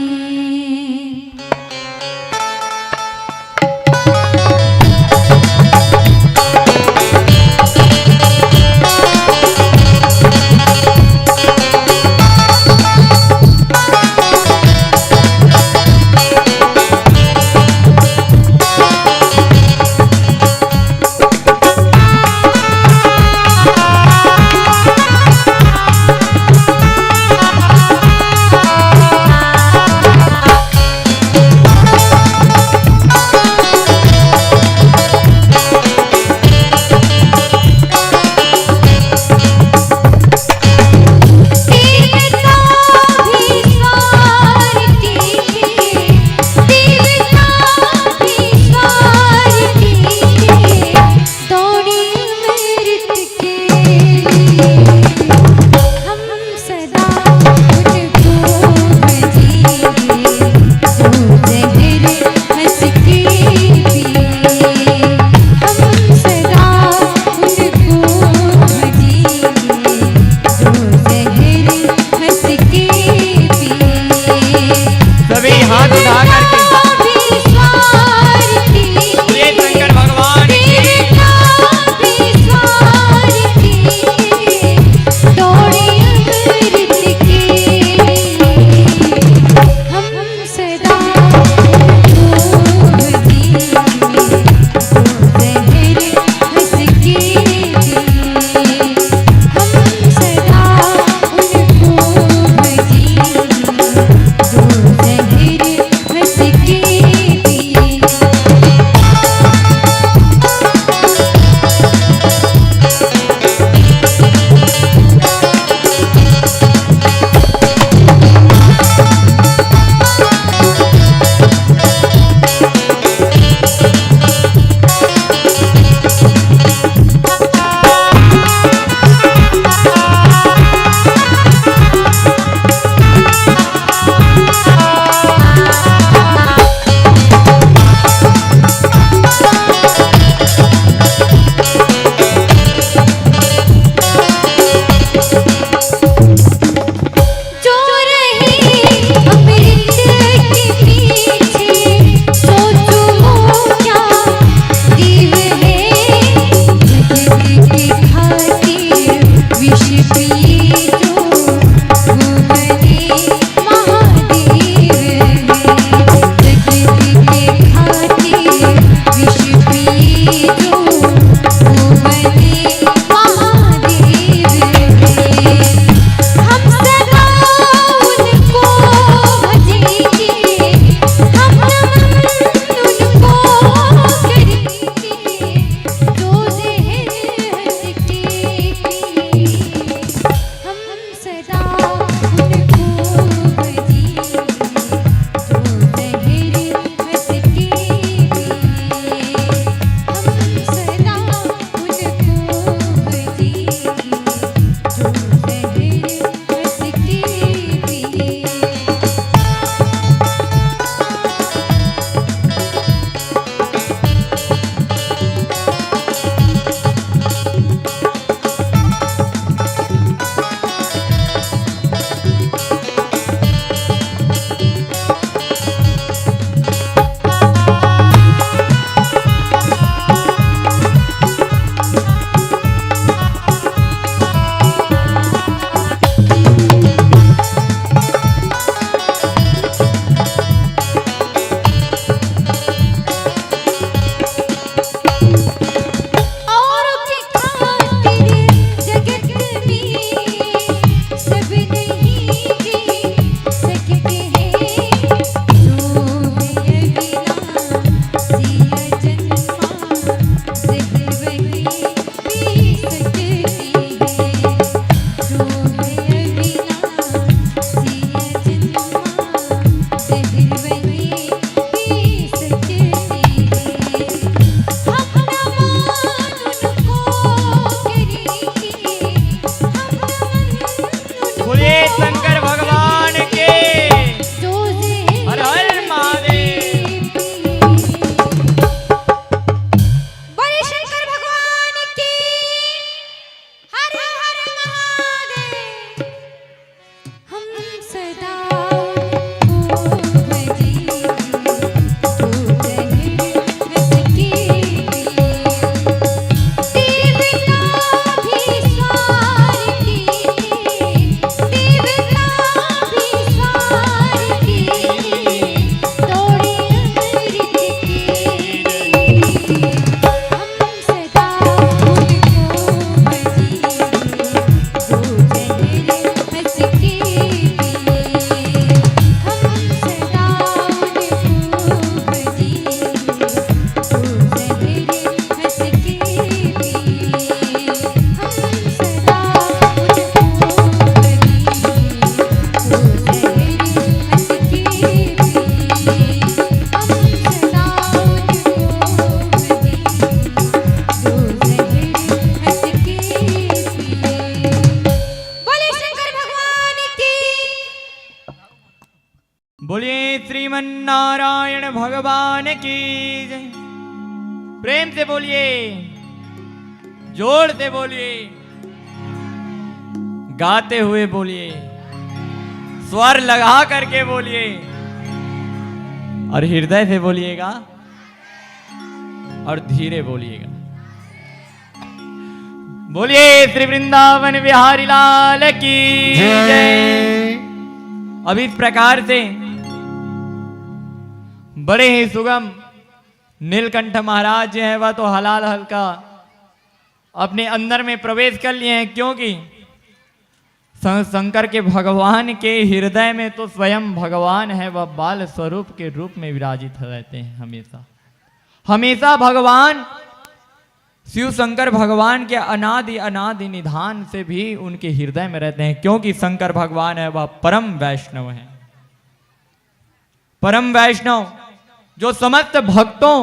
श्रीमन नारायण भगवान की जय। प्रेम से बोलिए, जोर से बोलिए, गाते हुए बोलिए, स्वर लगा करके बोलिए और हृदय से बोलिएगा और धीरे बोलिएगा। बोलिए श्री वृंदावन बिहारी लाल की जय। अब इस प्रकार से बड़े ही सुगम नीलकंठ महाराज जो है वह तो हलाल हल्का अपने अंदर में प्रवेश कर लिए हैं, क्योंकि शंकर के भगवान के हृदय में तो स्वयं भगवान है, वह बाल स्वरूप के रूप में विराजित रहते हैं। हमेशा हमेशा भगवान शिव शंकर भगवान के अनादि अनादि निधान से भी उनके हृदय में रहते हैं, क्योंकि शंकर भगवान है वह परम वैष्णव है। परम वैष्णव जो समस्त भक्तों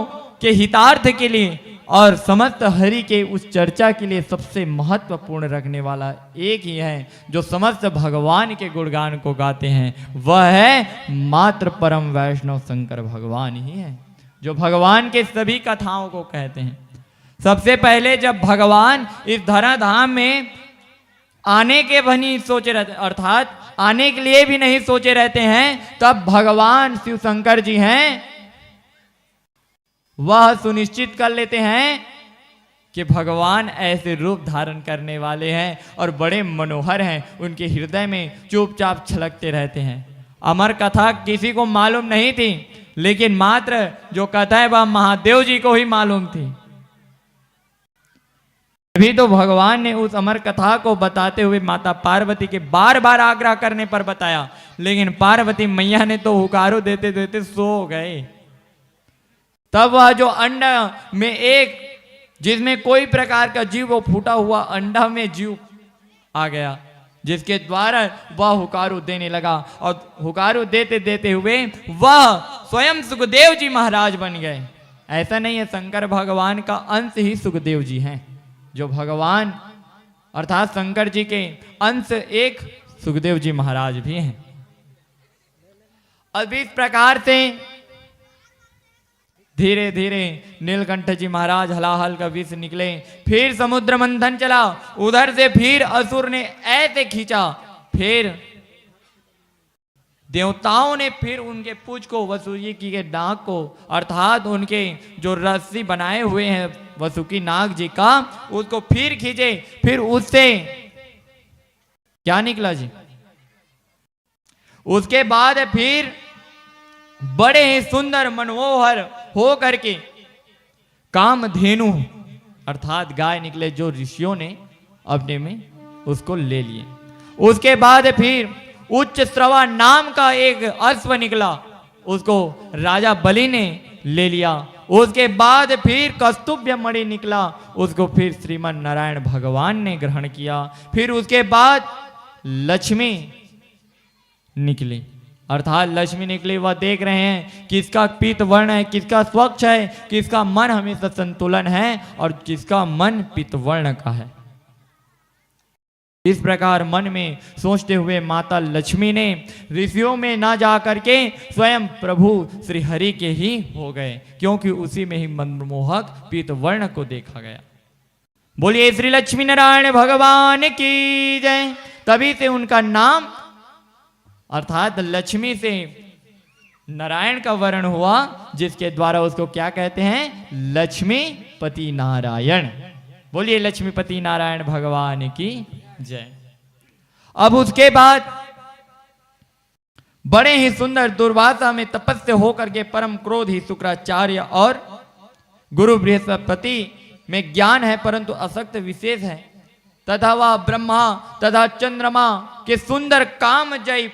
के हितार्थ के लिए और समस्त हरि के उस चर्चा के लिए सबसे महत्वपूर्ण रखने वाला एक ही है, जो समस्त भगवान के गुणगान को गाते हैं, वह है मात्र परम वैष्णव शंकर भगवान ही है, जो भगवान के सभी कथाओं को कहते हैं। सबसे पहले जब भगवान इस धराधाम में आने के भी नहीं सोचे रहते, अर्थात आने के लिए भी नहीं सोचे रहते हैं, तब भगवान शिव शंकर जी हैं वह सुनिश्चित कर लेते हैं कि भगवान ऐसे रूप धारण करने वाले हैं और बड़े मनोहर हैं, उनके हृदय में चुपचाप छलकते रहते हैं। अमर कथा किसी को मालूम नहीं थी, लेकिन मात्र जो कथा है वह महादेव जी को ही मालूम थी। अभी तो भगवान ने उस अमर कथा को बताते हुए माता पार्वती के बार बार आग्रह करने पर बताया, लेकिन पार्वती मैया ने तो हुकारो देते देते सो गए। तब वह जो अंडा में एक जिसमें कोई प्रकार का जीव, वो फूटा हुआ अंडा में जीव आ गया, जिसके द्वारा वह हुकारू देने लगा और हुकारू देते देते हुए वह स्वयं सुखदेव जी महाराज बन गए। ऐसा नहीं है, शंकर भगवान का अंश ही सुखदेव जी हैं, जो भगवान अर्थात शंकर जी के अंश एक सुखदेव जी महाराज भी हैं। अब इस प्रकार से धीरे धीरे नीलकंठ जी महाराज हलाहल का विष निकले, फिर समुद्र मंथन चला, उधर से फिर असुर ने ऐसे खींचा, फिर देवताओं ने फिर उनके पूंछ को, वसुकी के नाग को, अर्थात उनके जो रस्सी बनाए हुए हैं वसुकी नाग जी का, उसको फिर खींचे, फिर उससे क्या निकला जी? उसके बाद फिर बड़े ही सुंदर मनोहर हो करके कामधेनु अर्थात गाय निकले, जो ऋषियों ने अपने में उसको ले लिए। उसके बाद फिर उच्च श्रवा नाम का एक अश्व निकला, उसको राजा बलि ने ले लिया। उसके बाद फिर कस्तुभ्य मणि निकला, उसको फिर श्रीमन नारायण भगवान ने ग्रहण किया। फिर उसके बाद लक्ष्मी निकली, अर्थात लक्ष्मी निकली, वह देख रहे हैं किसका पीत वर्ण है, किसका स्वच्छ है, किसका मन हमेशा संतुलन है और किसका मन पीत वर्ण का है। इस प्रकार मन में सोचते हुए माता लक्ष्मी ने ऋषियों में ना जा करके स्वयं प्रभु श्री हरि के ही हो गए, क्योंकि उसी में ही मनमोहक पीत वर्ण को देखा गया। बोलिए श्री लक्ष्मी नारायण भगवान की जय। तभी से उनका नाम अर्थात लक्ष्मी से नारायण का वर्ण हुआ, जिसके द्वारा उसको क्या कहते हैं? लक्ष्मीपति नारायण। बोलिए लक्ष्मीपति नारायण भगवान की जय। अब उसके बाद बड़े ही सुंदर दुर्वासा में तपस्या होकर के परम क्रोधी शुक्राचार्य और गुरु बृहस्पति में ज्ञान है परंतु असक्त विशेष है, तथा वह ब्रह्मा तथा चंद्रमा के सुंदर काम जय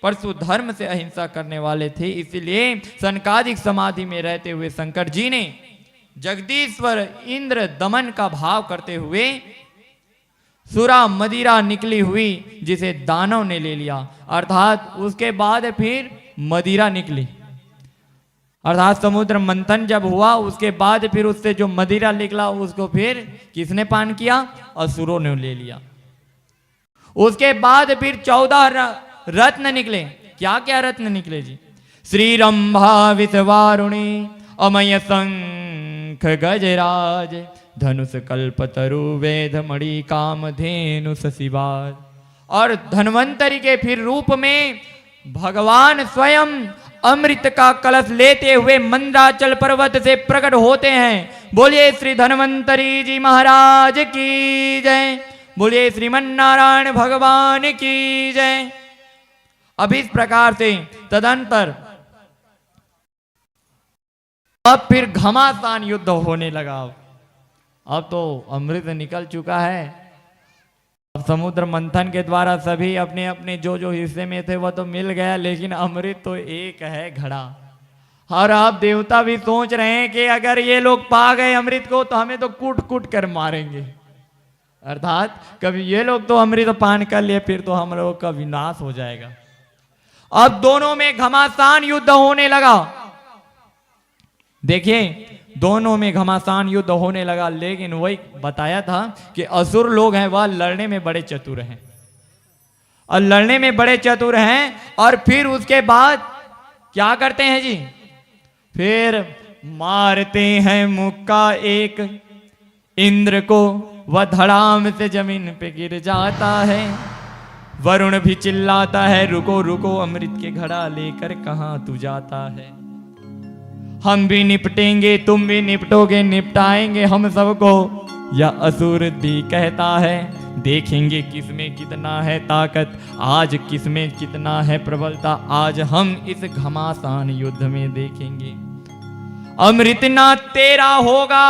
परशु धर्म से अहिंसा करने वाले थे। इसलिए सनकादिक समाधि में रहते हुए शंकर जी ने जगदीश्वर इंद्र दमन का भाव करते हुए सुरा मदिरा निकली हुई जिसे दानव ने ले लिया, अर्थात उसके बाद फिर मदिरा निकली, अर्थात समुद्र मंथन जब हुआ उसके बाद फिर उससे जो मदिरा निकला उसको फिर किसने पान किया? असुरों ने ले लिया। उसके बाद फिर 14 रत्न निकले। क्या क्या रत्न निकले जी? श्रीरंभावित वारुणी अमय शंख गजराज धनुष कल्पतरु वेद मणि कामधेनु शशिवार। और धन्वंतरी के फिर रूप में भगवान स्वयं अमृत का कलश लेते हुए मंदराचल पर्वत से प्रकट होते हैं। बोलिए श्री धन्वंतरी जी महाराज की जय, बोलिए श्रीमन्नारायण भगवान की जय। अब इस प्रकार से तदंतर अब फिर घमासान युद्ध होने लगा। अब तो अमृत निकल चुका है, अब समुद्र मंथन के द्वारा सभी अपने अपने जो जो हिस्से में थे वह तो मिल गया, लेकिन अमृत तो एक है घड़ा। और अब देवता भी सोच रहे हैं कि अगर ये लोग पा गए अमृत को तो हमें तो कूट कूट कर मारेंगे। अर्थात कभी ये लोग तो अमृत पान कर लिए फिर तो हम लोग का विनाश हो जाएगा। अब दोनों में घमासान युद्ध होने लगा। देखिए दोनों में घमासान युद्ध होने लगा, लेकिन वही बताया था कि असुर लोग हैं वह लड़ने में बड़े चतुर हैं, और लड़ने में बड़े चतुर हैं। और फिर उसके बाद क्या करते हैं जी, फिर मारते हैं मुक्का एक इंद्र को, वह धड़ाम से जमीन पे गिर जाता है। वरुण भी चिल्लाता है रुको रुको अमृत के घड़ा लेकर कहां तू जाता है। हम भी निपटेंगे तुम भी निपटोगे, निपटाएंगे हम सबको, या असुर भी कहता है। देखेंगे किसमें कितना है ताकत, आज किसमें कितना है प्रबलता, आज हम इस घमासान युद्ध में देखेंगे। अमृत ना तेरा होगा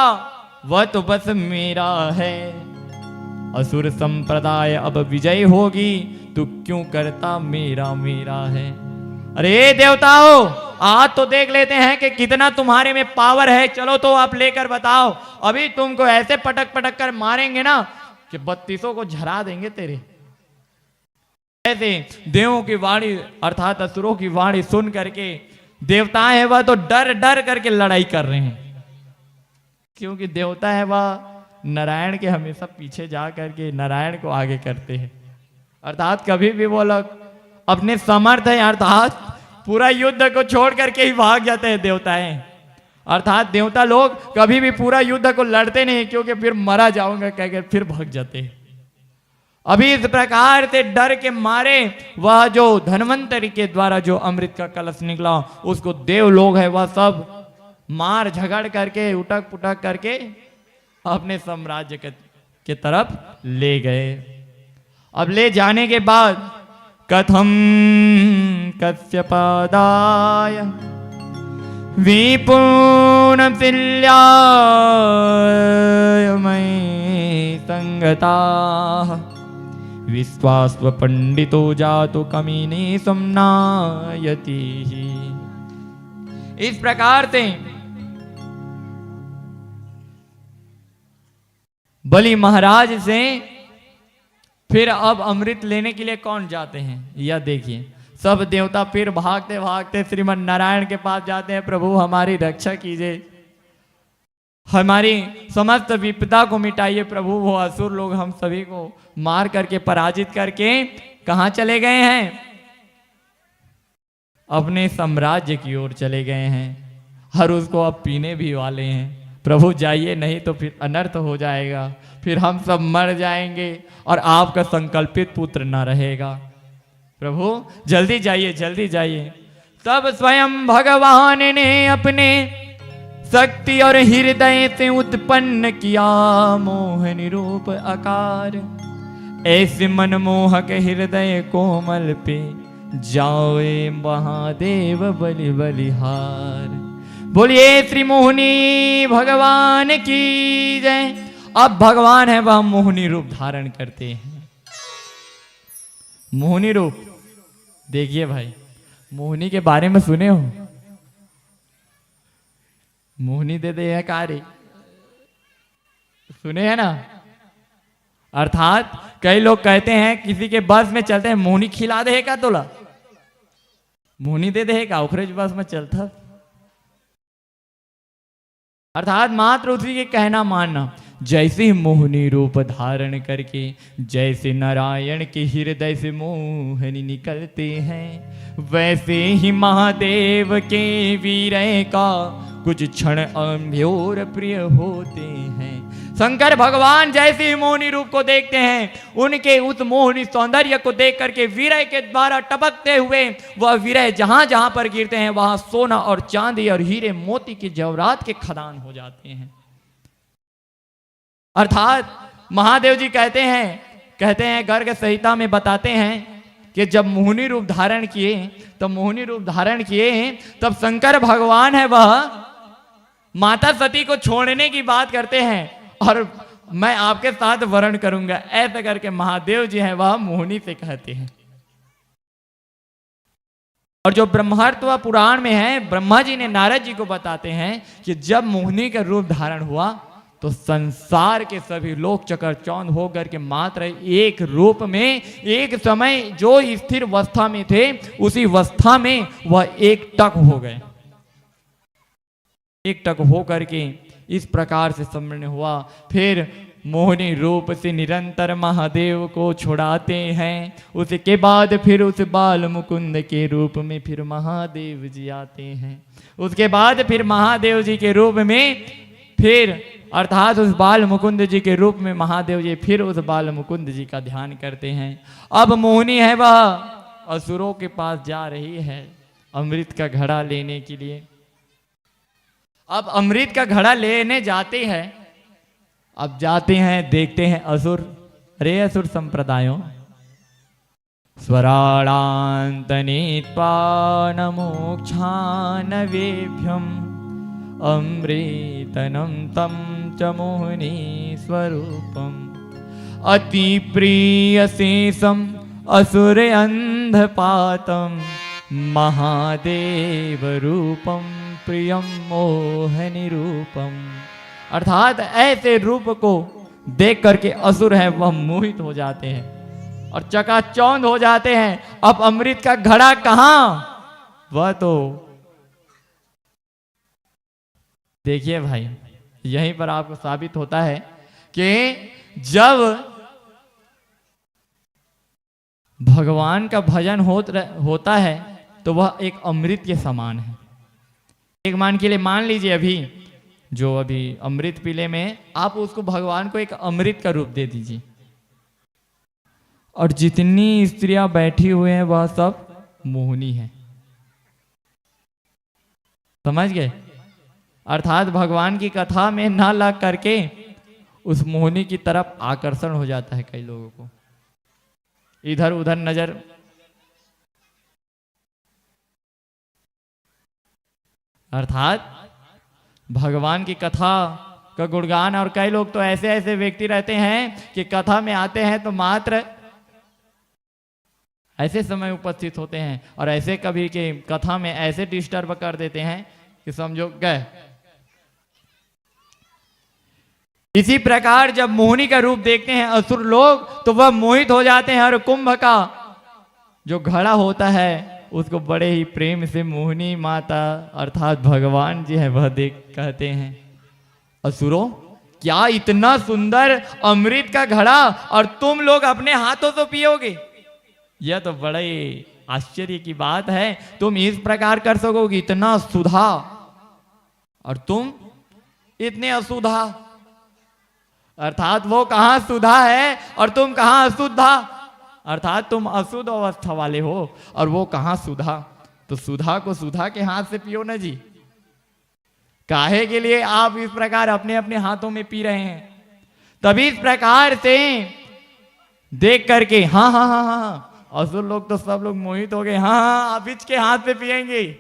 वह तो बस मेरा है। असुर संप्रदाय अब विजय होगी, तू क्यों करता मेरा मेरा है। अरे देवताओं आज तो देख लेते हैं कि कितना तुम्हारे में पावर है, चलो तो आप लेकर बताओ। अभी तुमको ऐसे पटक पटक कर मारेंगे ना कि 32 को झरा देंगे तेरे। ऐसे देवों की वाणी अर्थात असुरों की वाणी सुन करके देवता है वह तो डर डर करके लड़ाई कर रहे हैं, क्योंकि देवता है वह नारायण के हमेशा पीछे जा करके नारायण को आगे करते हैं। अर्थात कभी भी वो लोग अपने समर्थ है अर्थात पूरा युद्ध को छोड़ करके ही भाग जाते हैं देवताएं। अर्थात देवता लोग कभी भी पूरा युद्ध को लड़ते नहीं, क्योंकि फिर मरा जाऊंगा कहकर फिर भाग जाते हैं। अभी इस प्रकार से डर के मारे वह जो धन्वंतरी के द्वारा जो अमृत का कलश निकला उसको देव लोग है वह सब मार झगड़ करके उटक पुटक करके अपने साम्राज्य के तरफ ले गए। अब ले जाने के बाद कथम कश्यपादाय विपूर्ण शिल्याय मयि संगता विश्वास्व पंडितो जातो कमीने सम्नायति। इस प्रकार से बलि महाराज से फिर अब अमृत लेने के लिए कौन जाते हैं, यह देखिए सब देवता फिर भागते भागते श्रीमन नारायण के पास जाते हैं। प्रभु हमारी रक्षा कीजिए, हमारी समस्त विपदा को मिटाइए प्रभु। वो असुर लोग हम सभी को मार करके पराजित करके कहां चले गए हैं, अपने साम्राज्य की ओर चले गए हैं, हर उसको अब पीने भी वाले हैं। प्रभु जाइए नहीं तो फिर अनर्थ हो जाएगा, फिर हम सब मर जाएंगे और आपका संकल्पित पुत्र न रहेगा। प्रभु जल्दी जाइए जल्दी जाइए। तब स्वयं भगवान ने अपने शक्ति और हृदय से उत्पन्न किया मोहन रूप आकार। ऐसे मनमोहक हृदय कोमल पे जाओए महादेव बलि बलिहार। बोलिए श्री मोहिनी भगवान की जय। अब भगवान है वह मोहिनी रूप धारण करते हैं। मोहिनी रूप देखिए भाई, मोहिनी के बारे में सुने हो, मोहिनी दे दे है कार्य सुने हैं ना। अर्थात कई लोग कहते हैं किसी के बस में चलते हैं, मोहिनी खिला दे का तोला, मोहिनी दे दे का उखरेज बस में चलता। अर्थात मात्र उसी के कहना मानना। जैसे मोहनी रूप धारण करके जैसे नारायण के हृदय से मोहनी निकलते हैं, वैसे ही महादेव के वीरय का कुछ क्षण अम्भोर प्रिय होते हैं। शंकर भगवान जैसे ही मोहनी रूप को देखते हैं, उनके उस मोहनी सौंदर्य को देख करके वीरय के द्वारा टपकते हुए वह वीरय जहां जहां पर गिरते हैं वहां सोना और चांदी और हीरे मोती के जवाहरात के खदान हो जाते हैं। अर्थात महादेव जी कहते हैं गर्ग संहिता में बताते हैं कि जब मोहनी रूप धारण किए, तब शंकर भगवान है वह माता सती को छोड़ने की बात करते हैं और मैं आपके साथ वर्ण करूंगा, ऐसा करके महादेव जी हैं वह मोहनी से कहते हैं। और जो ब्रह्मत्व पुराण में है, ब्रह्मा जी ने नारद जी को बताते हैं कि जब मोहनी का रूप धारण हुआ तो संसार के सभी लोग चकरचौंध होकर के मात्र एक रूप में एक समय जो स्थिर अवस्था में थे उसी अवस्था में वह एक टक हो गए। एक टक हो करके इस प्रकार से सम्मिलन हुआ। फिर मोहनी रूप से निरंतर महादेव को छुड़ाते हैं। उसके बाद फिर उस बाल मुकुंद के रूप में फिर महादेव जी आते हैं। उसके बाद फिर महादेव जी के रूप में फिर अर्थात उस बाल मुकुंद जी के रूप में महादेव जी फिर उस बाल मुकुंद जी का ध्यान करते हैं। अब मोहनी है वह असुरों के पास जा रही है अमृत का घड़ा लेने के लिए। अब अमृत का घड़ा लेने जाते हैं। अब जाते हैं, देखते हैं असुर, अरे असुर संप्रदायों, स्वराणान्तनीत्पानमोक्षानवेभ्यम् अमृतनं तं च मोहिनी स्वरूपम् अति प्रियशेषम् असुर अंधपातं महादेव रूपम प्रियम मोहनी रूपम। अर्थात ऐसे रूप को देख करके असुर है वह मोहित हो जाते हैं और चकाचौंध हो जाते हैं। अब अमृत का घड़ा कहां, वह तो देखिए भाई, यहीं पर आपको साबित होता है कि जब भगवान का भजन होता है तो वह एक अमृत के समान है। एक मान के लिए मान लीजिए अभी अमृत पीले में आप उसको भगवान को एक अमृत का रूप दे दीजिए और जितनी स्त्रियां बैठी हुए हैं वह सब मोहनी है। समझ गए? अर्थात भगवान की कथा में ना लग करके उस मोहनी की तरफ आकर्षण हो जाता है कई लोगों को, इधर उधर नजर। अर्थात भगवान की कथा का गुणगान, और कई लोग तो ऐसे ऐसे व्यक्ति रहते हैं कि कथा में आते हैं तो मात्र ऐसे समय उपस्थित होते हैं और ऐसे कभी के कथा में ऐसे डिस्टर्ब कर देते हैं कि समझो गए। इसी प्रकार जब मोहनी का रूप देखते हैं असुर लोग तो वह मोहित हो जाते हैं और कुंभ का जो घड़ा होता है उसको बड़े ही प्रेम से मोहनी माता अर्थात भगवान जी है वह देख कहते हैं, असुरों क्या इतना सुंदर अमृत का घड़ा और तुम लोग अपने हाथों से पियोगे? यह तो बड़े आश्चर्य की बात है। तुम इस प्रकार कर सकोगे, इतना सुधा और तुम इतने असुधा। अर्थात वो कहां सुधा है और तुम कहां अशुद्धा। अर्थात तुम अशुद्ध अवस्था वाले हो और वो कहां सुधा। तो सुधा को सुधा के हाथ से पियो ना जी। काहे के लिए आप इस प्रकार अपने अपने हाथों में पी रहे हैं? तभी इस प्रकार से देख करके हाँ हाँ हाँ हाँ असुर लोग तो सब लोग मोहित हो गए। हाँ आप बीच के हाथ पे पिएंगे।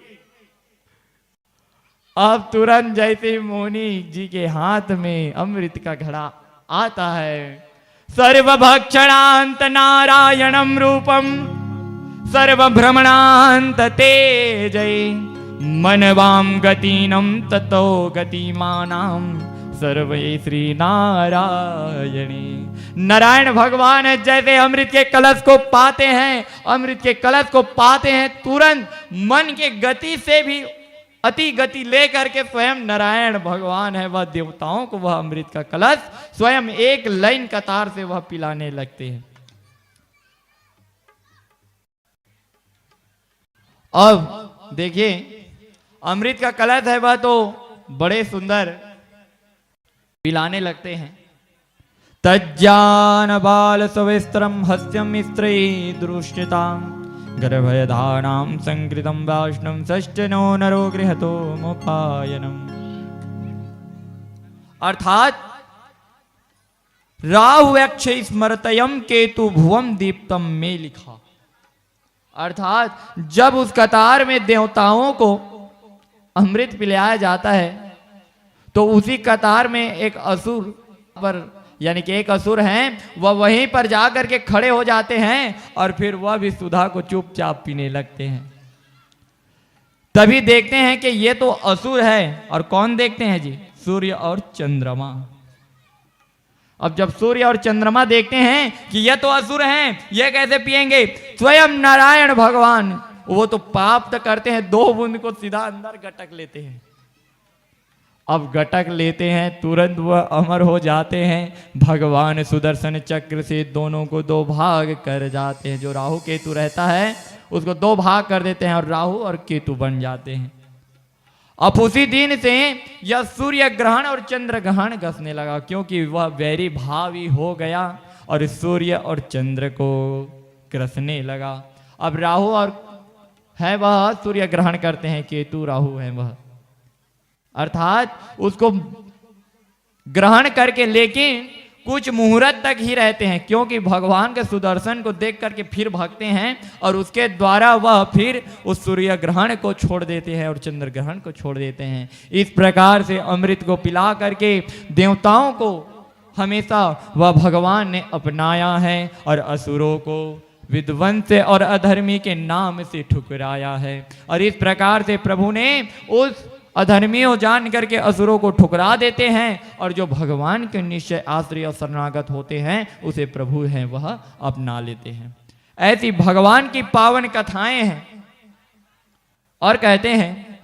अब तुरंत जैसे मोहनी जी के हाथ में अमृत का घड़ा आता है, सर्वभक्षणांत नारायणम रूपम सर्वभ्रमणांत तेजय मनवाम गतिनम ततो गतिमानाम सर्वे श्री नारायणी। नारायण भगवान जैसे अमृत के कलश को पाते हैं, तुरंत मन के गति से भी अति गति लेकर के स्वयं नारायण भगवान है वह देवताओं को वह अमृत का कलश स्वयं एक लाइन कतार से वह पिलाने लगते हैं। अब देखिए अमृत का कलश है वह तो बड़े सुंदर पिलाने लगते हैं। तज्जान बाल सविस्त्रम हस्यम स्त्री दृष्टिताम गर्भयधानां संकृतं वाष्णं षष्ठनो नरो गृहतो मुपायनम। अर्थात राहु यक्ष स्मृतयम केतु भुवम दीप्तम में लिखा। अर्थात जब उस कतार में देवताओं को अमृत पिलाया जाता है तो उसी कतार में एक असुर पर यानी कि एक असुर हैं वह वहीं पर जाकर के खड़े हो जाते हैं और फिर वह भी सुधा को चुपचाप पीने लगते हैं। तभी देखते हैं कि ये तो असुर है और कौन देखते हैं जी? सूर्य और चंद्रमा। अब जब सूर्य और चंद्रमा देखते हैं कि ये तो असुर हैं, ये कैसे पिएंगे? स्वयं नारायण भगवान वो तो पाप तो करते हैं, 2 बूंद को सीधा अंदर गटक लेते हैं। अब गटक लेते हैं तुरंत वह अमर हो जाते हैं। भगवान सुदर्शन चक्र से दोनों को 2 भाग कर जाते हैं। जो राहु केतु रहता है उसको 2 भाग कर देते हैं और राहु और केतु बन जाते हैं। अब उसी दिन से यह सूर्य ग्रहण और चंद्र ग्रहण घसने लगा क्योंकि वह वैरी भावी हो गया और सूर्य और चंद्र को ग्रसने लगा। अब राहु और है वह सूर्य ग्रहण करते हैं, केतु राहु है वह, अर्थात उसको ग्रहण करके लेकिन कुछ मुहूर्त तक ही रहते हैं क्योंकि भगवान के सुदर्शन को देख करके फिर भागते हैं और उसके द्वारा वह फिर उस सूर्य ग्रहण को छोड़ देते हैं और चंद्र ग्रहण को छोड़ देते हैं। इस प्रकार से अमृत को पिला करके देवताओं को हमेशा वह भगवान ने अपनाया है और असुरों को विध्वंस और अधर्मी के नाम से ठुकराया है। और इस प्रकार से प्रभु ने उस अधर्मियों जान करके असुरों को ठुकरा देते हैं और जो भगवान के निश्चय आश्रय और शरणागत होते हैं उसे प्रभु हैं वह अपना लेते हैं। ऐसी भगवान की पावन कथाएं हैं। और कहते हैं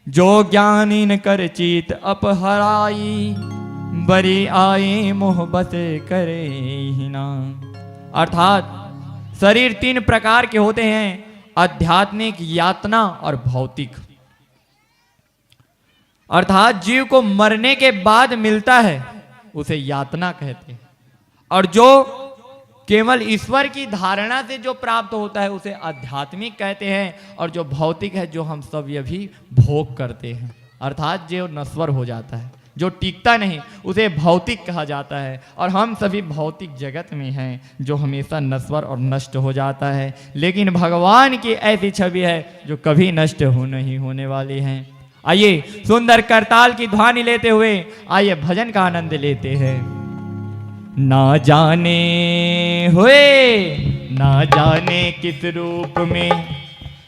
जो ज्ञानीन कर चीत अपहराई बरी आए मोह बस करे ही ना। अर्थात शरीर 3 प्रकार के होते हैं, आध्यात्मिक, यातना और भौतिक। अर्थात जीव को मरने के बाद मिलता है उसे यातना कहते हैं और जो केवल ईश्वर की धारणा से जो प्राप्त होता है उसे आध्यात्मिक कहते हैं और जो भौतिक है जो हम सब ये भी भोग करते हैं अर्थात जो नश्वर हो जाता है, जो टिकता नहीं, उसे भौतिक कहा जाता है। और हम सभी भौतिक जगत में हैं जो हमेशा नश्वर और नष्ट हो जाता है, लेकिन भगवान की ऐसी छवि है जो कभी नष्ट नहीं होने वाली है। आइए सुंदर करताल की ध्वनि लेते हुए आइए भजन का आनंद लेते हैं। ना जाने किस रूप में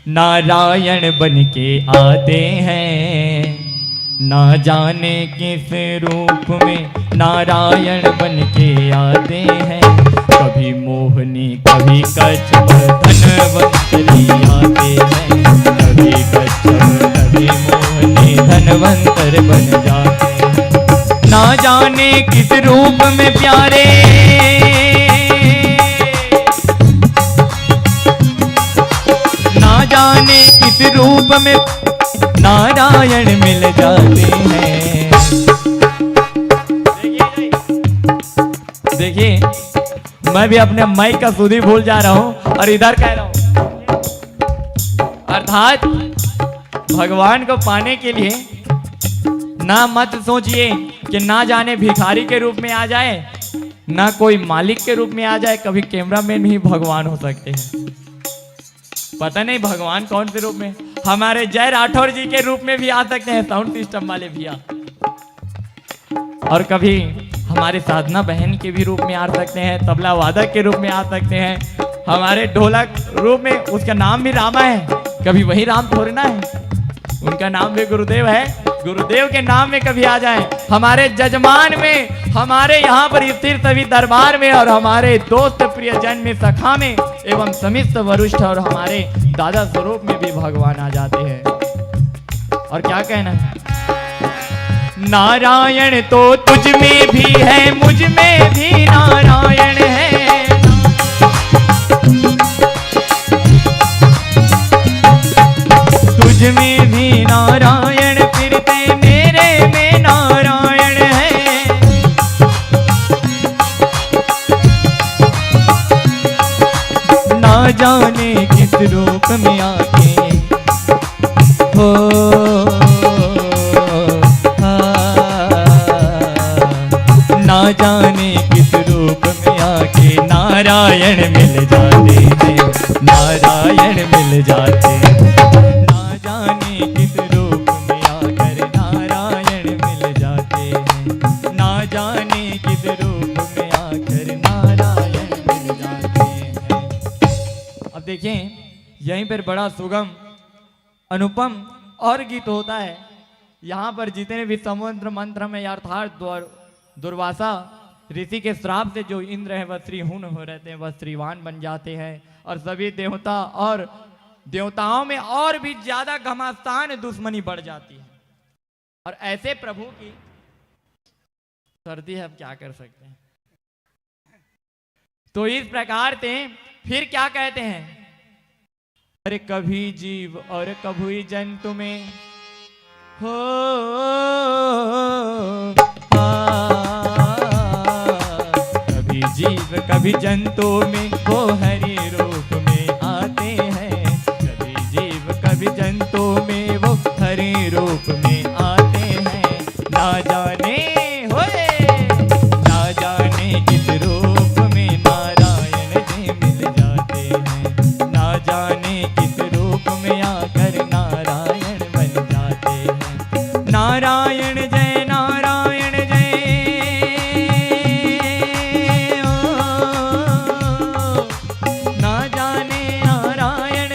नारायण बन के आते हैं, ना जाने किस रूप में नारायण बन के आते हैं। कभी मोहनी कभी कच्छप धनवंतरी आते हैं, कभी कच्छप कभी मोहनी धनवंतर बन जाते हैं। ना जाने किस रूप में प्यारे ना जाने किस रूप में नारायण मिल जाते हैं। देखिए मैं भी अपने माइक का सुध ही भूल जा रहा हूं और इधर कह रहा हूं। अर्थात भगवान को पाने के लिए ना मत सोचिए कि ना जाने भिखारी के रूप में आ जाए, ना कोई मालिक के रूप में आ जाए, कभी कैमरामैन भी भगवान हो सकते हैं। पता नहीं भगवान कौन से रूप में, हमारे जय राठौर जी के रूप में भी आ सकते हैं, साउंड सिस्टम वाले भैया, और कभी हमारे साधना बहन के भी रूप में आ सकते हैं, तबला वादक के रूप में आ सकते हैं, हमारे ढोलक रूप में, उसका नाम भी रामा है, कभी वही राम थोड़ी ना है, उनका नाम भी गुरुदेव है, गुरुदेव के नाम में कभी आ जाए, हमारे जजमान में, हमारे यहाँ पर स्थिर सभी दरबार में, और हमारे दोस्त प्रियजन में, सखा में, एवं समिस्त वरिष्ठ और हमारे दादा स्वरूप में भी भगवान आ जाते हैं। और क्या कहना है? नारायण तो तुझ में भी है, मुझ में भी नारायण है। तुझ में भी नारायण, फिरते मेरे में नारायण है। ना जाने किस रूप में आके हो, ना जाने किस रूप में आके नारायण मिल जाते हैं, नारायण मिल जाते हैं। ना जाने किस रूप में आकर नारायण मिल जाते हैं, ना जाने किस रूप में आकर नारायण मिल जाते हैं। अब देखें, यहीं पर बड़ा सुगम अनुपम और गीत होता है। यहाँ पर जितने भी समुद्र मंत्र में अर्थात दुर्वासा ऋषि के श्राप से जो इंद्र है वह श्रीहून हो रहते हैं, वह श्रीवान बन जाते हैं। और सभी देवता और देवताओं में और भी ज्यादा घमासान दुश्मनी बढ़ जाती है। और ऐसे प्रभु की सर्दी है, अब क्या कर सकते हैं। तो इस प्रकार से फिर क्या कहते हैं? अरे कभी जीव और कभी जंतु में हो, कभी जीव कभी जंतु में वो हरि रूप में आते हैं। कभी जीव कभी जंतु में वो हरि रूप में आते हैं। ना जाने होए, ना जाने किस रूप में नारायण जी मिल जाते हैं। ना जाने किस रूप में आकर नारायण बन जाते हैं। नारायण जय, नारायण जय, ओ, ना जाने नारायण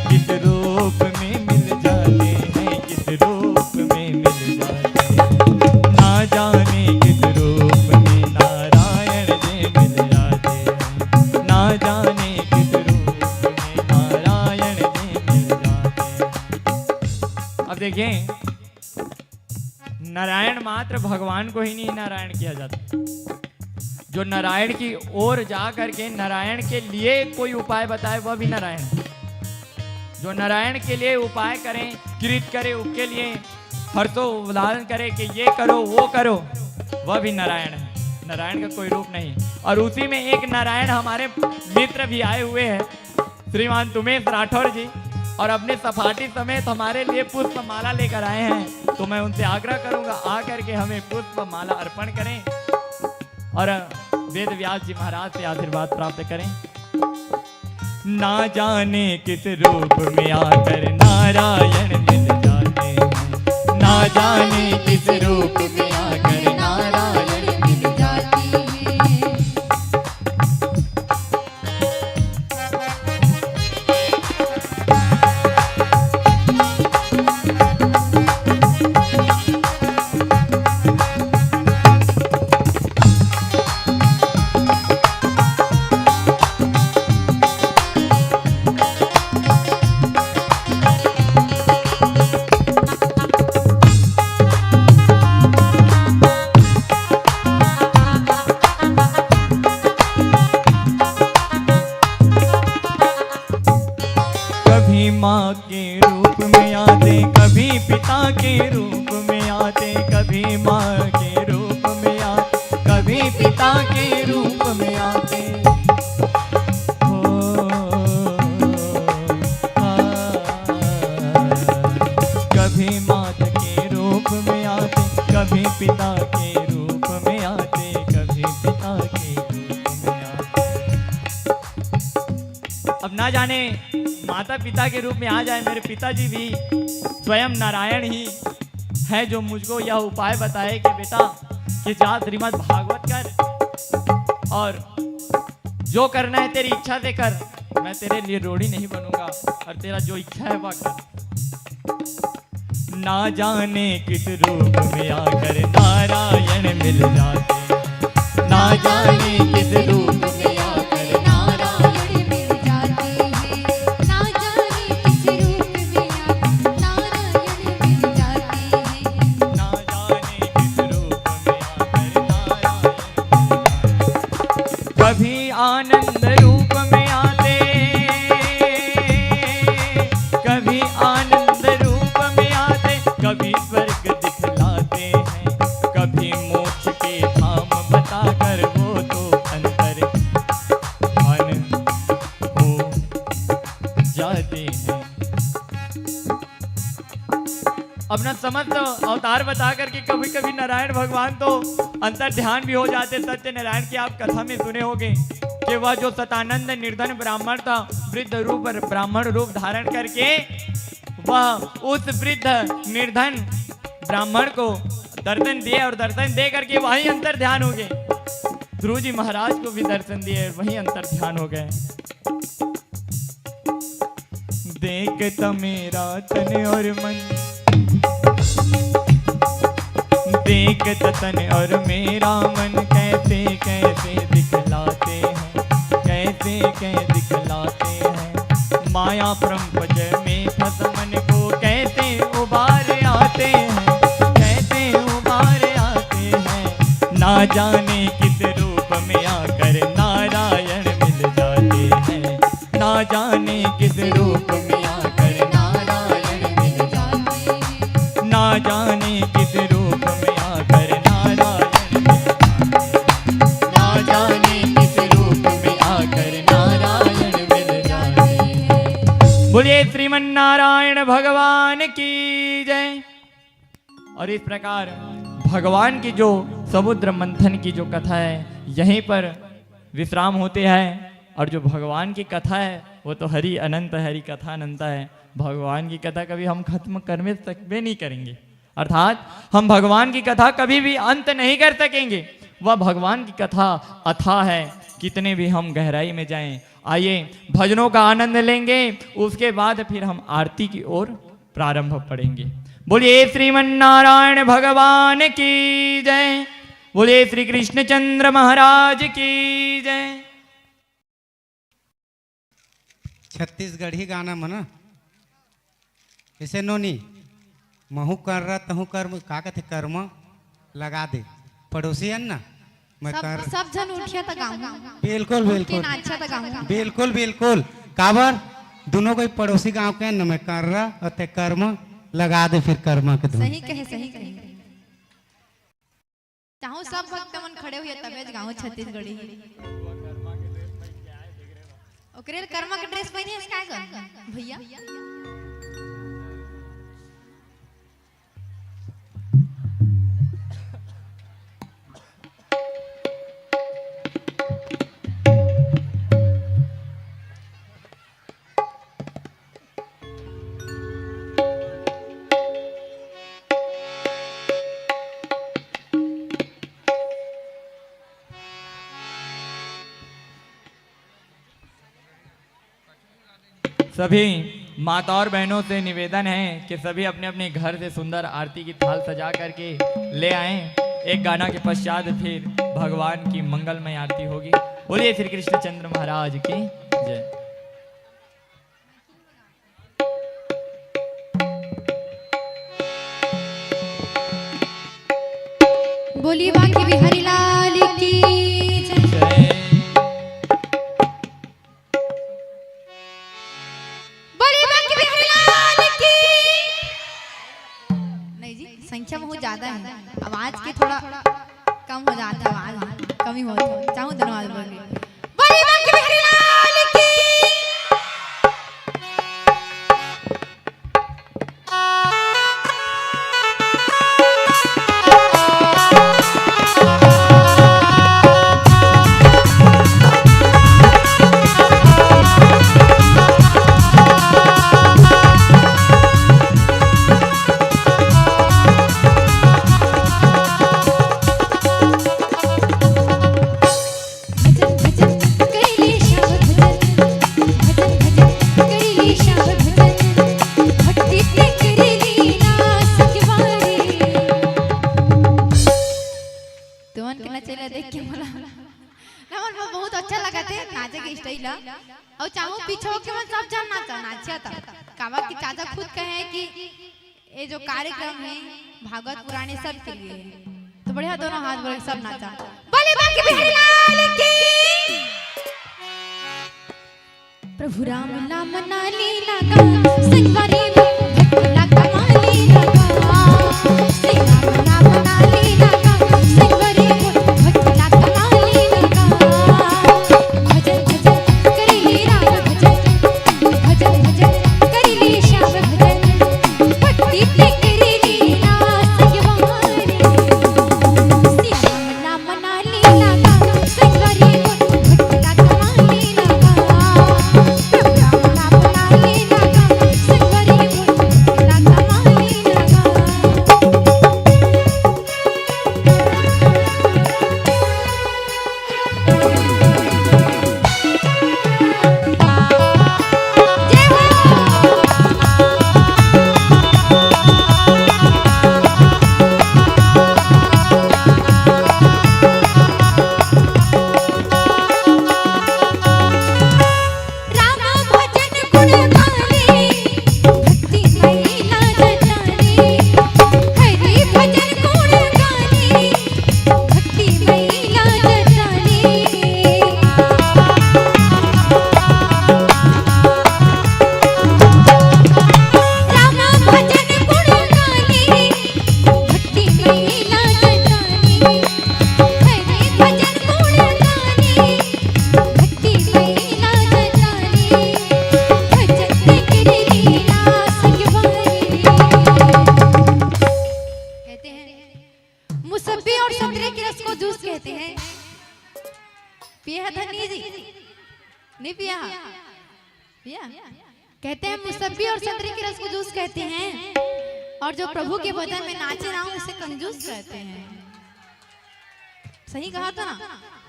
किस रूप में मिल जाते हैं, किस रूप में मिल जाते हैं। ना जाने किस रूप में नारायण जी मिल जाते हैं। ना जाने किस रूप में नारायण जी मिल जाते हैं। अब देखें, नारायण मात्र भगवान को ही नहीं नारायण किया जाता। जो नारायण की ओर जा करके नारायण के लिए कोई उपाय बताए वह भी नारायण है। जो नारायण के लिए उपाय करें, कृत करे, उसके लिए हर्षोल्लास करे कि ये करो वो करो, वह भी नारायण है। नारायण का कोई रूप नहीं। और उसी में एक नारायण हमारे मित्र भी आए हुए हैं, श्रीमान तुमेश राठौर जी, और अपने सपाटी समेत हमारे लिए पुष्प माला लेकर आए हैं। तो मैं उनसे आग्रह करूंगा आकर के हमें पुष्प माला अर्पण करें और वेद व्यास जी महाराज से आशीर्वाद प्राप्त करें। ना जाने किस रूप में आकर नारायण मिल जाते हैं। ना जाने किस रूप में आकर नारायण मिल जाते हैं। कभी माँ के रूप में आते, कभी पिता के रूप में आते, कभी माँ के रूप में आते, कभी पिता के रूप में आते। कभी माता के रूप में आते, कभी पिता के रूप में आते, कभी पिता के रूप में आते। अब ना जाने माता पिता के रूप में आ जाए, मेरे पिताजी भी स्वयं नारायण ही है जो मुझको यह उपाय बताए कि बेटा कि जा श्रीमद् भागवत कर और जो करना है तेरी इच्छा से कर, मैं तेरे लिए रोड़ी नहीं बनूंगा और तेरा जो इच्छा है वह कर। ना जाने किस रूप में आकर नारायण मिल जाते, ना जाने किस रूप में आकर नारायण मिल जाते हैं। ना जाने किस रूप में आकर नारायण मिल जाते कभी आनंद रूप में आते, कभी आनंद रूप में आते, कभी स्वर्ग दिखलाते हैं, कभी मोक्ष के धाम बताकर वो तो अंतर ध्यान हो जाते हैं। अपना समस्त अवतार बता करके कभी कभी नारायण भगवान तो अंतर ध्यान भी हो जाते। सत्य नारायण की आप कथा में सुने होंगे कि वह जो सतानंद निर्धन ब्राह्मण था, वृद्ध रूप ब्राह्मण रूप धारण करके वह उस वृद्ध निर्धन ब्राह्मण को दर्शन दिए और दर्शन दे करके वही अंतर ध्यान हो गए। ध्रुव जी महाराज को भी दर्शन दिए, वही अंतर ध्यान हो गए। देख मेरा तन और मन, देख तन और मेरा मन कैसे कैसे दिखलाते हैं, कैसे कैसे दिखलाते हैं। माया प्रपंच में फंस मन को कैसे उबार आते हैं, कैसे उबार आते हैं। ना जाने किस रूप में आकर नारायण मिल जाते हैं, ना जाने किस रूप में आकर नारायण मिल जाते हैं, ना जाने किस रूप में आकर नारायण मिल जाते हैं, ना जाने किस रूप में आकर नारायण मिल जाते हैं। बोलिए श्रीमन नारायण भगवान की जय। और इस प्रकार भगवान की जो समुद्र मंथन की जो कथा है यहीं पर विश्राम होते हैं। और जो भगवान की कथा है वो तो हरि अनंत है, हरि कथा अनंत है। भगवान की कथा कभी हम खत्म करने सकबे नहीं करेंगे, अर्थात हम भगवान की कथा कभी भी अंत नहीं कर सकेंगे। वह भगवान की कथा अथाह है, कितने भी हम गहराई में जाएं। आइए भजनों का आनंद लेंगे, उसके बाद फिर हम आरती की ओर प्रारंभ पढ़ेंगे। बोलिए श्रीमन नारायण भगवान की जय, बोलिए श्री कृष्णचंद्र महाराज की जय। छत्तीसगढ़ी गाना मना ऐसे नोनी महू कर रहा तहू कर्म का कहते कर्म लगा दे पड़ोसी ना मैं कर सब जन उठिया त गाऊं, बिल्कुल बिल्कुल नाचा त गाऊं, बिल्कुल बिल्कुल। काबर दोनों कोई पड़ोसी गांव के न मैं कर रहा और ते कर्म लगा दे फिर कर्म के धुन। सही कहे सही कहे। चाहो सब भक्त मन खड़े हुए तबे गाऊं छत्तीसगढ़ी। ओकरे कर्मा के ड्रेस पहने है काय कर भैया। सभी माता और बहनों से निवेदन है कि सभी अपने अपने घर से सुंदर आरती की थाल सजा करके ले आएं। एक गाना के पश्चात फिर भगवान की मंगलमय आरती होगी। बोलिए श्री कृष्णचंद्र महाराज की जय। बोली बाकी बिहारी लाल की जय। संख्या बहुत ज्यादा है, आवाज के थोड़ा कम हो जाता है, आवाज कमी होती है। चाहूँ दोनों आवाज बोलिए। बोली बाकी बिहारी लाल की। और चाहूँ पीछे के मन सब जन नाचा नाचिया था। कावा की चाचा खुद कहे कि ये जो कार्यक्रम है भागवत पुराने सब के लिए, तो बढ़िया दोनों हाथ बोले सब नाचा। बोले बाकी बिहारी लाल की। प्रभु राम नाम नाली लगा संगवारी भक्तला कमाली लगा श्री राम नाम नाली लगा संगवारी भक्तला कमाली लगा भजन भजन करिले राम भजन भजन भजन करिले श्याम भजन भक्ति पे करिले ना संगवारी श्री राम नाम नाली लगा संगवारी भक्तला कमाली लगा मुसब्बी और संतरे के रस को जूस कहते हैं। पिया है धनी जी? नहीं पिया? पिया? कहते हैं मुसब्बी और संतरे के रस को जूस कहते हैं और जो प्रभु के भजन में नाचे ना उसे कंजूस कहते हैं। सही कहा था ना?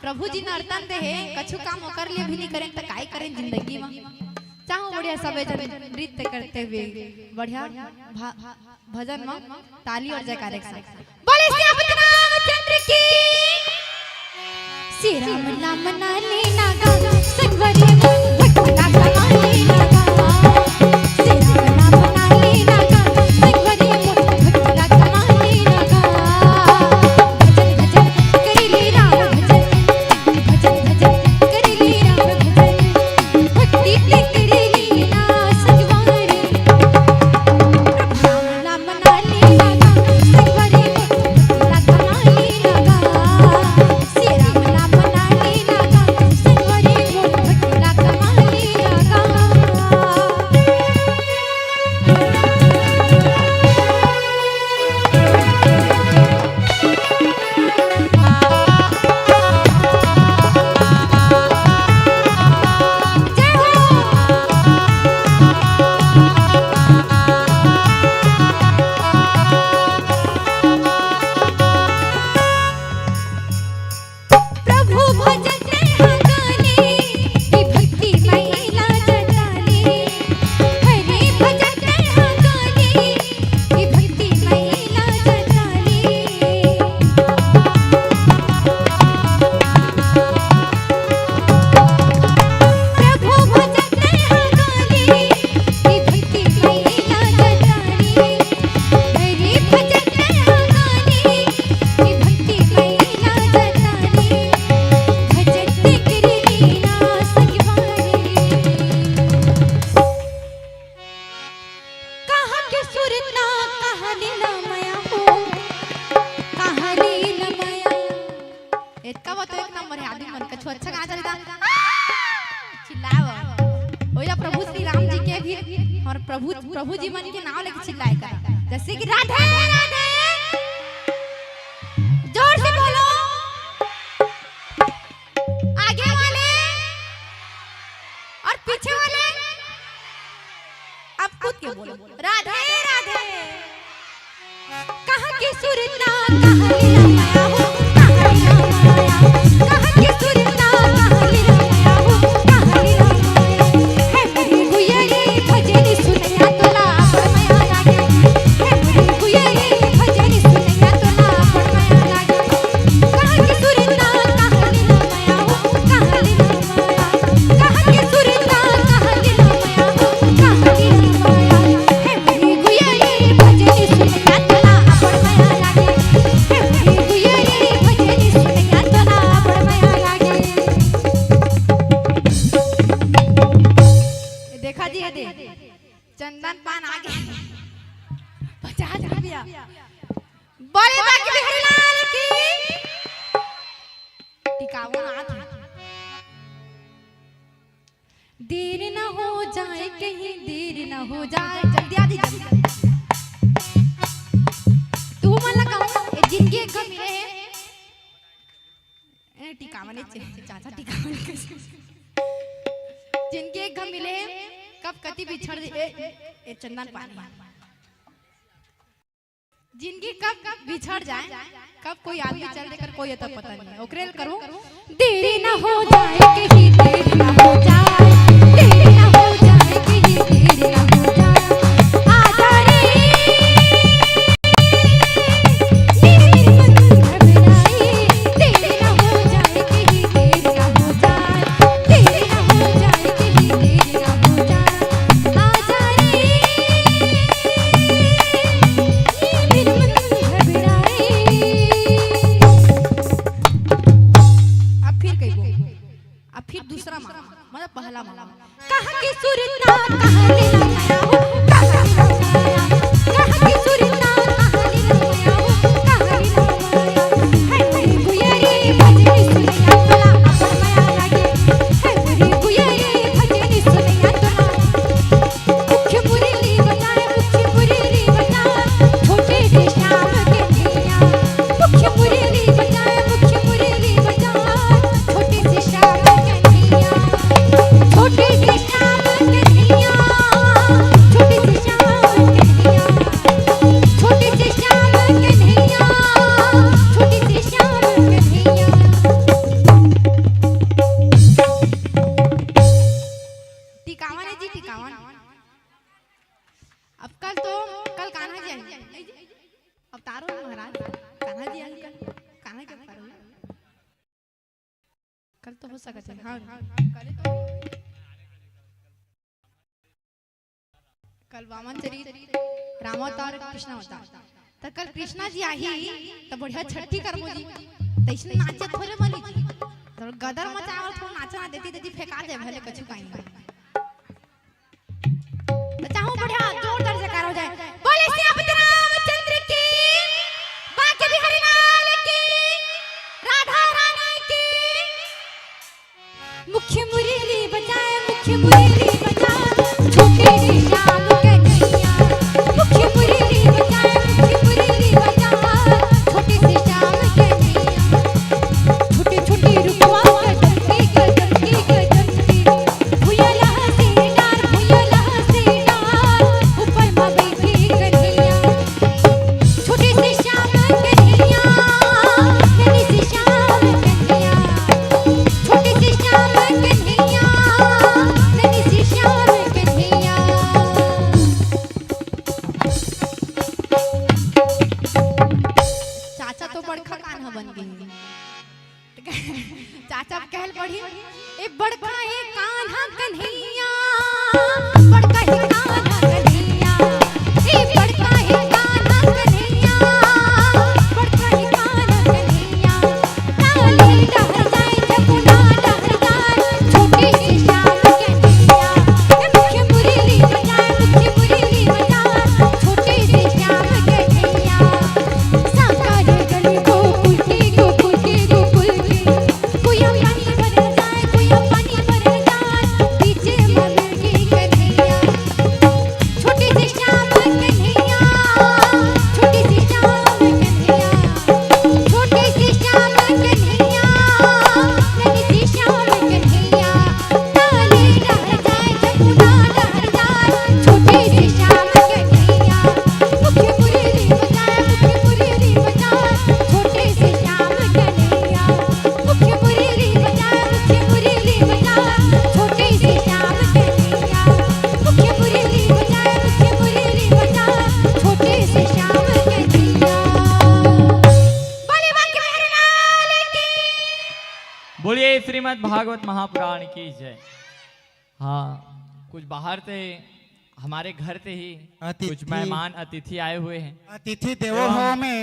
प्रभु जी नर्तन दे है कछु काम कर लिए भी नहीं करें तो काय करें जिंदगी में। चाहो बढ़िया सब नृत्य करते हुए बढ़िया भजन में ताली और जयकारे के साथ बोले रामचंद्र की श्री राम नाम नाली लगा संगवारी भक्तला कमाली लगा श्री राम नाम नाली लगा संगवारी भक्तला कमाली लगा भजन भजन करिले राम भजन भजन भजन करिले राम भजन भक्ति पे करिले ना संगवारी राम नाम नाली लगा संगवारी भक्तला कमाली लगा श्री राम नाम नाली लगा संगवारी भक्तला कमाली लगा जय प्रभु भजन गाने की भक्ति महिला जताने हरि भजन गाने की भक्ति महिला जताने प्रभु भजन गाने की भक्ति महिला जताने हरि भजन गाने की भक्ति महिला जताने भजन करिले ना संगवारी कहाँ के सुरता कहाँ लीलामया हो कहाँ लीलामया इतना वो तो एक नंबर है आदमी मन का छो अच्छा कहाँ चलता चिल्लाओ ओया प्रभु श्री राम जी के भी और प्रभु जी मन के नाम लेके चिल्लाए कर जैसे कि राधे राधे जोर से बोलो आगे वाले और पीछे वाले अब खुद के बोलो राधे राधे कहाँ की सुरता कहाँ लीलामया हो कहाँ लीलामया कहाँ की सुरता कहाँ लीलामया हो कहाँ लीलामया है मेरी गुयरी भजन सुनया तो लाभ मया लागे है मेरी गुयरी भजन टिकावन आत है। देर न हो जाए कहीं देर न हो जाए जल्दी आदि जल्दी तू मन लगाओ जिनके एक घर मिले हैं टिकावन चाचा टिकावन जिनके एक घर मिले हैं कब कति बिछड़ ए चंदन पानी जिनकी कब बिछड़ जाए कब कोई आदमी चल देकर कोई तो पता नहीं है ओकरेल करो देरी ना हो जाए कहीं देरी ना हो जाए देरी ना हो जाए कहीं देरी ना हो जाए आजा रे मेरी मन घबराई देरी ना हो जाए कहीं देरी ना हो जाए देरी ना हो जाए कहीं देरी ना हो जाए आजा रे मेरी मन घबराई अब फिर दूसरा मामा मतलब पहला मामा कहाँ की सुरता कहाँ ले लाया हो कहाँ ले लाया कहाँ की सुरता कहाँ ले लाया हो कहाँ ले लाया है मेरी गुयरी भजनी सुनैया तोला अपन माया लागे है मेरी गुयरी भजनी सुनैया तोला मुख्य मुरली बजाए छोटे से श्याम के नैया मुख्य मुरली बजाए छोटे से श्याम के नैया छोटे से श्याम के नैया छोटे से श्याम के नैया छोटे से श्याम के नैया छोटे से श्याम के नैया टिकावन है जी टिकावन अब कल कान्हा जी आएंगे अब तारो महाराज कान्हा जी आएंगे कान्हा क्या कल तो हो सकता है हाँ कल तो कल वामन चरित रामावतार कृष्ण अवतार तो कल कृष्णा जी आई तो बढ़िया छठी करमो जी तो इसने नाचे थोड़े मनी जी तो गदर मचावल थोड़ा नाचा ना देती देती फेंका दे भले कछु काई तो चाहूं बढ़िया जोरदार जयकार हो जाए बोले श्री रामचंद्र की बाके बिहारी लाल की राधा रानी की मुख्य मुरली बजाए छोटे से श्याम के नैया मुख्य मुरली बजाए छोटे से श्याम के नैया छोटे छोटे रुकवा गजंती भुया लह से डार ऊपर मां बैठी कन्हैया छोटे से श्याम के नैया नैनी से श्याम के नैया छोटे से श्याम के नैया नैनी से श्याम के नैया चाचा तो बड़का कान्हा बन गई चाचा कहल पढ़ी ए बड़का है कान्हा कन्हैया बड़का है कान्हा कन्हैया ए बड़का है कान्हा कन्हैया बड़का है कान्हा कन्हैया ताली डहर जाए जमुना डहर जाए छोटे से श्याम के नैया ए मुख्य मुरली बजाए छोटे से श्याम के नैया साकार गली गोकुल की कोया पानी भर जाए पीछे मगर की कन्हैया छोटे से श्याम कन्हैया छोटे से श्याम कन्हैया छोटे से श्याम कन्हैया नैनी से श्याम कन्हैया ताली डहर जाए जमुना डहर जाए छोटे से श्याम कन्हैया मुख्य मुरली बजाए छोटे से श्याम कन्हैया मुख्य मुरली बजाए छोटे से श्याम कन्हैया मुख्य मुरली बजाए छोटे से श्याम कन्हैया बोले बांके बिहारी लाल की बोलिए श्रीमद् भागवत महापुराण की जय। हाँ कुछ बाहर से हमारे घर से ही कुछ मेहमान अतिथि आए हुए हैं। अतिथि देवो भव में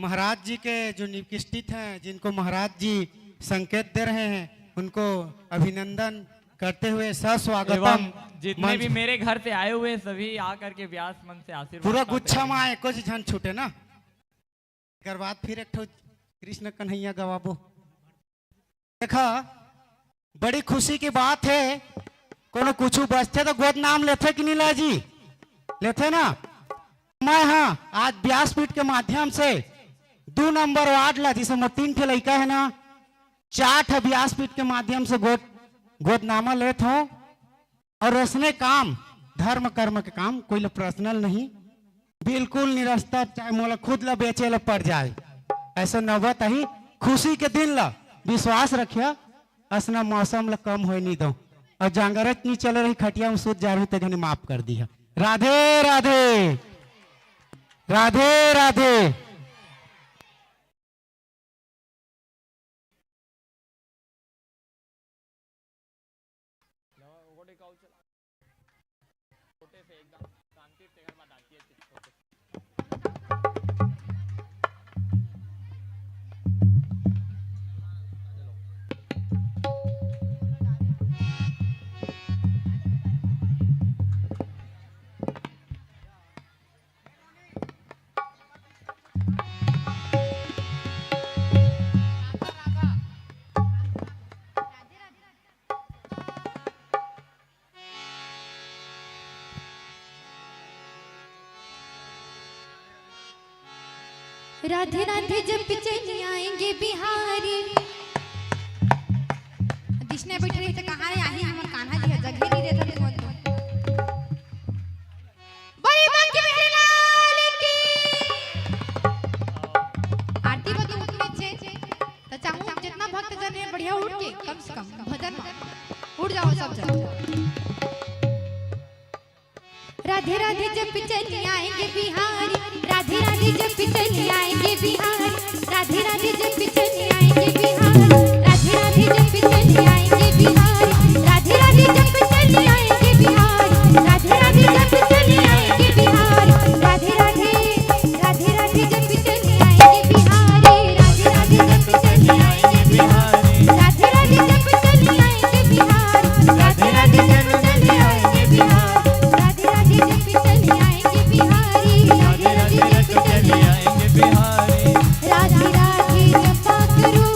महाराज जी के जो निष्ठित हैं जिनको महाराज जी संकेत दे रहे हैं उनको अभिनंदन करते हुए सस्वागतम एवं जितने भी मेरे घर से आए हुए सभी आकर के व्यास मन से आशीर्वाद पूरा प्राप्त गुच्छा करेंगे। में आए कुछ झन छूटे ना एक बाद फिर एक ठो कृष्ण कन्हैया गवाबो देखा बड़ी खुशी की बात है, कोनो कुछ बचते तो गोद नाम लेते कि नहीं लाजी, लेते ना। मैं हाँ आज व्यासपीठ के माध्यम से 2 नंबर वार्ड ला जिसे मोर 3 ठे लड़का है ना, 4 ठे व्यासपीठ के माध्यम से गोदनामा लेते हो। और उसने काम धर्म कर्म के काम कोई ला पर्सनल नहीं, बिल्कुल निरस्ता, चाहे मोला खुद ला बेचे ला पड़ जाए, ऐसा नौबत ही खुशी के दिन ला विश्वास रखिया, असना मौसम ला कम हो नहीं दो। और जांगरच नहीं चल रही खटिया में सूत जा रही तो घनी माफ कर दिया। राधे राधे राधे राधे। राधे राधे जब चले आएंगे बिहारी। दिशने बैठ रही तो कहाँ रे आई हमर कान्हा जी जगह नहीं रहता थे कौन तो। बड़ी मां की मेरे लाल की आरती बतो उठने छे तो चाहूं जितना भक्त जन है बढ़िया उठ के कम से कम भजन उठ जाओ सब जन। राधे राधे जब चले आएंगे बिहारी, राधे राधे जब चले आएंगे बिहारी, राधे राधे जब चले आएंगे बिहारी, राधे राधे जब चले आएंगे बिहारी, राधे राधे जब चले आएंगे बिहारी, राधे राधे जब चले आएंगे बिहारी, राधे राधे जब चले आएंगे बिहारी, राधे राधे जब चले आएंगे बिहारी, राधे राधे जब चले आएंगे बिहारी, राधे राधे जब चले आएंगे बिहारी, राधे राधे जब चले आएंगे बिहारी, राधे राधे जब चले आएंगे बिहारी। राधे राधे जपा करो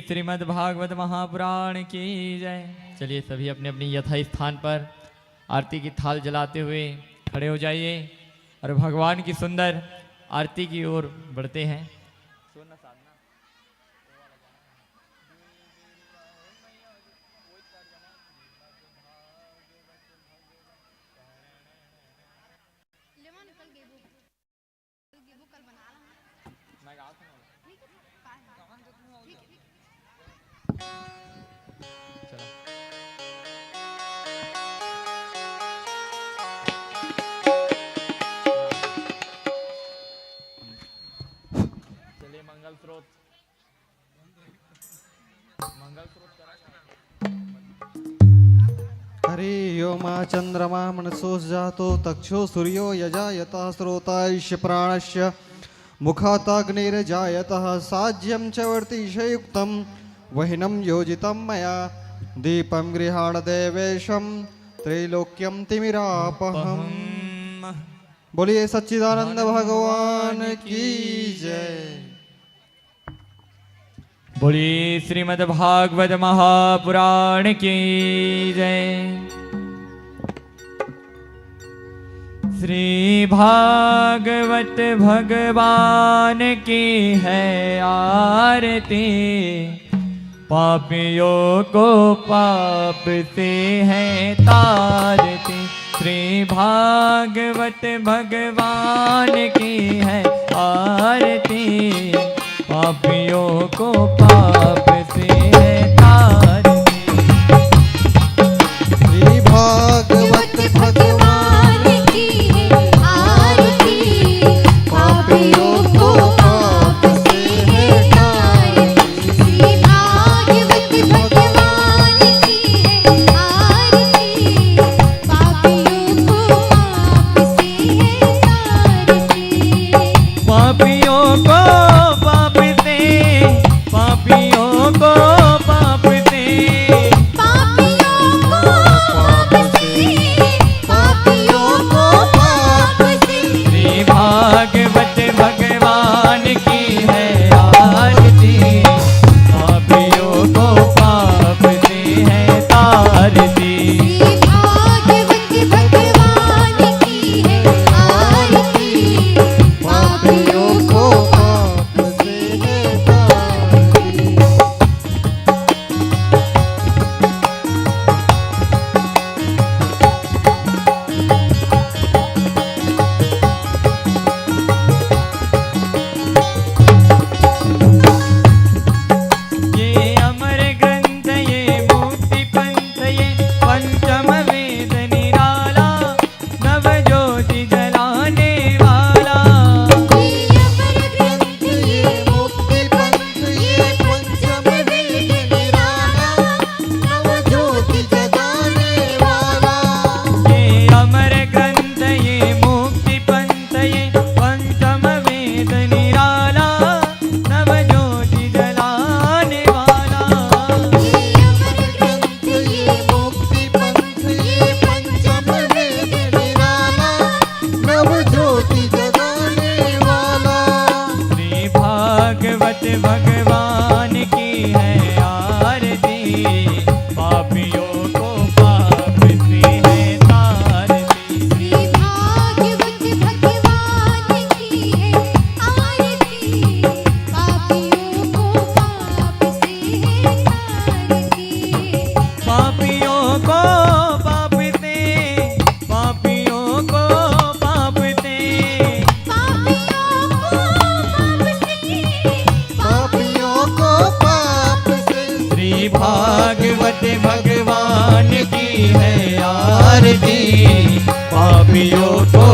श्रीमद् भागवत महापुराण की जय। चलिए सभी अपने अपनी यथा स्थान पर आरती की थाल जलाते हुए खड़े हो जाइए और भगवान की सुंदर आरती की ओर बढ़ते हैं। चलिए मंगल स्रोत हरि ओम चंद्रमा मनसो जातो तक्षो सूर्यो यजायतः स्रोतायश्च प्राणस्य मुखाताग्निर्जायतः साज्यं च वर्तिशयुक्तं वहिनं योजितं मया दीपं गृहाण देवेशं त्रैलोक्यं तिमिरापहम्। बोलिए सच्चिदानंद भगवान की जय। बोलिए श्रीमद् भागवत महापुराण की जय। श्री भागवत भगवान की है आरती, पापियों को पाप से है तारती। श्री भागवत भगवान की है आरती, पापियों को पाप से है तारती। श्री भागवत भगवान की है आरती, पापियों को पाप से है तारती। श्री भागवत भगवान की है आरती, पापियों को पाप से है तारती। पापियों को पाप से, पापियों को पाप से, पापियों को पाप से श्री भागवत भगवान की है आरती, पापियों को पाप से है तारती। श्री भागवत भगवान की है आरती, पापियों को पाप से है तारती। ये अमर ग्रंथ ये मुक्ति पंथ ये पंचम वेद निराला, नव ज्योति जलाने वाला। ये अमर ग्रंथ ये मुक्ति पंथ ये पंचम वेद निराला, नव ज्योति जगाने वाला। ये अमर ग्रंथ ये मुक्ति पंथ ये पंचम वेद निराला, नव ज्योति जलाने वाला। ये अमर ग्रंथ ये मुक्ति पंथ ये पंचम वेद निराला, नव ज्योति जगाने वाला। श्री भागवत भगवान की है आरती, पापियों को पाप से है तारती। श्री भागवत भगवान की है आरती, पापियों को पाप से है तारती। पापियों को पाप से, पापियों को पाप से, पापियों को पाप से श्री भागवत भगवान की है आरती, पापियों को